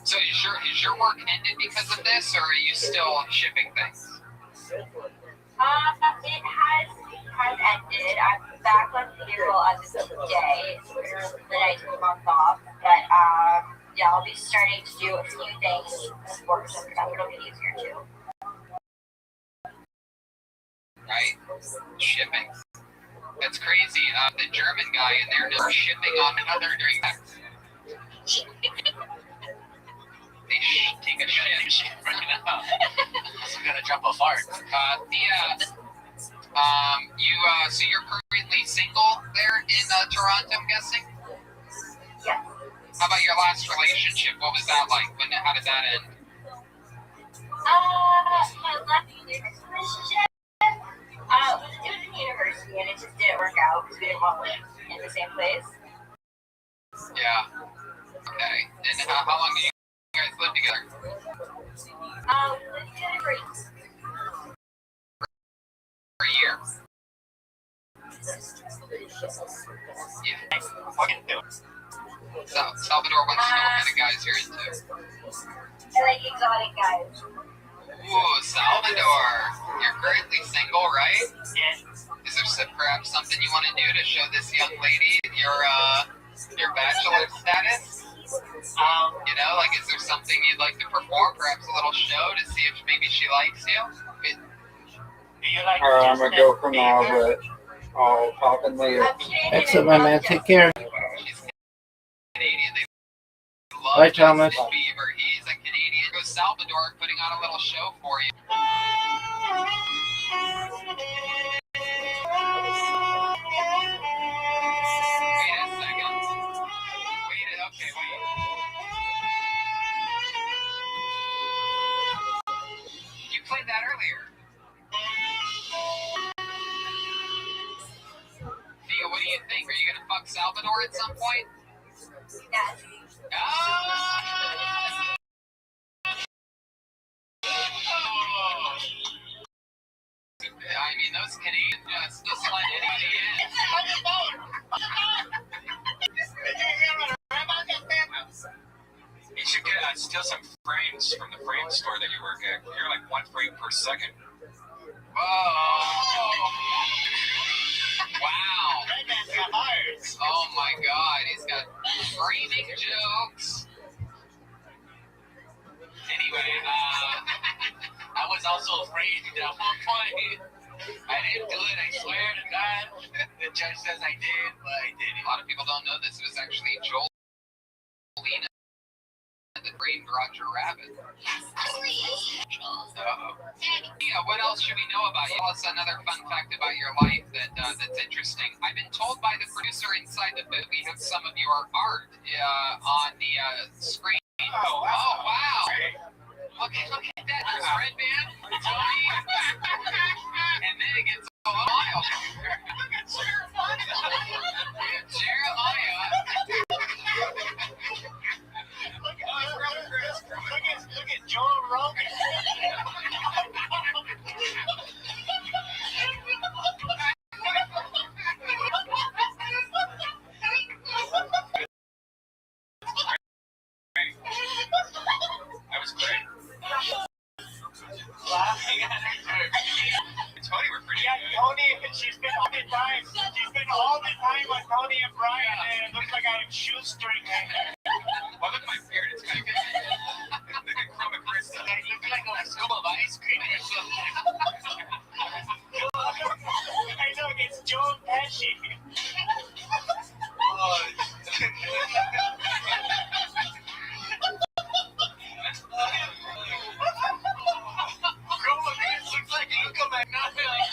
So is your work ended because of this, or are you still shipping things? It has ended. I'm back on payroll as of today. Then I took a month off, but yeah, I'll be starting to do a few things with work, so it'll be easier too. Right, shipping. That's crazy. The German guy in there is shipping on another drinks. They take a shit right now. I'm gonna jump a fart. So you're currently single there in Toronto, I'm guessing? Yeah. How about your last relationship? What was that like? How did that end? My last relationship was in university, and it just didn't work out because we didn't want to live in the same place. Yeah. Okay. And how long did you guys live together? We lived together for a year. Yeah. Salvador, what kind of guys you're into? I like exotic guys. Ooh, Salvador. You're currently single, right? Yeah. Is there perhaps something you want to do to show this young lady your bachelor status? You know, like, is there something you'd like to perform? Perhaps a little show to see if maybe she likes you? I'm gonna go for now, but I'll pop in later. Excellent, my man. Take care. She's Canadian. They love Bye, Thomas. Justin Bieber. He's a Canadian. Go Salvador, putting on a little show for you. Wait a second. Okay, wait. You played that earlier. Thea, what do you think? Are you gonna fuck Salvador at some point? Yeah. I mean, those Canadians just let anybody in. You should get steal some frames from the frame store that you work at. You're like 1 frame per second. Whoa! Wow! Oh my God! He's got framing jokes. Anyway, I was also framed at one point. I didn't do it, I swear to God. The judge says I did, but I didn't. A lot of people don't know this. It was actually Joel that framed Roger Rabbit. Yeah, what else should we know about you? Tell us another fun fact about your life that's interesting. I've been told by the producer inside the booth we have some of your art on the screen. Oh, wow. Look at that. There's Red Band, Tony, and then it gets all wild. Look at Jeremiah. Look at Joe Rogan. That was great. Laughing at her. Tony were pretty Yeah, good. Tony, she's been all the time with Tony and Brian, and it looks like I have shoestring. Oh, look at my beard. It's kind of good. Look at Chroma Crystal. I look like a scoop of ice cream or something. I know, it's Joe Pesci. Looks like you come back nothing like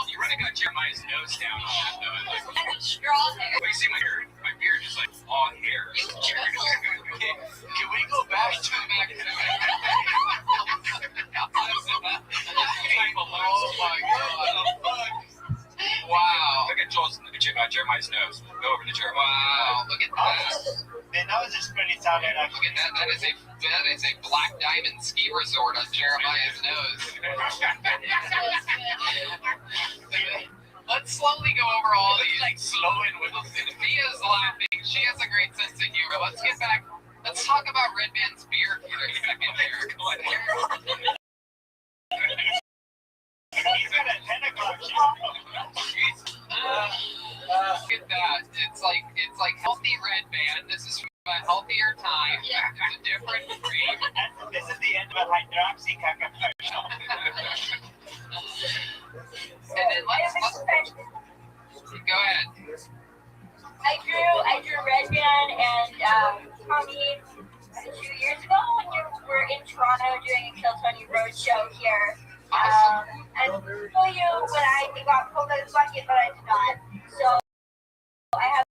You really got Jeremiah's nose down on that, though. Like, I have straw there. you see my beard? My beard is like all hair. Can we go back to the back? Oh my God. Wow. Look at Jeremiah's nose. Go over to Jeremiah. Wow. Look at that. The nose is pretty tight. how that Look at that. That is a black diamond ski resort on Jeremiah's nose. Let's slowly go over all these. Like slow and wiggle. Via's laughing. She has a great sense of humor. Let's get back. Let's talk about Red Man's beer for a second here. He's got a 10 o'clock show. Look at that. It's like healthy Red Band. This is from a healthier time. It's a different breed. This is the end of a hydroxycaca commercial. And then let's go ahead. I drew Red Band and Tommy 2 years ago when you were in Toronto doing a Kill Tony Road show here. And I'll show you when I got pulled out of the bucket, but I did not. So I have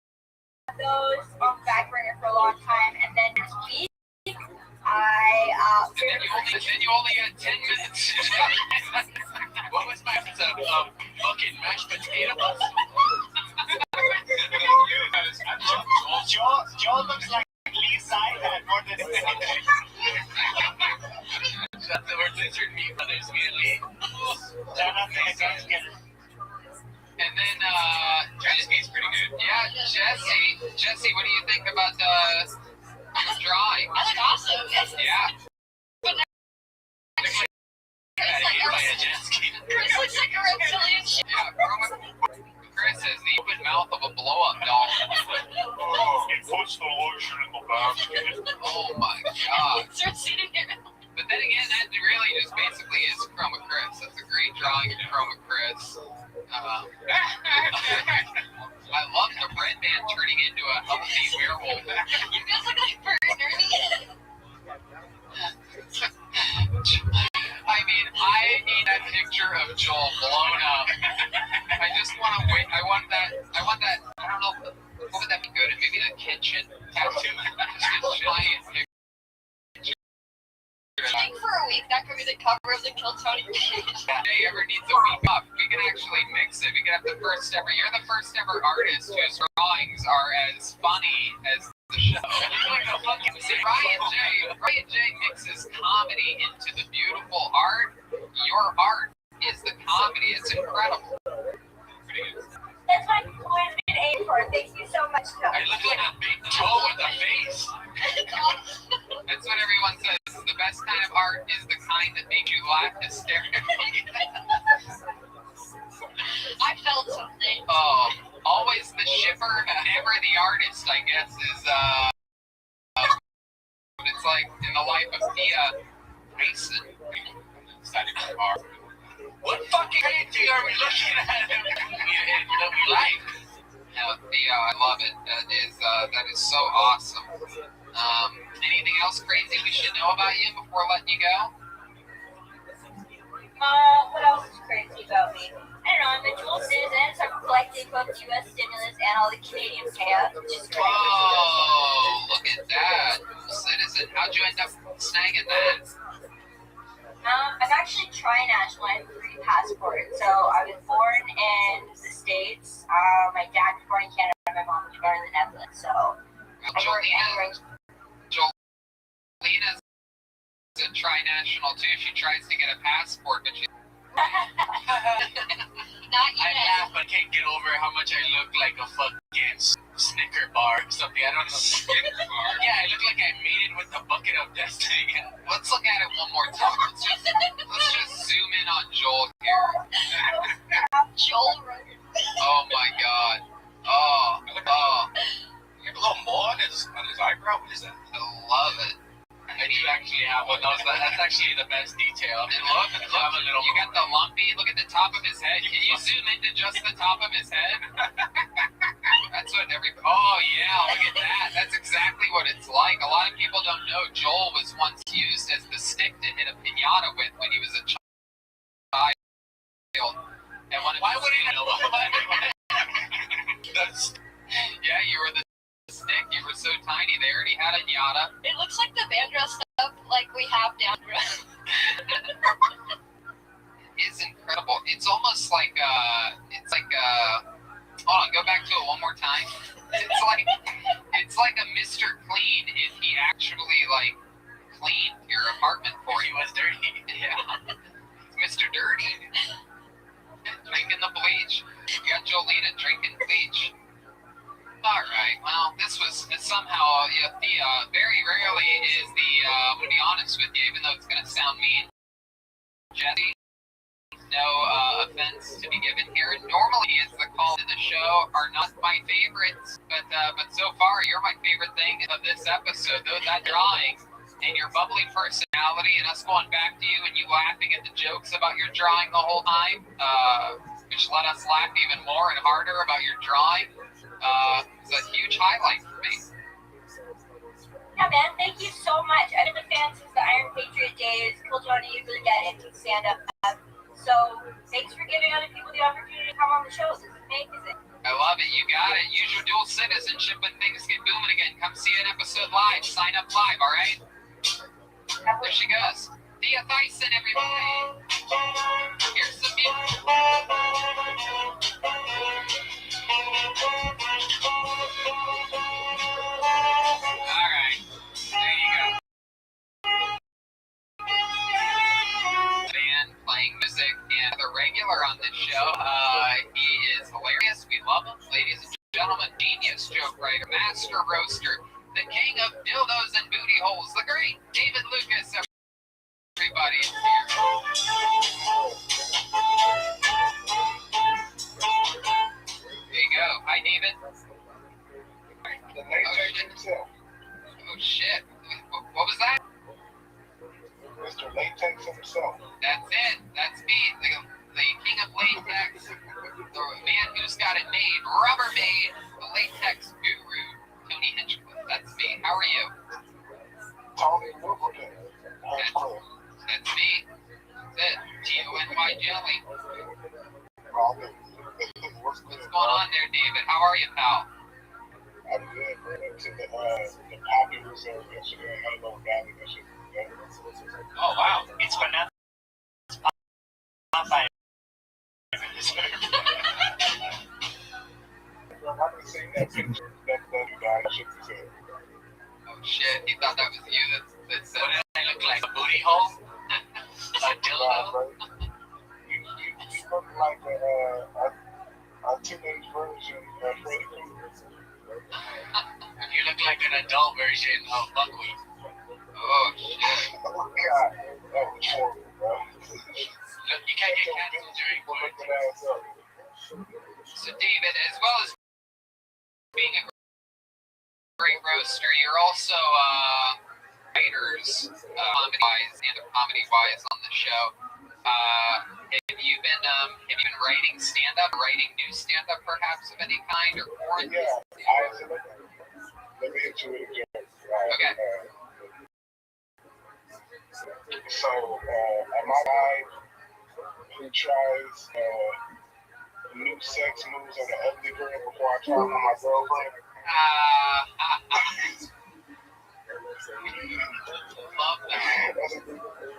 those on the back burner for a long time, and then this week Then you only had 10 minutes. What was my fucking mashed potatoes? Joel looks like Lee Side more than anything. That's the word lizard meat brothers, me and Lee. And then Jesse's pretty good. Yeah, Jesse, what do you think about the drawing? I look awesome. Yeah. Chris looks like a reptilian shit. Yeah, Chris has the open mouth of a blow-up doll. Oh, he puts the lotion in the basket. Oh my god. Starts eating it. But then again, that really just basically is Chroma Chris. That's a great drawing of Chroma Chris. I love the Red Man turning into a healthy werewolf. You guys look like Bert and Ernie. I mean, I need that picture of Joel blown up. I just want to wait. I want that. I don't know. What would that be good? Maybe the kitchen tattoo. Just a giant picture. I think for a week that could be the cover of the Kill Tony page. If Jay ever needs a week off, we can actually mix it. We can have the first ever. You're the first ever artist whose drawings are as funny as the show. See, Ryan J mixes comedy into the beautiful art. Your art is the comedy. It's incredible. That's what I've always been aiming for. Thank you so much, Coach. I look like a big toe with a face. That's what everyone says. The best kind of art is the kind that makes you laugh hysterically. I felt something. Oh, always the shipper, never the artist, I guess, is, it's like in the life of Thea Mason. What fucking painting are we looking at that we like? No, Thea, I love it. That is so awesome. Anything else crazy we should know about you before letting you go? What else is crazy about me? I don't know, I'm a dual citizen, so I'm collecting both U.S. stimulus and all the Canadian payouts, which is great. Oh, look at that. Dual citizen. How'd you end up snagging that? I'm actually tri-national. I have a free passport. So I was born in the States. My dad was born in Canada, and my mom was born in the Netherlands. So I work anywhere. Jolina's a tri-national too. She tries to get a passport, but she... Not yet. I laugh, but can't get over how much I look like a fucking Snicker bar or something. I don't know. Snicker bar? Yeah, I look like I made it with the bucket of destiny. Let's look at it one more time. Let's just zoom in on Joel here. Joel Rogan. Oh my god. Oh. You have a little more on his eyebrow. What is that? I love it. I do actually have one. That's actually the best detail. And look, you got the lumpy. Look at the top of his head. Can you zoom into just the top of his head? That's what oh yeah, look at that. That's exactly what it's like. A lot of people don't know Joel was once used as the stick to hit a piñata with when he was a child. And why would he know? Yeah, you were the stick. You were so tiny. They already had a piñata. It looks like the band dressed up like we have down the road. It's incredible. It's almost like Hold on, go back to it one more time. It's like a Mr. Clean if he actually like cleaned your apartment for you. He was dirty. Yeah. Mr. Dirty. Drinking the bleach. You got Jolita drinking bleach. Alright, well, this was somehow, very rarely is I'm gonna be honest with you, even though it's gonna sound mean, Jesse, no offense to be given here. Normally, as the calls to the show are not my favorites, but so far, you're my favorite thing of this episode, though, that drawing, and your bubbly personality, and us going back to you, and you laughing at the jokes about your drawing the whole time, which let us laugh even more and harder about your drawing. It's a huge highlight for me. Yeah, man, thank you so much. I've been a fan since the Iron Patriot days. Cool Johnny, you really get into stand-up. So, thanks for giving other people the opportunity to come on the show. This is amazing. I love it. You got it. Use your dual citizenship when things get booming again. Come see an episode live. Sign up live, all right? There she goes. Thea Thyssen, everybody. Here's some music. All right. There you go. Band playing music and the regular on this show. He is hilarious. We love him. Ladies and gentlemen, genius joke writer, master roaster, the king of dildos and booty holes, the great David Lucas. Everybody is here. There you go. Hi, David. Oh, shit. What was that? Mr. Latex himself. That's it. That's me. The king of latex. The man who's got it made. Rubbermaid. The latex guru. Tony Hinchcliffe. That's me. How are you? Tony Wilberton. That's me. That's it. T-O-N-Y Jelly. What's going on there, David? How are you, pal? I'm good. We're into the Poppy Reserve yesterday. I had a little rally that shit. Oh, wow. It's pronounced Popeye. I've been seeing that picture. That guy shook his head. Oh, shit. He thought that was you that said it. I look like a booty hole? A dildo? You look like a teenage version of Freddy Krueger. You look like an adult version of Buckwheat. Oh, shit. Oh, God. That was horrible, bro. Look, you can't get canceled during quarantine. So, David, as well as being a great roaster, you're also writers, comedy-wise on the show. Have you been writing stand-up, writing new stand-up perhaps of any kind, or quarantine? Yeah, let me hit you with a joke. Okay. So, am I guy who tries new sex moves on an ugly girl before I try them on my girlfriend? Love that.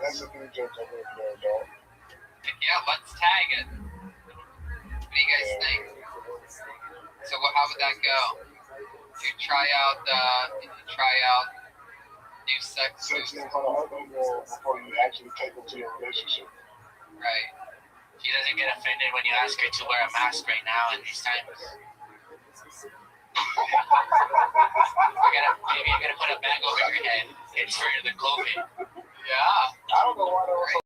That's a new joke I wrote there, dog. Yeah, let's tag it. What do you guys think? So, how would that go? You try out new sex moves on an ugly girl before you actually take her to your relationship. Right. She doesn't get offended when you ask her to wear a mask right now in these times. Maybe you're gonna put a bag over your head. It's for the COVID. Yeah. I don't know why that was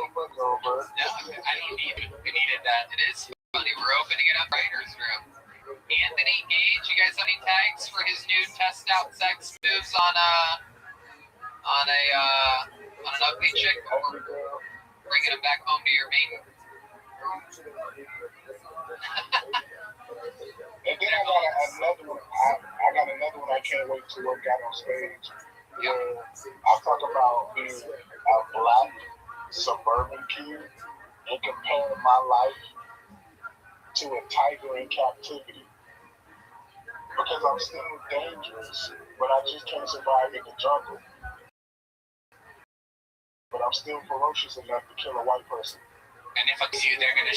so much over. No, I don't need it. We needed that. It is funny. We're opening it up writers' room. Anthony Gage, you guys have any tags for his new test out sex moves on an ugly chick before bringing him back home to your mate? And then I got another one. I got another one I can't wait to work out on stage. Where I talk about being a black suburban kid and comparing my life to a tiger in captivity. Because I'm still dangerous, but I just can't survive in the jungle. But I'm still ferocious enough to kill a white person. And if I see you, they're gonna.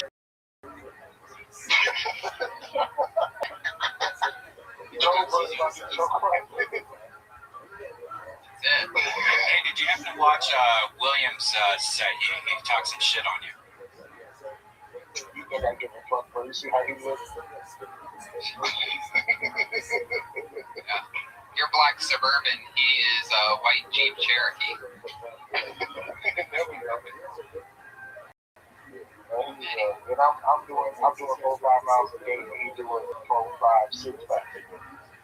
Hey, did you happen to watch Williams' set? He talks some shit on you. You think I give a fuck, bro? You see how he looks? Yeah. You're black suburban. He is a white Jeep Cherokee. There we go. And I'm doing 4 or 5 miles a day, and he's doing 4, 5, 6 back.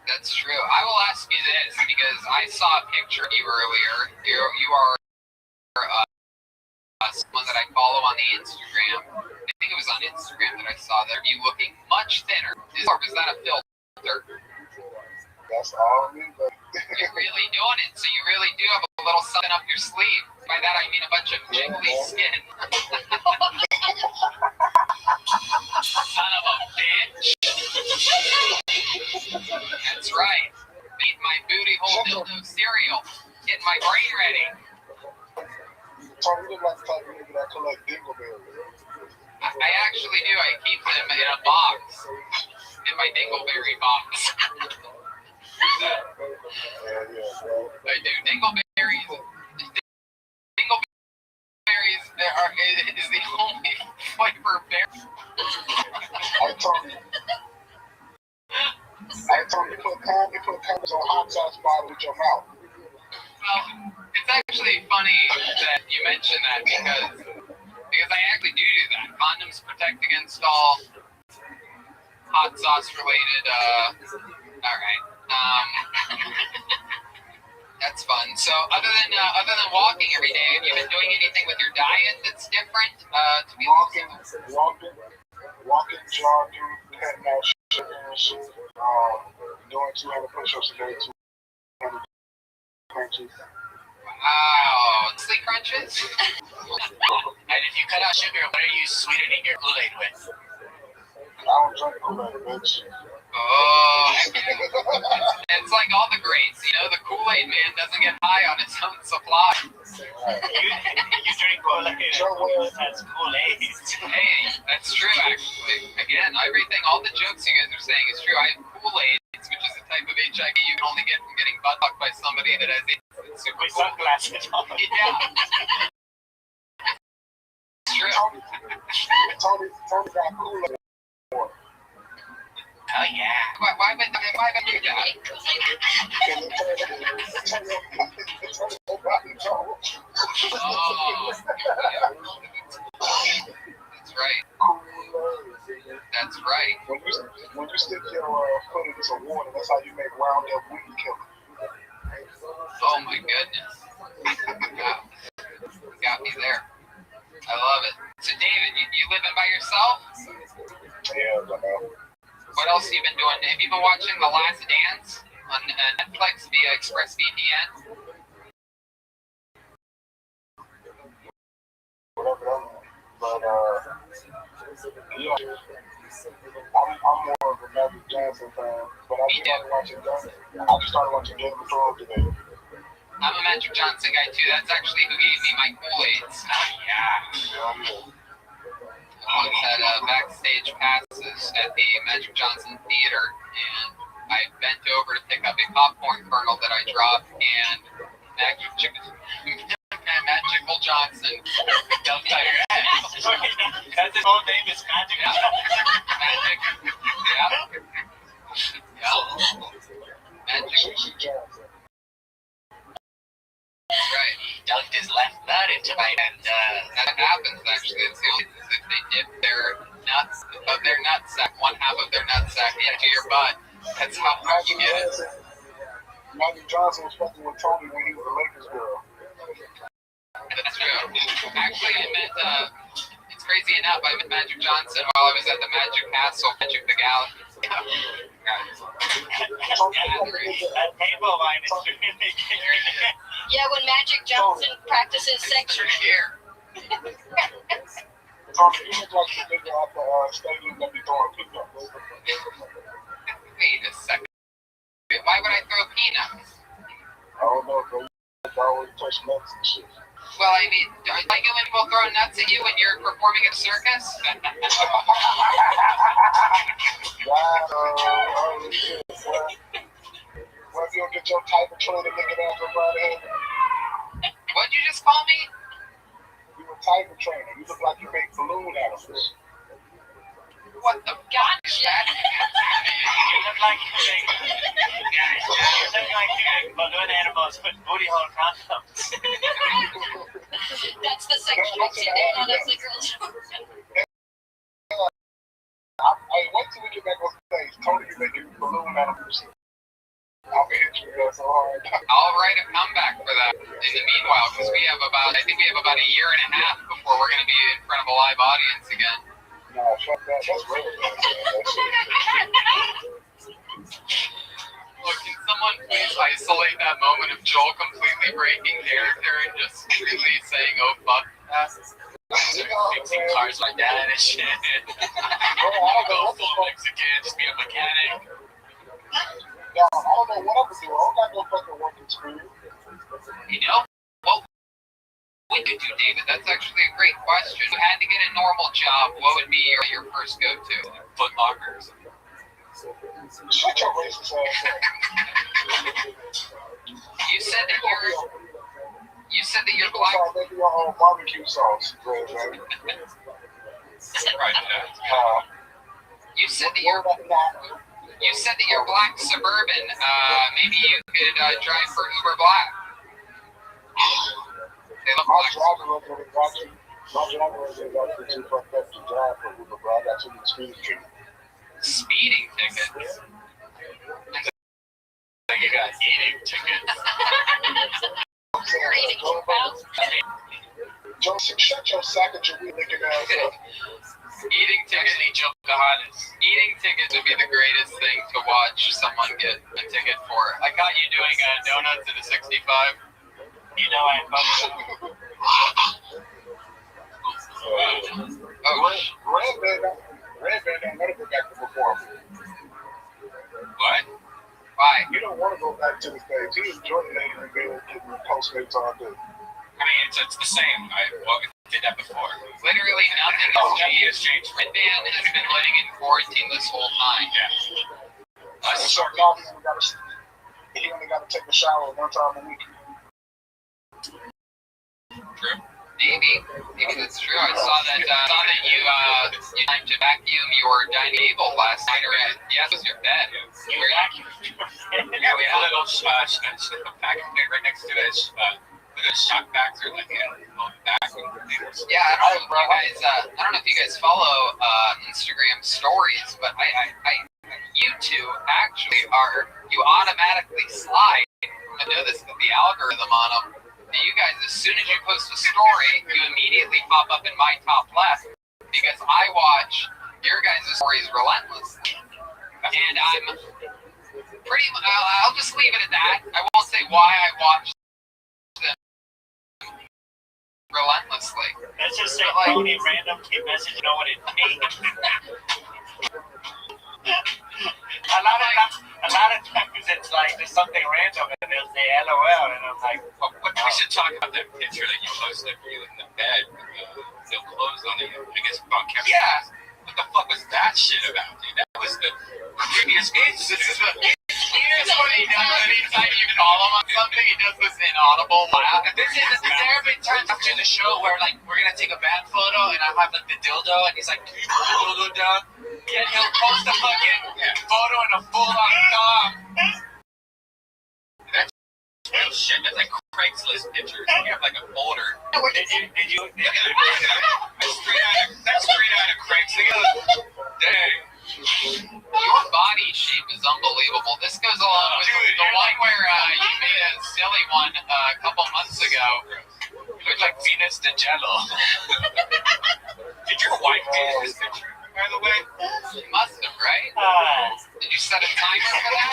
That's true. I will ask you this because I saw a picture of you earlier. You are someone that I follow on the Instagram. I think it was on Instagram that I saw there. You looking much thinner. Or was that a filter? That's all me, but you're really doing it. So you really do have a little something up your sleeve. By that I mean a bunch of jiggly skin. Son of a bitch. That's right. Made my booty hole dildo cereal. Getting my brain ready. Tony, you look like the type of nigga that collect dingleberries. I actually do. I keep them in a box. In my dingleberry box. I do. Dingleberries. Dingleberries is the only flavor berry. I told you put condoms on hot sauce bottle with your mouth. Well, it's actually funny that you mention that because I actually do that. Condoms protect against all hot sauce related. All right. That's fun. So other than walking every day, have you been doing anything with your diet that's different? To be walking, jogging, cutting out sugar and shit. Doing 200 push-ups a day, 200 crunches. Wow, sleep crunches. And if you cut out sugar, what are you sweetening your Kool-Aid with? I don't drink Kool-Aid, bitch. Oh, it's like all the greats, you know, the Kool-Aid man doesn't get high on his own supply. You drink Kool-Aid, that's Kool-Aid. Hey, that's true, actually. Again, everything, all the jokes you guys are saying is true. I have Kool-Aid, which is a type of HIV you can only get from getting butt fucked by somebody that has AIDS. It's super with sunglasses on. Yeah. It's true. Tony got Kool-Aid. Oh yeah. Why would you do that? Oh. That's right. That's right. When you stick your foot in some water, that's how you make Roundup weed killer. Oh my goodness. Wow. You got me there. I love it. So David, you living by yourself? Yeah, I know. What else have you been doing? Have you been watching The Last Dance on Netflix via ExpressVPN? Whatever, but yeah, I'm more of a Magic Johnson fan. But I just started watching Game of Thrones today. I'm a Magic Johnson guy too. That's actually who gave me my Kool-Aids. Yeah. I once had backstage passes at the Magic Johnson Theater, and I bent over to pick up a popcorn kernel that I dropped, and Magical Johnson dumped on your head. That's his whole name is Magic Johnson. Magic. Yeah. Magic Johnson. Right. He dunked his left nut into my hand. That happens actually. It's the only thing if they dip their nuts of their nutsack, one half of their nutsack into your butt. That's how hard you get it. Magic Johnson was fucking with Tony when he was a Lakers girl. That's true. Actually, I met, it's crazy enough, I met Magic Johnson while I was at the Magic Castle, Magic the Galaxy. That table line is really Yeah, when Magic Johnson practices sex here. Tony, you look like the nigga at the stadium that be throwing peanuts. Wait a second. Why would I throw peanuts? I don't know, bro. always touch nuts and shit. Well, I mean, are Lego men will throw nuts at you when you're performing at a circus? Wow, shit, boy. What if you don't get your type of training looking at everybody? What'd you just call me? You a type of trainer. You look like you make balloon animals. What the fuck? You look like you make balloon animals with booty hole condoms. That's the section I sit in on as the girls. Hey, wait till we get back on stage. Tony, you making balloon animals. I'll be hitting you so hard. I'll write a comeback for that in the meanwhile, because I think we have about a year and a half before we're going to be in front of a live audience again. No, fuck that. That's real. Look, can someone please isolate that moment of Joel completely breaking character and just really saying, oh, fuck that? Fixing cars like that and shit. I'll go full Mexican, just be a mechanic. No, I don't know what I'm doing. I don't got no fucking work experience. You know, what we could do, David, that's actually a great question. If you had to get a normal job, what would be your first go-to? Foot lockers. Shut your racist ass up. You said that you're black. Maybe your own barbecue sauce. Right, You said that you're black suburban. Maybe you could drive for Uber Black. They look My black. driver record got too fucked up to drive for Uber, bro. I got too many speeding tickets. Speeding tickets. You got eating tickets. You're eating cows. Joseph, shut your sack of your looking ass up. Eating tickets. Eating tickets would be the greatest thing to watch someone get a ticket for. I caught you doing donuts at a 65. You know I'm fucking. Red Band don't want to go back to performing. What? Why? You don't want to go back to the stage. He enjoyed that and getting Postmates all day. I mean, it's the same. I did that before. Literally nothing has changed. Red Band has been living in quarantine this whole time. Yeah. He only got to take a shower one time a week. True. Maybe that's true. I saw that you time to vacuum your dining table last night, or yes, it was your bed. Yeah, we had a little vacuum thing right next to us. The shock factor, like vacuum cleaners. Yeah, I don't know if you guys follow Instagram stories, but you two actually you automatically slide. I know this with the algorithm on them. You guys, as soon as you post a story, you immediately pop up in my top left because I watch your guys' stories relentlessly. And I'm pretty much, I'll just leave it at that. I won't say why I watch them relentlessly. Let's just say Tony random keep messaging, know what it means. A lot of times it's like there's something random and they'll say LOL and I'm like, oh, we should talk about that picture that you posted of you in the bed with no clothes on it. I guess on camera. Yeah. What the fuck was that shit about, dude? That was the previous page. Here's what he does anytime you call him on something, he does this inaudible laugh. There's ever been times after the show where like we're gonna take a band photo and I have like the dildo and he's like, can you put the dildo down? Yeah, he'll post a fucking photo in a full-on thong. That's real shit. That's like Craigslist pictures. You have like a folder. Did you? That's straight out of Craigslist. Dang. Your body shape is unbelievable. This goes along with the one where you made a silly one a couple months ago. You look like Venus de Jello. Did your wife get this picture, by the way? You must have, right? Did you set a timer for that?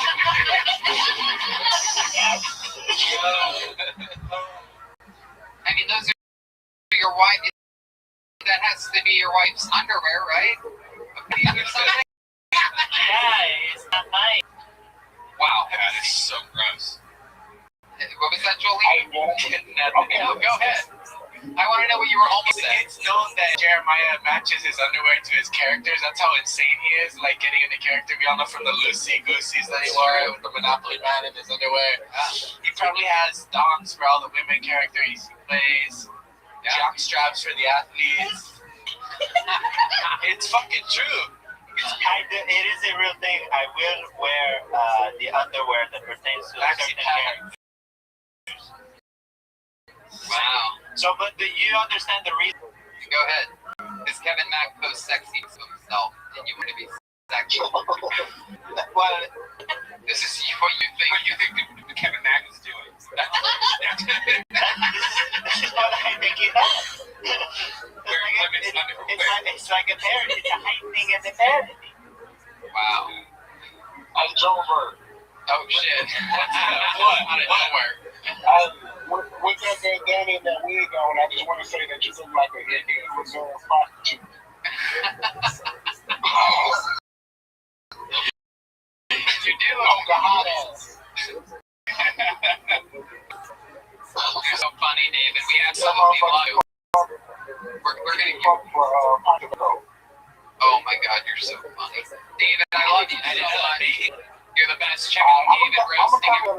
I mean, those are your wife. That has to be your wife's underwear, right? yeah, it's not mine. Wow, that is so gross. What was that, Jolie? No, go ahead. I want to know what you were almost saying. It's known that Jeremiah matches his underwear to his characters. That's how insane he is, like getting into character. We all know from the loosey-gooseys that he wore with the Monopoly Man in his underwear. He probably has dongs for all the women characters he plays, jock straps for the athletes. It's fucking true. It is a real thing. I will wear the underwear that pertains to a certain character. Wow. So, but do you understand the reason? Go ahead. Is Kevin Mack post sexy to himself and you want to be sexual? Well, this is what you think. What you think Kevin Mack is doing? This is what I think it is. It's like a parody. It's a heightening of the parody. Wow. Hey, Jover. Oh, shit. What? Out of nowhere. With that bandana and that wig on, I just want to say that you look like an Indian reserve prostitute. You do. Oh, the hot ass. You're so funny, David. We absolutely love you. We're gonna keep. Oh my God, you're so funny, David. I love you so much. You're the best. Check out David roasting him.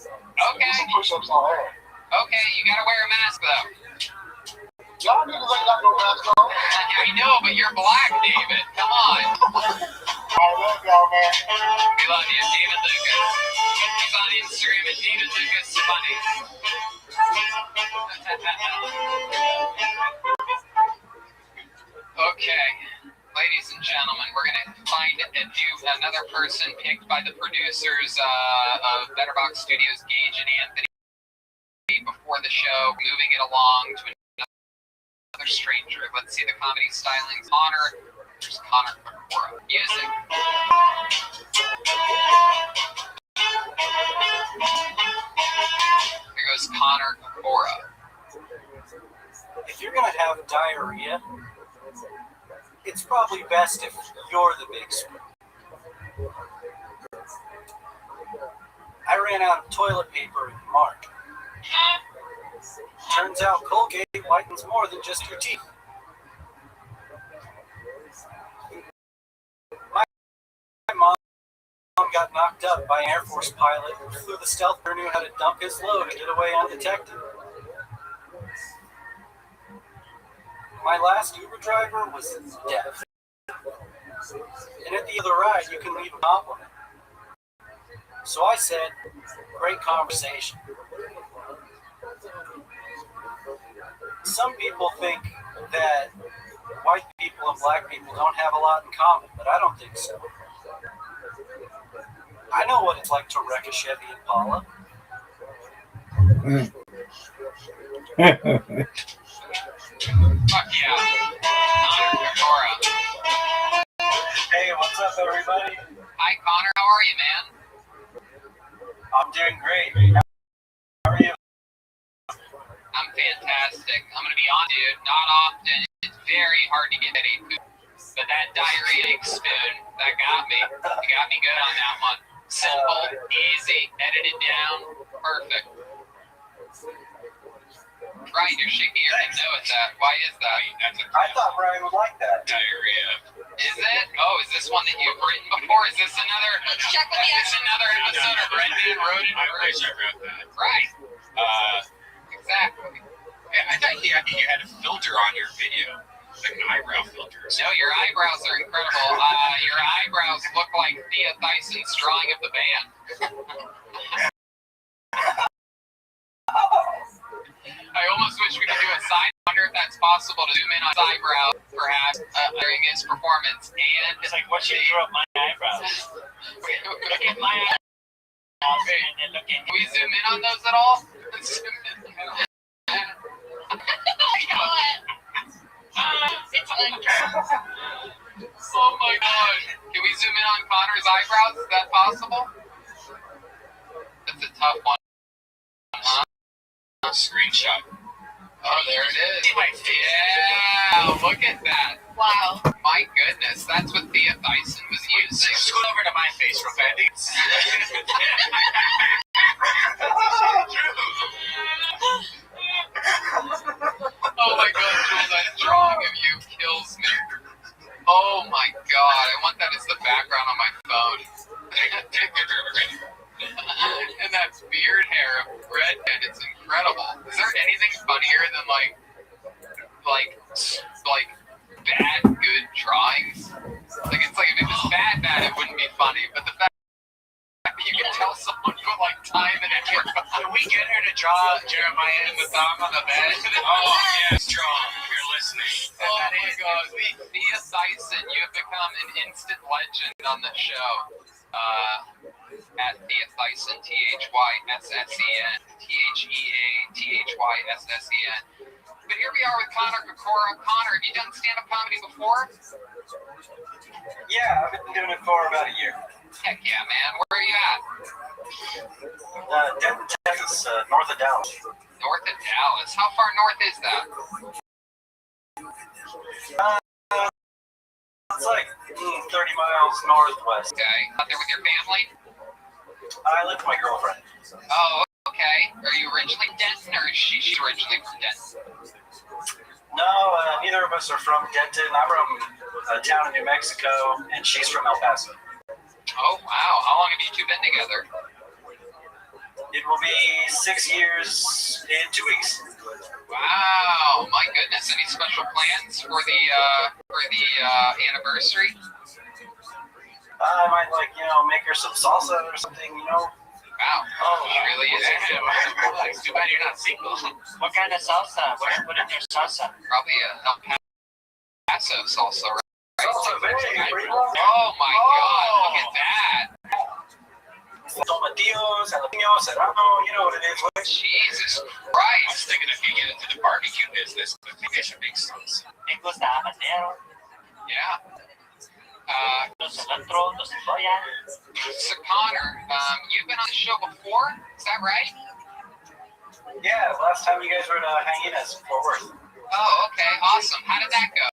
Okay. Okay, you gotta wear a mask though. Y'all niggas ain't got no mask on. I know, but you're black, David. Come on. I love y'all, man. We love you, David Lucas. He's on Instagram at David Lucas Funny. Okay, ladies and gentlemen, we're gonna find another person picked by the producers of Betterbox Studios, Gage and Anthony, before the show, moving it along to another stranger. Let's see the comedy stylings. There's Connor Kakora. Music. Here goes Connor Kakora. If you're gonna have diarrhea, it's probably best if you're the big spoon. I ran out of toilet paper in March. Turns out Colgate whitens more than just your teeth. My mom got knocked up by an Air Force pilot who flew the stealth who knew how to dump his load and get away undetected. My last Uber driver was deaf. And at the end of the ride, you can leave a compliment. So I said, great conversation. Some people think that white people and black people don't have a lot in common, but I don't think so. I know what it's like to wreck a Chevy Impala. Fuck yeah. Connor Kakora. Hey, what's up, everybody? Hi, Connor. How are you, man? I'm doing great. How are you? I'm fantastic. I'm going to be on, dude. Not often. It's very hard to get any poop. But that diarrhea spoon, that got me. You got me good on that one. Simple, easy, edited down, perfect. Brian, you're shaking your head no at that. Why is that? I thought Brian would like that. Diarrhea. Is it? Oh, is this one that you've written before? Is this another episode of Brendan wrote it? I wish I wrote that. Right. Exactly. I thought you had a filter on your video. Like an eyebrow filter. No, your eyebrows are incredible. Your eyebrows look like Thea Tyson's drawing of the band. I almost wish we could do a side. I wonder if that's possible to zoom in on his eyebrow, perhaps, during his performance. And it's like, what should you throw up my eyebrows? Look at my eyebrows and then look at. Can we zoom in on those at all? Oh my God. Can we zoom in on Connor's eyebrows? Is that possible? That's a tough one. Screenshot. Oh, there it is. Yeah, look at that. Wow. My goodness, that's what Thea Tyson was using. Scoot over to my face real fast. Oh my god, Jules, that drawing of you kills me. Oh my god, I want that as the background on my phone. And that beard hair of redhead, it's incredible. Is there anything funnier than like bad good drawings? Like it's like if it was bad, it wouldn't be funny. But the fact that you can tell someone put like time and effort. Can we get her to draw Jeremiah in the thumb on the bed? Oh yes, draw. If you're listening. Oh my god, Thea Thyssen, you have become an instant legend on the show. At Thea Thyssen, Thyssen, Theathyessen. But here we are with Connor Kokora. Connor, have you done stand-up comedy before? Yeah, I've been doing it for about a year. Heck yeah, man. Where are you at? Denton, Texas, north of Dallas. North of Dallas. How far north is that? It's like 30 miles northwest. Okay. Out there with your family? I live with my girlfriend. Oh, okay. Are you originally Denton, or is she originally from Denton? No, neither of us are from Denton. I'm from a town in New Mexico, and she's from El Paso. Oh, wow. How long have you two been together? It will be 6 years in 2 weeks. Wow, my goodness. Any special plans for the anniversary? I might make her some salsa or something, Wow. Oh, she really is. It's too bad you're not single. What kind of salsa? What should put in your salsa? Probably a El Paso salsa, right? Salsa, oh my god, look at that. Tomatillos, jalapenos, serrano, you know what it is. Jesus Christ. I was thinking if you get into the barbecue business, I think I should make salsa. Me gusta habanero. Yeah. Los cilantro, los cebolla. So Connor, you've been on the show before, is that right? Yeah, last time you guys were at Hyenas in Fort Worth. Oh, okay, awesome. How did that go?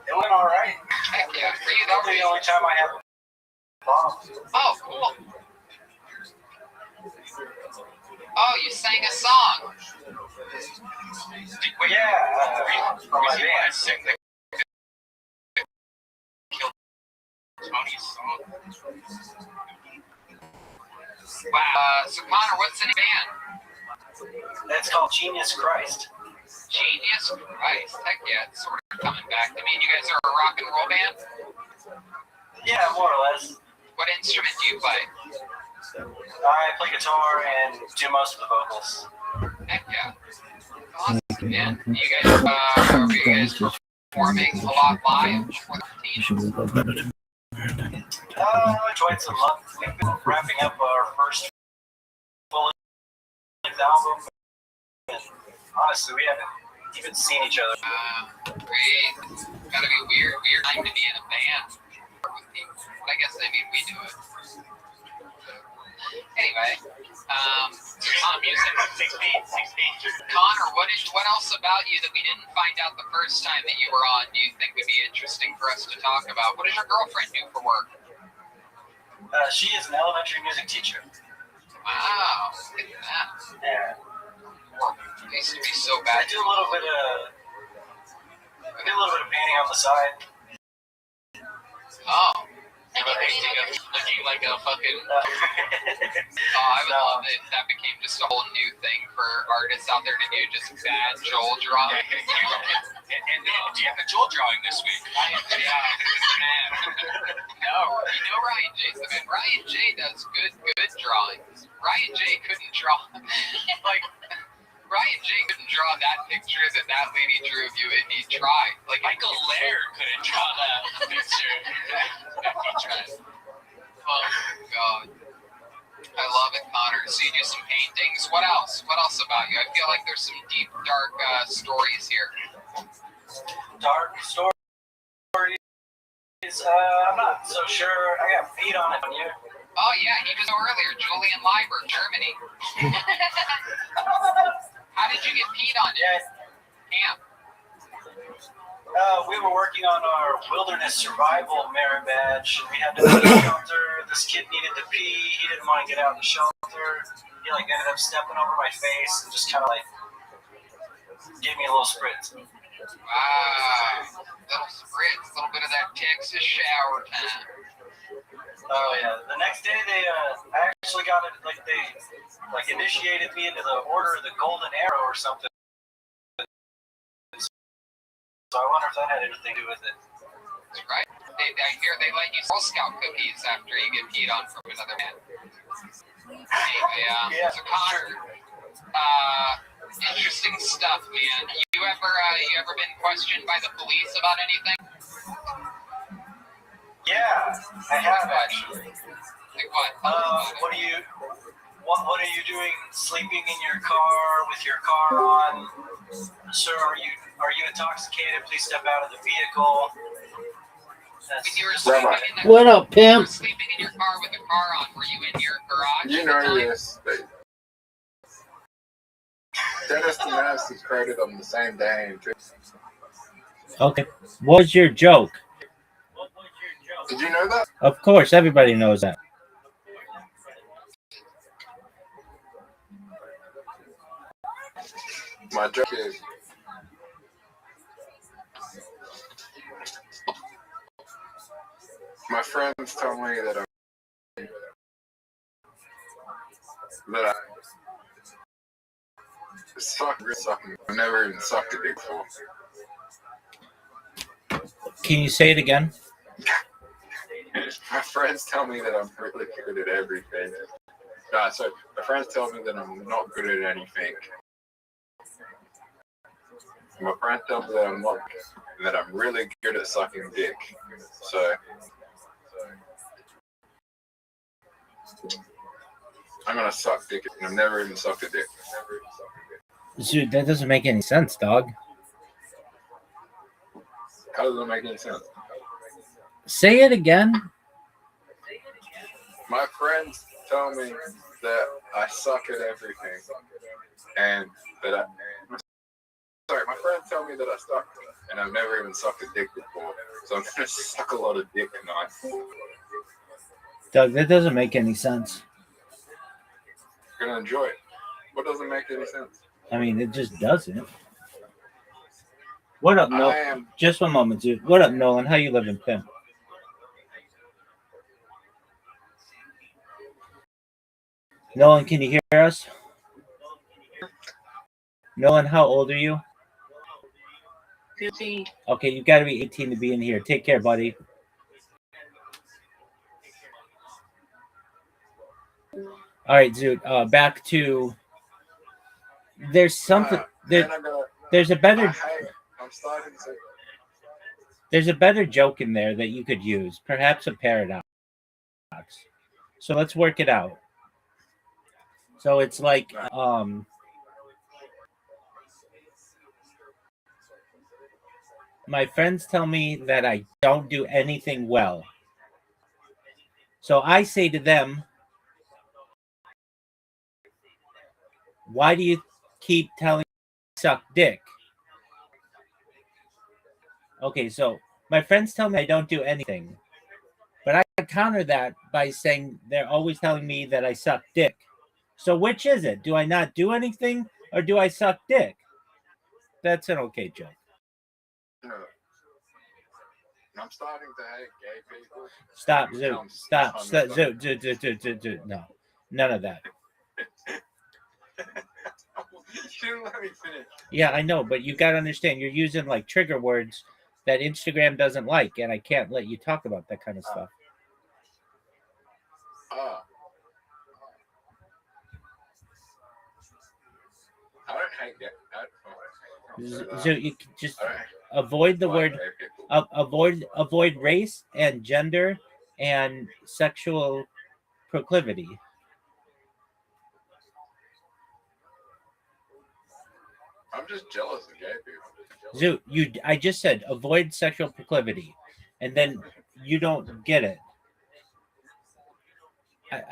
It went all right. Heck yeah. For you, Probably the only time I had bombs. Oh, cool. Oh, you sang a song. Yeah, from my band. Tony's song. Wow. So Connor, what's the band? It's called Genius Christ. Genius Christ. Heck yeah, it's sort of coming back to me. You guys are a rock and roll band? Yeah, more or less. What instrument do you play? I play guitar and do most of the vocals. Heck yeah. Awesome, man. You guys, are you guys performing a lot live? Twice a month. We've been wrapping up our first full-length album. And honestly, we haven't even seen each other. Great. Gotta be weird time to be in a band with people. But I guess, we do it. Anyway, music. 6 feet. Connor, what else about you that we didn't find out the first time that you were on do you think would be interesting for us to talk about? What does your girlfriend do for work? She is an elementary music teacher. Wow, look at that. Yeah. It used to be so bad. I do a little bit of painting on the side. Oh. Looking like a fucking. I would love it if that became just a whole new thing for artists out there to do, just bad Joel drawing. And do you have a Joel drawing this week? Man. No, you know Ryan J's the man. Ryan J does good drawings. Ryan J couldn't draw. Ryan J couldn't draw that picture that lady drew of you, and he tried. Michael Laird couldn't draw that picture. He tried. Oh my god. I love it, Connor. So you do some paintings. What else? What else about you? I feel like there's some deep, dark stories here. Dark stories? I'm not so sure. I got feet on it. Oh yeah, he was earlier. Julian Leiber, Germany. How did you get peed on it? Yeah. Camp. We were working on our wilderness survival merit badge. We had to go to the shelter. This kid needed to pee. He didn't want to get out of the shelter. He like ended up stepping over my face and just kind of like gave me a little spritz. Little spritz, a little bit of that Texas shower time. Oh yeah. The next day I actually got it. Like they initiated me into the Order of the Golden Arrow or something. So I wonder if that had anything to do with it. Right. I hear they let you Girl Scout cookies after you get peed on from another man. Yeah. So Connor, interesting stuff, man. You ever been questioned by the police about anything? Yeah, I have actually. Like what? What are you doing sleeping in your car with your car on? Sir, are you intoxicated? Please step out of the vehicle. What up, pimp? You were sleeping in your car with the car on. Were you in your garage? You know this. Dennis and Mass is created on the same day. Okay. What was your joke? Did you know that? Of course, everybody knows that. My joke is my friends tell me that I sucking. I've never even sucked a dick before. Can you say it again? My friends tell me that I'm really good at everything. So my friends tell me that I'm not good at anything. My friends tell me that I'm not, and that I'm really good at sucking dick. So I'm gonna suck dick, and I've never even sucked a dick. Dude, that doesn't make any sense, dog. How does it make any sense? Say it again. My friends tell me that I suck at everything, and that my friends tell me that I suck, and I've never even sucked a dick before, so I'm gonna suck a lot of dick tonight. Doug, that doesn't make any sense. I'm gonna enjoy it. What doesn't make any sense? I mean, it just doesn't. What up, I Nolan? am- Just one moment, dude. What up, Nolan? How you living, pimp? Nolan, can you hear us? Nolan, how old are you? 15. Okay, you got to be 18 to be in here. Take care, buddy. All right, dude. Back to. There's something. There's a better. I'm starting to. There's a better joke in there that you could use. Perhaps a paradox. So let's work it out. So it's like my friends tell me that I don't do anything well. So I say to them, why do you keep telling me I suck dick? Okay, so my friends tell me I don't do anything. But I counter that by saying they're always telling me that I suck dick. So which is it? Do I not do anything or do I suck dick? That's an okay joke. No. I'm starting to hate gay people. Stop, Zoo. Stop. Zoo. No. None of that. You didn't let me finish. Yeah, I know, but you got to understand, you're using like trigger words that Instagram doesn't like, and I can't let you talk about that kind of stuff. I don't hate gay. So you can just avoid the word, avoid race and gender and sexual proclivity. I'm just jealous of gay people. Zoo, I just said avoid sexual proclivity, and then you don't get it.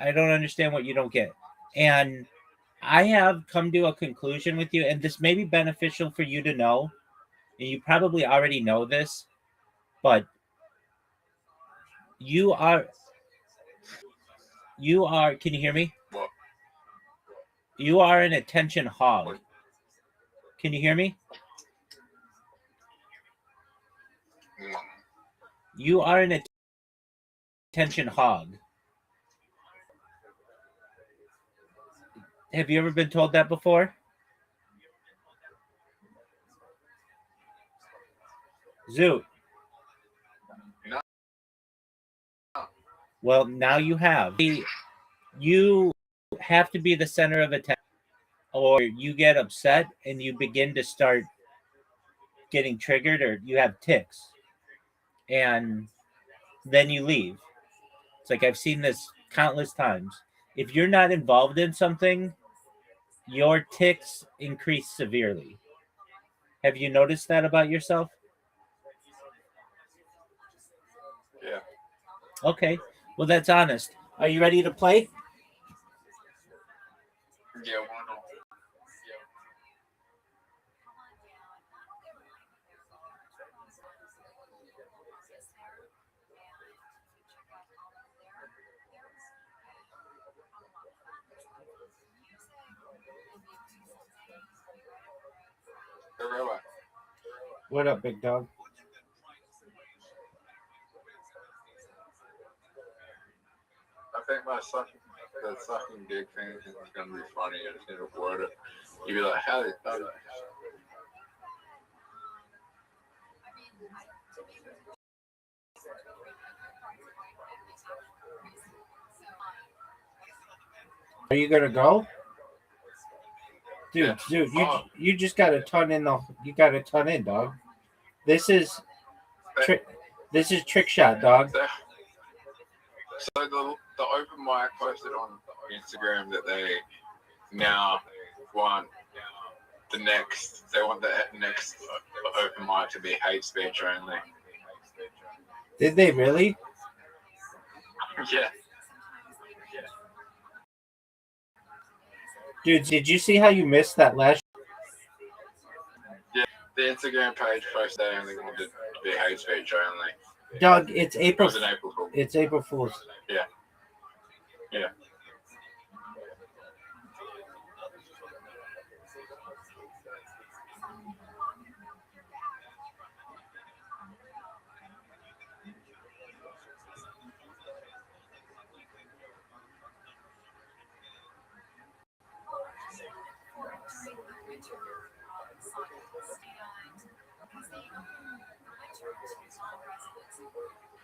I don't understand what you don't get. And I have come to a conclusion with you, and this may be beneficial for you to know. and you probably already know this, but you are, can you hear me? What? You are an attention hog. Can you hear me? You are an attention hog. Have you ever been told that before? Zoot. No. Well, now you have. You have to be the center of attention, or you get upset and you begin to start getting triggered, or you have tics, and then you leave. It's like I've seen this countless times. If you're not involved in something, your tics increase severely. Have you noticed that about yourself? Yeah. Okay. Well, that's honest. Are you ready to play? Yeah, why not? Hey, Rabbi. What up, big dog? I think the sucking dick thing is gonna be funny. I just need to word it. You'd be like, how did that? Are you gonna go? Dude, Yeah. dude, you just got a ton in, dog. This is trick shot, dog. So the open mic posted on Instagram that they now want the next open mic to be hate speech only. Did they really? Yeah. Dude, did you see how you missed that last? Yeah, the Instagram page posted they only wanted to be hate speech only. Doug, it's April. It was an April Fool. It's April Fool's. Yeah. Yeah.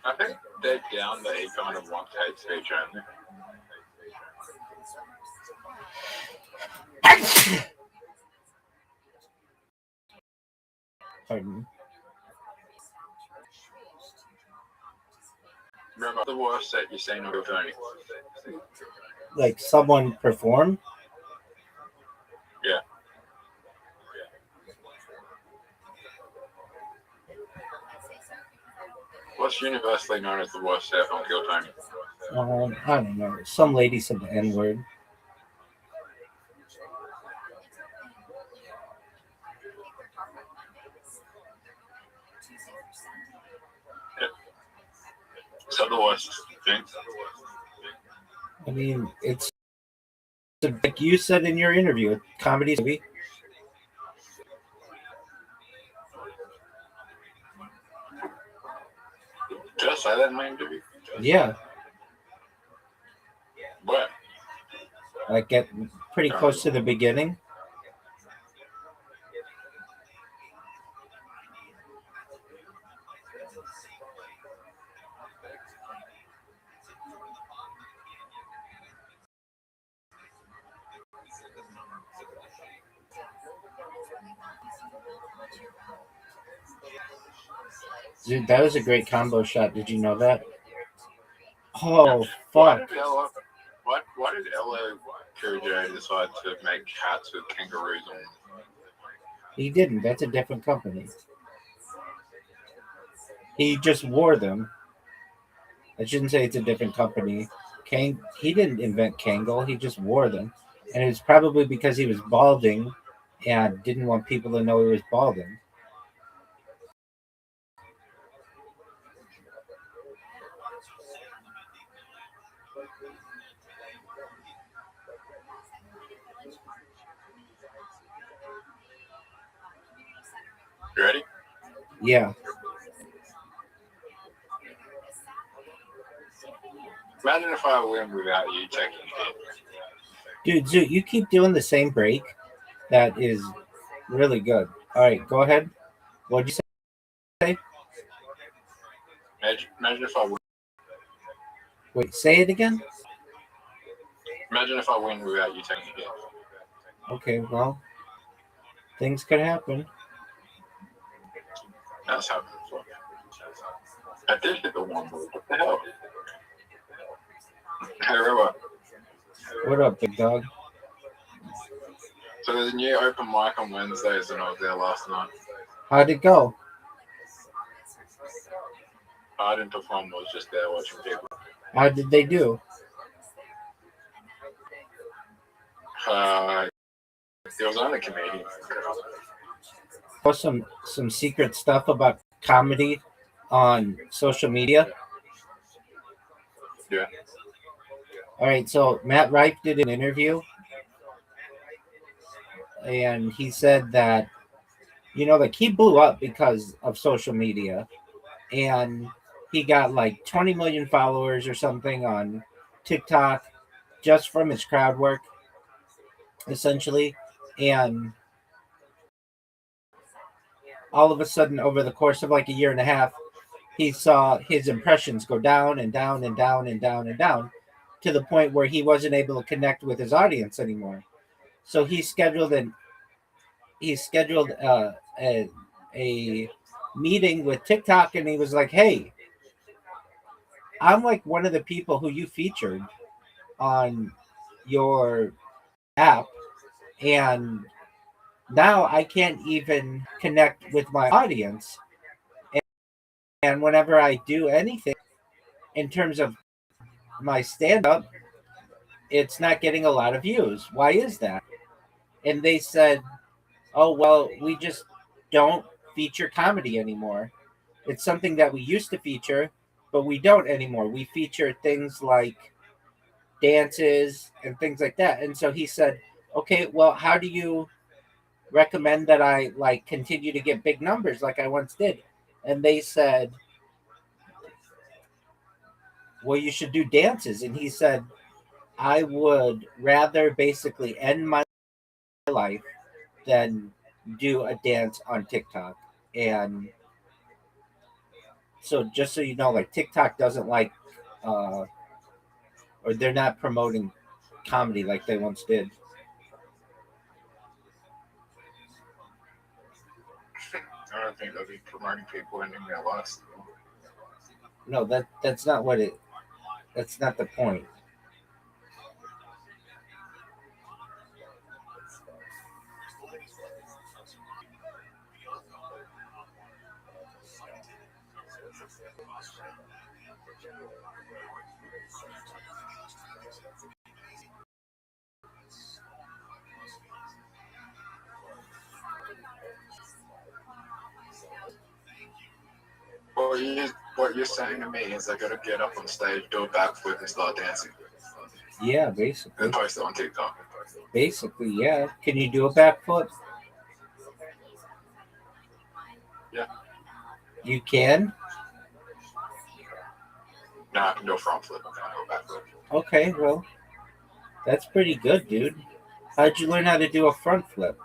I think they're down that he kind of wants hate speech only. Pardon. Remember the worst set you've seen of Tony? Like someone perform? Yeah. What's universally known as the worst set on Kill Tony? I don't know. Some lady said the N-word. Yeah. Is that the worst thing? I mean, it's like you said in your interview, comedy movie. Did I say that in my interview? Yeah. What? Like get pretty close to the beginning. Dude, that was a great combo shot. Did you know that? Oh, fuck. Why did Ella Cool J decide to make hats with kangaroos on them? He didn't. That's a different company. He just wore them. I shouldn't say it's a different company. He didn't invent Kangol. He just wore them. And it's probably because he was balding and didn't want people to know he was balding. You ready? Yeah. Imagine if I win without you checking it. Dude, Zoo, you keep doing the same break. That is really good. All right, go ahead. What'd you say? Imagine if I win. Wait, say it again. Imagine if I win without you taking it. Okay, well, things could happen. That's happened before. I did hit the one move. What the hell? Hey, Robot. What up, big dog? So there's a new open mic on Wednesdays, and I was there last night. How'd it go? I didn't perform. I was just there watching people. How did they do? There was only comedians. Some secret stuff about comedy on social media. Yeah. All right, so Matt Rife did an interview, and he said that, like he blew up because of social media, and he got like 20 million followers or something on TikTok just from his crowd work, essentially. And all of a sudden, over the course of like a year and a half, he saw his impressions go down and down and down and down and down to the point where he wasn't able to connect with his audience anymore. So he scheduled a meeting with TikTok, and he was like, "Hey, I'm like one of the people who you featured on your app, and now I can't even connect with my audience. And whenever I do anything in terms of my stand-up, it's not getting a lot of views. Why is that?" And they said, "Oh, well, we just don't feature comedy anymore. It's something that we used to feature, but we don't anymore. We feature things like dances and things like that." And so he said, "Okay, well, how do you recommend that I like continue to get big numbers like I once did?" And they said, "Well, you should do dances." And he said, "I would rather basically end my life than do a dance on TikTok." And so just so you know, like TikTok doesn't like or they're not promoting comedy like they once did. I don't think they'll be promoting people ending their lives. No, that's not what it. That's not the point. What you're saying to me is I gotta get up on stage, do a backflip, and start dancing. Yeah, basically. And post it on TikTok. Basically, yeah. Can you do a backflip? Yeah. You can? No, I can do a front flip. I can't do a backflip. Okay, well, that's pretty good, dude. How'd you learn how to do a front flip?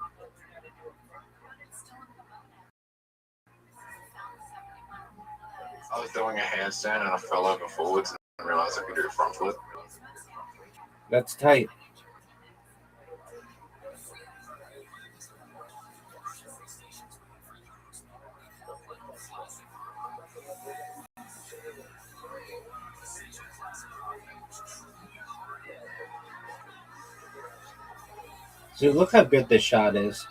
I was doing a handstand and I fell over forwards and realized I could do a front flip. That's tight. So look how good this shot is.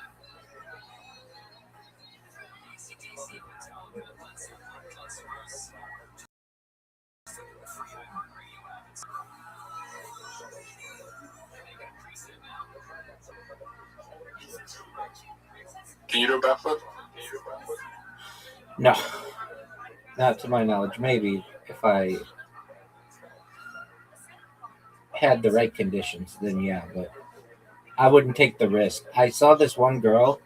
Can you do a backflip? No, not to my knowledge. Maybe if I had the right conditions, then yeah, but I wouldn't take the risk. I saw this one girl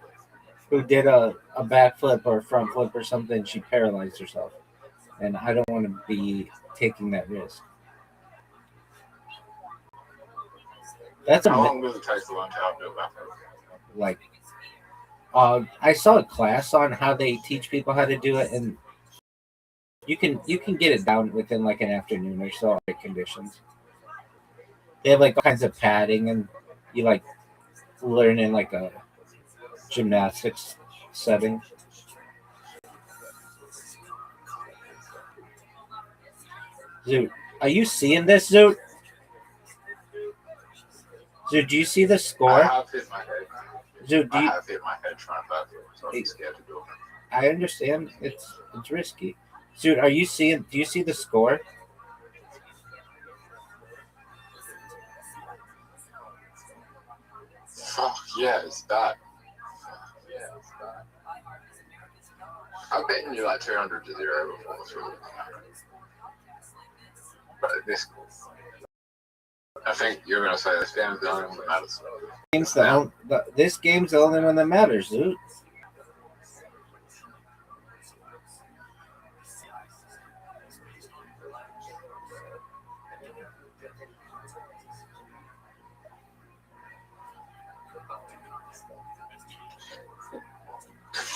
who did a backflip or a front flip or something. She paralyzed herself, and I don't want to be taking that risk. That's How long does it take to learn how to do a backflip? like I saw a class on how they teach people how to do it, and you can get it down within like an afternoon or so under conditions. They have like all kinds of padding, and you like learn in like a gymnastics setting. Zoot, are you seeing this, Zoot? Zoot, do you see the I score? have hit my head. Zoot, I have hit my head trying to backflip, so I'm scared to do it. I understand it's risky. Zoot, are you seeing? Do you see the score? Fuck yeah, it's that. I've beaten you like 200 to 0 before. It's really but this, I think you're gonna say this game's the only one that matters. This game's the only one that matters, Zoot.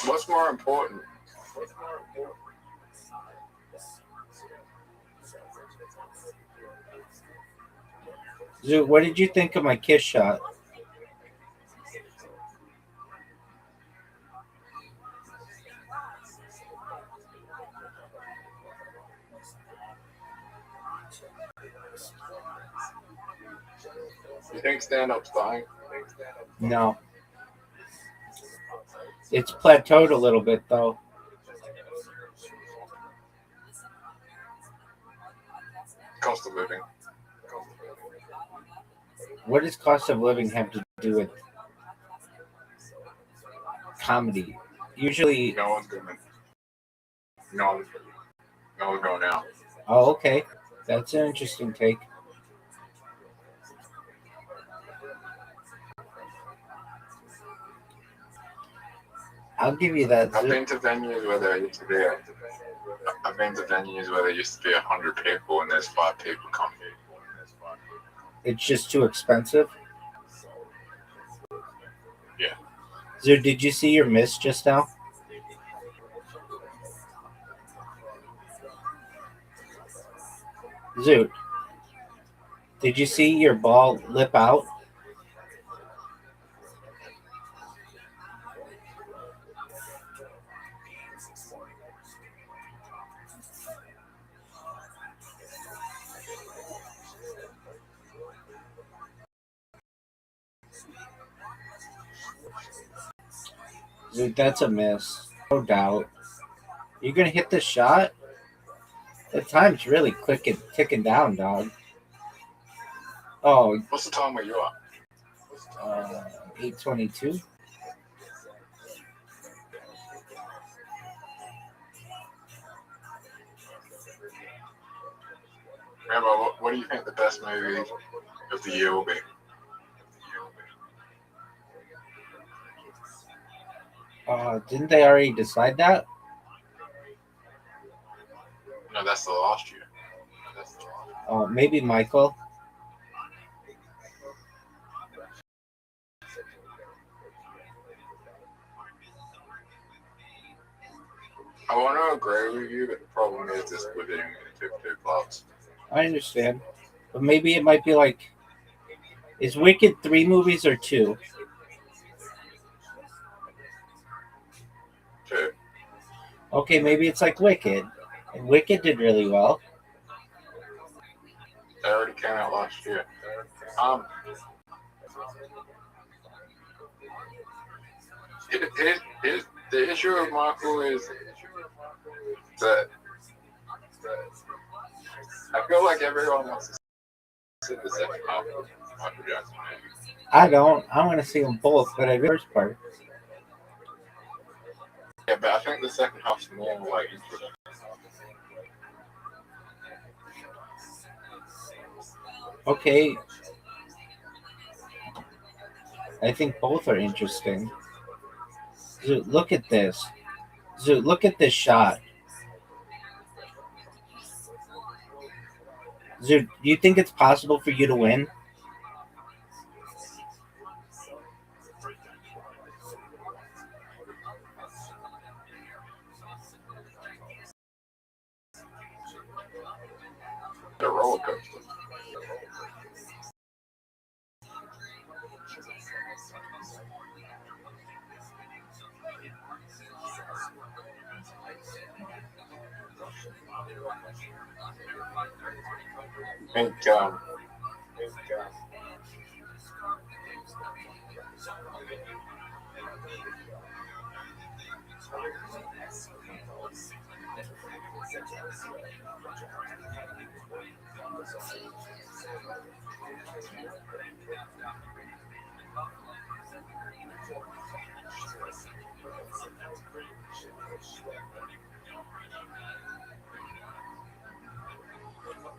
What's more important? Zoot, what did you think of my kiss shot? You think stand-up's dying? No. It's plateaued a little bit, though. Cost of living. What does cost of living have to do with comedy? Usually, no one's going. No one's going out. Oh, okay. That's an interesting take. I'll give you that. I've been to venues where there used to be. I've been to venues where there used to be 100 people and there's 5 people coming. It's just too expensive. Yeah. So, did you see your miss just now? Zoot, did you see your ball lip out? Zoot, that's a miss. No doubt. You're going to hit the shot? The time's really ticking down, dog. Oh. What's the time where you are? 8:22. Remember, what do you think the best movie of the year will be? Didn't they already decide that? No, that's the last year. Oh, maybe Michael. I want to agree with you, but the problem is this splitting into 2 plots. I understand. But maybe it might be like, is Wicked 3 movies or 2? 2. Okay, maybe it's like Wicked. And Wicked did really well. They already came out last year. The issue of Michael is that I feel like everyone wants to see the second half of Michael Jackson movie. I don't. I'm going to see them both, but I the first part. Yeah, but I think the second half's more like interesting. Okay. I think both are interesting. Zoot, look at this. Zoot, look at this shot. Zoot, do you think it's possible for you to win? The roller coaster. I think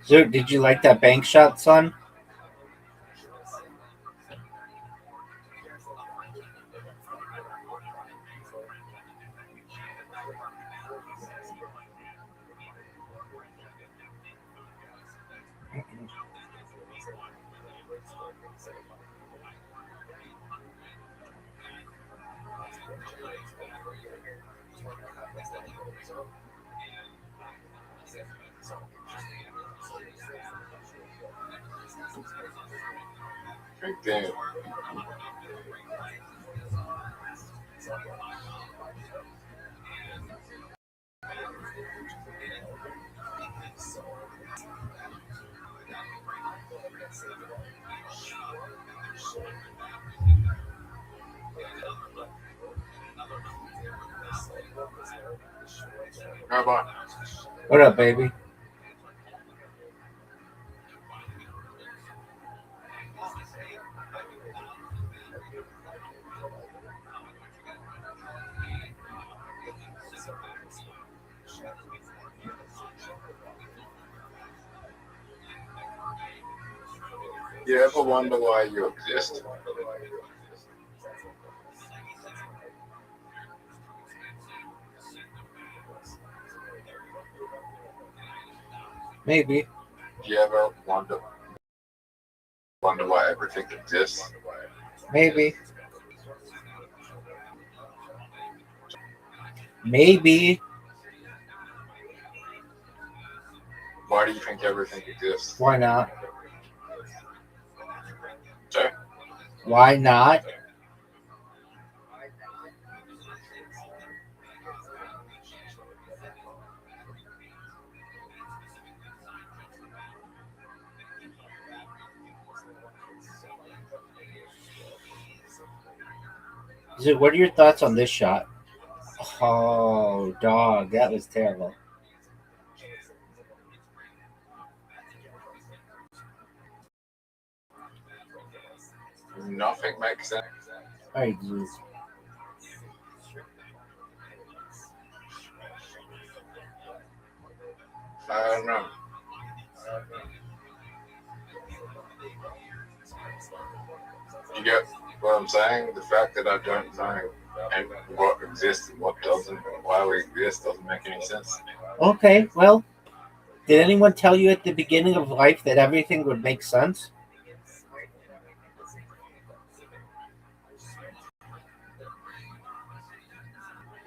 Zoot, did you like that bank shot, son? damn. Rabbi. What up, baby? You ever wonder why you exist? Maybe. Do you ever wonder why everything exists? Maybe. Maybe. Why do you think everything exists? Why not? Sir? Why not? Zoot, what are your thoughts on this shot? Oh, dog, that was terrible. Nothing makes sense. All right, Zoot. I don't know. You get what I'm saying? The fact that I don't know and what exists and what doesn't, and why we exist doesn't make any sense. Okay, well, did anyone tell you at the beginning of life that everything would make sense?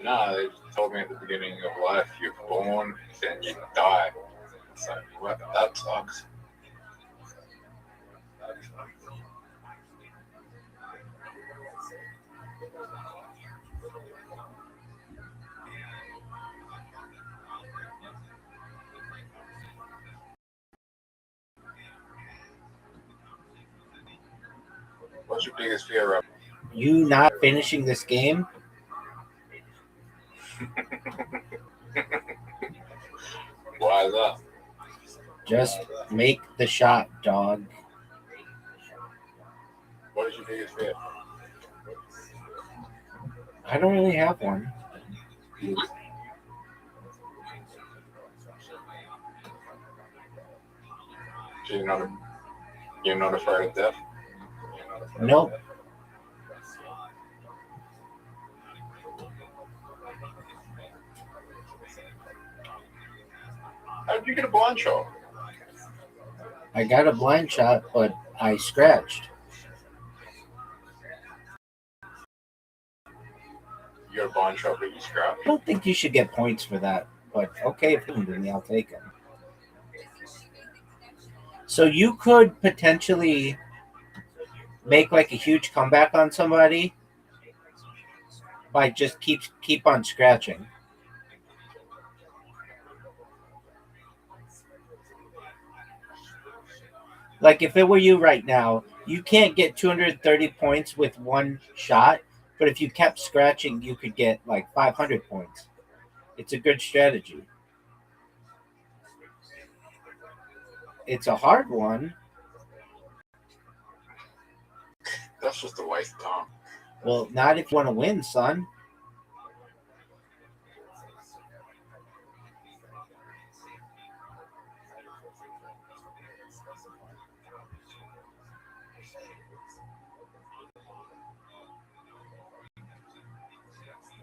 No, they told me at the beginning of life, you're born, then you die. So, what? That sucks. What's your biggest fear, Rob? You not finishing this game? Why is that? Just make the shot, dog. What is your biggest fear? I don't really have one. So you're not afraid of death? Nope. You get a blind shot. I got a blind shot, but I scratched. You got a blind shot, but you scratch. I don't think you should get points for that, but okay, if you do me, I'll take them. So you could potentially make like a huge comeback on somebody by just keep on scratching. Like if it were you right now, you can't get 230 points with one shot, but if you kept scratching, you could get like 500 points. It's a good strategy. It's a hard one. That's just a waste of time. Well, not if you want to win, son.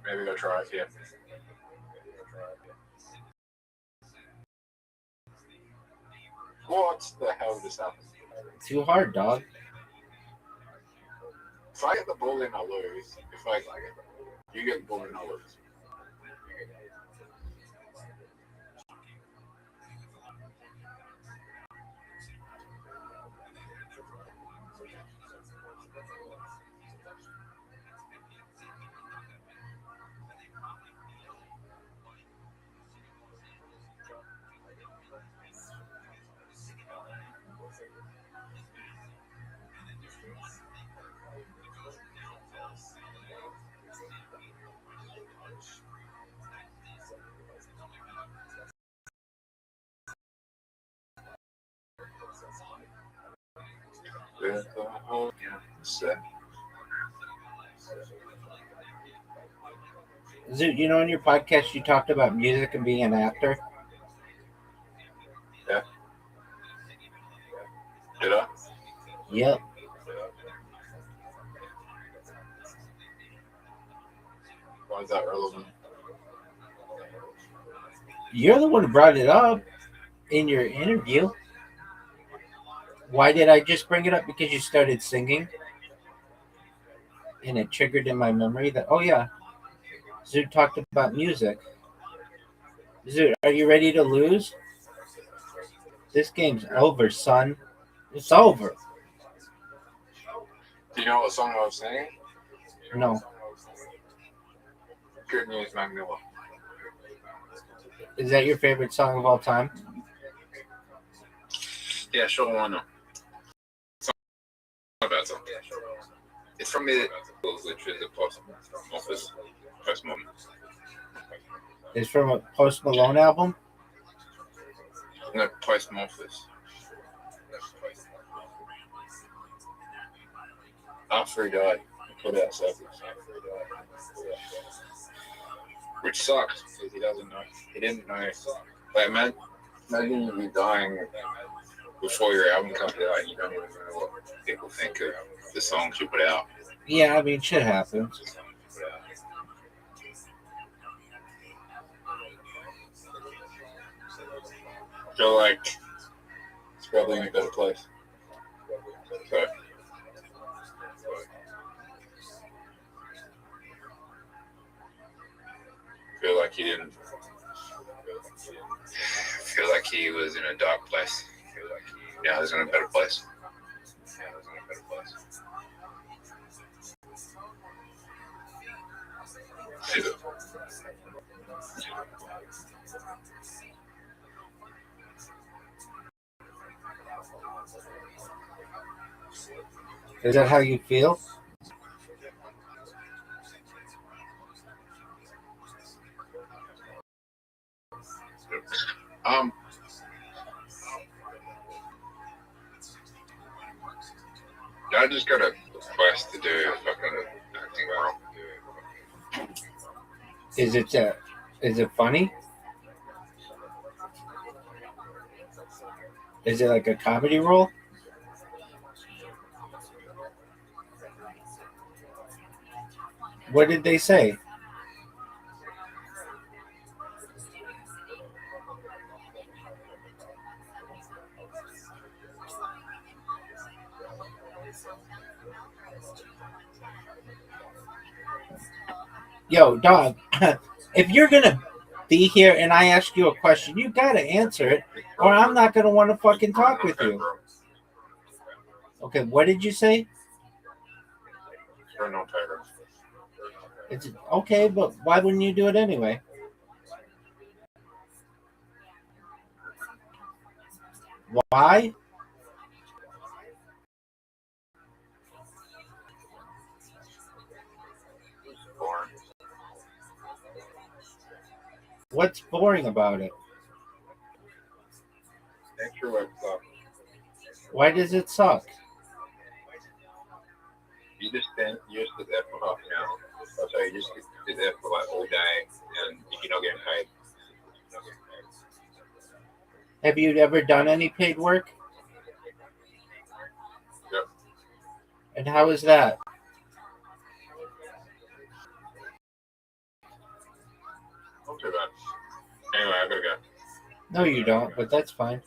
Maybe go try it, yeah. What the hell just happened? Too hard, dog. If I get the ball in, I lose. If I you get the ball in, I lose. Zoot, you know, in your podcast, you talked about music and being an actor. Yeah. Did I? Yep. Why is that relevant? You're the one who brought it up in your interview. Why did I just bring it up? Because you started singing. And it triggered in my memory that, oh yeah, Zoot talked about music. Zoot, are you ready to lose? This game's over, son. It's over. Do you know what song I was singing? No. Good News, Magnolia. Is that your favorite song of all time? Yeah, sure, why not? It's not a bad song. It's from the which is a post Malone. It's from a Post Malone album? No, Post Morphus. After he died, he put out Circles. Which sucks, because he doesn't know. He didn't know. Like, man, imagine you be dying before your album comes out and you don't even know what people think of the songs you put out. Yeah, I mean, shit happens. I feel like it's probably in a better place. So, feel like he didn't. Feel like he was in a dark place. Now he's in a better place. Is that how you feel? I just got a quest to do fucking acting role. Is it funny? Is it like a comedy role? What did they say? Yo, dog, if you're gonna be here and I ask you a question, you gotta answer it, or I'm not gonna want to fucking talk with you. Okay, what did you say? Turn on tiger. It's okay, but why wouldn't you do it anyway? Why? Boring. What's boring about it? Nature web sucks. Why does it suck? You just stand, you just sit there for half an hour. I'll tell you, you just sit there for like all day, and if you're not getting paid, you're not getting paid. Have you ever done any paid work? Yep. And how is that? Not too bad. Anyway, I gotta go. No, you don't, but that's fine.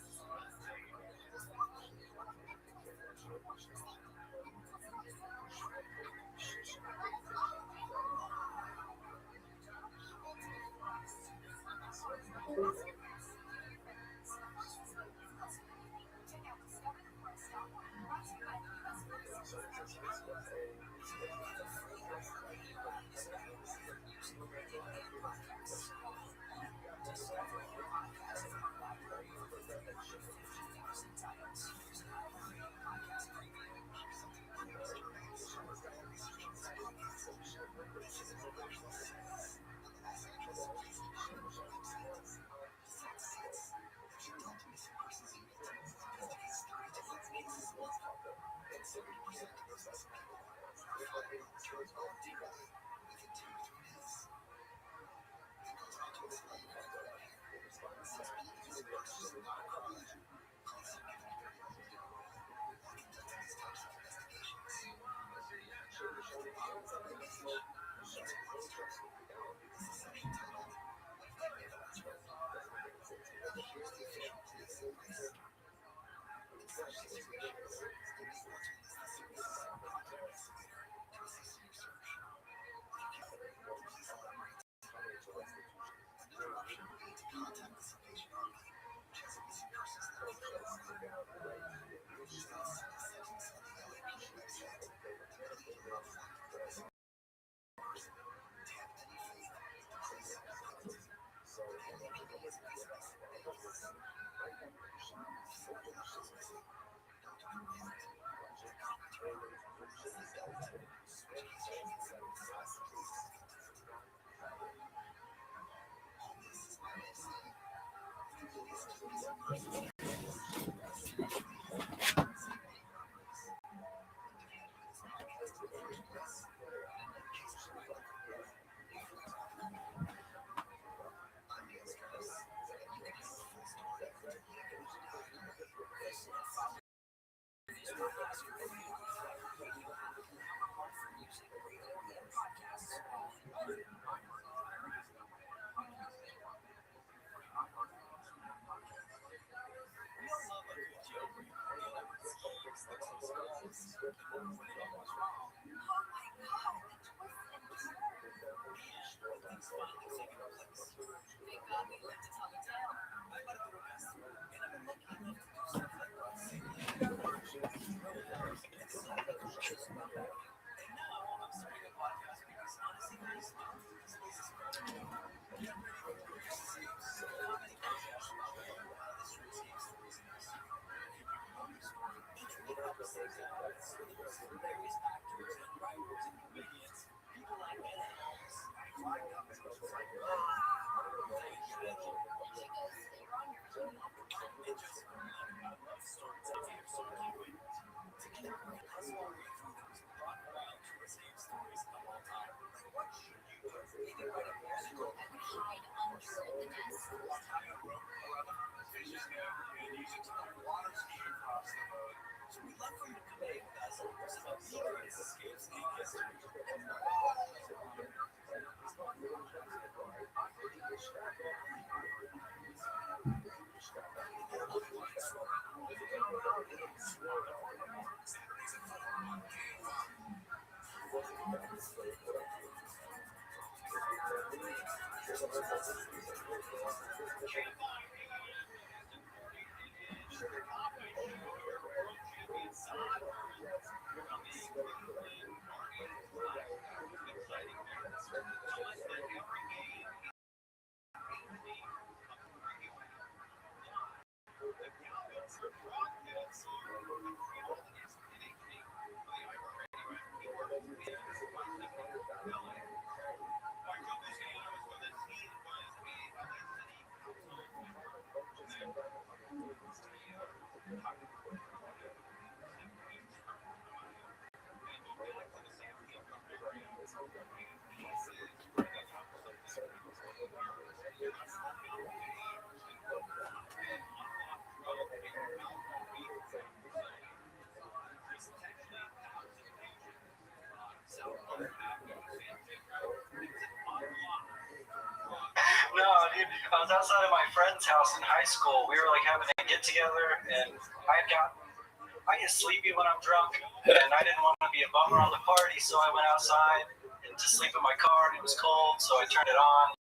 No, dude, I was outside of my friend's house in high school. We were like having a get together, and I get sleepy when I'm drunk, and I didn't want to be a bummer on the party, so I went outside to sleep in my car, and it was cold, so I turned it on.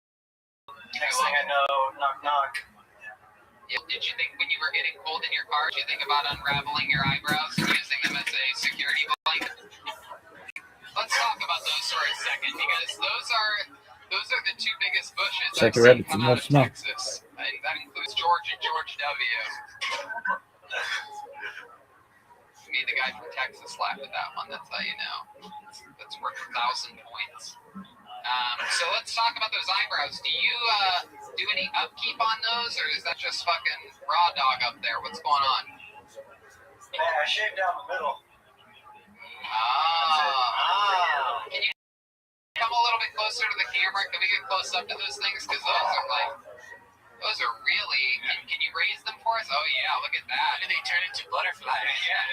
Next thing I know, knock knock. Yeah, did you think when you were getting cold in your car, did you think about unraveling your eyebrows and using them as a security blanket? Let's talk about those for a second, because those are the two biggest bushes I've seen come out of Texas. And that includes George and George W. Me, the guy from Texas, laughed at that one. That's how you know. That's worth 1,000 points. So let's talk about those eyebrows. Do you do any upkeep on those, or is that just fucking raw dog up there? What's going on? Man, I shaved down the middle. Can you come a little bit closer to the camera? Can we get close up to those things? Because those are really. Can you raise them for us? Oh yeah, look at that. They turn into butterflies. Yeah,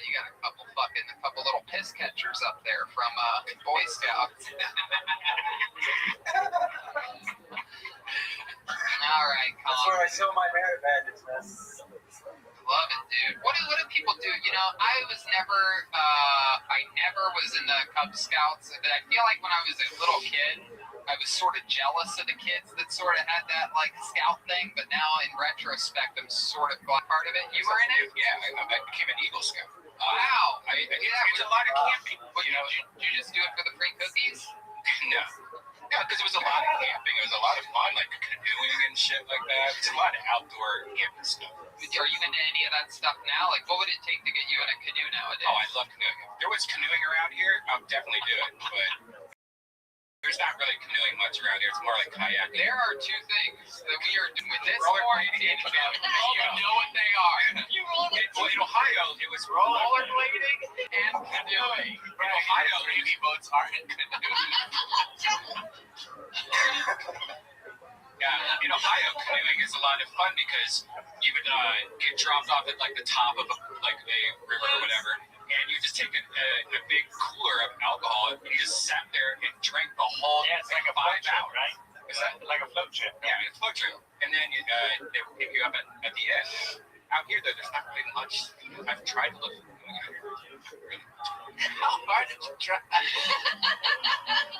you got a couple little piss catchers up there from Boy Scouts. All right, that's where I show my merit badges, man. Love it, dude. What do people do? You know, I never was in the Cub Scouts. But I feel like when I was a little kid, I was sort of jealous of the kids that sort of had that like scout thing. But now, in retrospect, I'm sort of part of it. You were in it? Yeah, I became an Eagle Scout. Wow. It's a lot of camping. Did you just do it for the free cookies? No. Yeah, because it was a lot of camping. It was a lot of fun, like canoeing and shit like that. It's a lot of outdoor camping stuff. Are you into any of that stuff now? Like, what would it take to get you in a canoe nowadays? Oh, I love canoeing. If there was canoeing around here, I'll definitely do it. But there's not really canoeing much around here. It's more like kayaking. There are two things that we are doing with this rollerblading and canoeing. You know what they are. In Ohio, it was rollerblading and canoeing. In Ohio, Navy boats aren't canoeing. Yeah, in Ohio, canoeing is a lot of fun because you would get dropped off at like the top of a river or whatever, and you just take a big cooler of alcohol and you just sat there and drank the whole. Yeah, it's like a float trip, right? Is that like a float trip? Yeah, it's a float trip, and then they would pick you up at the end. Out here, though, there's not really much. I've tried to look for canoeing out here. How far did you try?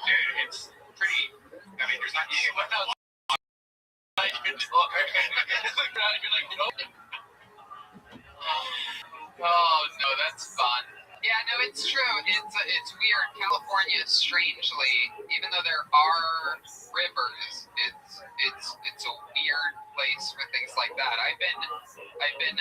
Dude, it's pretty. I mean, there's not. What else? Oh no, that's fun. Yeah, no, it's true. It's weird. California, strangely, even though there are rivers, it's a weird place for things like that. I've been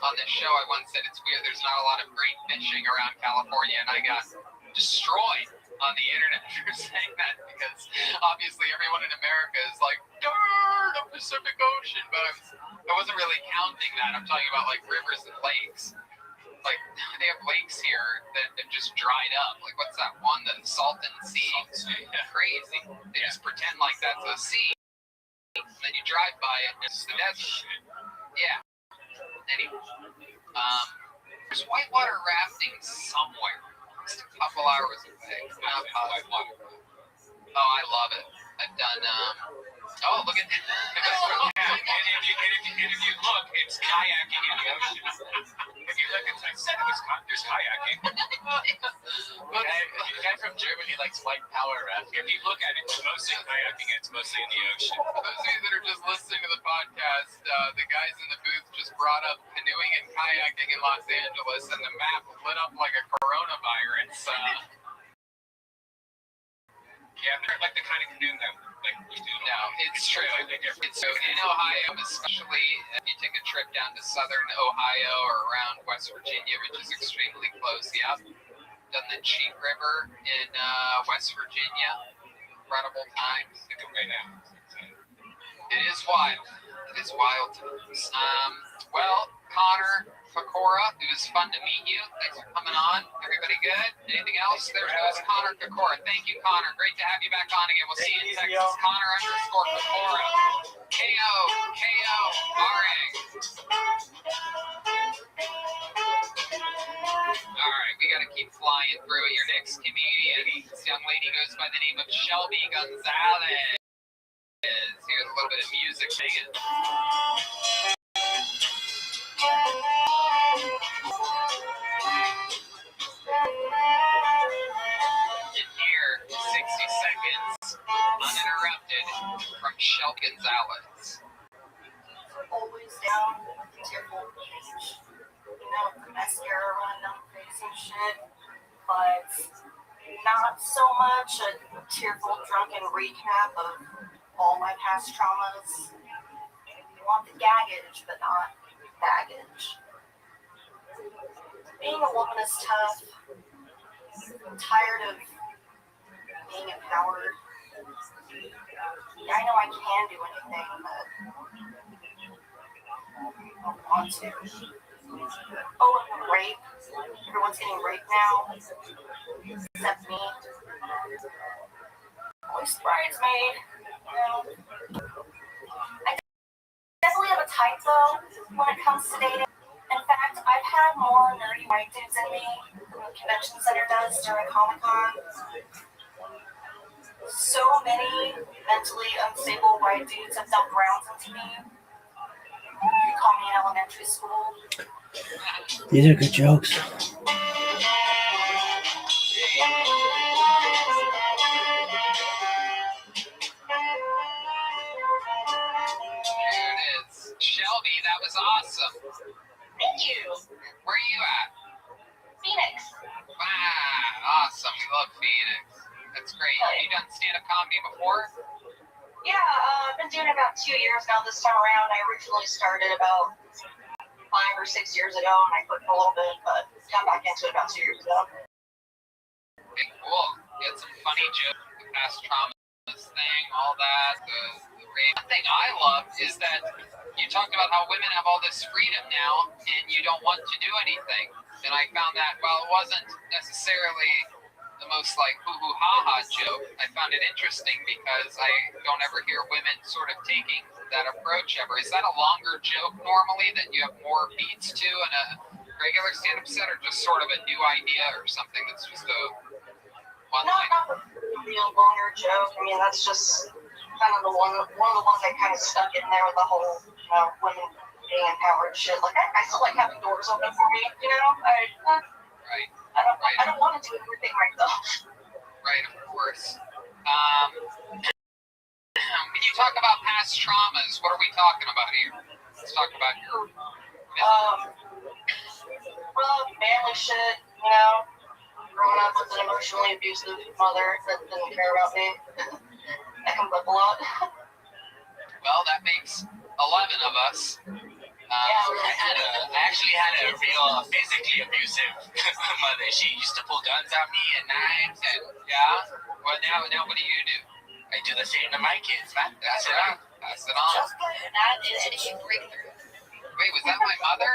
on this show. I once said it's weird. There's not a lot of great fishing around California, and I got destroyed on the internet for saying that, because obviously everyone in America is like, darn, the Pacific Ocean, but I wasn't really counting that. I'm talking about like rivers and lakes. Like, they have lakes here that have just dried up. Like, what's that one? The Salton Sea? Crazy. They just pretend like that's a sea. And then you drive by it, and it's the desert. Yeah. Anyway. There's whitewater rafting somewhere. Just a couple hours away. Oh, I love it. I've done, oh, look at that. if you look, it's kayaking in the ocean. If you look, I said it was there's kayaking. The guy from Germany likes white power rafting. If you look at it, it's mostly kayaking. It's mostly in the ocean. For those of you that are just listening to the podcast, the guys in the booth just brought up canoeing and kayaking in Los Angeles, and the map lit up like a coronavirus. Yeah, they're like the kind of canoe that like we do. No, it's true. So in Ohio, especially if you take a trip down to southern Ohio or around West Virginia, which is extremely close. Yep. Done the Cheat River in West Virginia. Incredible times. Right now. It is wild. It is wild times. Well, Connor Kokora, it was fun to meet you. Thanks for coming on. Everybody good? Anything else? There goes Connor Kokora. Thank you, Connor. Great to have you back on again. We'll see you in Texas. Connor_Kokora. K-O-K-O-R-A. All right, we got to keep flying through it. Your next comedian. This young lady goes by the name of Shelby Gonzalez. Here's a little bit of music. Sing it. In here, 60 seconds, uninterrupted, from Shelby Gonzalez. Always down, tearful page. You know, the mascara running down the face and shit. But not so much a tearful, drunken recap of all my past traumas. You want the gaggage, but not baggage. Being a woman is tough. I'm tired of being empowered. Yeah, I know I can do anything, but I don't want to. Oh, and rape. Everyone's getting raped now, except me. Always bridesmaid. You know. I definitely have a type, though, when it comes to dating. In fact, I've had more nerdy white dudes in me than the convention center does during Comic-Con. So many mentally unstable white dudes have dumped rounds into me. You call me in elementary school. These are good jokes. There it is. Shelby, that was awesome. Thank you. Where are you at? Phoenix. Wow, awesome. We love Phoenix. That's great. Have you done stand-up comedy before? Yeah, I've been doing it about 2 years now this time around. I originally started about 5 or 6 years ago, and I quit for a little bit, but got back into it about 2 years ago. Okay, cool. You had some funny jokes, the past traumas thing, all that, the rape. One thing I love is that you talked about how women have all this freedom now, and you don't want to do anything. And I found that while it wasn't necessarily the most like hoo-hoo ha-ha joke, I found it interesting because I don't ever hear women sort of taking that approach ever. Is that a longer joke normally that you have more beats to in a regular stand-up set, or just sort of a new idea or something that's just a one line? Not a real longer joke. I mean, that's just kind of one of the ones I kind of stuck in there with the whole, women being empowered shit. Like, I still like having doors open for me, you know? Right. I don't want to do everything right, though. Right, of course. When you talk about past traumas, what are we talking about here? Let's talk about your rough family shit, you know? Growing up with an emotionally abusive mother that didn't care about me. That comes up a lot. Well, that makes 11 of us. I actually had a real physically abusive mother. She used to pull guns on me and knives, and Well, now what do you do? I do the same to my kids, man. Pass it on. Pass it on. That is an issue breakthrough. Wait, was that my mother?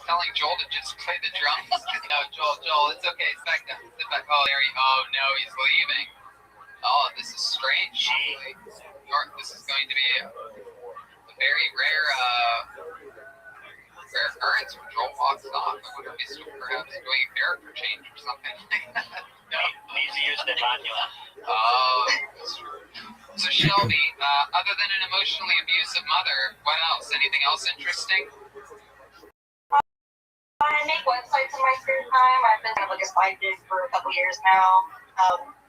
Telling Joel to just play the drums? No, Joel, it's okay. Sit back down. Sit back. Oh, there oh no, he's leaving. Oh, this is strange. This is going to be a very rare occurrence when Joel walks off. I wonder if he's perhaps doing a character change or something. No, needs to use the manual. Oh, that's true. So Shelby, other than an emotionally abusive mother, what else? Anything else interesting? I make websites in my spare time. I've been kind of like a side gig for a couple years now.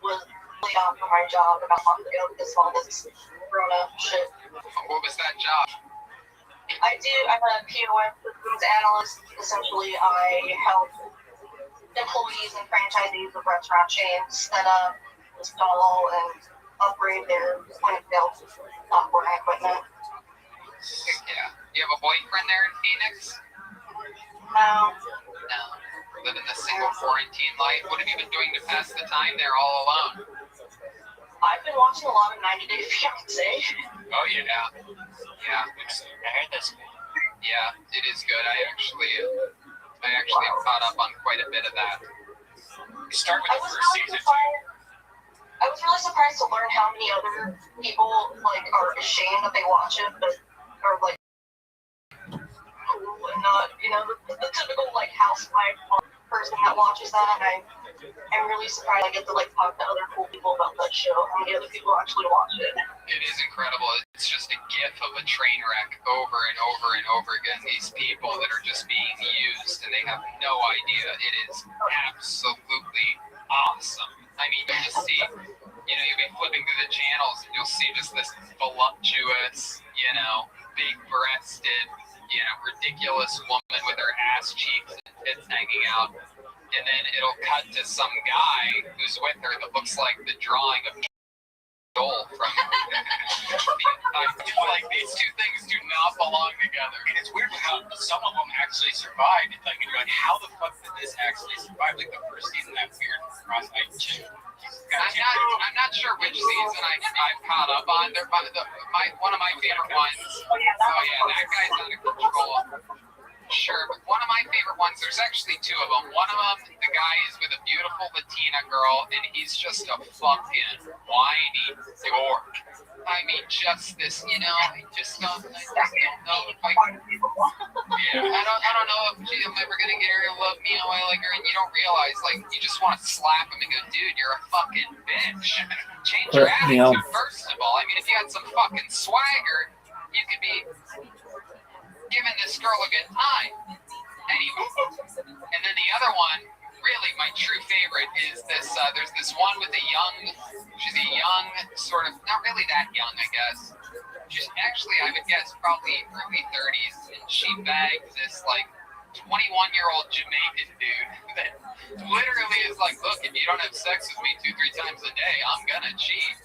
Was laid off from my job about a month ago because of all this corona shit. What was that job? I'm a POS systems analyst. Essentially, I help employees and franchisees of restaurant chains set up, install, and upgrade their point-of-sale software and equipment. Yeah. You have a boyfriend there in Phoenix? No. No. Living the single quarantine life. What have you been doing to pass the time there all alone? I've been watching a lot of 90 Day Fiancé. Oh, yeah. Yeah. I heard this. Yeah, it is good. I actually have caught up on quite a bit of that. You start with the first season. I was really surprised to learn how many other people like are ashamed that they watch it, but are like and not, the typical like housewife person that watches that. And I'm really surprised I get to like talk to other cool people about that show. How many other people actually watch it? It is incredible. It's just a gif of a train wreck over and over and over again. These people that are just being used and they have no idea. It is absolutely awesome. I mean, you'll just see, you'll be flipping through the channels and you'll see just this voluptuous, big-breasted, ridiculous woman with her ass cheeks and tits hanging out. And then it'll cut to some guy who's with her that looks like the drawing of Joel from like these two things do not belong together. And it's weird how some of them actually survived. Like, and you're like, how the fuck did this actually survive? Like the first season, that weird cross-eyed chick. I'm not sure which season I've caught up on. One of my favorite ones. Oh yeah, that guy's out of control. Sure, but one of my favorite ones, there's actually two of them. One of them, the guy is with a beautiful Latina girl, and he's just a fucking whiny dork. I mean, just this, I just don't know if I can. Yeah, I don't know if I'm ever gonna get her to love me how I like her, and you don't realize, like, you just want to slap him and go, dude, you're a fucking bitch. Change your attitude, first of all. I mean, if you had some fucking swagger, you could be giving this girl a good time. Anyway, and then the other one, really my true favorite, is this, there's this one with she's a young, sort of, not really that young, I guess. She's actually, I would guess, probably early 30s, and she bags this, like, 21-year-old Jamaican dude that literally is like, look, if you don't have sex with me 2-3 times a day, I'm gonna cheat.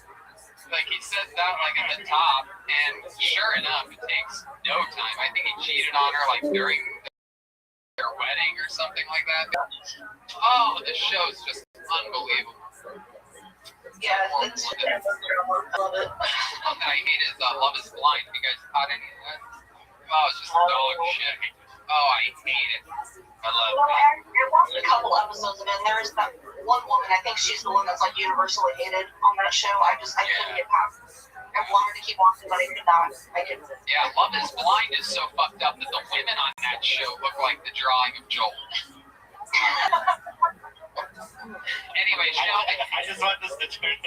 Like, he says that, like, at the top, and sure enough, it takes no time. I think he cheated on her, like, during their wedding or something like that. Oh, the show's just unbelievable. Yeah, it's I love it. One that I hate is Love is Blind. Have you guys caught any of that? Oh, it's just dog shit. Oh, I hate it. I love it. I watched a couple episodes of it, and there's that one woman, I think she's the one that's like universally hated on that show. I couldn't get past it. I wanted to keep watching, but I could not. Yeah, Love is Blind is so fucked up that the women on that show look like the drawing of Joel. Anyway, I just want this to turn.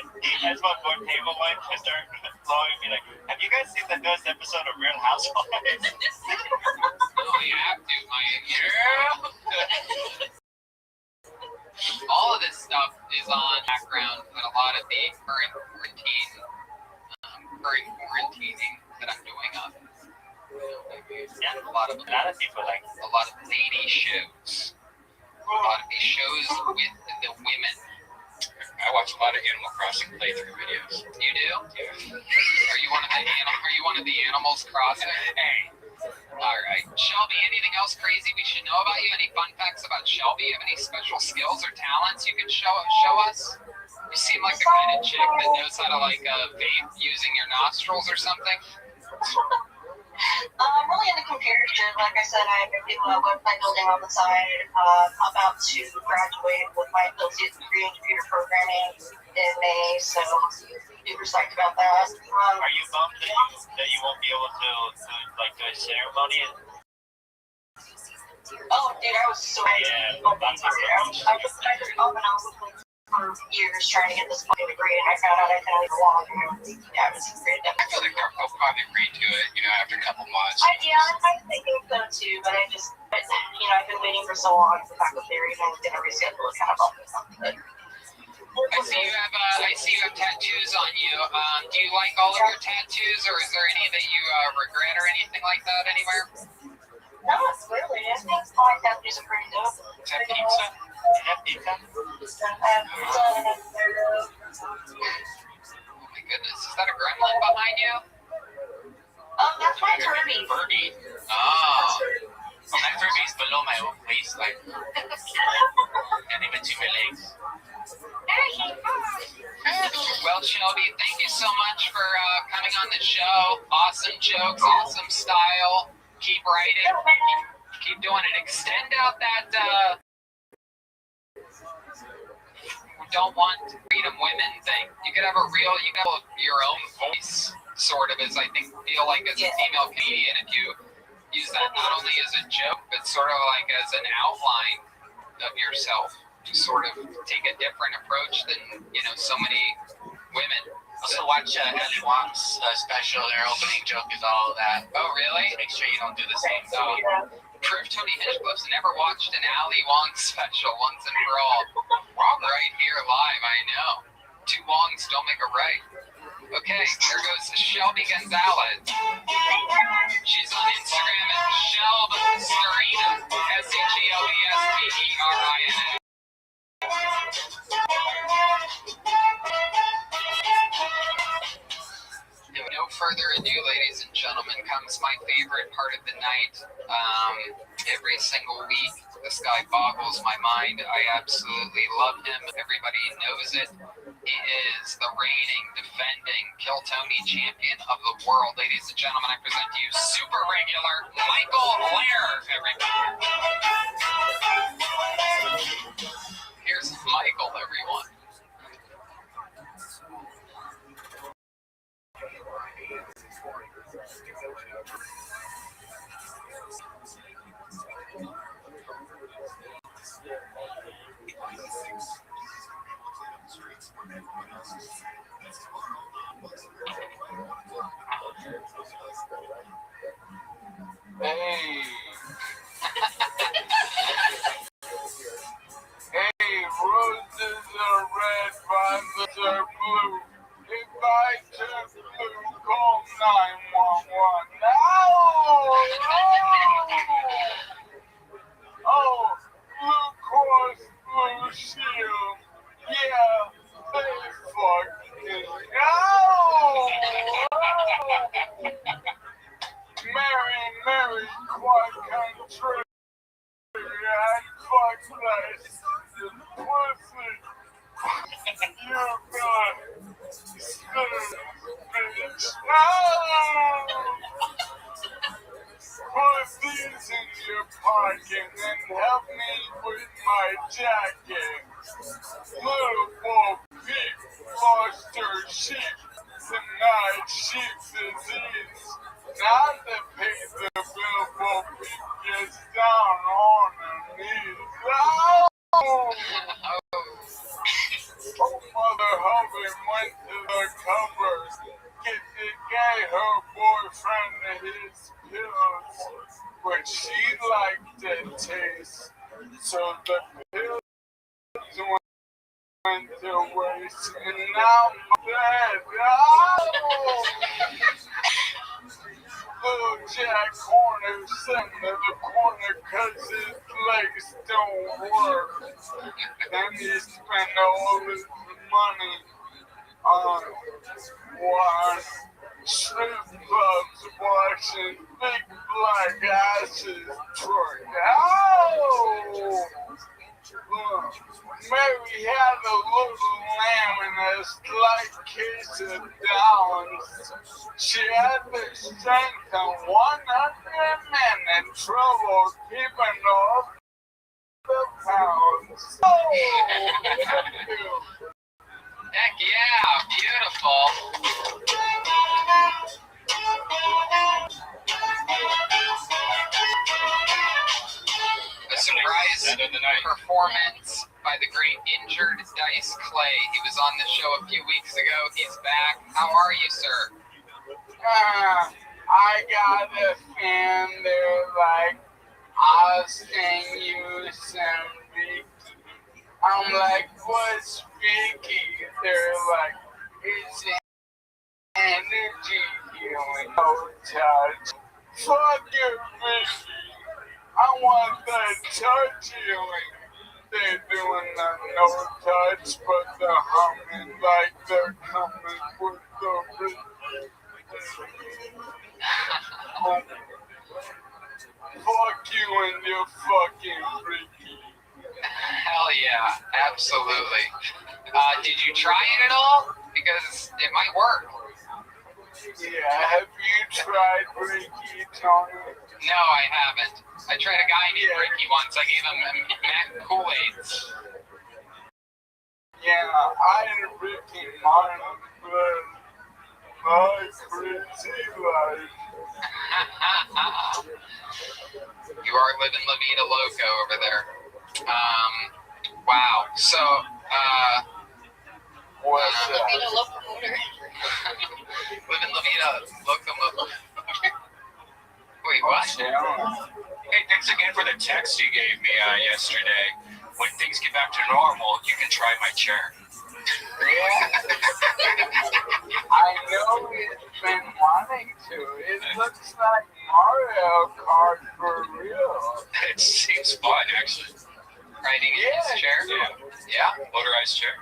I just want more table wine to start flowing and be like, have you guys seen the newest episode of Real Housewives? Oh, you have to, all of this stuff is on background and a lot of the current quarantining that I'm doing on. Yeah, a lot of people like a lot of lady shows. A lot of these shows with the women. I watch a lot of Animal Crossing playthrough videos. You do? Yeah. Are you one of the Animals Crossing? Hey. All right, Shelby. Anything else crazy we should know about you? Any fun facts about Shelby? Have any special skills or talents you can show us? You seem like the kind of chick that knows how to vape using your nostrils or something. I'm really into computer shit. Like I said, I do website building on the side. I'm about to graduate with my associate's degree in computer programming in May, so super psyched about that. Are you bummed that you won't be able to do a ceremony? Oh, dude, I was so excited. I just called and I was like, for years trying to get this fucking degree, and I found out I couldn't leave alone. Yeah, it was great. I feel like I'll probably agree to it, after a couple months. I'm thinking so too, but I've been waiting for so long for faculty or even gonna reschedule it kind of up. I see you have tattoos on you. Do you like all of your tattoos, or is there any that you regret or anything like that anywhere? No, it's really. I think all my tattoos are pretty dope. Is that pizza? You have pizza? Oh my goodness, is that a gremlin behind you? That's my Herbie. Herbie. Oh. Well, my Herbie's below my waistline. And even to my legs. Well, Shelby, thank you so much for coming on the show. Awesome jokes, awesome style. Keep writing. Keep doing it. Extend out that don't want freedom women thing. You could have your own voice, sort of, as I feel like as a female comedian, if you use that not only as a joke, but sort of like as an outline of yourself. To sort of take a different approach than so many women. Also watch Ellie Wong's special. Their opening joke is all of that. Oh really? Make sure you don't do the same thing. Proof Tony Hinchcliffe's never watched an Ali Wong special once and for all. Wrong right here live, I know. Two Wongs don't make a right. Okay, there goes Shelby Gonzalez. She's on Instagram at Shelb Serena, SHELBSPERINA. No further ado, ladies and gentlemen, comes my favorite part of the night. Every single week, this guy boggles my mind. I absolutely love him. Everybody knows it. He is the reigning, defending Kill Tony champion of the world. Ladies and gentlemen, I present to you super regular Michael Lair, everybody. Here's Michael, everyone. Hey. Hey, roses are red, violets are blue. If I turn blue, call 911. Oh, Blue Cross Blue Shield. Yeah, they fucked me. Mary, quite country. I fucked that pussy. You got bitch. Put these in your pocket and help me with my jacket. Little Bo Peep lost her sheep. Tonight sheep's disease. Not to pay the bill, Bo Peep gets down on her knees. Oh, Mother Hubbard went to the cupboard. Gave her boyfriend his pills, but she liked the taste. So the pills went to waste, and now I'm dead. Little Jack Horner sent to the corner 'cause his legs don't work. Then he spent all his money on one strip clubs watching big black asses twerk. Mary had a little lamb and a slight case of Downs. She had the strength of 100 men in trouble keeping off the pounds. Heck yeah, beautiful. A surprise performance by the great Injured Dice Clay. He was on the show a few weeks ago. He's back. How are you, sir? I got a fan there like asking you some Vicky. I'm like, what's Vicky? They're like, it's energy healing. No touch. Fuck you, Vicky. I want that touch healing. They're doing the no touch, but they're humming like they're coming with the fuck you and your fucking freaky. Hell yeah, absolutely. Did you try it at all? Because it might work. Yeah, have you tried Ricky, Tony? No, I haven't. I tried a guy named Ricky once. I gave him Mac Kool-Aids. Yeah, I and Ricky Martin, but my crazy life. You are living La Vida Loca over there. Wow. So, what's that? La Vida Locomotor. Living La Vida Locomotor. Wait, what? Hey, thanks again for the text you gave me yesterday. When things get back to normal, you can try my chair. Yeah. I know it's been wanting to. It looks like Mario Kart for real. It seems fun, actually. Riding in his chair? Yeah. Motorized chair.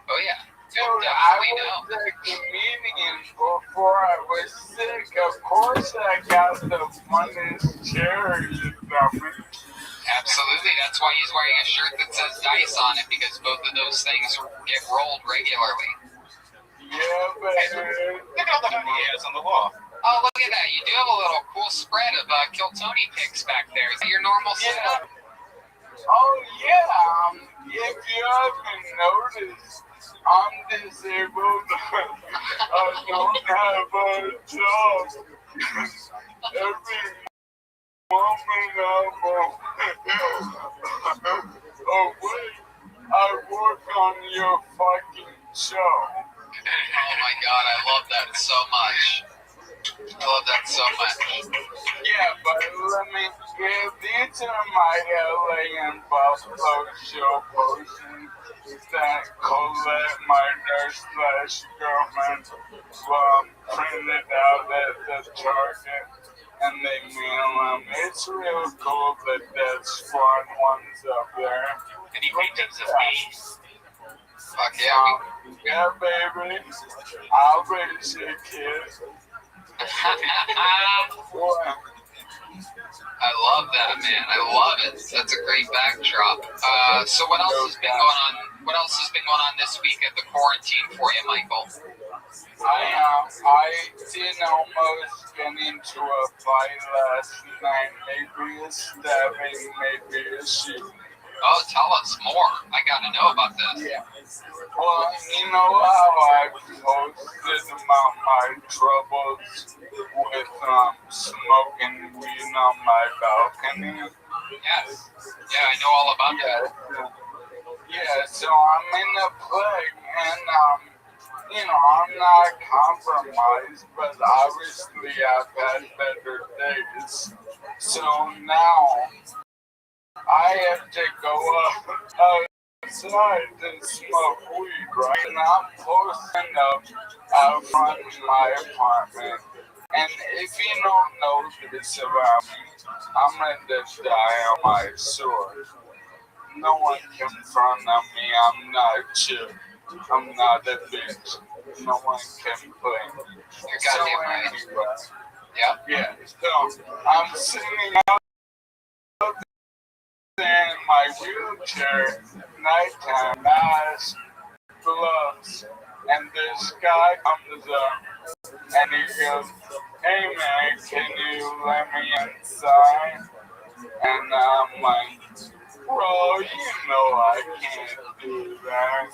Oh, yeah. Dude, I was a comedian before I was sick. Of course I got the funnest chair, you dummy. Absolutely. That's why he's wearing a shirt that says Dice on it, because both of those things get rolled regularly. Yeah, but look at all the money he has on the wall. Oh, look at that. You do have a little cool spread of Kill Tony pics back there. Is that your normal setup? Oh, yeah. If you haven't noticed, I'm disabled. I don't have a job. Every moment oh, wait. I work on your fucking show. Oh, my God. I love that so much. I love that so much. Yeah, but let me give these are my LA and Buffalo show postings that Colette, my nurse/girlfriend, printed out at the Target, and they mail them. It's real cool that that Squad one's up there. And he paintings of me. Fuck yeah. Yeah, baby. I'll raise your kids. I love that, man. I love it. That's a great backdrop. So what else has been going on? What else has been going on this week at the quarantine for you, Michael? I did almost get into a fight last night. Maybe a stabbing, maybe a shooting. Oh, tell us more. I gotta know about this. Yeah. Well, you know how I posted about my troubles with smoking weed on my balcony? Yes. Yeah, I know all about that. Yeah, so I'm in a plague, and you know, I'm not compromised, but obviously I've had better days. So now I have to go outside and smoke weed, right? And I'm posting up out front of my apartment. And if you don't know this about me, I'm ready to die on my sword. No one can front of me. I'm not chill. I'm not a bitch. No one can play me. You're goddamn right. Anyway, yeah. So I'm sitting out in my wheelchair, nighttime, mask, gloves, and this guy comes up and he goes, "Hey man, can you let me inside?" And I'm like, "Bro, you know I can't do that.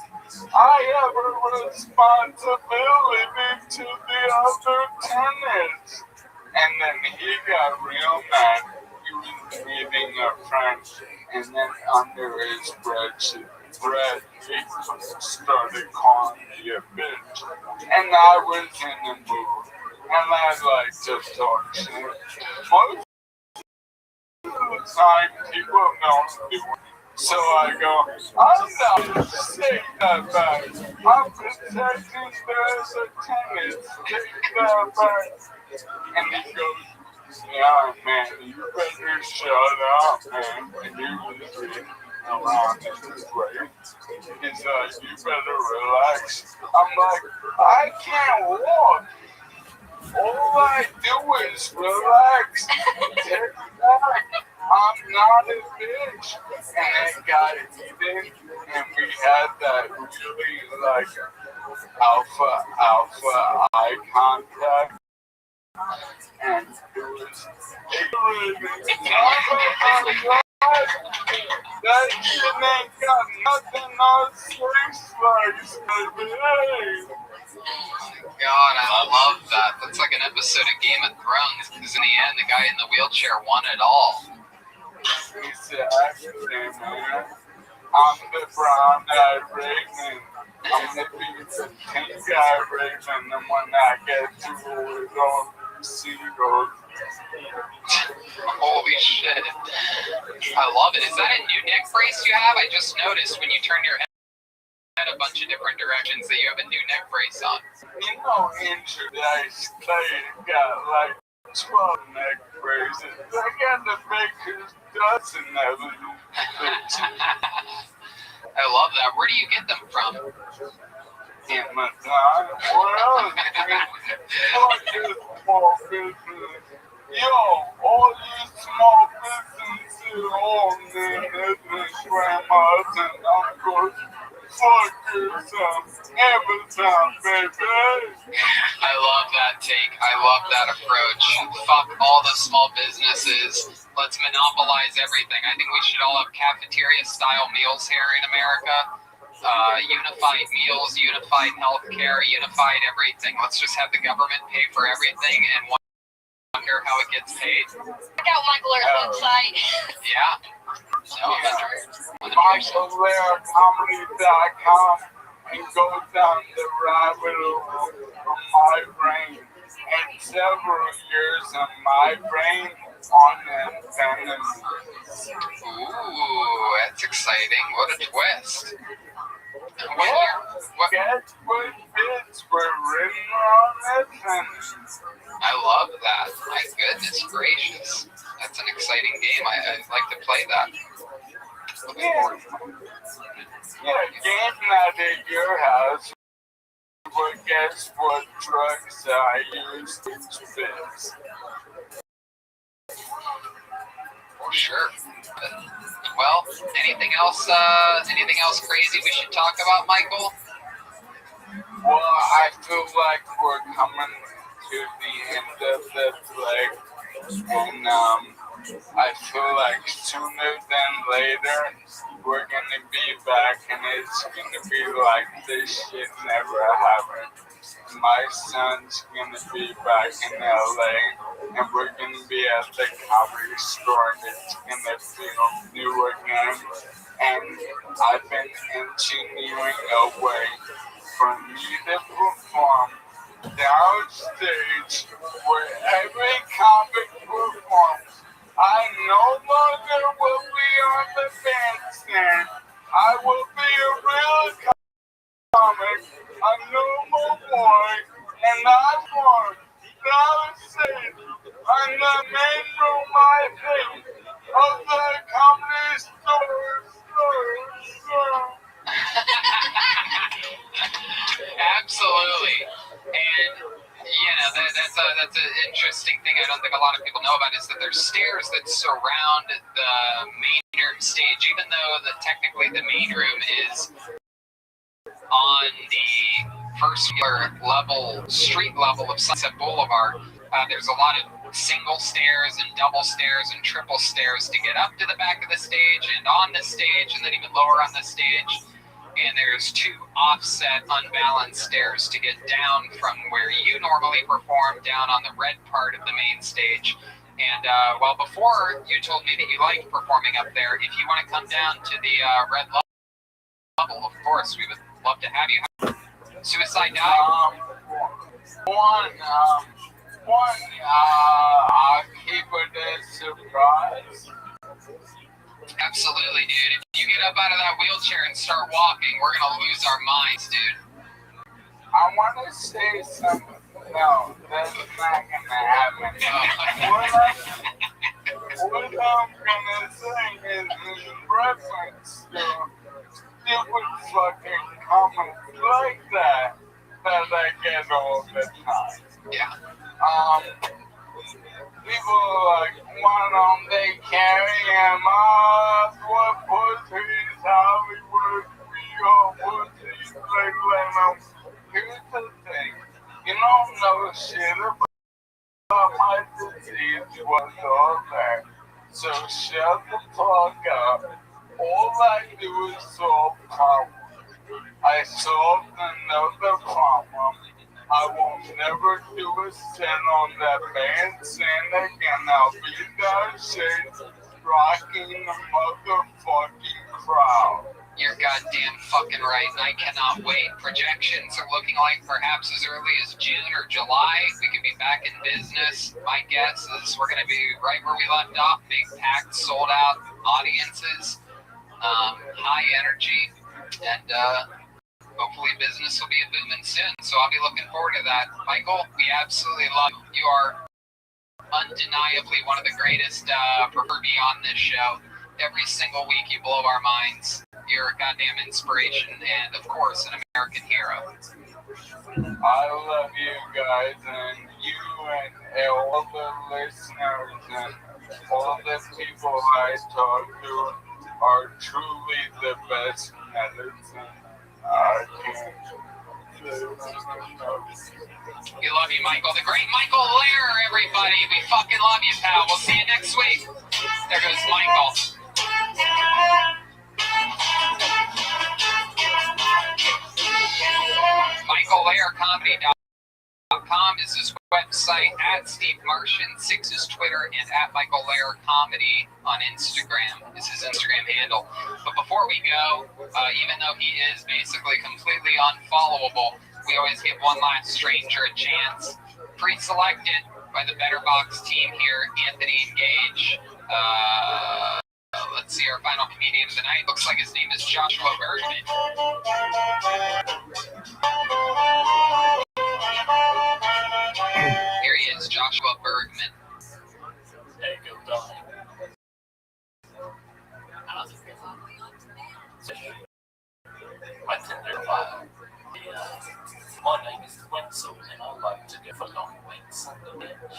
I have a responsibility to the other tenants." And then he got real mad. he was meeting a friend, and then under his breath, he started calling me a bitch. And I was in the mood, and I like to talk shit. Most of the time, people don't do it. So I go, I'm not saying that back. I'm protecting there's a tennis. Take that back. And he goes, yeah, man, you better shut up, man. And you was reading around this way. He's like, you better relax. I'm like, I can't walk. All I do is relax. Take it back. I'm not a bitch. And it got heated, and we had that really, like, alpha eye contact. And it was that shit ain't got nothing on space slice, baby. God, I love that. That's like an episode of Game of Thrones, because in the end, the guy in the wheelchair won it all. He said, man, I'm the brown-eyed raven. I'm the pink-eyed raven, and when I get to it, all seagulls. Holy shit. I love it. Is that a new neck brace you have? I just noticed when you turn your head a bunch of different directions that you have a new neck brace on. You know, in today's day, got like 12 neck braces. I got the baker's dozen of them. I love that. Where do you get them from? Amazon. Where else? Fuck this small business. Yo, all these small businesses, all men, grandmas, and uncles. Fuck yourself. Amazon, baby. I love that take. I love that approach. Fuck all the small businesses. Let's monopolize everything. I think we should all have cafeteria-style meals here in America. Unified meals, unified healthcare, unified everything. Let's just have the government pay for everything and wonder how it gets paid. Check out Michael Lair's website. Yeah. MichaelLairComedy.com and go down the rabbit hole of my brain and several years of my brain on them venom. Ooh, that's exciting. What a twist. Guess what bits were written on this venom? I love that. My goodness gracious. That's an exciting game. I'd like to play that. Yeah, game night at your house. But guess what drugs I use to fix? Sure. Well, anything else crazy we should talk about, Michael? Well, I feel like we're coming to the end of the plague, and I feel like sooner than later we're gonna be back, and it's gonna be like this shit never happened. My son's gonna be back in LA, and we're gonna be at the comedy store, and it's gonna feel new again. And I've been engineering a way for me to perform downstage where every comic performs. I no longer will be on the bandstand. I will be a real comic, a normal boy, and not one. Downstage on the main room, I think, of the comedy store. Absolutely. And that's an interesting thing I don't think a lot of people know about is that there's stairs that surround the main room stage, even though technically the main room is on the first level, street level of Sunset Boulevard. There's a lot of single stairs and double stairs and triple stairs to get up to the back of the stage and on the stage and then even lower on the stage. And there's two offset, unbalanced stairs to get down from where you normally perform down on the red part of the main stage And well, before you told me that you liked performing up there, if you want to come down to the Red Level, of course, we would love to have you. Suicide dive? I'll keep it a surprise. Absolutely, dude. If you get up out of that wheelchair and start walking, we're going to lose our minds, dude. I want to say something. No, that's not going to happen. What I'm going to say is in reference to stupid fucking comments like that I get all the time. Yeah. People like, why don't they carry him up? What pussies, Hollywood, we all pussies, like, let them. Here's the thing, you don't know shit about my disease whatsoever, so shut the fuck up. All I do is solve problems. I solved another problem. I will never do a sin on that bandstand again. I'll be that shit rocking the motherfucking crowd. You're goddamn fucking right, and I cannot wait. Projections are looking like perhaps as early as June or July, we could be back in business. My guess is we're going to be right where we left off. Big packed, sold out audiences, high energy, and hopefully business will be booming soon. So I'll be looking forward to that. Michael, we absolutely love you. You are undeniably one of the greatest preferred on this show. Every single week you blow our minds. You're a goddamn inspiration and, of course, an American hero. I love you guys and you and all the listeners and all the people I talk to are truly the best medicine. We love you, Michael. The great Michael Lair, everybody. We fucking love you, pal. We'll see you next week. There goes Michael. MichaelLairComedy.com is his website, at Steve Martian, 6 is Twitter, and at Michael Lair Comedy on Instagram is his Instagram handle. But before we go, even though he is basically completely unfollowable, we always give one last stranger a chance. Pre-selected by the Better Box team here, Anthony Gage. Let's see our final comedian of the night. Looks like his name is Joshua Bergman. Here he is, Joshua Bergman. Hey, good dog. How's it going? My Tinder bio. My name is Winsel, and I like to go for long wings on the bench.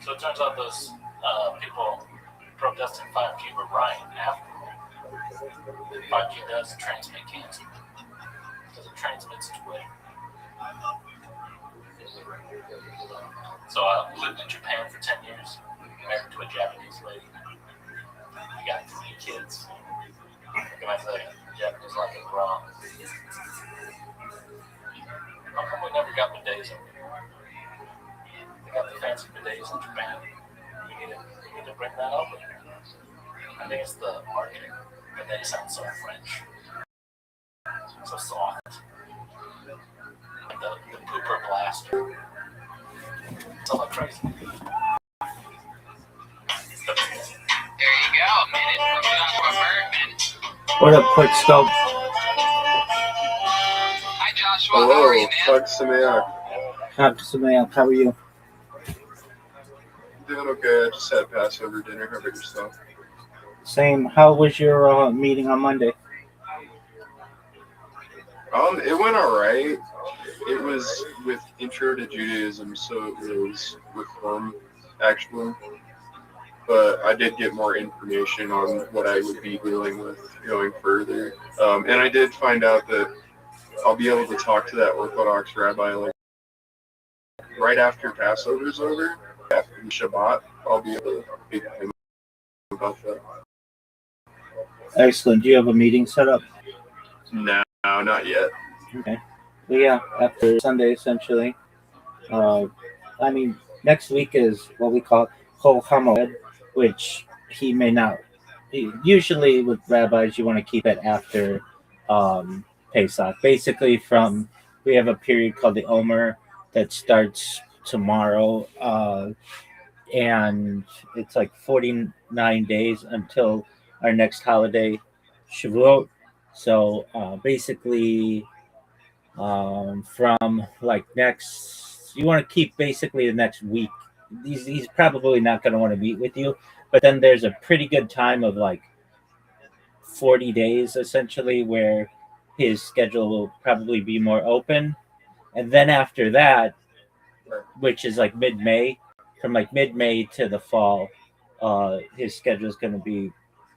So it turns out those people protesting 5G were right after all. 5G does transmit cancer because it transmits Twitter. So I lived in Japan for 10 years, married to a Japanese lady. We got 3 kids. Can I say Japanese like it wrong? How come we never got bidets over here? They got the fancy bidets in Japan. We need to bring that over here. I think it's the marketing. Bidet sounds so French. So soft. And the pooper blaster. It's all crazy. There you go, a minute from Joshua Bergman. What up, Quick Scope? Hi, Joshua. Hello, How are you, man? How are you? Doing okay. I just had Passover dinner. How about yourself? Same. How was your meeting on Monday? It went all right. It was with Intro to Judaism, so it was with them, actually. But I did get more information on what I would be dealing with going further. And I did find out that I'll be able to talk to that Orthodox rabbi like right after Passover's over, after Shabbat. I'll be able to speak to him about that. Excellent. Do you have a meeting set up? No, not yet. Okay. Well, yeah, after Sunday, essentially, I mean, next week is what we call Kol Hamoed, which he may not. Usually with rabbis, you want to keep it after um, Pesach. Basically, from we have a period called the Omer that starts tomorrow, and it's like 49 days until our next holiday, Shavuot. So basically, from like next, you want to keep basically the next week. He's probably not going to want to meet with you, but then there's a pretty good time of like 40 days essentially where his schedule will probably be more open. And then after that, which is like mid-May, from like mid-May to the fall, his schedule is going to be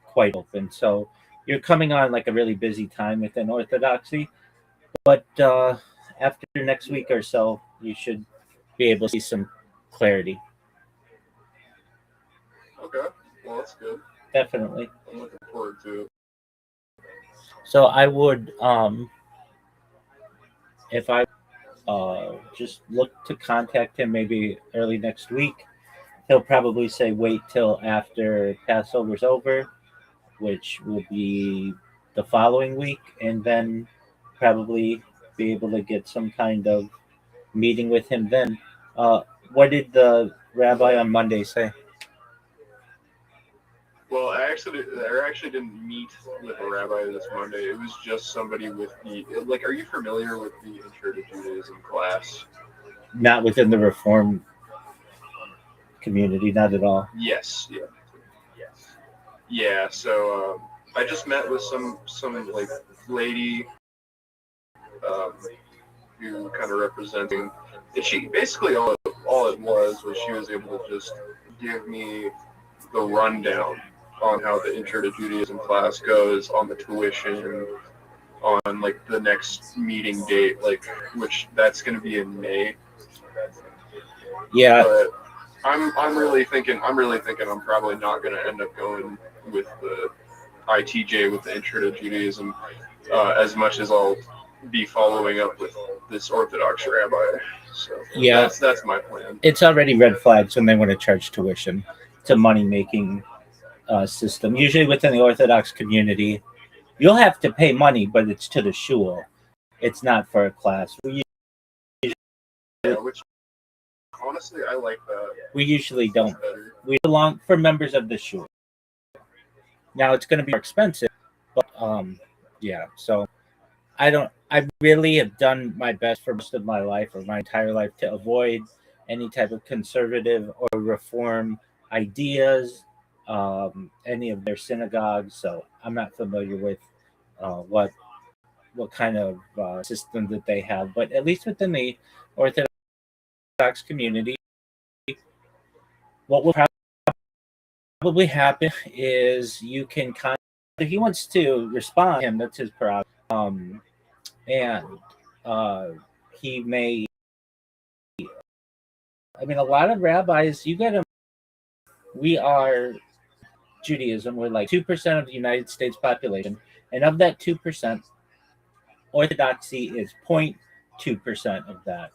quite open. So you're coming on like a really busy time within Orthodoxy. But after next week or so, you should be able to see some clarity. Okay, well that's good. Definitely. I'm looking forward to it. So I would, if I just look to contact him maybe early next week, he'll probably say wait till after Passover's over, which will be the following week, and then probably be able to get some kind of meeting with him then. What did the rabbi on Monday say? Well, I actually didn't meet with a rabbi this Monday. It was just somebody with the like. Are you familiar with the Intro to Judaism class? Not within the Reform community, not at all. Yes. Yeah. Yeah. So I just met with some like lady who kind of representing. And she basically all it was she was able to just give me the rundown on how the Intro to Judaism class goes, on the tuition, on like the next meeting date, like which that's going to be in May. Yeah. But I'm really thinking I'm probably not going to end up going with the ITJ with the Intro to Judaism as much as I'll be following up with this Orthodox rabbi. So yeah, that's my plan. It's already red flags when they want to charge tuition. It's a money making system. Usually within the Orthodox community, you'll have to pay money, but it's to the shul. It's not for a class. Which honestly, I like that. We usually don't. We belong for members of the shul. Now it's going to be more expensive, but yeah. So I really have done my best for most of my life or my entire life to avoid any type of conservative or reform ideas, any of their synagogues. So I'm not familiar with what kind of system that they have, but at least within the Orthodox community, what will probably happen is you can if he wants to respond to him, that's his prerogative. And he may. I mean, a lot of rabbis, we are Judaism. We're like 2% of the United States population, and of that 2%, Orthodoxy is 0.2% of that.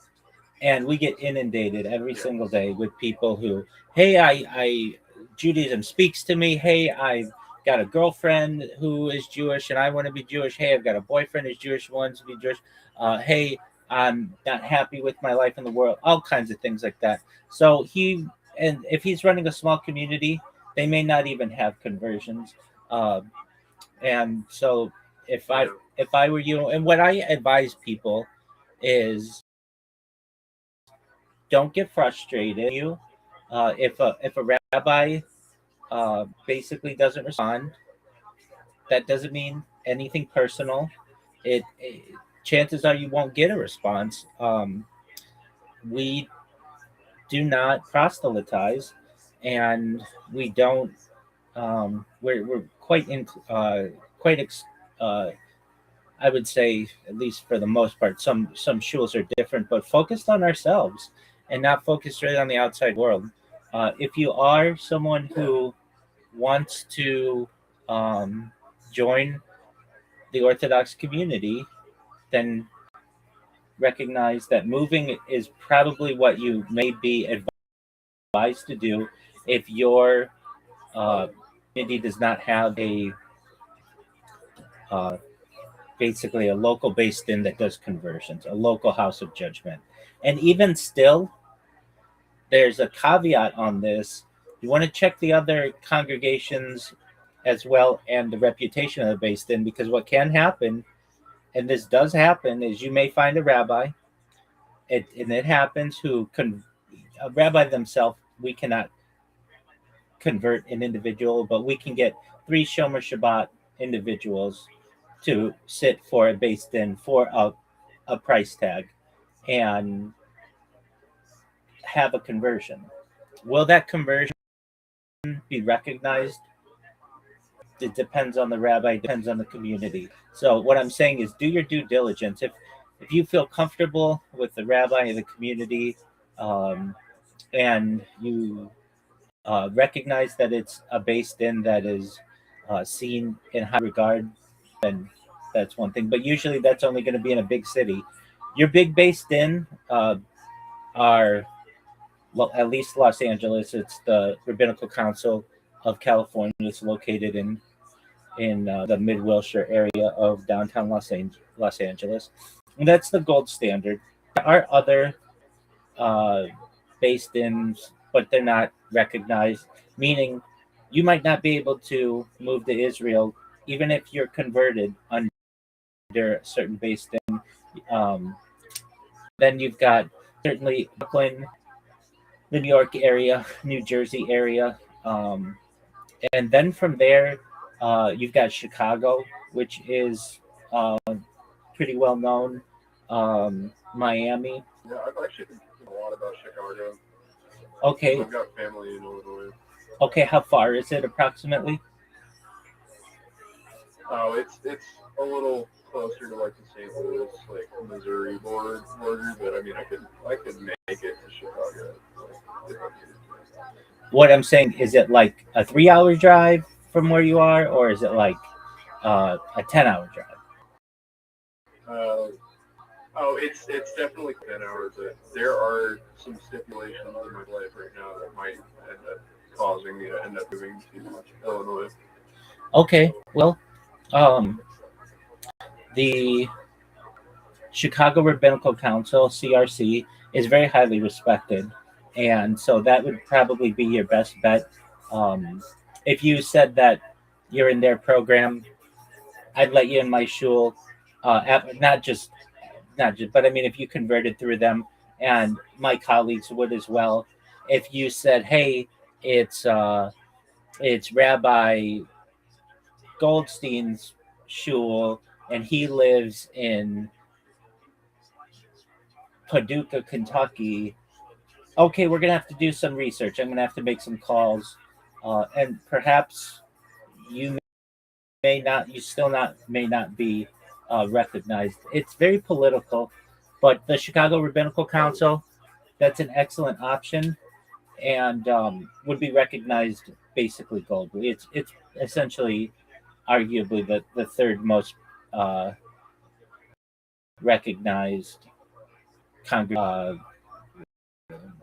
And we get inundated every single day with people who, hey, I Judaism speaks to me. Hey, I've got a girlfriend who is Jewish and I want to be Jewish. Hey, I've got a boyfriend who's Jewish, wants to be Jewish. Hey, I'm not happy with my life in the world. All kinds of things like that. So if he's running a small community, they may not even have conversions. And so if I were you, and what I advise people is don't get frustrated. If a rabbi basically doesn't respond, that doesn't mean anything personal. Chances are you won't get a response. We do not proselytize, and we don't. We're quite I would say, at least for the most part, some shuls are different, but focused on ourselves and not focused right on the outside world. If you are someone who wants to join the Orthodox community, then recognize that moving is probably what you may be advised to do if your community does not have a basically a local based in that does conversions, a local house of judgment. And even still, there's a caveat on this. You want to check the other congregations as well and the reputation of the based in, because what can happen, and this does happen, is you may find a rabbi, and it happens, a rabbi themselves, we cannot convert an individual, but we can get 3 Shomer Shabbat individuals to sit for a based in for a price tag and have a conversion. Will that conversion be recognized? It depends on the rabbi, depends on the community. So what I'm saying is do your due diligence. If you feel comfortable with the rabbi and the community, and you recognize that it's a based in that is seen in high regard, then that's one thing. But usually that's only going to be in a big city. Your big based in are, well, at least Los Angeles. It's the Rabbinical Council of California. It's located in the Mid-Wilshire area of downtown Los Angeles. And that's the gold standard. There are other based ins, but they're not recognized, meaning you might not be able to move to Israel even if you're converted under a certain based in. Then you've got certainly Brooklyn, the New York area, New Jersey area. And then from there, you've got Chicago, which is pretty well known. Miami. Yeah, I've actually been thinking a lot about Chicago. Okay. I've got family in Illinois. Okay, how far is it approximately? Oh, it's a little closer to like the St. Louis, like Missouri border, but I mean, I could make it to Chicago. If I needed to. What I'm saying, is it like a 3-hour drive from where you are, or is it like a 10-hour drive? It's definitely 10 hours. There are some stipulations in my life right now that might end up causing me to end up moving to Illinois. Okay, well, the Chicago Rabbinical Council, CRC, is very highly respected, and so that would probably be your best bet. If you said that you're in their program, I'd let you in my shul. Not just, but I mean, if you converted through them, and my colleagues would as well. If you said, "Hey, it's Rabbi Goldstein's shul, and he lives in Paducah, Kentucky," okay, we're gonna have to do some research. I'm gonna have to make some calls, and perhaps you may not be recognized. It's very political, but the Chicago Rabbinical Council, that's an excellent option, and would be recognized basically globally. It's essentially, arguably, the third most recognized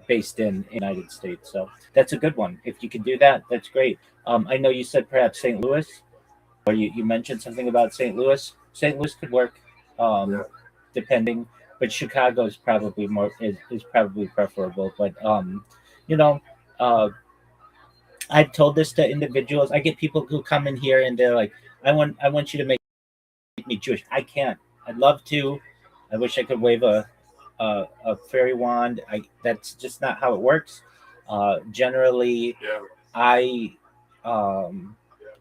based in the United States. So that's a good one. If you can do that, that's great. I know you said perhaps St. Louis, or you mentioned something about St. Louis. St. Louis could work, depending, but Chicago is probably is probably preferable. But I've told this to individuals. I get people who come in here and they're like, I want you to make me Jewish. I can't. I'd love to. I wish I could wave a fairy wand. That's just not how it works. Generally, I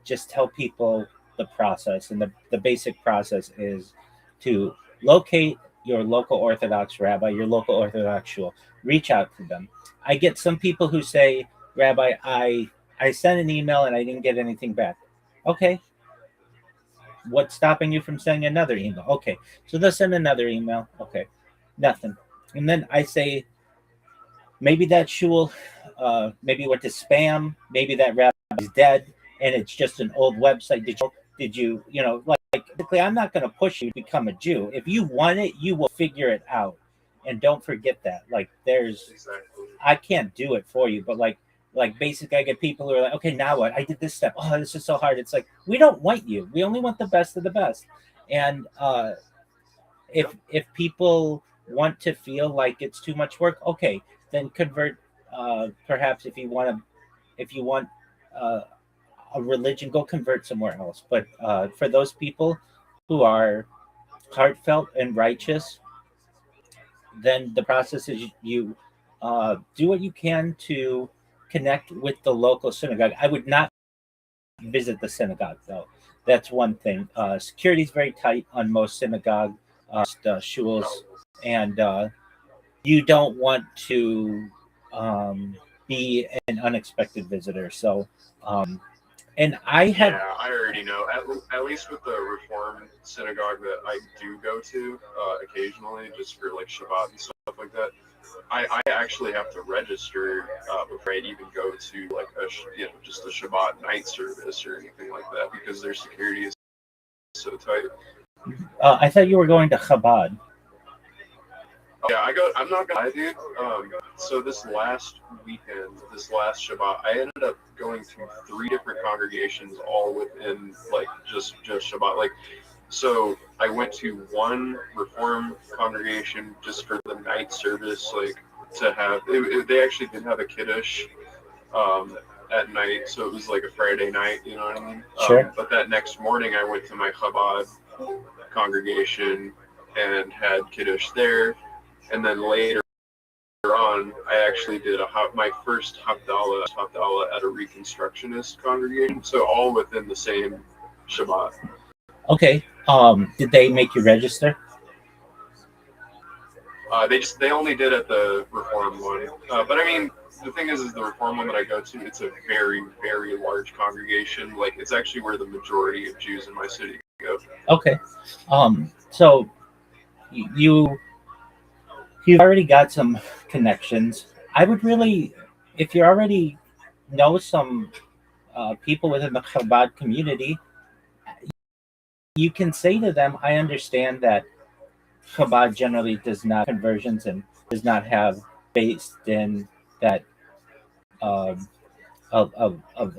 just tell people the process, and the basic process is to locate your local Orthodox rabbi, your local Orthodox shul. Reach out to them. I get some people who say, "Rabbi, I sent an email and I didn't get anything back." Okay. What's stopping you from sending another email? Okay. So they'll send another email. Okay. Nothing. And then I say, maybe that shul, maybe went to spam. Maybe that rabbi is dead and it's just an old website. Did you like basically, I'm not going to push you to become a Jew. If you want it, you will figure it out. And don't forget that. Like, I can't do it for you, but like basically, I get people who are like, okay, now what? I did this step. Oh, this is so hard. It's like, we don't want you. We only want the best of the best. And if people want to feel like it's too much work, okay, then convert. Perhaps if you want a religion, go convert somewhere else. But for those people who are heartfelt and righteous, then the process is you do what you can to connect with the local synagogue. I would not visit the synagogue, though. That's one thing. Security is very tight on most synagogue shuls, and you don't want to be an unexpected visitor. So, and I have. Yeah, I already know. At least with the Reform synagogue that I do go to occasionally, just for like Shabbat and stuff like that, I actually have to register before I even go to like just a Shabbat night service or anything like that, because their security is so tight. I thought you were going to Chabad. Yeah, I'm not gonna lie, dude. So this last weekend, this last Shabbat, I ended up going to 3 different congregations, all within like just Shabbat. Like, so I went to one Reform congregation just for the night service, like to have. They actually did have a kiddush at night, so it was like a Friday night. You know what I mean? Sure. But that next morning, I went to my Chabad congregation and had kiddush there. And then later on, I actually did my first Havdalah at a Reconstructionist congregation. So all within the same Shabbat. Okay. Did they make you register? They only did at the Reform one. But I mean, the thing is the Reform one that I go to, it's a very, very large congregation. Like, it's actually where the majority of Jews in my city go. Okay. So you've already got some connections. I would really, if you already know some people within the Chabad community, you can say to them, I understand that Chabad generally does not conversions and does not have based in that of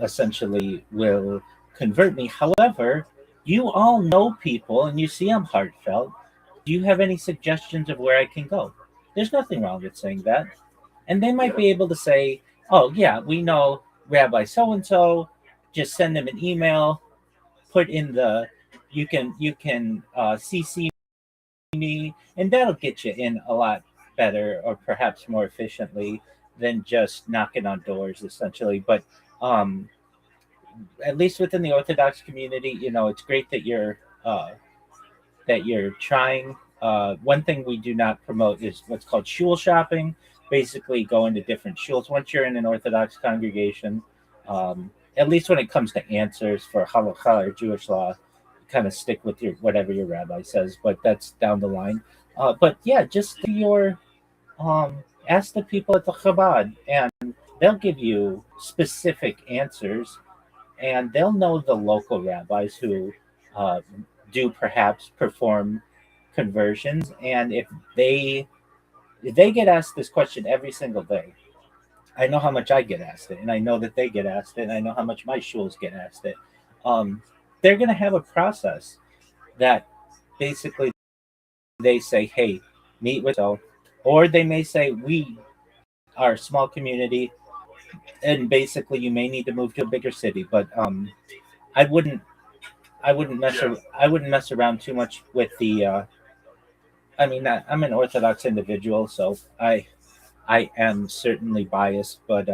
essentially will convert me. However, you all know people and you see I'm heartfelt. Do you have any suggestions of where I can go? There's nothing wrong with saying that. And they might be able to say, oh, yeah, we know Rabbi so-and-so. Just send them an email. Put in you can CC me, and that'll get you in a lot better or perhaps more efficiently than just knocking on doors, essentially. But at least within the Orthodox community, it's great that you're trying. One thing we do not promote is what's called shul shopping. Basically, going to different shuls. Once you're in an Orthodox congregation, at least when it comes to answers for halakha or Jewish law, kind of stick with whatever your rabbi says. But that's down the line. But yeah, just do ask the people at the Chabad, and they'll give you specific answers, and they'll know the local rabbis who do perhaps perform conversions. And if they get asked this question every single day, I know how much I get asked it, and I know that they get asked it, and I know how much my shuls get asked it. They're going to have a process that basically they say, hey, meet with so, or they may say, we are a small community, and basically you may need to move to a bigger city. But I wouldn't mess around too much with the. I mean, I'm an Orthodox individual, so I am certainly biased, but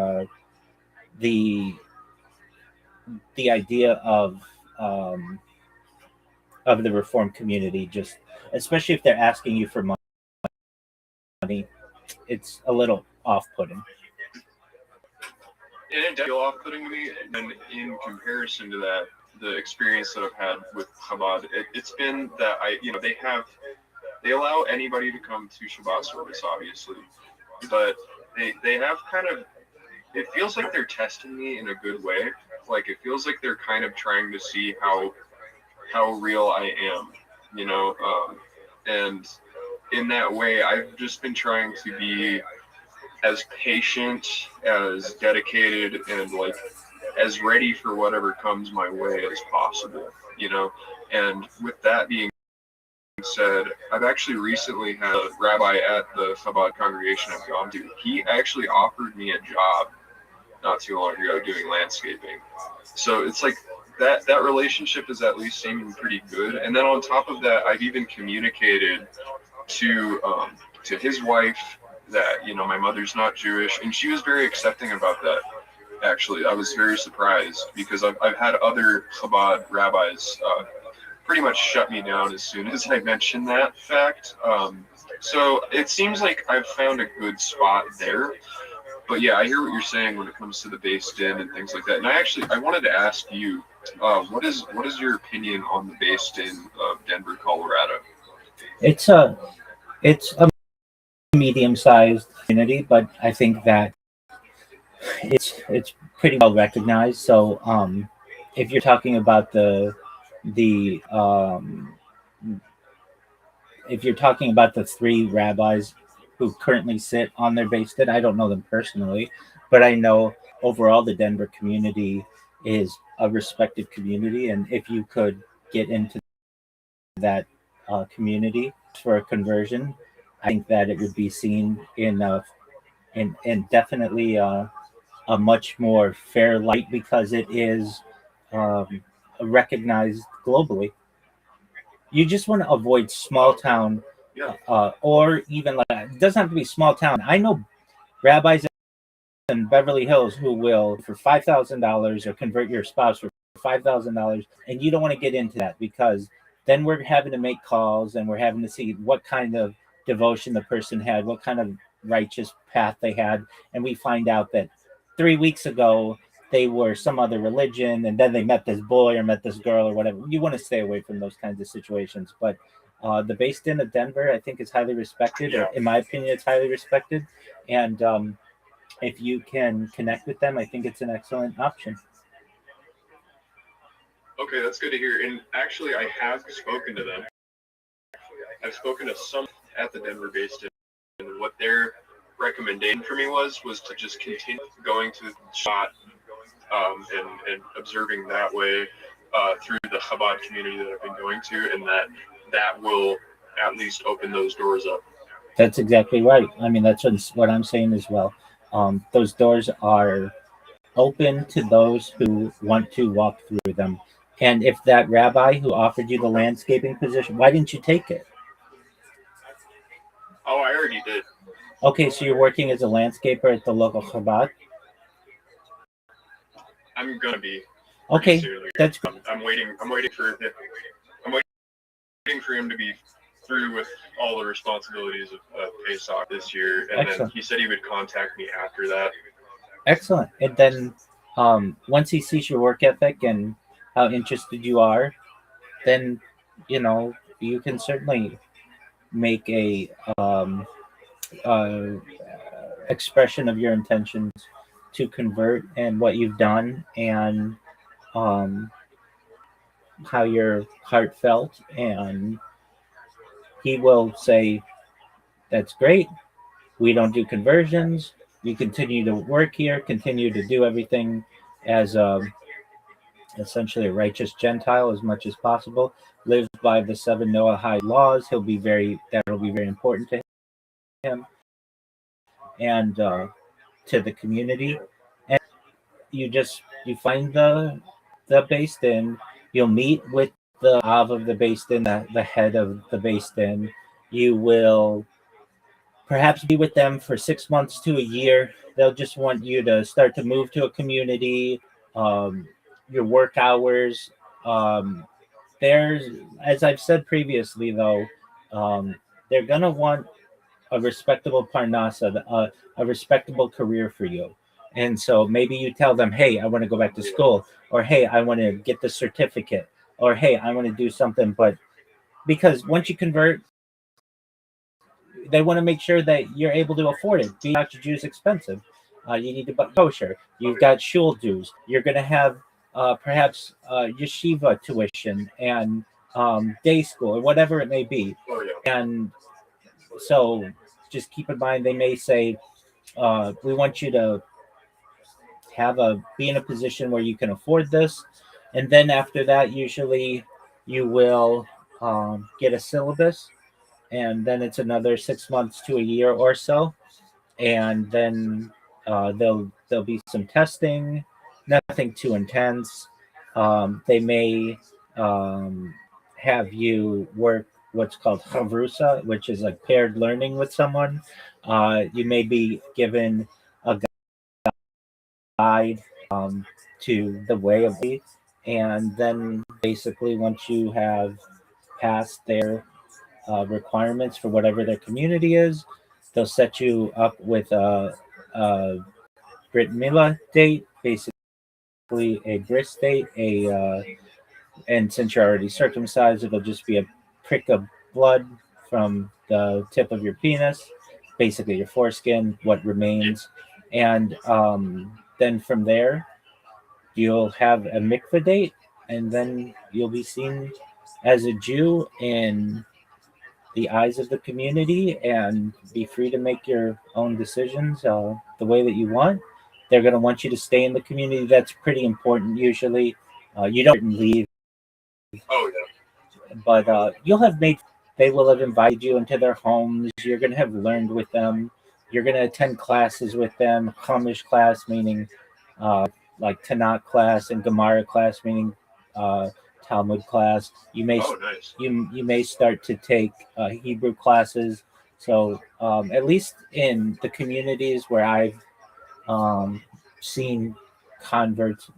the idea of the Reform community, just especially if they're asking you for money, it's a little off-putting. It did feel off-putting to me, and in comparison to that, the experience that I've had with Chabad, it's been that they allow anybody to come to Shabbat service, obviously, but they have kind of, it feels like they're testing me in a good way. Like, it feels like they're kind of trying to see how how real I am, you know, and in that way, I've just been trying to be as patient, as dedicated, and like as ready for whatever comes my way as possible, you know. And with that being said, I've actually recently had a rabbi at the Chabad congregation I've gone to. He actually offered me a job not too long ago doing landscaping. So it's like that relationship is at least seeming pretty good. And then on top of that, I've even communicated to his wife that, you know, my mother's not Jewish, and she was very accepting about that. Actually, I was very surprised because I've had other Chabad rabbis pretty much shut me down as soon as I mentioned that fact. So it seems like I've found a good spot there. But yeah, I hear what you're saying when it comes to the based in and things like that. And I wanted to ask you, what is your opinion on the based in of Denver, Colorado? It's a medium-sized community, but I think that it's pretty well recognized. So if you're talking about the if you're talking about the three rabbis who currently sit on their based in, I don't know them personally, but I know overall the Denver community is a respected community, and if you could get into that community for a conversion, I think that it would be seen in definitely a much more fair light because it is recognized globally. You just want to avoid small town, or even like it doesn't have to be small town. I know rabbis in Beverly Hills who will for $5,000 or convert your spouse for $5,000, and you don't want to get into that because then we're having to make calls and we're having to see what kind of devotion the person had, what kind of righteous path they had, and we find out that 3 weeks ago they were some other religion and then they met this boy or met this girl or whatever. You want to stay away from those kinds of situations. But the based in of Denver, I think, is highly respected. Or in my opinion, it's highly respected. And if you can connect with them, I think it's an excellent option. Okay, that's good to hear. And actually, I have spoken to them. I've spoken to some at the Denver based in, and what their recommendation for me was to just continue going to the shot and observing that way through the Chabad community that I've been going to, and that will at least open those doors up. That's exactly right. I mean, that's what I'm saying as well. Those doors are open to those who want to walk through them. And if that rabbi who offered you the landscaping position, why didn't you take it? Oh, I already did. Okay, so you're working as a landscaper at the local Chabad? I'm gonna be. Okay, that's good. I'm waiting for him to be through with all the responsibilities of Pesach this year, and Excellent. then he said he would contact me after that. Excellent. And then once he sees your work ethic and how interested you are, then you can certainly make a expression of your intentions to convert and what you've done and how your heart felt, and he will say, "That's great. We don't do conversions. You continue to work here, continue to do everything as essentially a righteous Gentile as much as possible. Live by the 7 Noahide laws. That'll be very important to him and to the community. And you find the based in. You'll meet with the Av of the based in, the head of the based in. You will perhaps be with them for 6 months to a year. They'll just want you to start to move to a community, your work hours. There's, as I've said previously, though, they're going to want a respectable parnasa, a respectable career for you. And so maybe you tell them, hey, I want to go back to school, or hey, I want to get the certificate, or hey, I want to do something. But because once you convert, they want to make sure that you're able to afford it. Being Dr. Jew is expensive. You need to buy kosher. You've got shul dues. You're going to have perhaps yeshiva tuition and day school or whatever it may be. Oh, yeah. And so just keep in mind, they may say, we want you to be in a position where you can afford this. And then after that, usually you will get a syllabus, and then it's another 6 months to a year or so. And then there'll be some testing, nothing too intense. They may have you work what's called chavrusa, which is like paired learning with someone. You may be given a guide to the way of it, and then basically once you have passed their requirements for whatever their community is, they'll set you up with a Brit Mila date, basically a bris date, and since you're already circumcised, it'll just be a prick of blood from the tip of your penis, basically your foreskin, what remains. And then from there, you'll have a mikveh date, and then you'll be seen as a Jew in the eyes of the community and be free to make your own decisions the way that you want. They're going to want you to stay in the community. That's pretty important usually. You don't leave. Oh, yeah. But they will have invited you into their homes. You're going to have learned with them. You're going to attend classes with them. Chumash class, meaning like Tanakh class, and Gemara class, meaning Talmud class. You may you may start to take Hebrew classes. So at least in the communities where I've seen converts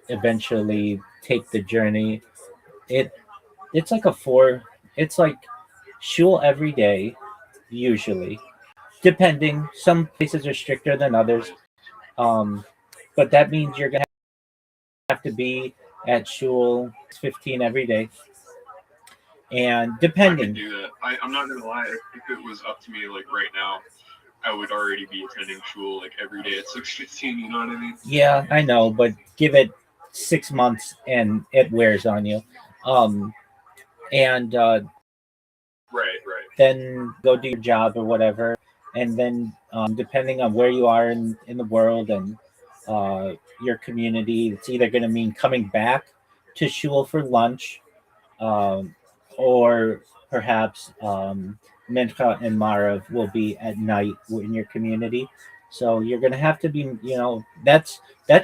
eventually take the journey, it's like shul every day, usually, depending. Some places are stricter than others, but that means you're gonna have to be at shul 15 every day. And depending, I could do that. I'm not gonna lie. If it was up to me, like right now, I would already be attending shul like every day at 6:15. You know what I mean? yeah, I know, but give it 6 months and it wears on you. And Right. then go do your job or whatever. And then depending on where you are in the world and your community, it's either going to mean coming back to shul for lunch, or perhaps Mincha and Marav will be at night in your community. So you're going to have to be, that's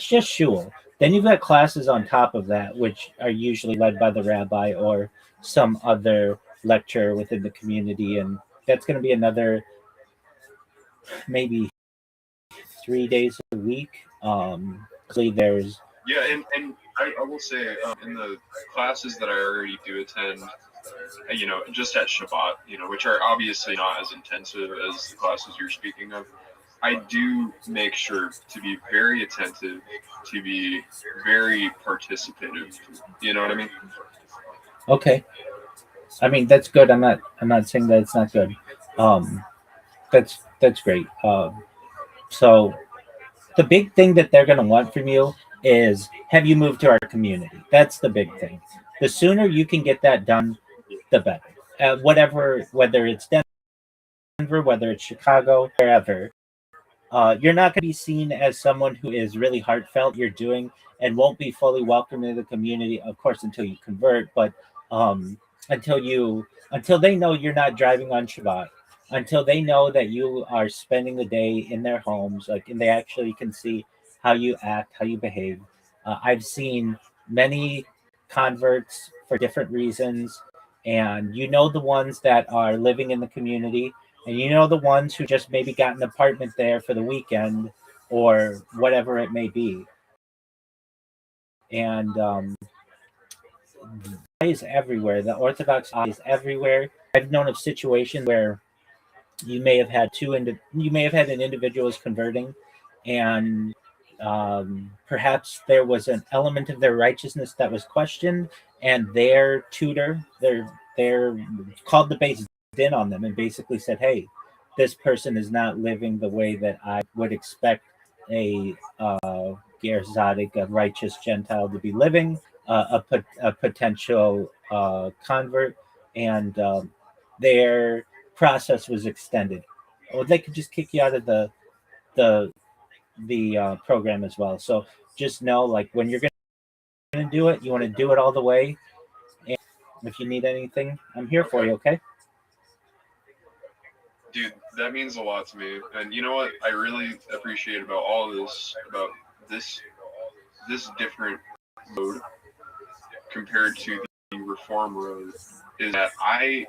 just shul. Then you've got classes on top of that, which are usually led by the rabbi or some other lecturer within the community, and that's going to be another maybe 3 days a week. There's and I will say in the classes that I already do attend, just at Shabbat, which are obviously not as intensive as the classes you're speaking of, I do make sure to be very attentive, to be very participative. You know what I mean? Okay. I mean, that's good. I'm not saying that it's not good. That's great. So the big thing that they're going to want from you is, have you moved to our community? That's the big thing. The sooner you can get that done, the better. Whether it's Denver, whether it's Chicago, wherever, you're not going to be seen as someone who is really heartfelt you're doing and won't be fully welcome in the community, of course, until you convert. But until they know you're not driving on Shabbat, until they know that you are spending the day in their homes, and they actually can see how you act, how you behave. I've seen many converts for different reasons, and the ones that are living in the community, and the ones who just maybe got an apartment there for the weekend or whatever it may be. And is everywhere. The Orthodox is everywhere. I've known of situations where you may have had an individual is converting, and perhaps there was an element of their righteousness that was questioned, and their tutor, their called the base in on them and basically said, "Hey, this person is not living the way that I would expect a Ger Zadok, a righteous Gentile, to be living, a potential convert, and their process was extended. Or they could just kick you out of the program as well. So just know, like, when you're going to do it, you want to do it all the way. And if you need anything, I'm here for you. Okay. Dude, that means a lot to me. And you know what I really appreciate about all this, about this different road compared to the reform road, is that I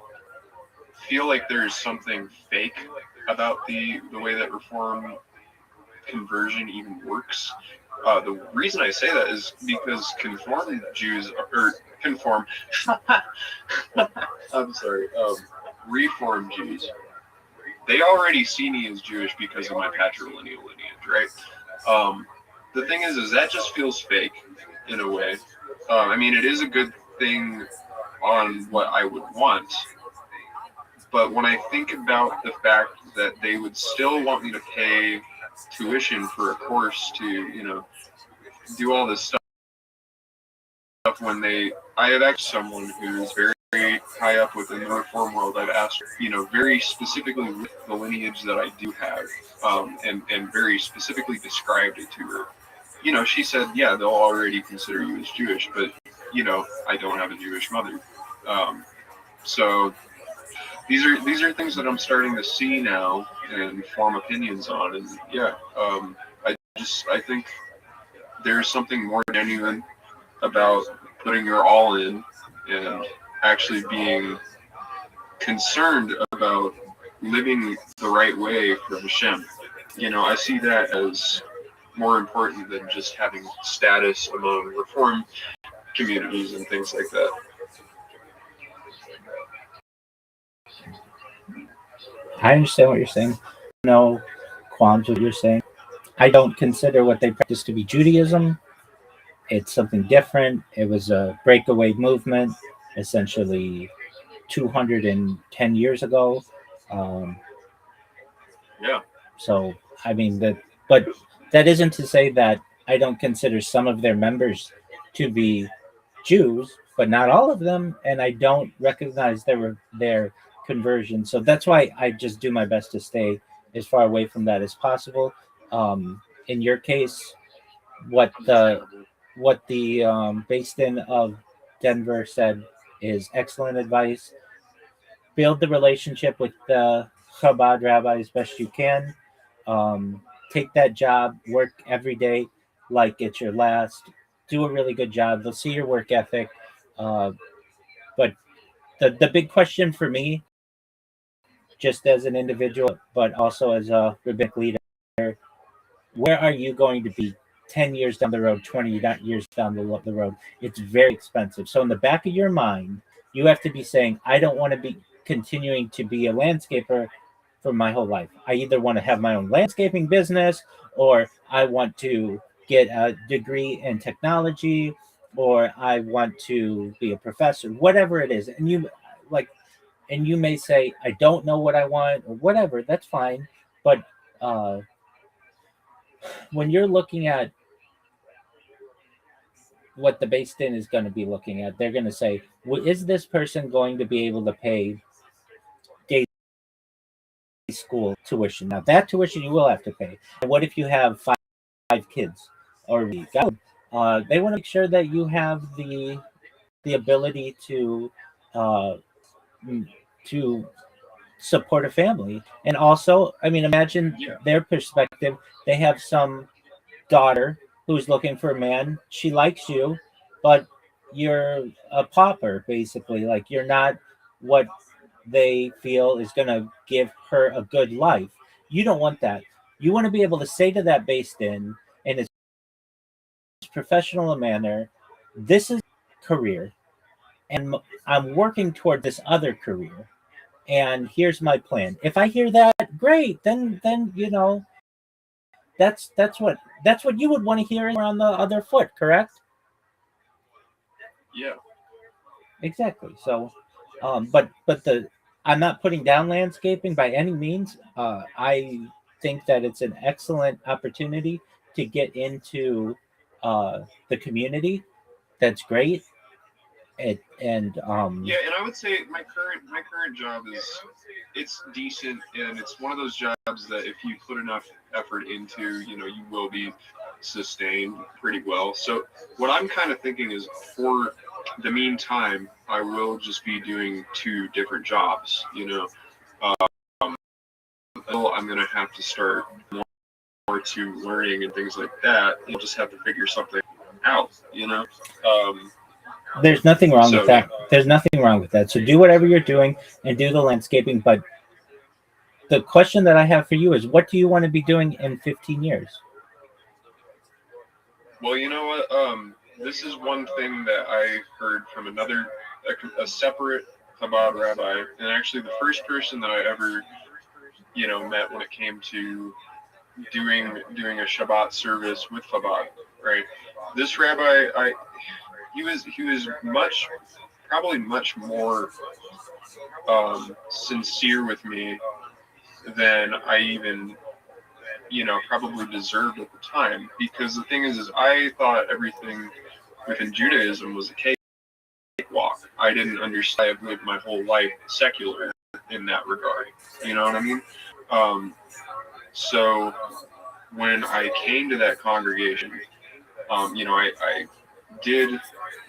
feel like there's something fake about the way that reform conversion even works. The reason I say that is because conform Jews, or conform, I'm sorry, reform Jews, they already see me as Jewish because of my patrilineal lineage, right? The thing is that just feels fake in a way. I mean, it is a good thing on what I would want, but when I think about the fact that they would still want me to pay tuition for a course to, you know, do all this stuff when I have asked someone who's very high up within the reform world, I've asked, you know, very specifically with the lineage that I do have, and very specifically described it to her. You know, she said, yeah, they'll already consider you as Jewish, but, you know, I don't have a Jewish mother. So these are things that I'm starting to see now and form opinions on. And yeah, I think there's something more genuine about putting your all in and actually being concerned about living the right way for Hashem. You know, I see that as more important than just having status among reform communities and things like that. I understand what you're saying. No qualms with what you're saying. I don't consider what they practice to be Judaism. It's something different. It was a breakaway movement, essentially 210 years ago. Yeah. So, I mean, but that isn't to say that I don't consider some of their members to be Jews, but not all of them, and I don't recognize their conversion. So that's why I just do my best to stay as far away from that as possible. In your case, what the based in of Denver said is excellent advice. Build the relationship with the Chabad rabbi as best you can. Take that job, work every day like it's your last. Do a really good job. They'll see your work ethic. But the big question for me, just as an individual, but also as a rabbinic leader, where are you going to be 10 years down the road, 20 years down the road? It's very expensive. So in the back of your mind, you have to be saying, I don't want to be continuing to be a landscaper for my whole life. I either want to have my own landscaping business, or I want to get a degree in technology, or I want to be a professor, whatever it is. And you may say, I don't know what I want, or whatever. That's fine. But when you're looking at what the Beis Din is going to be looking at, they're going to say, well, is this person going to be able to pay day school tuition? Now, that tuition you will have to pay. And what if you have five kids? Or they want to make sure that you have the ability to support a family. And also, I mean, imagine their perspective. They have some daughter who's looking for a man. She likes you, but you're a pauper, basically. Like, you're not what they feel is going to give her a good life. You don't want that. You want to be able to say to that Beis Din in as professional a manner, this is career, and I'm working toward this other career, and here's my plan. If I hear that, great. Then you know, that's what you would want to hear on the other foot, correct? Yeah. Exactly. So, but I'm not putting down landscaping by any means. I think that it's an excellent opportunity to get into the community, that's great. And Yeah, and I would say my current job it's decent, and it's one of those jobs that if you put enough effort into, you will be sustained pretty well. So what I'm kind of thinking is, for the meantime, I will just be doing 2 different jobs. I'm gonna have to start more to learning and things like that. You'll just have to figure something out. There's nothing wrong with that. Yeah. There's nothing wrong with that. So do whatever you're doing and do the landscaping. But the question that I have for you is, what do you want to be doing in 15 years? Well, you know what? This is one thing that I heard from a separate Chabad rabbi, and actually the first person that I ever, met when it came to doing a Shabbat service with Chabad. Right? This rabbi, he was probably much more sincere with me than I even probably deserved at the time, because the thing is I thought everything within Judaism was a cakewalk. I didn't understand. I've lived my whole life secular in that regard. You know what I mean? So when I came to that congregation, I did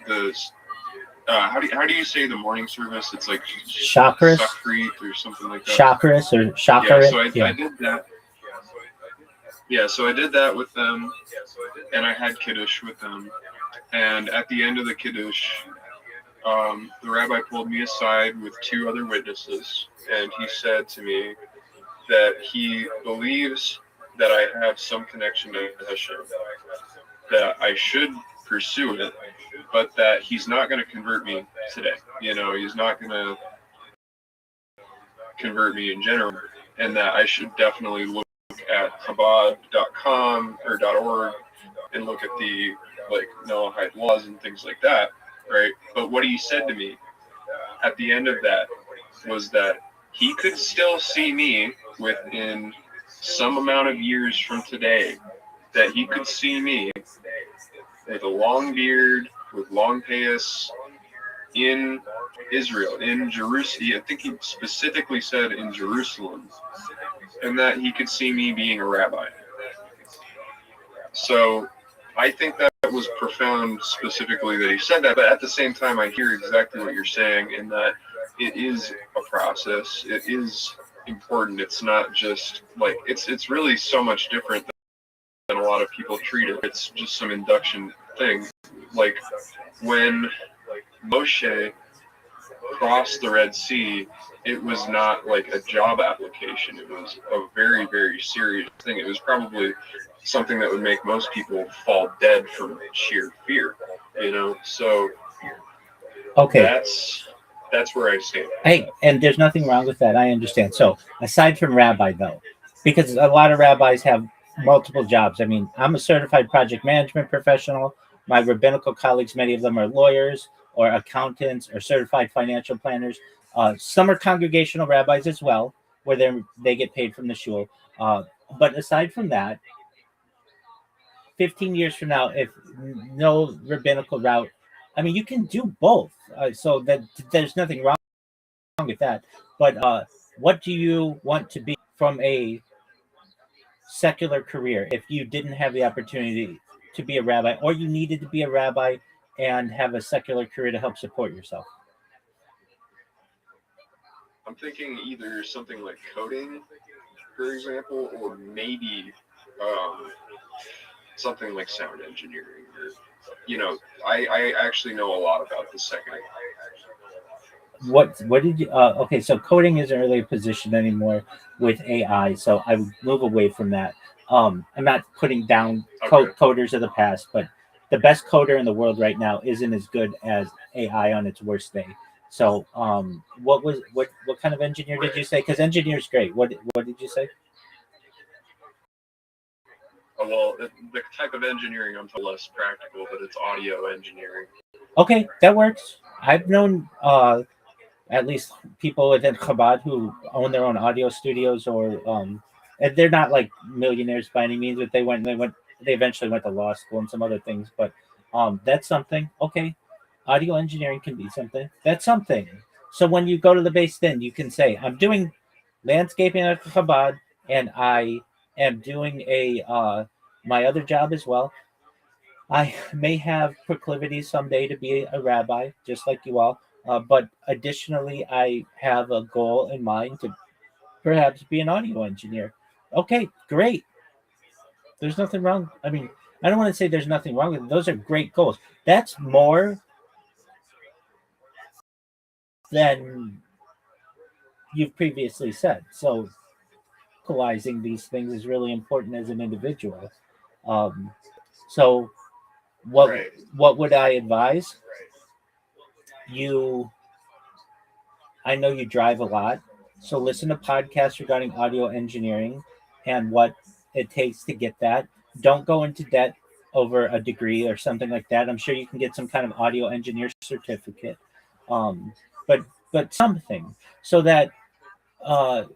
the how do you say the morning service? It's like Chakras, or something like that. Chakras or chakra. Yeah, so I did that. Yeah, so I did that with them, and I had Kiddush with them. And at the end of the Kiddush, the rabbi pulled me aside with 2 other witnesses, and he said to me that he believes that I have some connection to Hashem, that I should pursue it, but that he's not going to convert me today. He's not going to convert me in general, and that I should definitely look at Chabad.com or .org and look at the Noahide laws and things like that, right? But what he said to me at the end of that was that he could still see me within some amount of years from today, that he could see me with a long beard, with long payas, in Israel, in Jerusalem. I think he specifically said in Jerusalem, and that he could see me being a rabbi. So I think that was profound specifically that he said that, but at the same time I hear exactly what you're saying, in that it is a process. It is important. It's not just it's really so much different than a lot of people treat it. It's just some induction thing. Like when Moshe crossed the Red Sea, it was not like a job application. It was a very, very serious thing. It was probably something that would make most people fall dead from sheer fear, So okay, that's where I stand. Hey, and there's nothing wrong with that. I understand. So aside from rabbi, though, because a lot of rabbis have multiple jobs. I mean, I'm a certified project management professional. My rabbinical colleagues, many of them are lawyers or accountants or certified financial planners. Some are congregational rabbis as well, where they get paid from the shul. But aside from that, 15 years from now, if no rabbinical route, I mean, you can do both. So that there's nothing wrong with that. But what do you want to be from a secular career if you didn't have the opportunity to be a rabbi, or you needed to be a rabbi and have a secular career to help support yourself? I'm thinking either something like coding, for example, or maybe something like sound engineering. Or, I actually know a lot about the second. What did you? Okay, so coding isn't really a position anymore with AI, so I would move away from that. I'm not putting down coders of the past, but the best coder in the world right now isn't as good as AI on its worst day. So, what kind of engineer did you say? Because engineer's great. What did you say? Well, the type of engineering I'm less practical, but it's audio engineering. Okay, that works. I've known at least people within Chabad who own their own audio studios, or and they're not like millionaires by any means, but they went they eventually went to law school and some other things, but that's something. Okay, audio engineering can be something. That's something. So when you go to the base, then you can say, I'm doing landscaping at Chabad, and I am doing my other job as well. I may have proclivities someday to be a rabbi, just like you all. But additionally, I have a goal in mind to perhaps be an audio engineer. Okay, great. There's nothing wrong. I mean, I don't want to say there's nothing wrong with it. Those are great goals. That's more than you've previously said. So, equalizing these things is really important as an individual. Um, so, what would I advise? I know you drive a lot, so listen to podcasts regarding audio engineering and what it takes to get that. Don't go into debt over a degree or something like that. I'm sure you can get some kind of audio engineer certificate, um, but something so that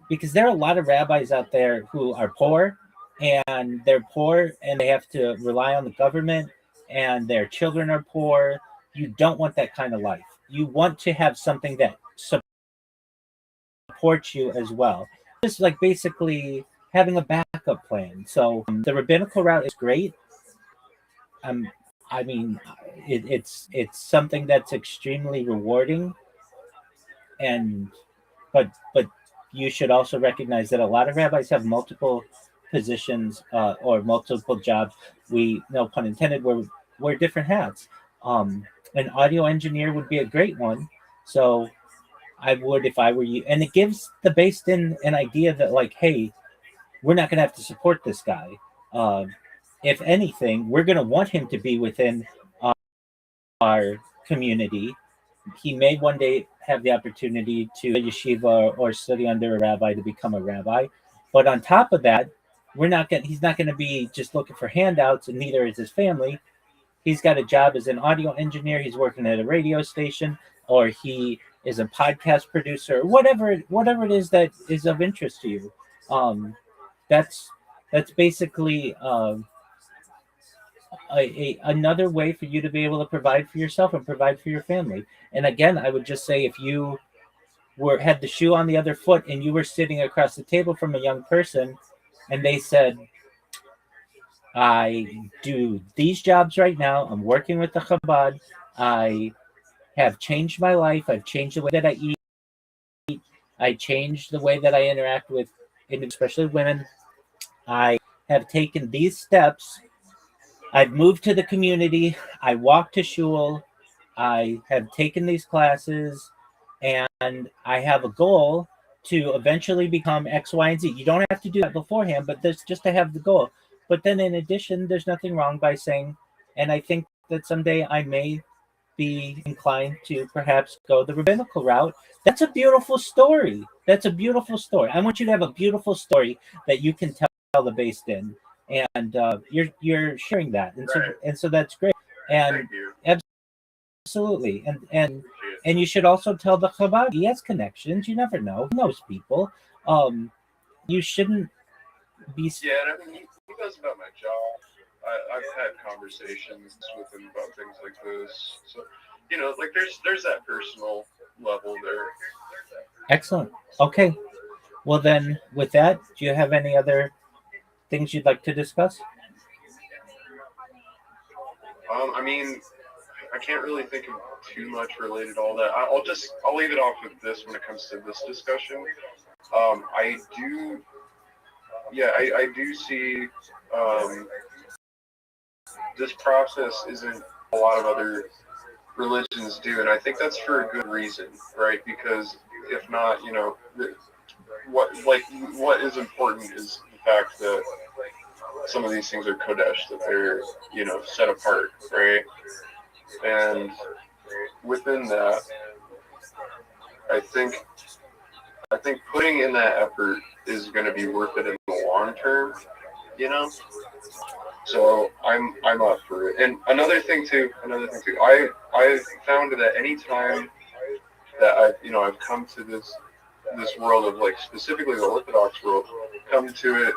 because there are a lot of rabbis out there who are poor, and they're poor and they have to rely on the government, and their children are poor. You don't want that kind of life. You want to have something that support you as well. Just like basically having a backup plan. So the rabbinical route is great. I mean, it's something that's extremely rewarding, and but you should also recognize that a lot of rabbis have multiple positions or multiple jobs. We, no pun intended, wear different hats. An audio engineer would be a great one. So I would, if I were you, and it gives the based in an idea that like, hey, we're not going to have to support this guy. If anything, we're going to want him to be within our community. He may one day have the opportunity to yeshiva or study under a rabbi to become a rabbi. But on top of that, he's not going to be just looking for handouts, and neither is his family. He's got a job as an audio engineer. He's working at a radio station, or he is a podcast producer, whatever it is that is of interest to you. That's basically another way for you to be able to provide for yourself and provide for your family. And again, I would just say, if you had the shoe on the other foot and you were sitting across the table from a young person and they said, I do these jobs right now, I'm working with the Chabad, I have changed my life, I've changed the way that I eat, I changed the way that I interact with, especially women, I have taken these steps, I've moved to the community, I walk to shul, I have taken these classes, and I have a goal to eventually become X, Y, and Z. You don't have to do that beforehand, but there's just to have the goal. But then in addition, there's nothing wrong by saying, and I think that someday I may be inclined to perhaps go the rabbinical route. That's a beautiful story. That's a beautiful story. I want you to have a beautiful story that you can tell the based in, and you're sharing that, and so that's great. And absolutely, and you should also tell the Chabad. He has connections. You never know. He knows people. You shouldn't be. Yeah, and I mean, he does about my job. I've had conversations with him about things like this. So, like there's that personal level there. Excellent. Okay. Well then, with that, do you have any other things you'd like to discuss? I mean, I can't really think of too much related to all that. I'll leave it off with this when it comes to this discussion. I do see this process isn't a lot of other religions do, and I think that's for a good reason, right? Because if not, what is important is the fact that some of these things are kodesh, that they're set apart, right? And within that, I think putting in that effort is going to be worth it in the long term, So I'm up for it. And another thing too, I've found that any time that I've come to this world of, like, specifically the Orthodox world, come to it,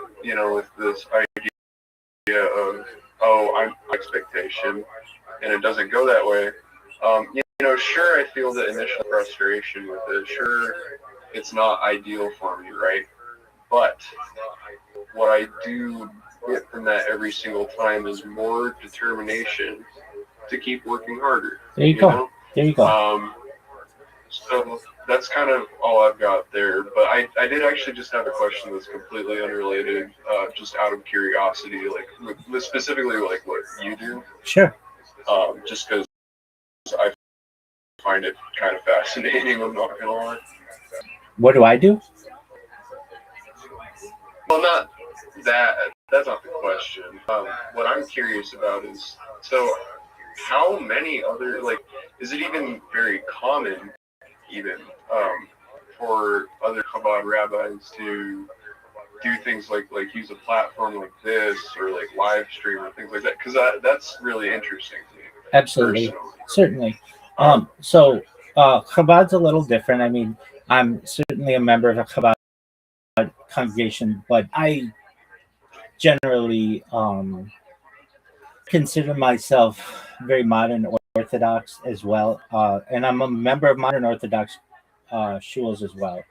with this idea of, oh, I'm expectation, and it doesn't go that way. Sure, I feel the initial frustration with it. Sure, it's not ideal for me, right? But what I do get from that every single time is more determination to keep working harder. There you go. Know? There you go. So that's kind of all I've got there. But I did actually just have a question that's completely unrelated, just out of curiosity, like specifically like what you do. Sure. Just because I find it kind of fascinating, I'm not gonna lie. What do I do? Well, not that. That's not the question. What I'm curious about is, so how many other, like, is it even very common, even, for other Chabad rabbis to do things like use a platform like this or like live stream or things like that? Because that's really interesting to me. Absolutely, personally. certainly. So Chabad's a little different. I mean, I'm certainly a member of a Chabad congregation, but I generally consider myself very modern Orthodox as well, and I'm a member of modern Orthodox shuls as well.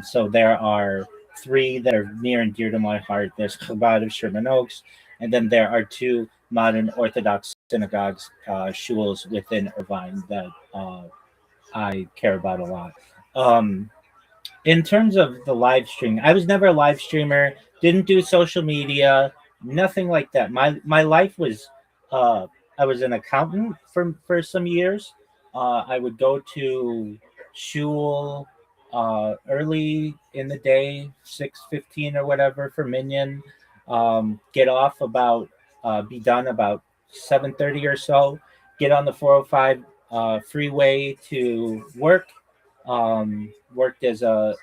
So there are three that are near and dear to my heart. There's Chabad of Sherman Oaks, and then there are two modern Orthodox synagogues, shuls within Irvine that I care about a lot. In terms of the live stream, I was never a live streamer, didn't do social media, nothing like that. My life was I was an accountant for some years. I would go to shul early in the day, 6:15 or whatever for minyan. Get off about be done about 7:30 or so. Get on the 405 freeway to work. Worked as an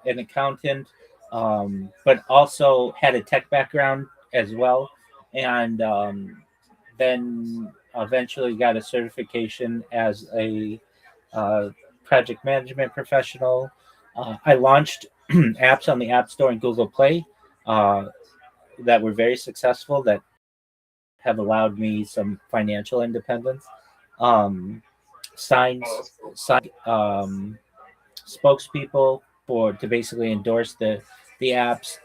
accountant, but also had a tech background as well, and then eventually got a certification as a project management professional. I launched apps on the App Store and Google Play that were very successful, that have allowed me some financial independence. Signed spokespeople to basically endorse the apps.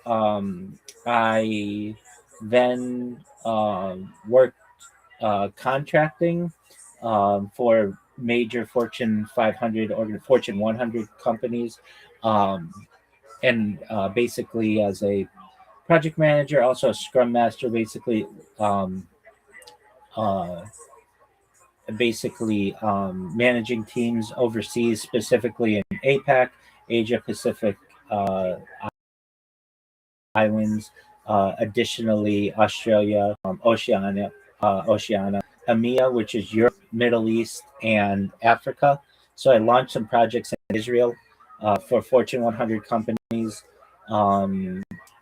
I then worked contracting for major Fortune 500 or Fortune 100 companies, and basically as a project manager, also a Scrum Master, basically. Managing teams overseas, specifically in APAC, Asia Pacific islands, additionally Australia, Oceania, EMEA, which is Europe, Middle East, and Africa. So I launched some projects in Israel for Fortune 100 companies,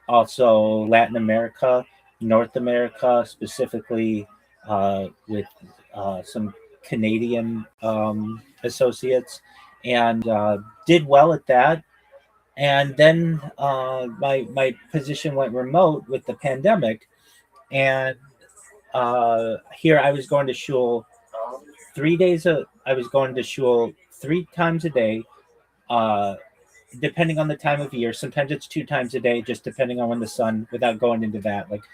also Latin America, North America, specifically with some Canadian associates, and did well at that. And then my position went remote with the pandemic, and here I was going to shul 3 days. I was going to shul 3 times a day, depending on the time of year. Sometimes it's 2 times a day, just depending on when the sun. Without going into that, like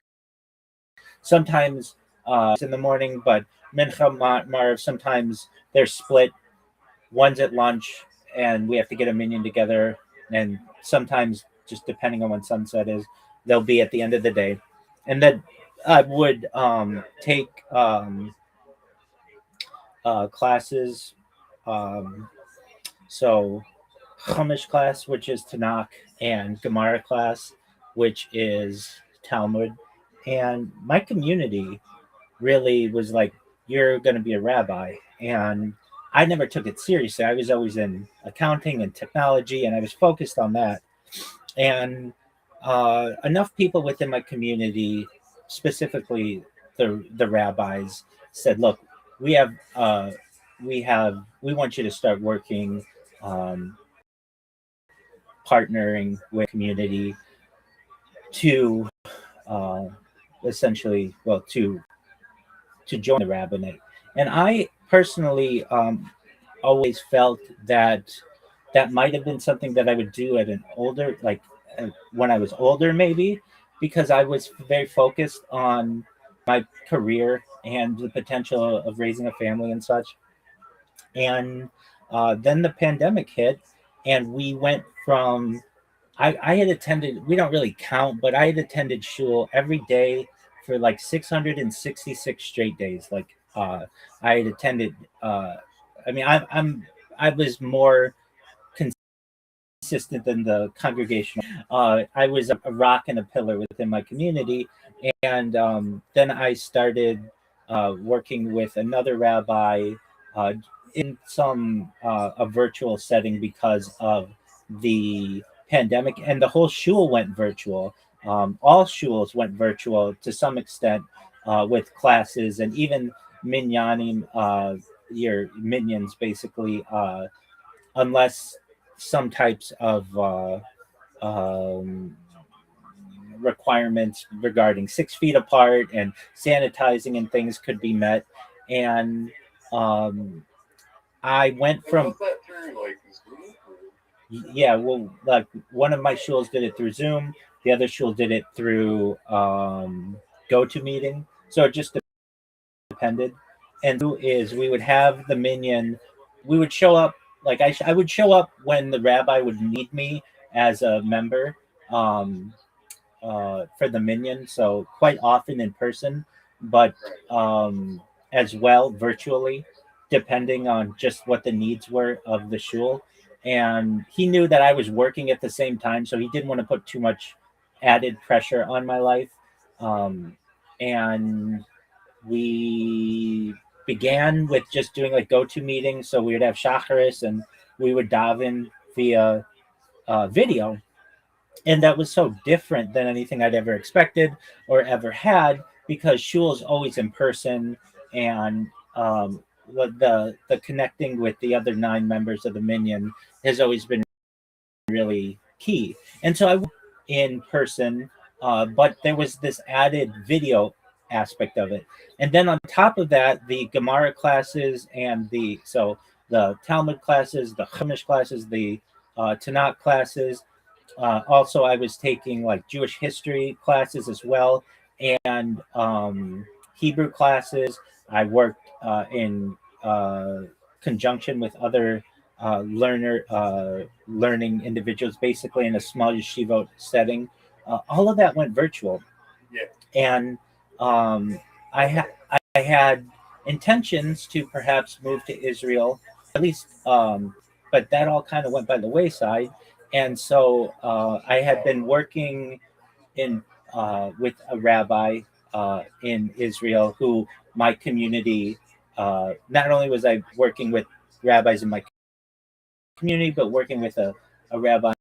sometimes it's in the morning, but Mincha Marv, sometimes they're split. One's at lunch, and we have to get a minyan together. And sometimes, just depending on when sunset is, they'll be at the end of the day. And then I would take classes. So Chumash class, which is Tanakh, and Gemara class, which is Talmud. And my community really was like, you're going to be a rabbi. And I never took it seriously. I was always in accounting and technology, and I was focused on that. And enough people within my community, specifically the rabbis, said, look, we want you to start working, partnering with community to essentially, well, to join the rabbinate. And I personally always felt that that might have been something that I would do at an older, like when I was older, maybe, because I was very focused on my career and the potential of raising a family and such. And then the pandemic hit, and we went from I had attended, we don't really count, but I had attended shul every day for like 666 straight days. Like I had attended, I mean, I was more consistent than the congregation. I was a rock and a pillar within my community. And then I started working with another rabbi in some a virtual setting because of the pandemic, and the whole shul went virtual. All shuls went virtual to some extent with classes and even minyanim, your minions basically, unless some types of requirements regarding 6 feet apart and sanitizing and things could be met. And I went from yeah, well, like one of my shuls did it through Zoom, the other shul did it through GoToMeeting, so it just depended. And is we would have the minyan, we would show up, like I would show up when the rabbi would need me as a member for the minyan, so quite often in person, but as well virtually, depending on just what the needs were of the shul. And he knew that I was working at the same time, so he didn't want to put too much added pressure on my life. And we began with just doing like GoToMeeting, so we would have shacharis and we would daven via video. And that was so different than anything I'd ever expected or ever had, because shul is always in person, and the connecting with the other 9 members of the minyan has always been really key. And so I went in person, but there was this added video aspect of it. And then on top of that, the Gemara classes and the Talmud classes, the Chumash classes, the Tanakh classes. Also, I was taking like Jewish history classes as well, and Hebrew classes. I worked in conjunction with other learning individuals, basically in a small yeshiva setting. All of that went virtual. Yeah. And I had intentions to perhaps move to Israel, at least, but that all kind of went by the wayside. And so I had been working in with a rabbi in Israel, who my community, not only was I working with rabbis in my community, but working with a rabbi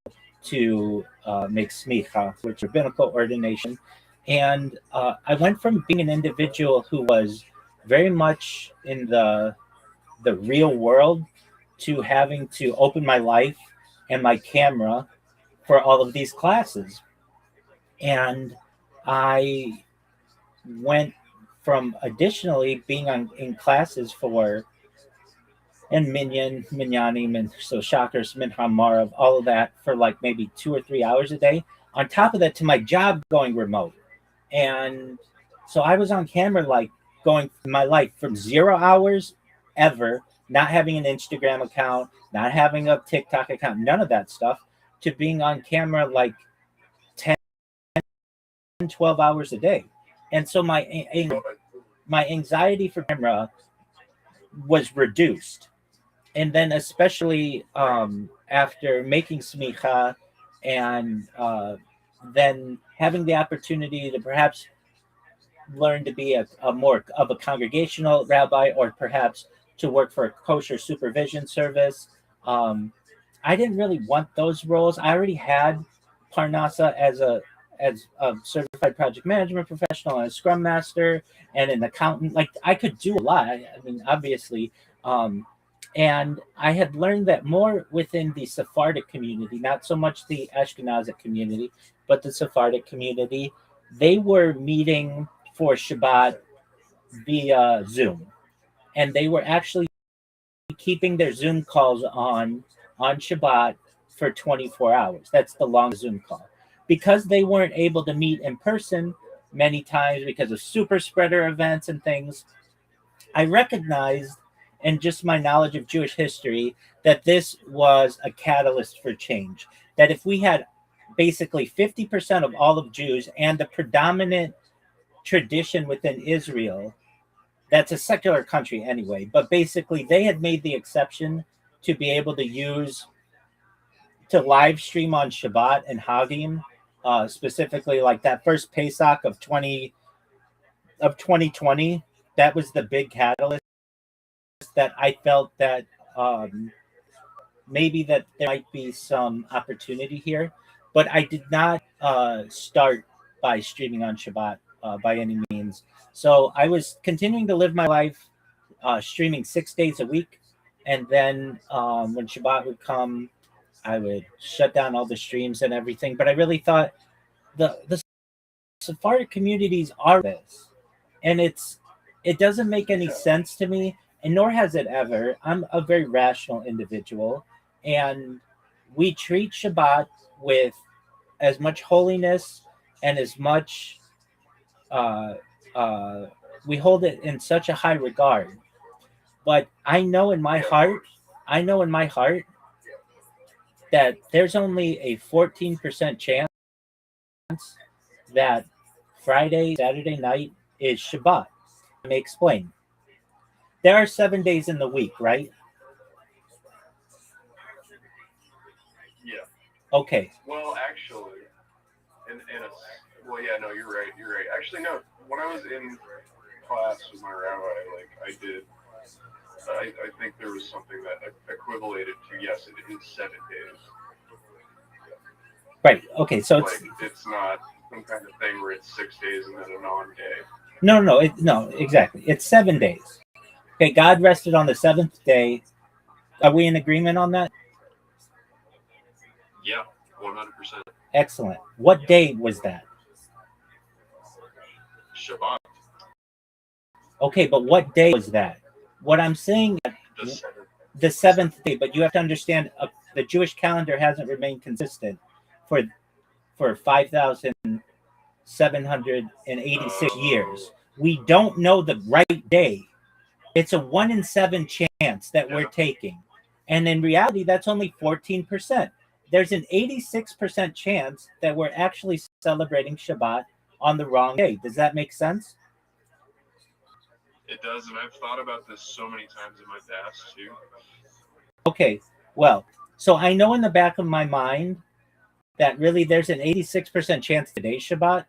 to make smicha, which is rabbinical ordination. And I went from being an individual who was very much in the real world to having to open my life and my camera for all of these classes. And I went from additionally being in classes for and minyanim, and so shakers, mincha marav, all of that for like maybe 2 or 3 hours a day. On top of that, to my job going remote. And so I was on camera, like going my life from 0 hours ever, not having an Instagram account, not having a TikTok account, none of that stuff, to being on camera like 10, 12 hours a day. And so my anxiety for camera was reduced. And then especially after making smicha and then having the opportunity to perhaps learn to be a more of a congregational rabbi, or perhaps to work for a kosher supervision service. I didn't really want those roles. I already had Parnassa as a certified project management professional, and a scrum master, and an accountant. Like I could do a lot. I mean, obviously. And I had learned that more within the Sephardic community, not so much the Ashkenazic community, but the Sephardic community, they were meeting for Shabbat via Zoom, and they were actually keeping their Zoom calls on Shabbat for 24 hours. That's the long Zoom call. Because they weren't able to meet in person many times because of super spreader events and things, I recognized, in just my knowledge of Jewish history, that this was a catalyst for change. That if we had basically 50% of all of Jews and the predominant tradition within Israel, that's a secular country anyway, but basically they had made the exception to be able to live stream on Shabbat and Hagim, specifically like that first Pesach of 2020. That was the big catalyst that I felt that maybe that there might be some opportunity here, but I did not start by streaming on Shabbat by any means. So I was continuing to live my life streaming 6 days a week, and then when Shabbat would come, I would shut down all the streams and everything. But I really thought the Sephardic communities are this, and it doesn't make any sense to me, and nor has it ever. I'm a very rational individual, and we treat Shabbat with as much holiness and as much we hold it in such a high regard. But I know in my heart that there's only a 14% chance that Friday, Saturday night is Shabbat. Let me explain. There are 7 days in the week, right? Yeah. Okay. Well, actually, well, yeah, no, you're right. You're right. Actually, no. When I was in class with my rabbi, like I did, I think there was something that equivalated to yes, it is 7 days. Right. Okay. So like, it's not some kind of thing where it's 6 days and then a non-day. No, exactly. It's 7 days. Okay. God rested on the seventh day. Are we in agreement on that? Yeah, 100%. Excellent. What day was that? Shabbat. Okay, but what day was that? What I'm saying, the seventh day. But you have to understand, the Jewish calendar hasn't remained consistent for 5,786 years. We don't know the right day. It's a 1 in 7 chance that we're taking, and in reality, that's only 14%. There's an 86% chance that we're actually celebrating Shabbat on the wrong day. Does that make sense? It does, and I've thought about this so many times in my past too. Okay, well, so I know in the back of my mind that really there's an 86% chance today's Shabbat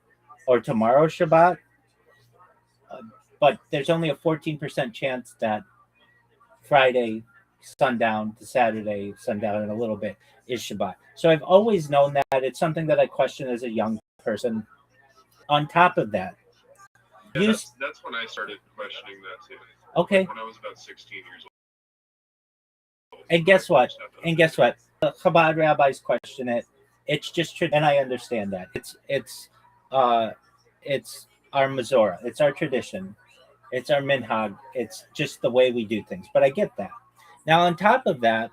or tomorrow's Shabbat, but there's only a 14% chance that Friday sundown to Saturday sundown in a little bit is Shabbat. So I've always known that. It's something that I question as a young person. On top of that, yeah, that's when I started questioning that too. Okay. When I was about 16 years old. And guess what? The Chabad rabbis question it. It's just and I understand that. It's our Mazorah. It's our tradition. It's our minhag. It's just the way we do things. But I get that. Now, on top of that,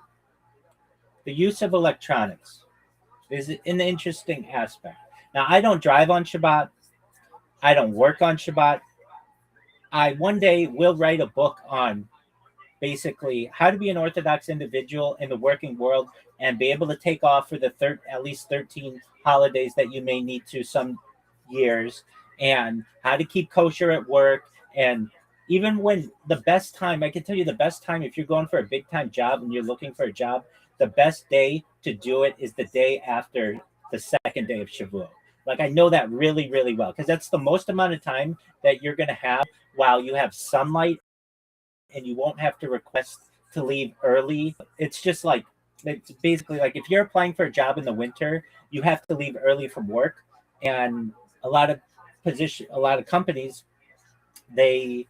the use of electronics is an interesting aspect. Now, I don't drive on Shabbat. I don't work on Shabbat. I one day will write a book on basically how to be an Orthodox individual in the working world and be able to take off for the at least 13 holidays that you may need to some years, and how to keep kosher at work. And even when the best time, I can tell you the best time if you're going for a big time job and you're looking for a job, the best day to do it is the day after the second day of Shavuot. Like I know that really, really well because that's the most amount of time that you're going to have while you have sunlight and you won't have to request to leave early. It's just like, it's basically like if you're applying for a job in the winter, you have to leave early from work. And a lot of companies, they,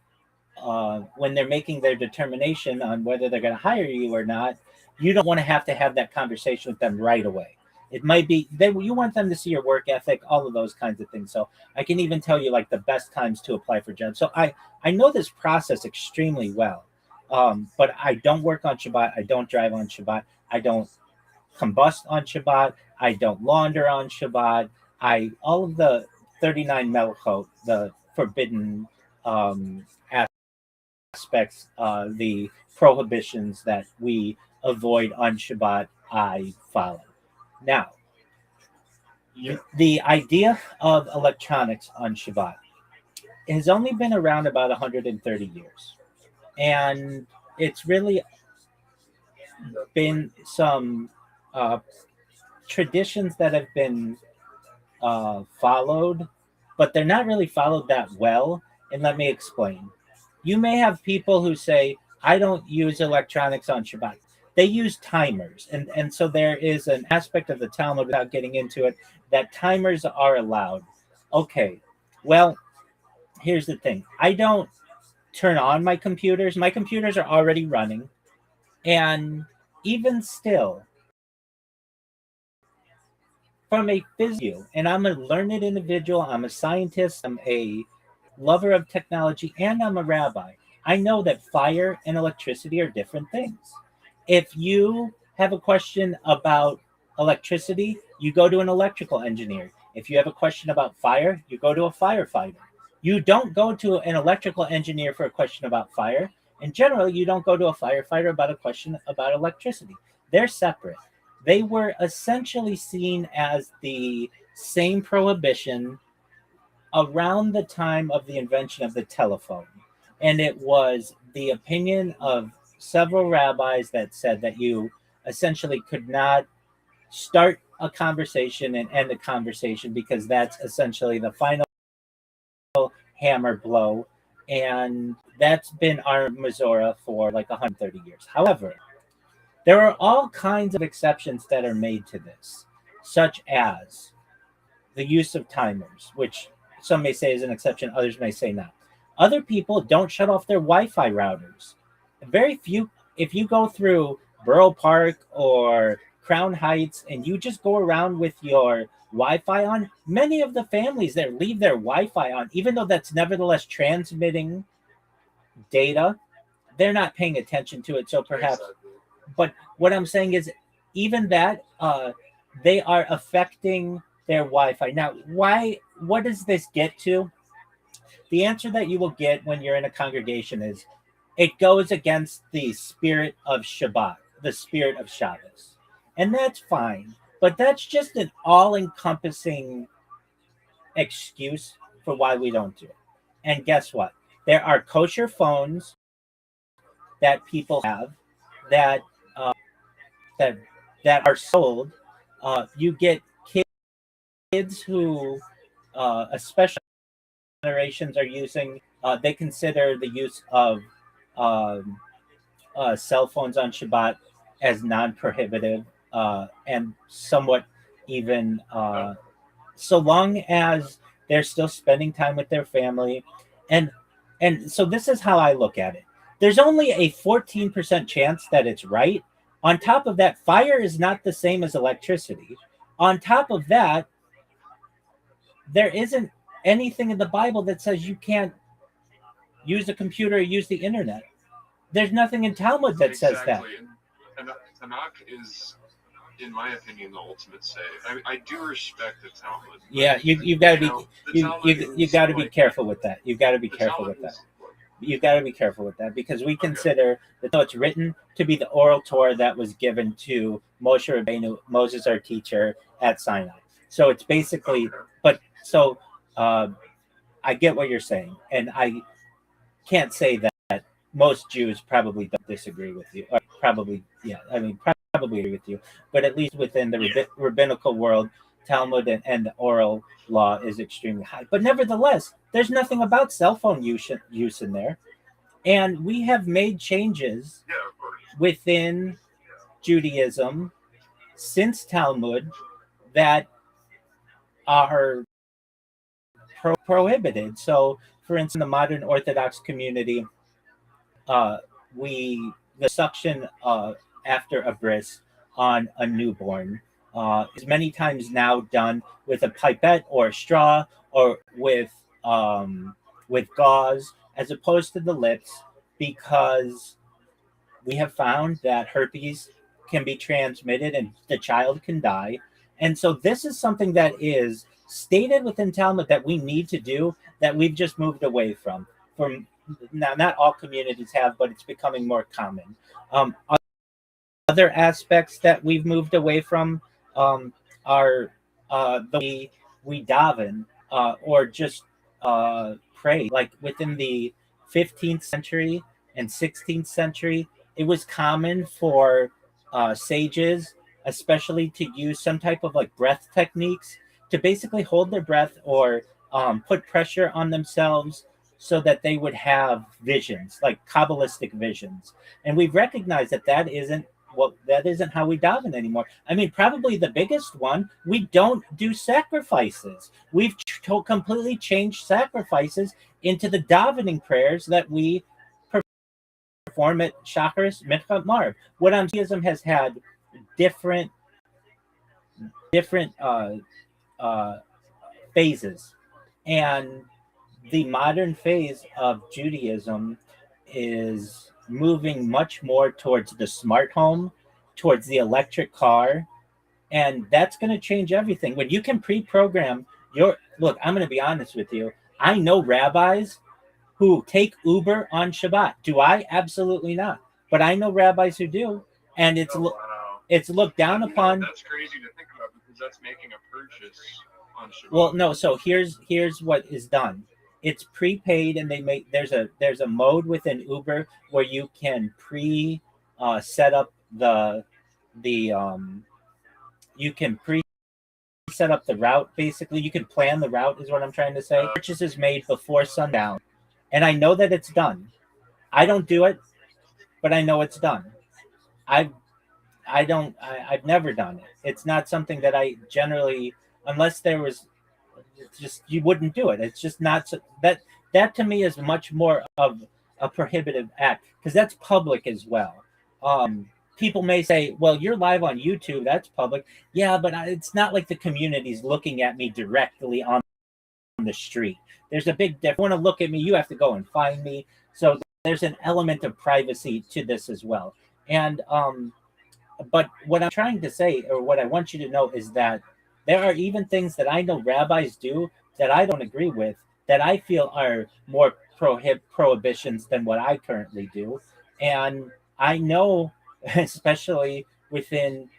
when they're making their determination on whether they're going to hire you or not, you don't want to have that conversation with them right away. It might be you want them to see your work ethic, all of those kinds of things. So I can even tell you like the best times to apply for jobs. So I know this process extremely well. But I don't work on Shabbat. I don't drive on Shabbat. I don't combust on Shabbat. I don't launder on Shabbat. All of the 39 melchot, the forbidden aspects, the prohibitions that we avoid on Shabbat, I follow. Now, the idea of electronics on Shabbat has only been around about 130 years. And it's really been some traditions that have been followed, but they're not really followed that well. And let me explain. You may have people who say, I don't use electronics on Shabbat. They use timers. And so there is an aspect of the Talmud, without getting into it, that timers are allowed. Okay, well, here's the thing. I don't turn on my computers. My computers are already running. And even still, from a physio, and I'm a learned individual, I'm a scientist, I'm a lover of technology, and I'm a rabbi. I know that fire and electricity are different things. If you have a question about electricity, you go to an electrical engineer. If you have a question about fire, you go to a firefighter. You don't go to an electrical engineer for a question about fire. And generally, you don't go to a firefighter about a question about electricity. They're separate. They were essentially seen as the same prohibition around the time of the invention of the telephone. And it was the opinion of several rabbis that said that you essentially could not start a conversation and end a conversation, because that's essentially the final hammer blow. And that's been our Mizora for like 130 years. However, there are all kinds of exceptions that are made to this, such as the use of timers, which some may say is an exception, others may say not. Other people don't shut off their Wi-Fi routers. Very few, if you go through Borough Park or Crown Heights and you just go around with your Wi-Fi on, many of the families there leave their Wi-Fi on, even though that's nevertheless transmitting data. They're not paying attention to it, so perhaps. But what I'm saying is, even that, they are affecting their Wi-Fi. Now, why? What does this get to? The answer that you will get when you're in a congregation is, it goes against the spirit of Shabbat, the spirit of Shabbos. And that's fine. But that's just an all-encompassing excuse for why we don't do it. And guess what? There are kosher phones that people have that that are sold. You get kids who, especially generations, are using. They consider the use of cell phones on Shabbat as non-prohibitive, and somewhat even, so long as they're still spending time with their family. And so this is how I look at it. There's only a 14% chance that it's right. On top of that, fire is not the same as electricity. On top of that, there isn't anything in the Bible that says you can't use a computer or use the internet. There's nothing in Talmud that says that. And Tanakh is, in my opinion, the ultimate say. I do respect the Talmud. Yeah, you've got to be you got to be careful with that. You've got to be careful with that. You've got to be careful with that, because we consider that though it's written to be the oral Torah that was given to Moshe Rabbeinu, Moses, our teacher, at Sinai. So it's basically, but so I get what you're saying, and I can't say that most Jews probably don't disagree with you, or probably, yeah, I mean, probably agree with you, but at least within the rabbinical world, Talmud and the oral law is extremely high. But nevertheless, there's nothing about cell phone use in there. And we have made changes within Judaism since Talmud that are prohibited. So, for instance, in the modern Orthodox community, the suction after a bris on a newborn is many times now done with a pipette or a straw or with gauze as opposed to the lips, because we have found that herpes can be transmitted and the child can die. And so this is something that is stated within Talmud that we need to do, that we've just moved away from. From now, not all communities have, but it's becoming more common. Other aspects that we've moved away from are the way we daven or just pray. Like within the 15th century and 16th century, it was common for sages, especially, to use some type of like breath techniques to basically hold their breath or put pressure on themselves so that they would have visions, like Kabbalistic visions. And we've recognized that that isn't how we daven anymore. I mean, probably the biggest one, we don't do sacrifices. We've completely changed sacrifices into the davening prayers that we perform at Shacharis, Mincha, Marv. What Judaism has had different phases, and the modern phase of Judaism is moving much more towards the smart home, towards the electric car, and that's going to change everything. When you can pre-program your look, I'm going to be honest with you. I know rabbis who take Uber on Shabbat. Do I? Absolutely not. But I know rabbis who do, and it's looked down upon. That's crazy to think about, because that's making a purchase on Shabbat. Well, no. So here's what is done. It's prepaid, and there's a mode within Uber where you can set up you can set up the route. Basically, you can plan the route, is what I'm trying to say. Purchase is made before sundown, and I know that it's done. I don't do it, but I know it's done. I've never done it. It's not something that I generally, unless there was, just, you wouldn't do it. It's just not that to me is much more of a prohibitive act, because that's public as well. People may say, well, you're live on YouTube, that's public. Yeah, but it's not like the community's looking at me directly on the street. There's a big difference. If you want to look at me, you have to go and find me. So there's an element of privacy to this as well. And but what I'm trying to say, or what I want you to know, is that there are even things that I know rabbis do that I don't agree with, that I feel are more prohibitions than what I currently do. And I know, especially within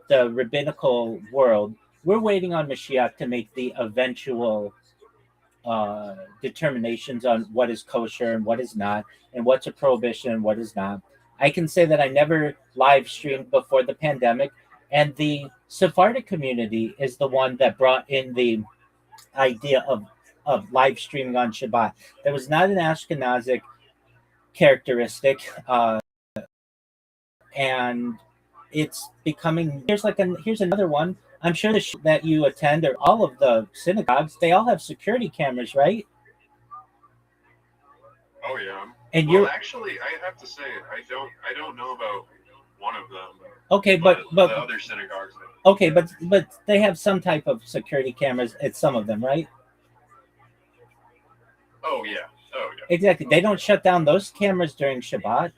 the rabbinical world, we're waiting on Mashiach to make the eventual determinations on what is kosher and what is not, and what's a prohibition and what is not. I can say that I never live streamed before the pandemic, and the Sephardic community is the one that brought in the idea of live streaming on Shabbat. That was not an Ashkenazic characteristic, and it's becoming. Here's another one. I'm sure that you attend, or all of the synagogues, they all have security cameras, right? Oh yeah. And actually, I have to say, I don't know about one of them. Okay, but the other synagogues. Okay, but they have some type of security cameras at some of them, right? Oh yeah. Exactly. They don't shut down those cameras during Shabbat.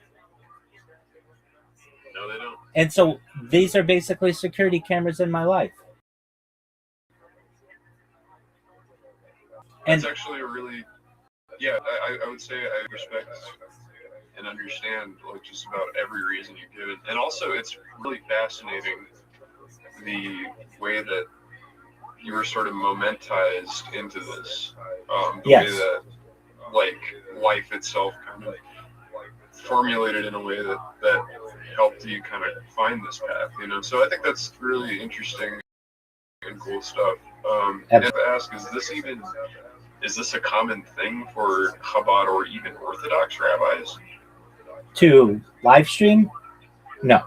No, they don't. And so these are basically security cameras in my life. That's actually a really, I would say I respect and understand like just about every reason you give it. And also it's really fascinating the way that you were sort of momentized into this. The way that like life itself kind of formulated in a way that helped you kind of find this path, So I think that's really interesting and cool stuff. And to ask, is this a common thing for Chabad or even Orthodox rabbis? To live stream? No.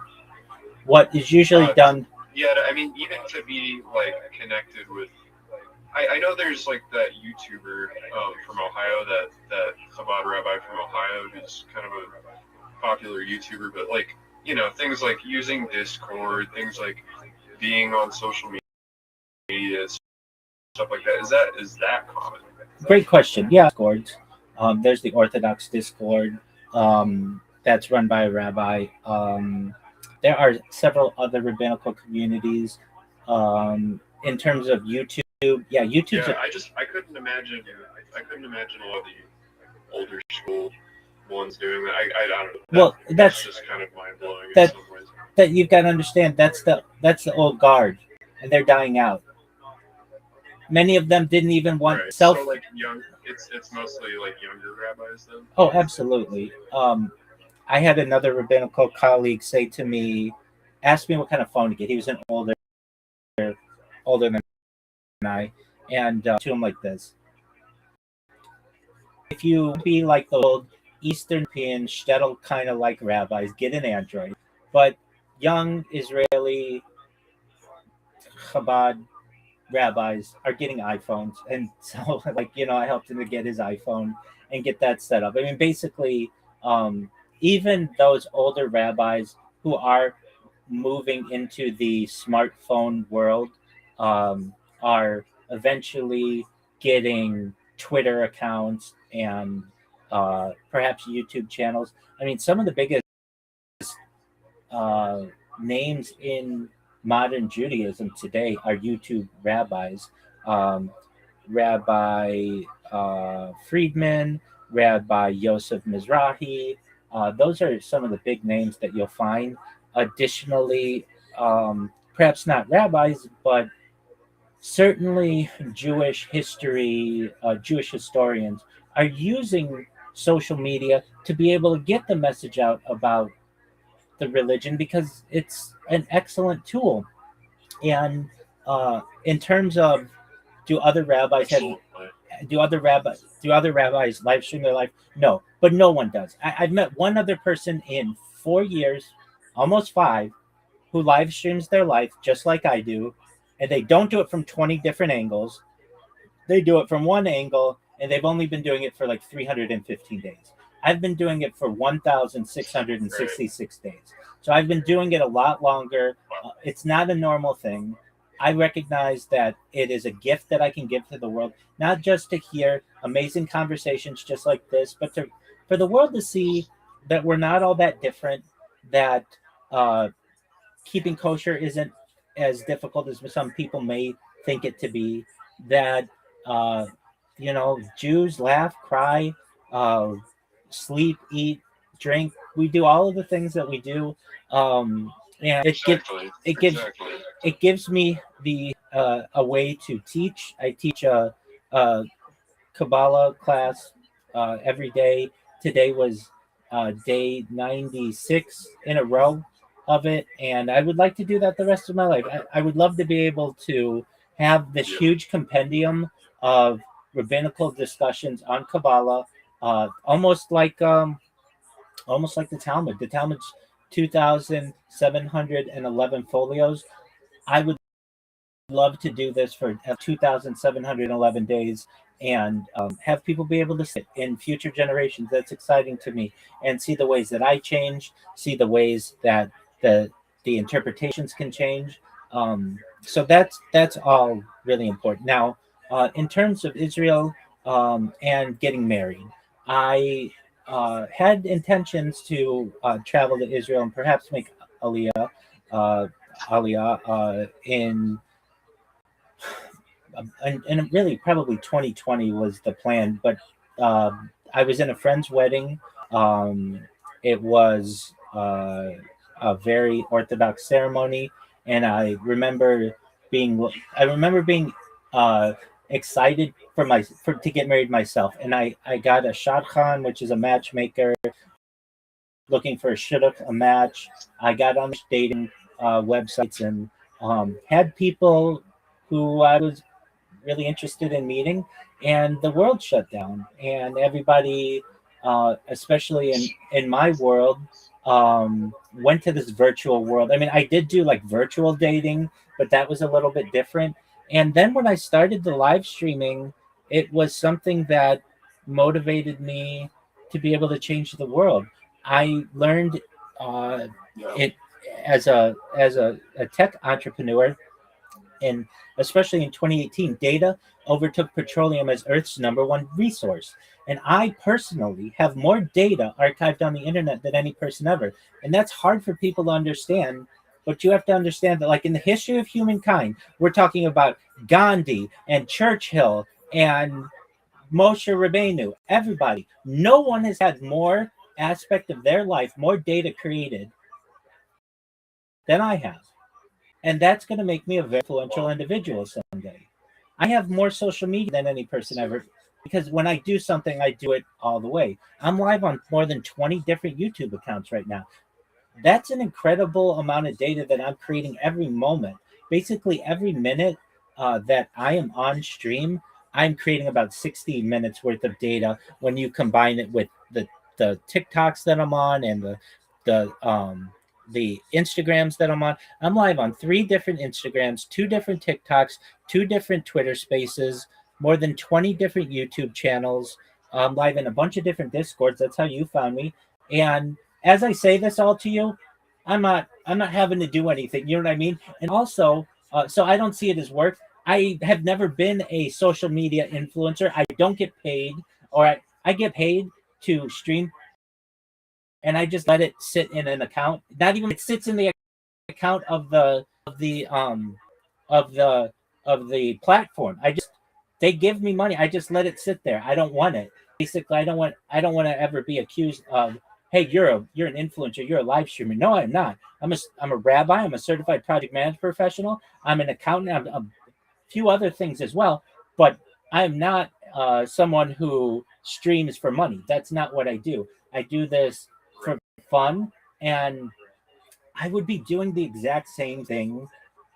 What is usually done? Yeah, I mean, even to be like connected with, I know there's like that YouTuber from Ohio, that Chabad rabbi from Ohio, who's kind of a popular YouTuber, but like, things like using Discord, things like being on social media, stuff like that, is that common? Great question. Yeah, Discord. There's the Orthodox Discord that's run by a rabbi. There are several other rabbinical communities. In terms of YouTube, yeah, YouTube's Yeah, I couldn't imagine a lot of the older school ones doing that. I don't know. Well, that's just kind of mind blowing in that some ways. that you've got to understand. That's the old guard, and they're dying out. Many of them didn't even want Right. self. So like it's mostly like younger rabbis then. Oh, absolutely. I had another rabbinical colleague say to me, ask me what kind of phone to get. He was an older than I, and to him like this: if you be like the old Eastern European shtetl kind of like rabbis, get an Android. But young Israeli Chabad rabbis are getting iPhones, and so I helped him to get his iPhone and get that set up. I mean, basically, even those older rabbis who are moving into the smartphone world are eventually getting Twitter accounts and perhaps YouTube channels. I mean, some of the biggest names in modern Judaism today are YouTube rabbis. Rabbi Friedman, Rabbi Yosef Mizrahi. Those are some of the big names that you'll find. Additionally, perhaps not rabbis, but certainly Jewish history, Jewish historians are using social media to be able to get the message out about the religion because it's an excellent tool. And in terms of do other rabbis live stream their life? No, but no one does. I've met one other person in 4 years, almost 5, who live streams their life just like I do, and they don't do it from 20 different angles. They do it from one angle, and they've only been doing it for like 315 days. I've been doing it for 1,666 days. So I've been doing it a lot longer. It's not a normal thing. I recognize that it is a gift that I can give to the world, not just to hear amazing conversations just like this, but for the world to see that we're not all that different, that keeping kosher isn't as difficult as some people may think it to be, that Jews laugh, cry, sleep, eat, drink. We do all of the things that we do, and it gives me the a way to teach. I teach a Kabbalah class every day. Today was day 96 in a row of it, and I would like to do that the rest of my life. I would love to be able to have this huge compendium of rabbinical discussions on Kabbalah, almost like the Talmud. The Talmud's 2,711 folios. I would love to do this for 2,711 days and have people be able to sit in future generations. That's exciting to me, and see the ways that I change, see the ways that the interpretations can change. So that's all really important. Now, in terms of Israel and getting married, I had intentions to travel to Israel and perhaps make Aliyah in. And really, probably 2020 was the plan. But I was in a friend's wedding. It was a very Orthodox ceremony, and I remember being excited to get married myself. And I got a shadchan, which is a matchmaker, looking for a match. I got on dating websites and had people who I was really interested in meeting, and the world shut down, and everybody, especially in my world, went to this virtual world. I mean, I did do like virtual dating, but that was a little bit different. And then when I started the live streaming, it was something that motivated me to be able to change the world. I learned it as a tech entrepreneur, and especially in 2018, data overtook petroleum as Earth's number one resource. And I personally have more data archived on the internet than any person ever. And that's hard for people to understand. But you have to understand that, like in the history of humankind, we're talking about Gandhi and Churchill and Moshe Rabbeinu, everybody. No one has had more aspect of their life, more data created than I have. And that's going to make me a very influential individual someday. I have more social media than any person ever, because when I do something, I do it all the way. I'm live on more than 20 different YouTube accounts right now. That's an incredible amount of data that I'm creating every moment. Basically, every minute that I am on stream, I'm creating about 60 minutes worth of data when you combine it with the TikToks that I'm on and the Instagrams that I'm on. I'm live on 3 different Instagrams, 2 different TikToks, 2 different Twitter spaces, more than 20 different YouTube channels. I'm live in a bunch of different Discords. That's how you found me. And as I say this all to you, I'm not having to do anything. You know what I mean? And also, so I don't see it as work. I have never been a social media influencer. I don't get paid, or I get paid to stream, and I just let it sit in an account. Not even, it sits in the account of the platform. They give me money. I just let it sit there. I don't want it. Basically, I don't want to ever be accused of, hey, you're an influencer, you're a live streamer. No, I'm not. I'm a rabbi. I'm a certified project management professional. I'm an accountant. I'm a few other things as well, but I'm not someone who streams for money. That's not what I do. I do this for fun, and I would be doing the exact same thing.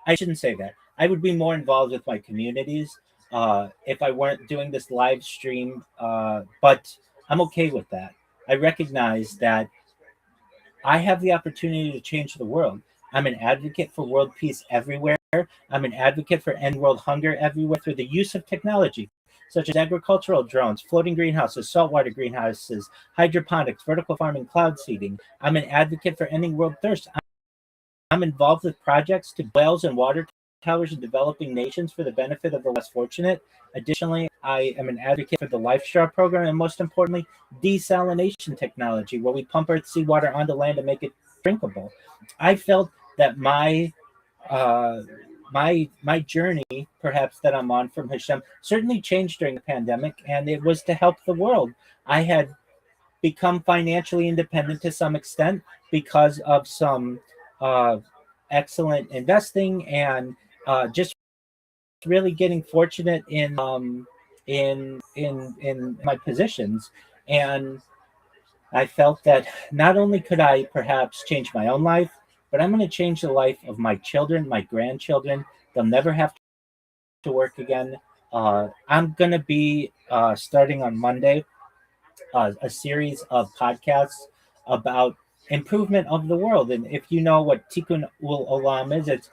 I shouldn't say that. I would be more involved with my communities if I weren't doing this live stream, but I'm okay with that. I recognize that I have the opportunity to change the world. I'm an advocate for world peace everywhere. I'm an advocate for end world hunger everywhere through the use of technology, such as agricultural drones, floating greenhouses, saltwater greenhouses, hydroponics, vertical farming, cloud seeding. I'm an advocate for ending world thirst. I'm involved with projects to wells and water towers in developing nations for the benefit of the less fortunate. Additionally, I am an advocate for the Life Straw program, and most importantly, desalination technology, where we pump Earth seawater onto land and make it drinkable. I felt that my journey, perhaps, that I'm on from Hashem, certainly changed during the pandemic, and it was to help the world. I had become financially independent to some extent because of some excellent investing and just really getting fortunate in my positions. And I felt that not only could I perhaps change my own life, but I'm going to change the life of my children, my grandchildren. They'll never have to work again. I'm going to be starting on Monday a series of podcasts about improvement of the world. And if you know what Tikkun Ul Olam is, it's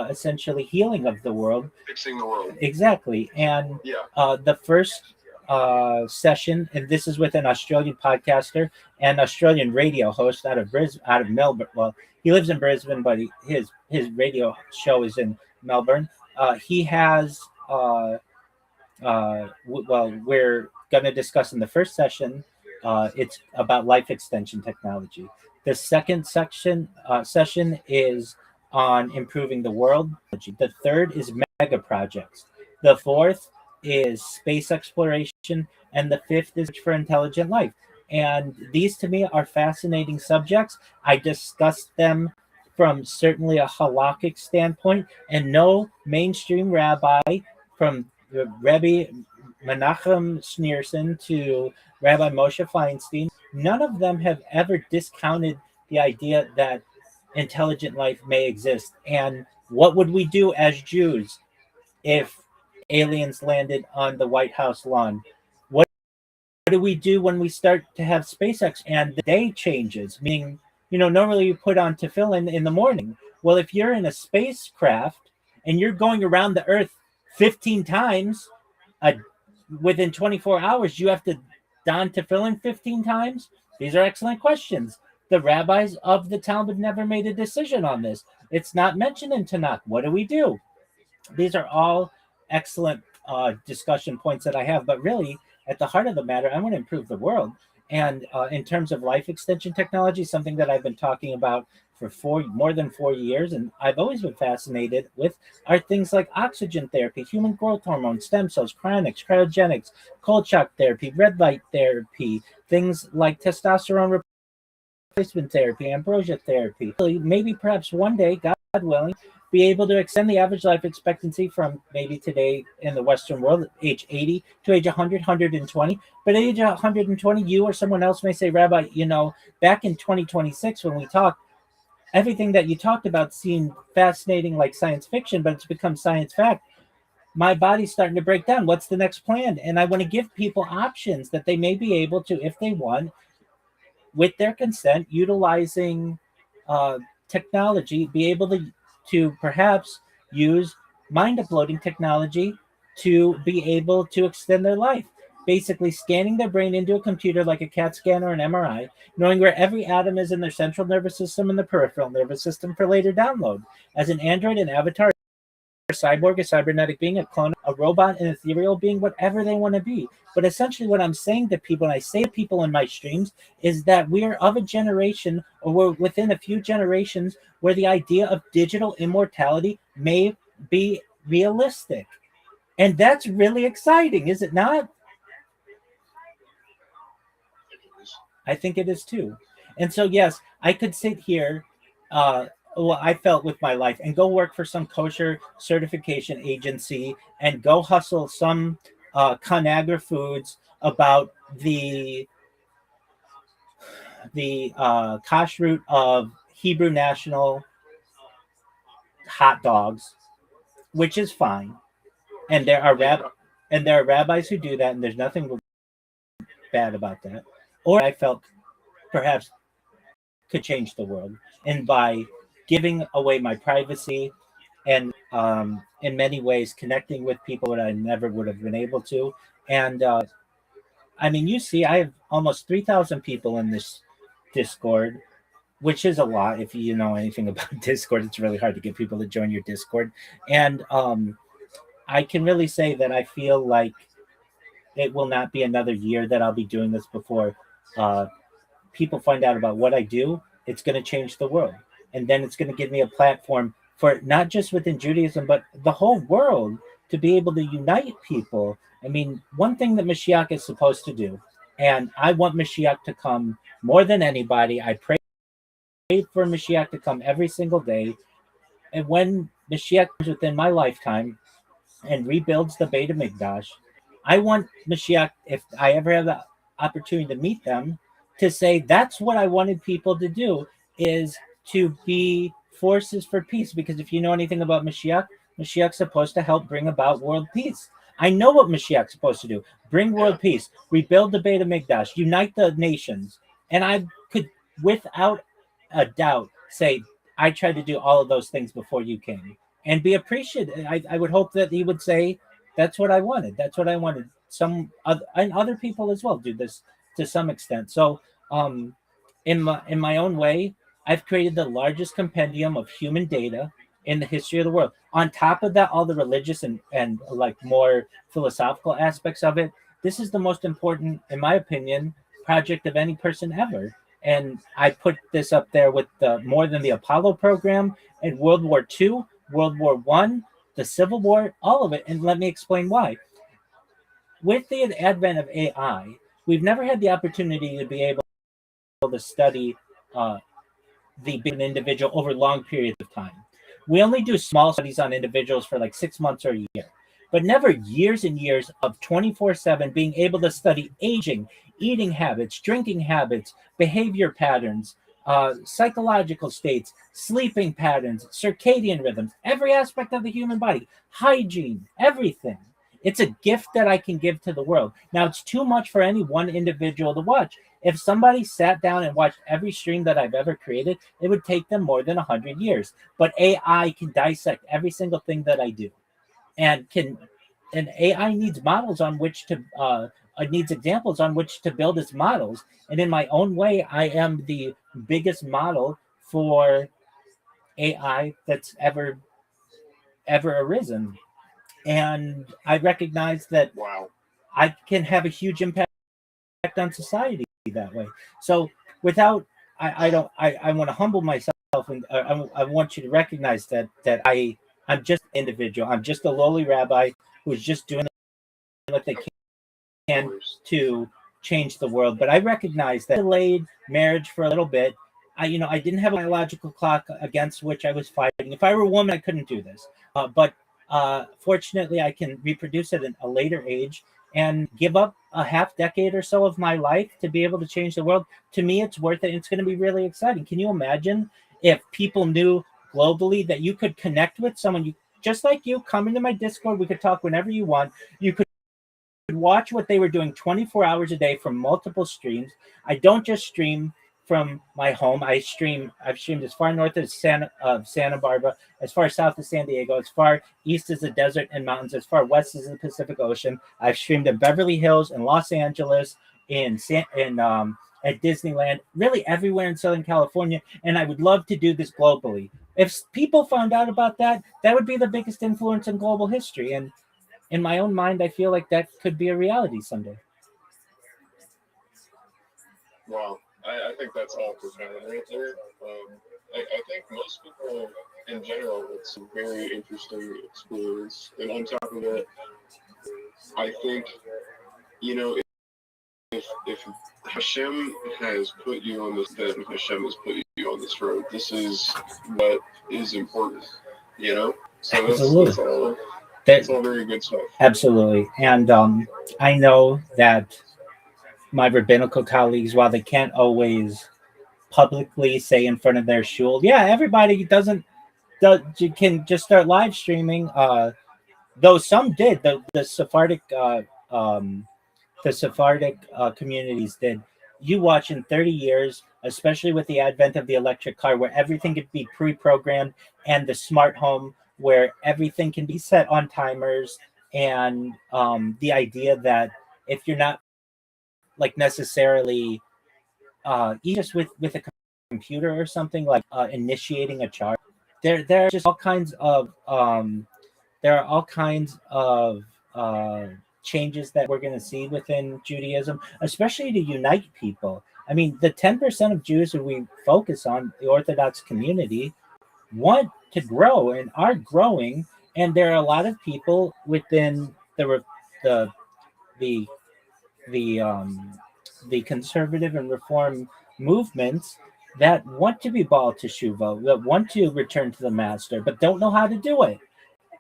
essentially healing of the world. Fixing the world. Exactly. And the first session, and this is with an Australian podcaster and Australian radio host out of Melbourne. Well, he lives in Brisbane, but his radio show is in Melbourne. He has we're going to discuss in the first session. It's about life extension technology. The second session is on improving the world. The third is mega projects. The fourth is space exploration, and the fifth is for intelligent life. And these, to me, are fascinating subjects. I discussed them from certainly a halakhic standpoint, and no mainstream rabbi, from Rabbi Menachem Schneerson to Rabbi Moshe Feinstein, none of them have ever discounted the idea that intelligent life may exist. And what would we do as Jews if aliens landed on the White House lawn? What do we do when we start to have SpaceX and the day changes? Meaning, normally you put on tefillin in the morning. Well, if you're in a spacecraft and you're going around the Earth 15 times within 24 hours, you have to don tefillin 15 times? These are excellent questions. The rabbis of the Talmud never made a decision on this. It's not mentioned in Tanakh. What do we do? These are all excellent discussion points that I have, but really, at the heart of the matter, I want to improve the world. And in terms of life extension technology, something that I've been talking about for more than 4 years, and I've always been fascinated with, are things like oxygen therapy, human growth hormone, stem cells, cryonics, cryogenics, cold shock therapy, red light therapy, things like testosterone replacement therapy, ambrosia therapy. Maybe perhaps one day, God willing, be able to extend the average life expectancy from maybe today in the Western world, age 80 to age 100, 120. But at age 120, you or someone else may say, Rabbi, back in 2026 when we talked, everything that you talked about seemed fascinating like science fiction, but it's become science fact. My body's starting to break down. What's the next plan? And I want to give people options that they may be able to, if they want, with their consent, utilizing technology, be able to perhaps use mind uploading technology to be able to extend their life. Basically scanning their brain into a computer like a CAT scan or an MRI, knowing where every atom is in their central nervous system and the peripheral nervous system for later download. As an android, an avatar, a cyborg, a cybernetic being, a clone, a robot, an ethereal being, whatever they want to be. But essentially what I'm saying to people, and I say to people in my streams, is that we are of a generation, or we're within a few generations, where the idea of digital immortality may be realistic. And that's really exciting, is it not? I think it is too. And so, yes, I could sit here, I felt with my life, and go work for some kosher certification agency and go hustle some ConAgra Foods about the kashrut of Hebrew National hot dogs, which is fine. And there are rabbis who do that, and there's nothing bad about that. Or I felt perhaps could change the world, and by giving away my privacy and in many ways connecting with people that I never would have been able to. And I mean, you see, I have almost 3,000 people in this Discord, which is a lot. If you know anything about Discord, it's really hard to get people to join your Discord. And I can really say that I feel like it will not be another year that I'll be doing this before people find out about what I do. It's going to change the world. And then it's going to give me a platform for not just within Judaism, but the whole world, to be able to unite people. I mean, one thing that Mashiach is supposed to do, and I want Mashiach to come more than anybody. I pray for Mashiach to come every single day. And when Mashiach comes within my lifetime and rebuilds the Beit HaMikdash, I want Mashiach, if I ever have the opportunity to meet them, to say that's what I wanted people to do, is to be forces for peace. Because if you know anything about Mashiach, Mashiach's supposed to help bring about world peace. I know what Mashiach's supposed to do. Bring world peace, rebuild the Beit HaMikdash, unite the nations. And I could, without a doubt, say, I tried to do all of those things before you came. And be appreciated. I would hope that he would say, that's what I wanted. That's what I wanted. And other people as well do this to some extent. So in my own way, I've created the largest compendium of human data in the history of the world. On top of that, all the religious and like more philosophical aspects of it, this is the most important, in my opinion, project of any person ever. And I put this up there with more than the Apollo program and World War II, World War I, the Civil War, all of it. And let me explain why. With the advent of AI, we've never had the opportunity to be able to study the big individual over long periods of time. We only do small studies on individuals for like 6 months or a year, but never years and years of 24/7 being able to study aging, eating habits, drinking habits, behavior patterns, psychological states, sleeping patterns, circadian rhythms, every aspect of the human body, hygiene, everything. It's a gift that I can give to the world. Now, it's too much for any one individual to watch. If somebody sat down and watched every stream that I've ever created, it would take them more than 100 years. But AI can dissect every single thing that I do. And AI needs models on which to, needs examples on which to build its models. And in my own way, I am the biggest model for AI that's ever arisen. And I recognize that I can have a huge impact on society that way. So without, I don't, I want to humble myself, and I want you to recognize I'm just an individual. I'm just a lowly rabbi who's just doing what they can to change the world. But I recognize that I delayed marriage for a little bit. I didn't have a biological clock against which I was fighting. If I were a woman, I couldn't do this. But fortunately, I can reproduce at a later age and give up a half decade or so of my life to be able to change the world. To me, it's worth it. It's going to be really exciting. Can you imagine if people knew globally that you could connect with someone just like you, come into my Discord, we could talk whenever you want. You could watch what they were doing 24 hours a day from multiple streams. I don't just stream from my home. I've streamed as far north as Santa Barbara, as far south as San Diego, as far east as the desert and mountains, as far west as the Pacific Ocean. I've streamed in Beverly Hills, in Los Angeles, at Disneyland, really everywhere in Southern California. And I would love to do this globally. If people found out about that, that would be the biggest influence in global history. And in my own mind, I feel like that could be a reality someday. Wow, I think that's all profound right there. I think most people in general, it's a very interesting experience. And on top of that, I think, if Hashem has put you on this bed, if Hashem has put you on this road, this is what is important, So that's all very good stuff. Absolutely. And I know that my rabbinical colleagues, while they can't always publicly say in front of their shul, yeah, everybody can just start live streaming. Though some did, the Sephardic communities did. You watch in 30 years, especially with the advent of the electric car, where everything could be pre-programmed, and the smart home, where everything can be set on timers, and the idea that if you're not like necessarily even just with a computer or something, like initiating a charge, there are just all kinds of changes that we're going to see within Judaism, especially to unite people. I mean, the 10% of Jews who we focus on, the Orthodox community, want to grow and are growing, and there are a lot of people within the conservative and reform movements that want to be Baal Teshuvah, that want to return to the Master, but don't know how to do it.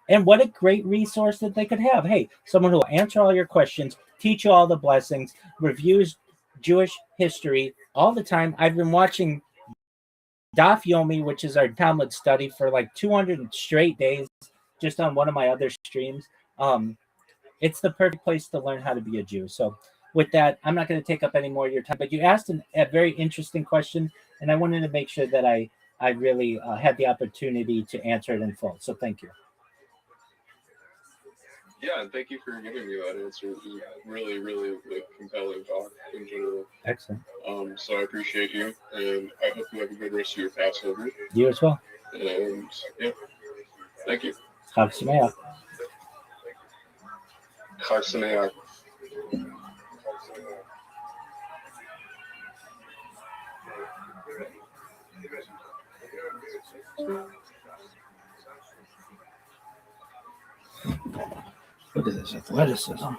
And what a great resource that they could have. Hey, someone who will answer all your questions, teach you all the blessings, reviews Jewish history all the time. I've been watching Daf Yomi, which is our Talmud study, for like 200 straight days, just on one of my other streams. It's the perfect place to learn how to be a Jew. So with that, I'm not going to take up any more of your time, but you asked a very interesting question, and I wanted to make sure that I really had the opportunity to answer it in full. So thank you. Yeah, and thank you for giving me that answer. It was really, really compelling talk in general. Excellent. So I appreciate you, and I hope you have a good rest of your Passover. You as well. And yeah, thank you. Chag Sameach. Chag Sameach. Look at this athleticism.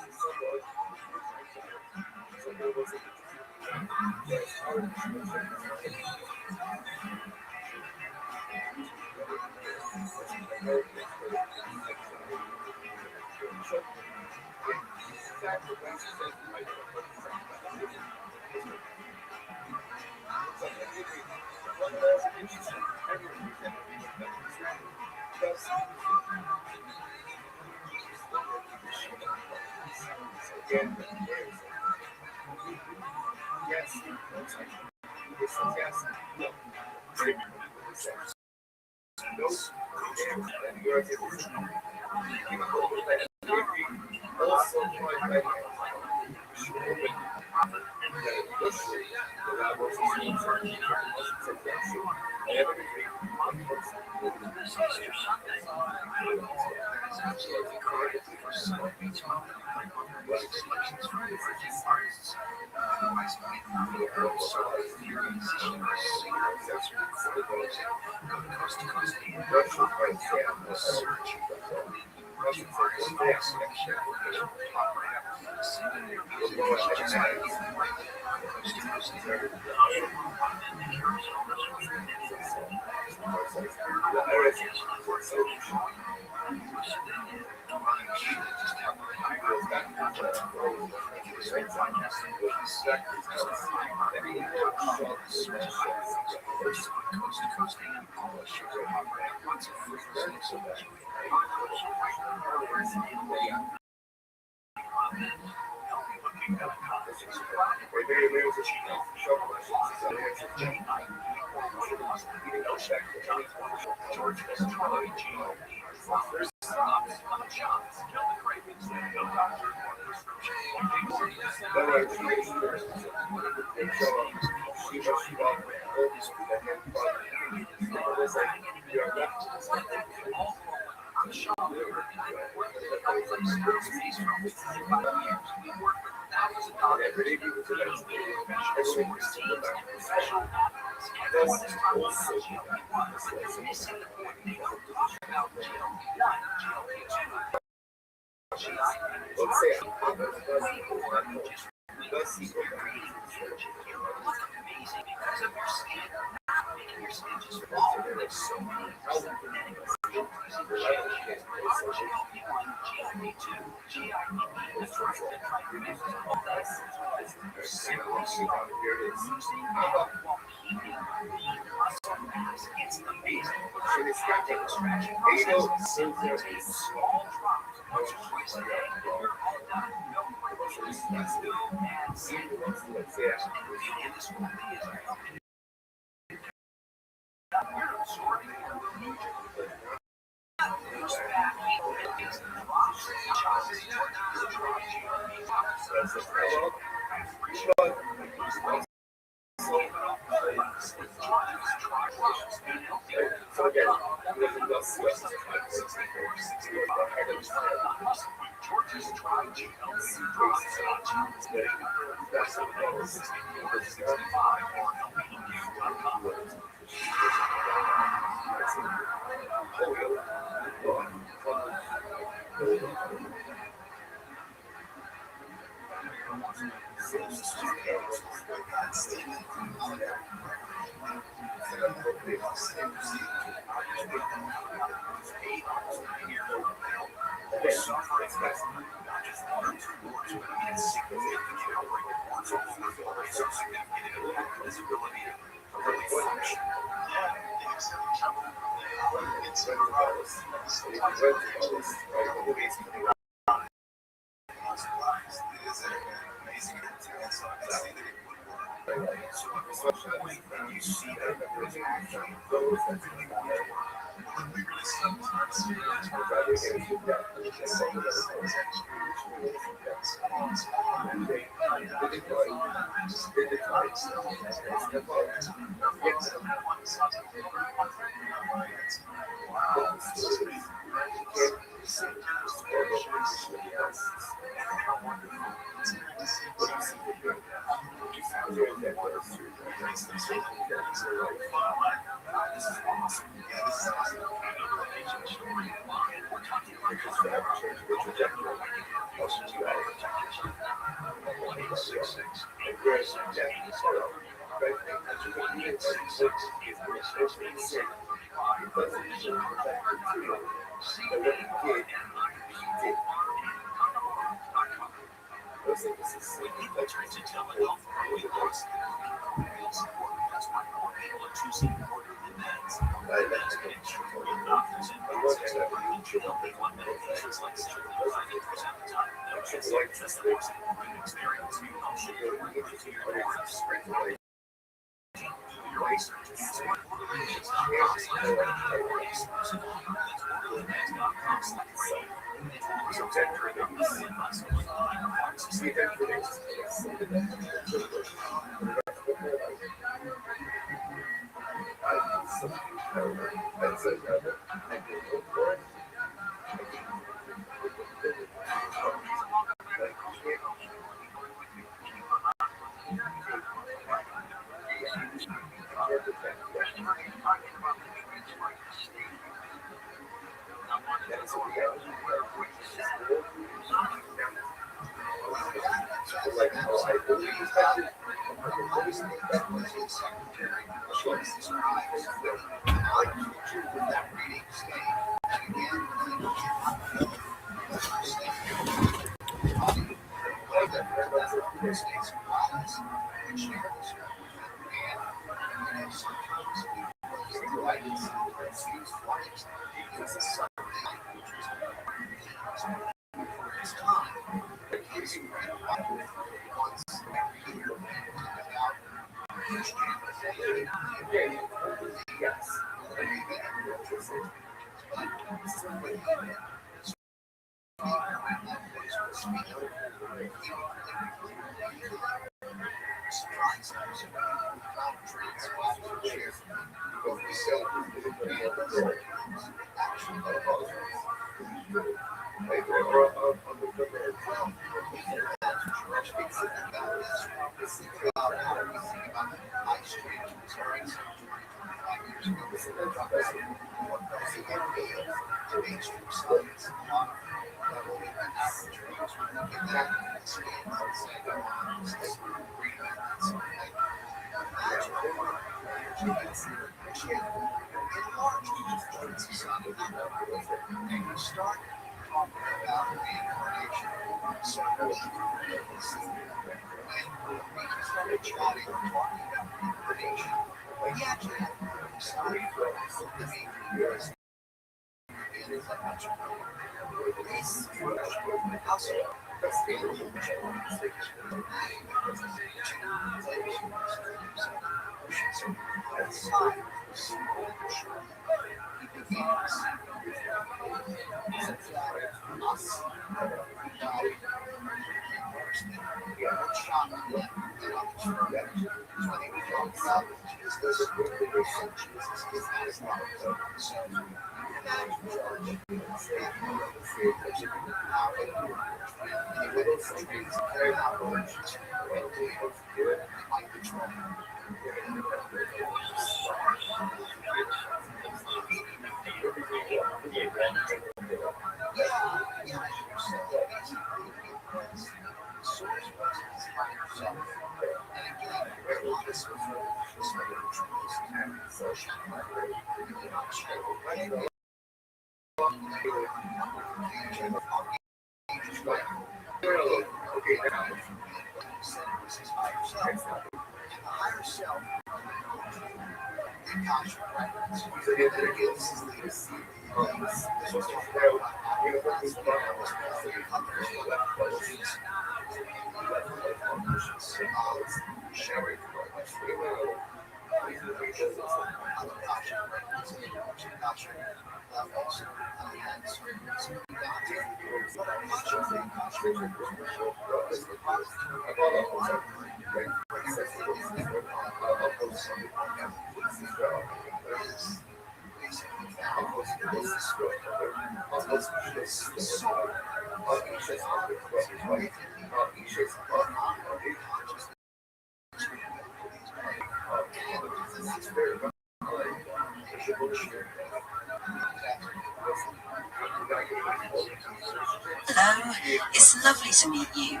Hello, it's lovely to meet you.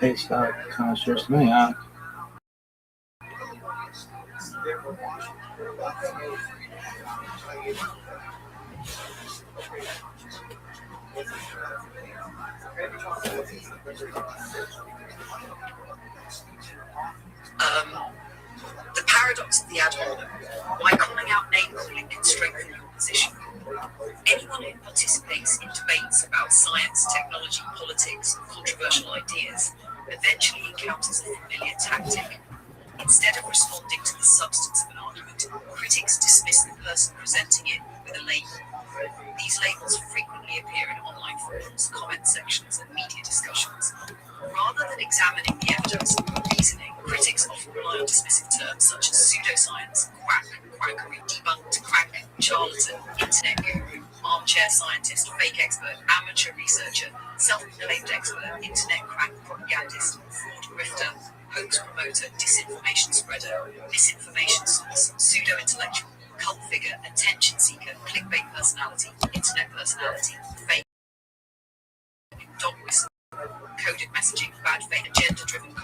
It's kind of stressed me out. The paradox of the ad hominem. By calling out name-calling can strengthen your position. Anyone who participates in debates about science, technology, politics, or controversial ideas eventually encounters a familiar tactic. Instead of responding to the substance of an argument, critics dismiss the person presenting it with a label. These labels frequently appear in online forums, comment sections, and media discussions. Rather than examining the evidence or reasoning, critics often rely on dismissive terms such as pseudoscience, quack, quackery, debunked, crank, charlatan, internet guru, armchair scientist, fake expert, amateur researcher, self-proclaimed expert, internet crack propagandist, fraud grifter, hoax promoter, disinformation spreader, misinformation source, pseudo-intellectual, cult figure, attention seeker, clickbait personality, internet personality, fake dog whistle, coded messaging, bad faith, agenda-driven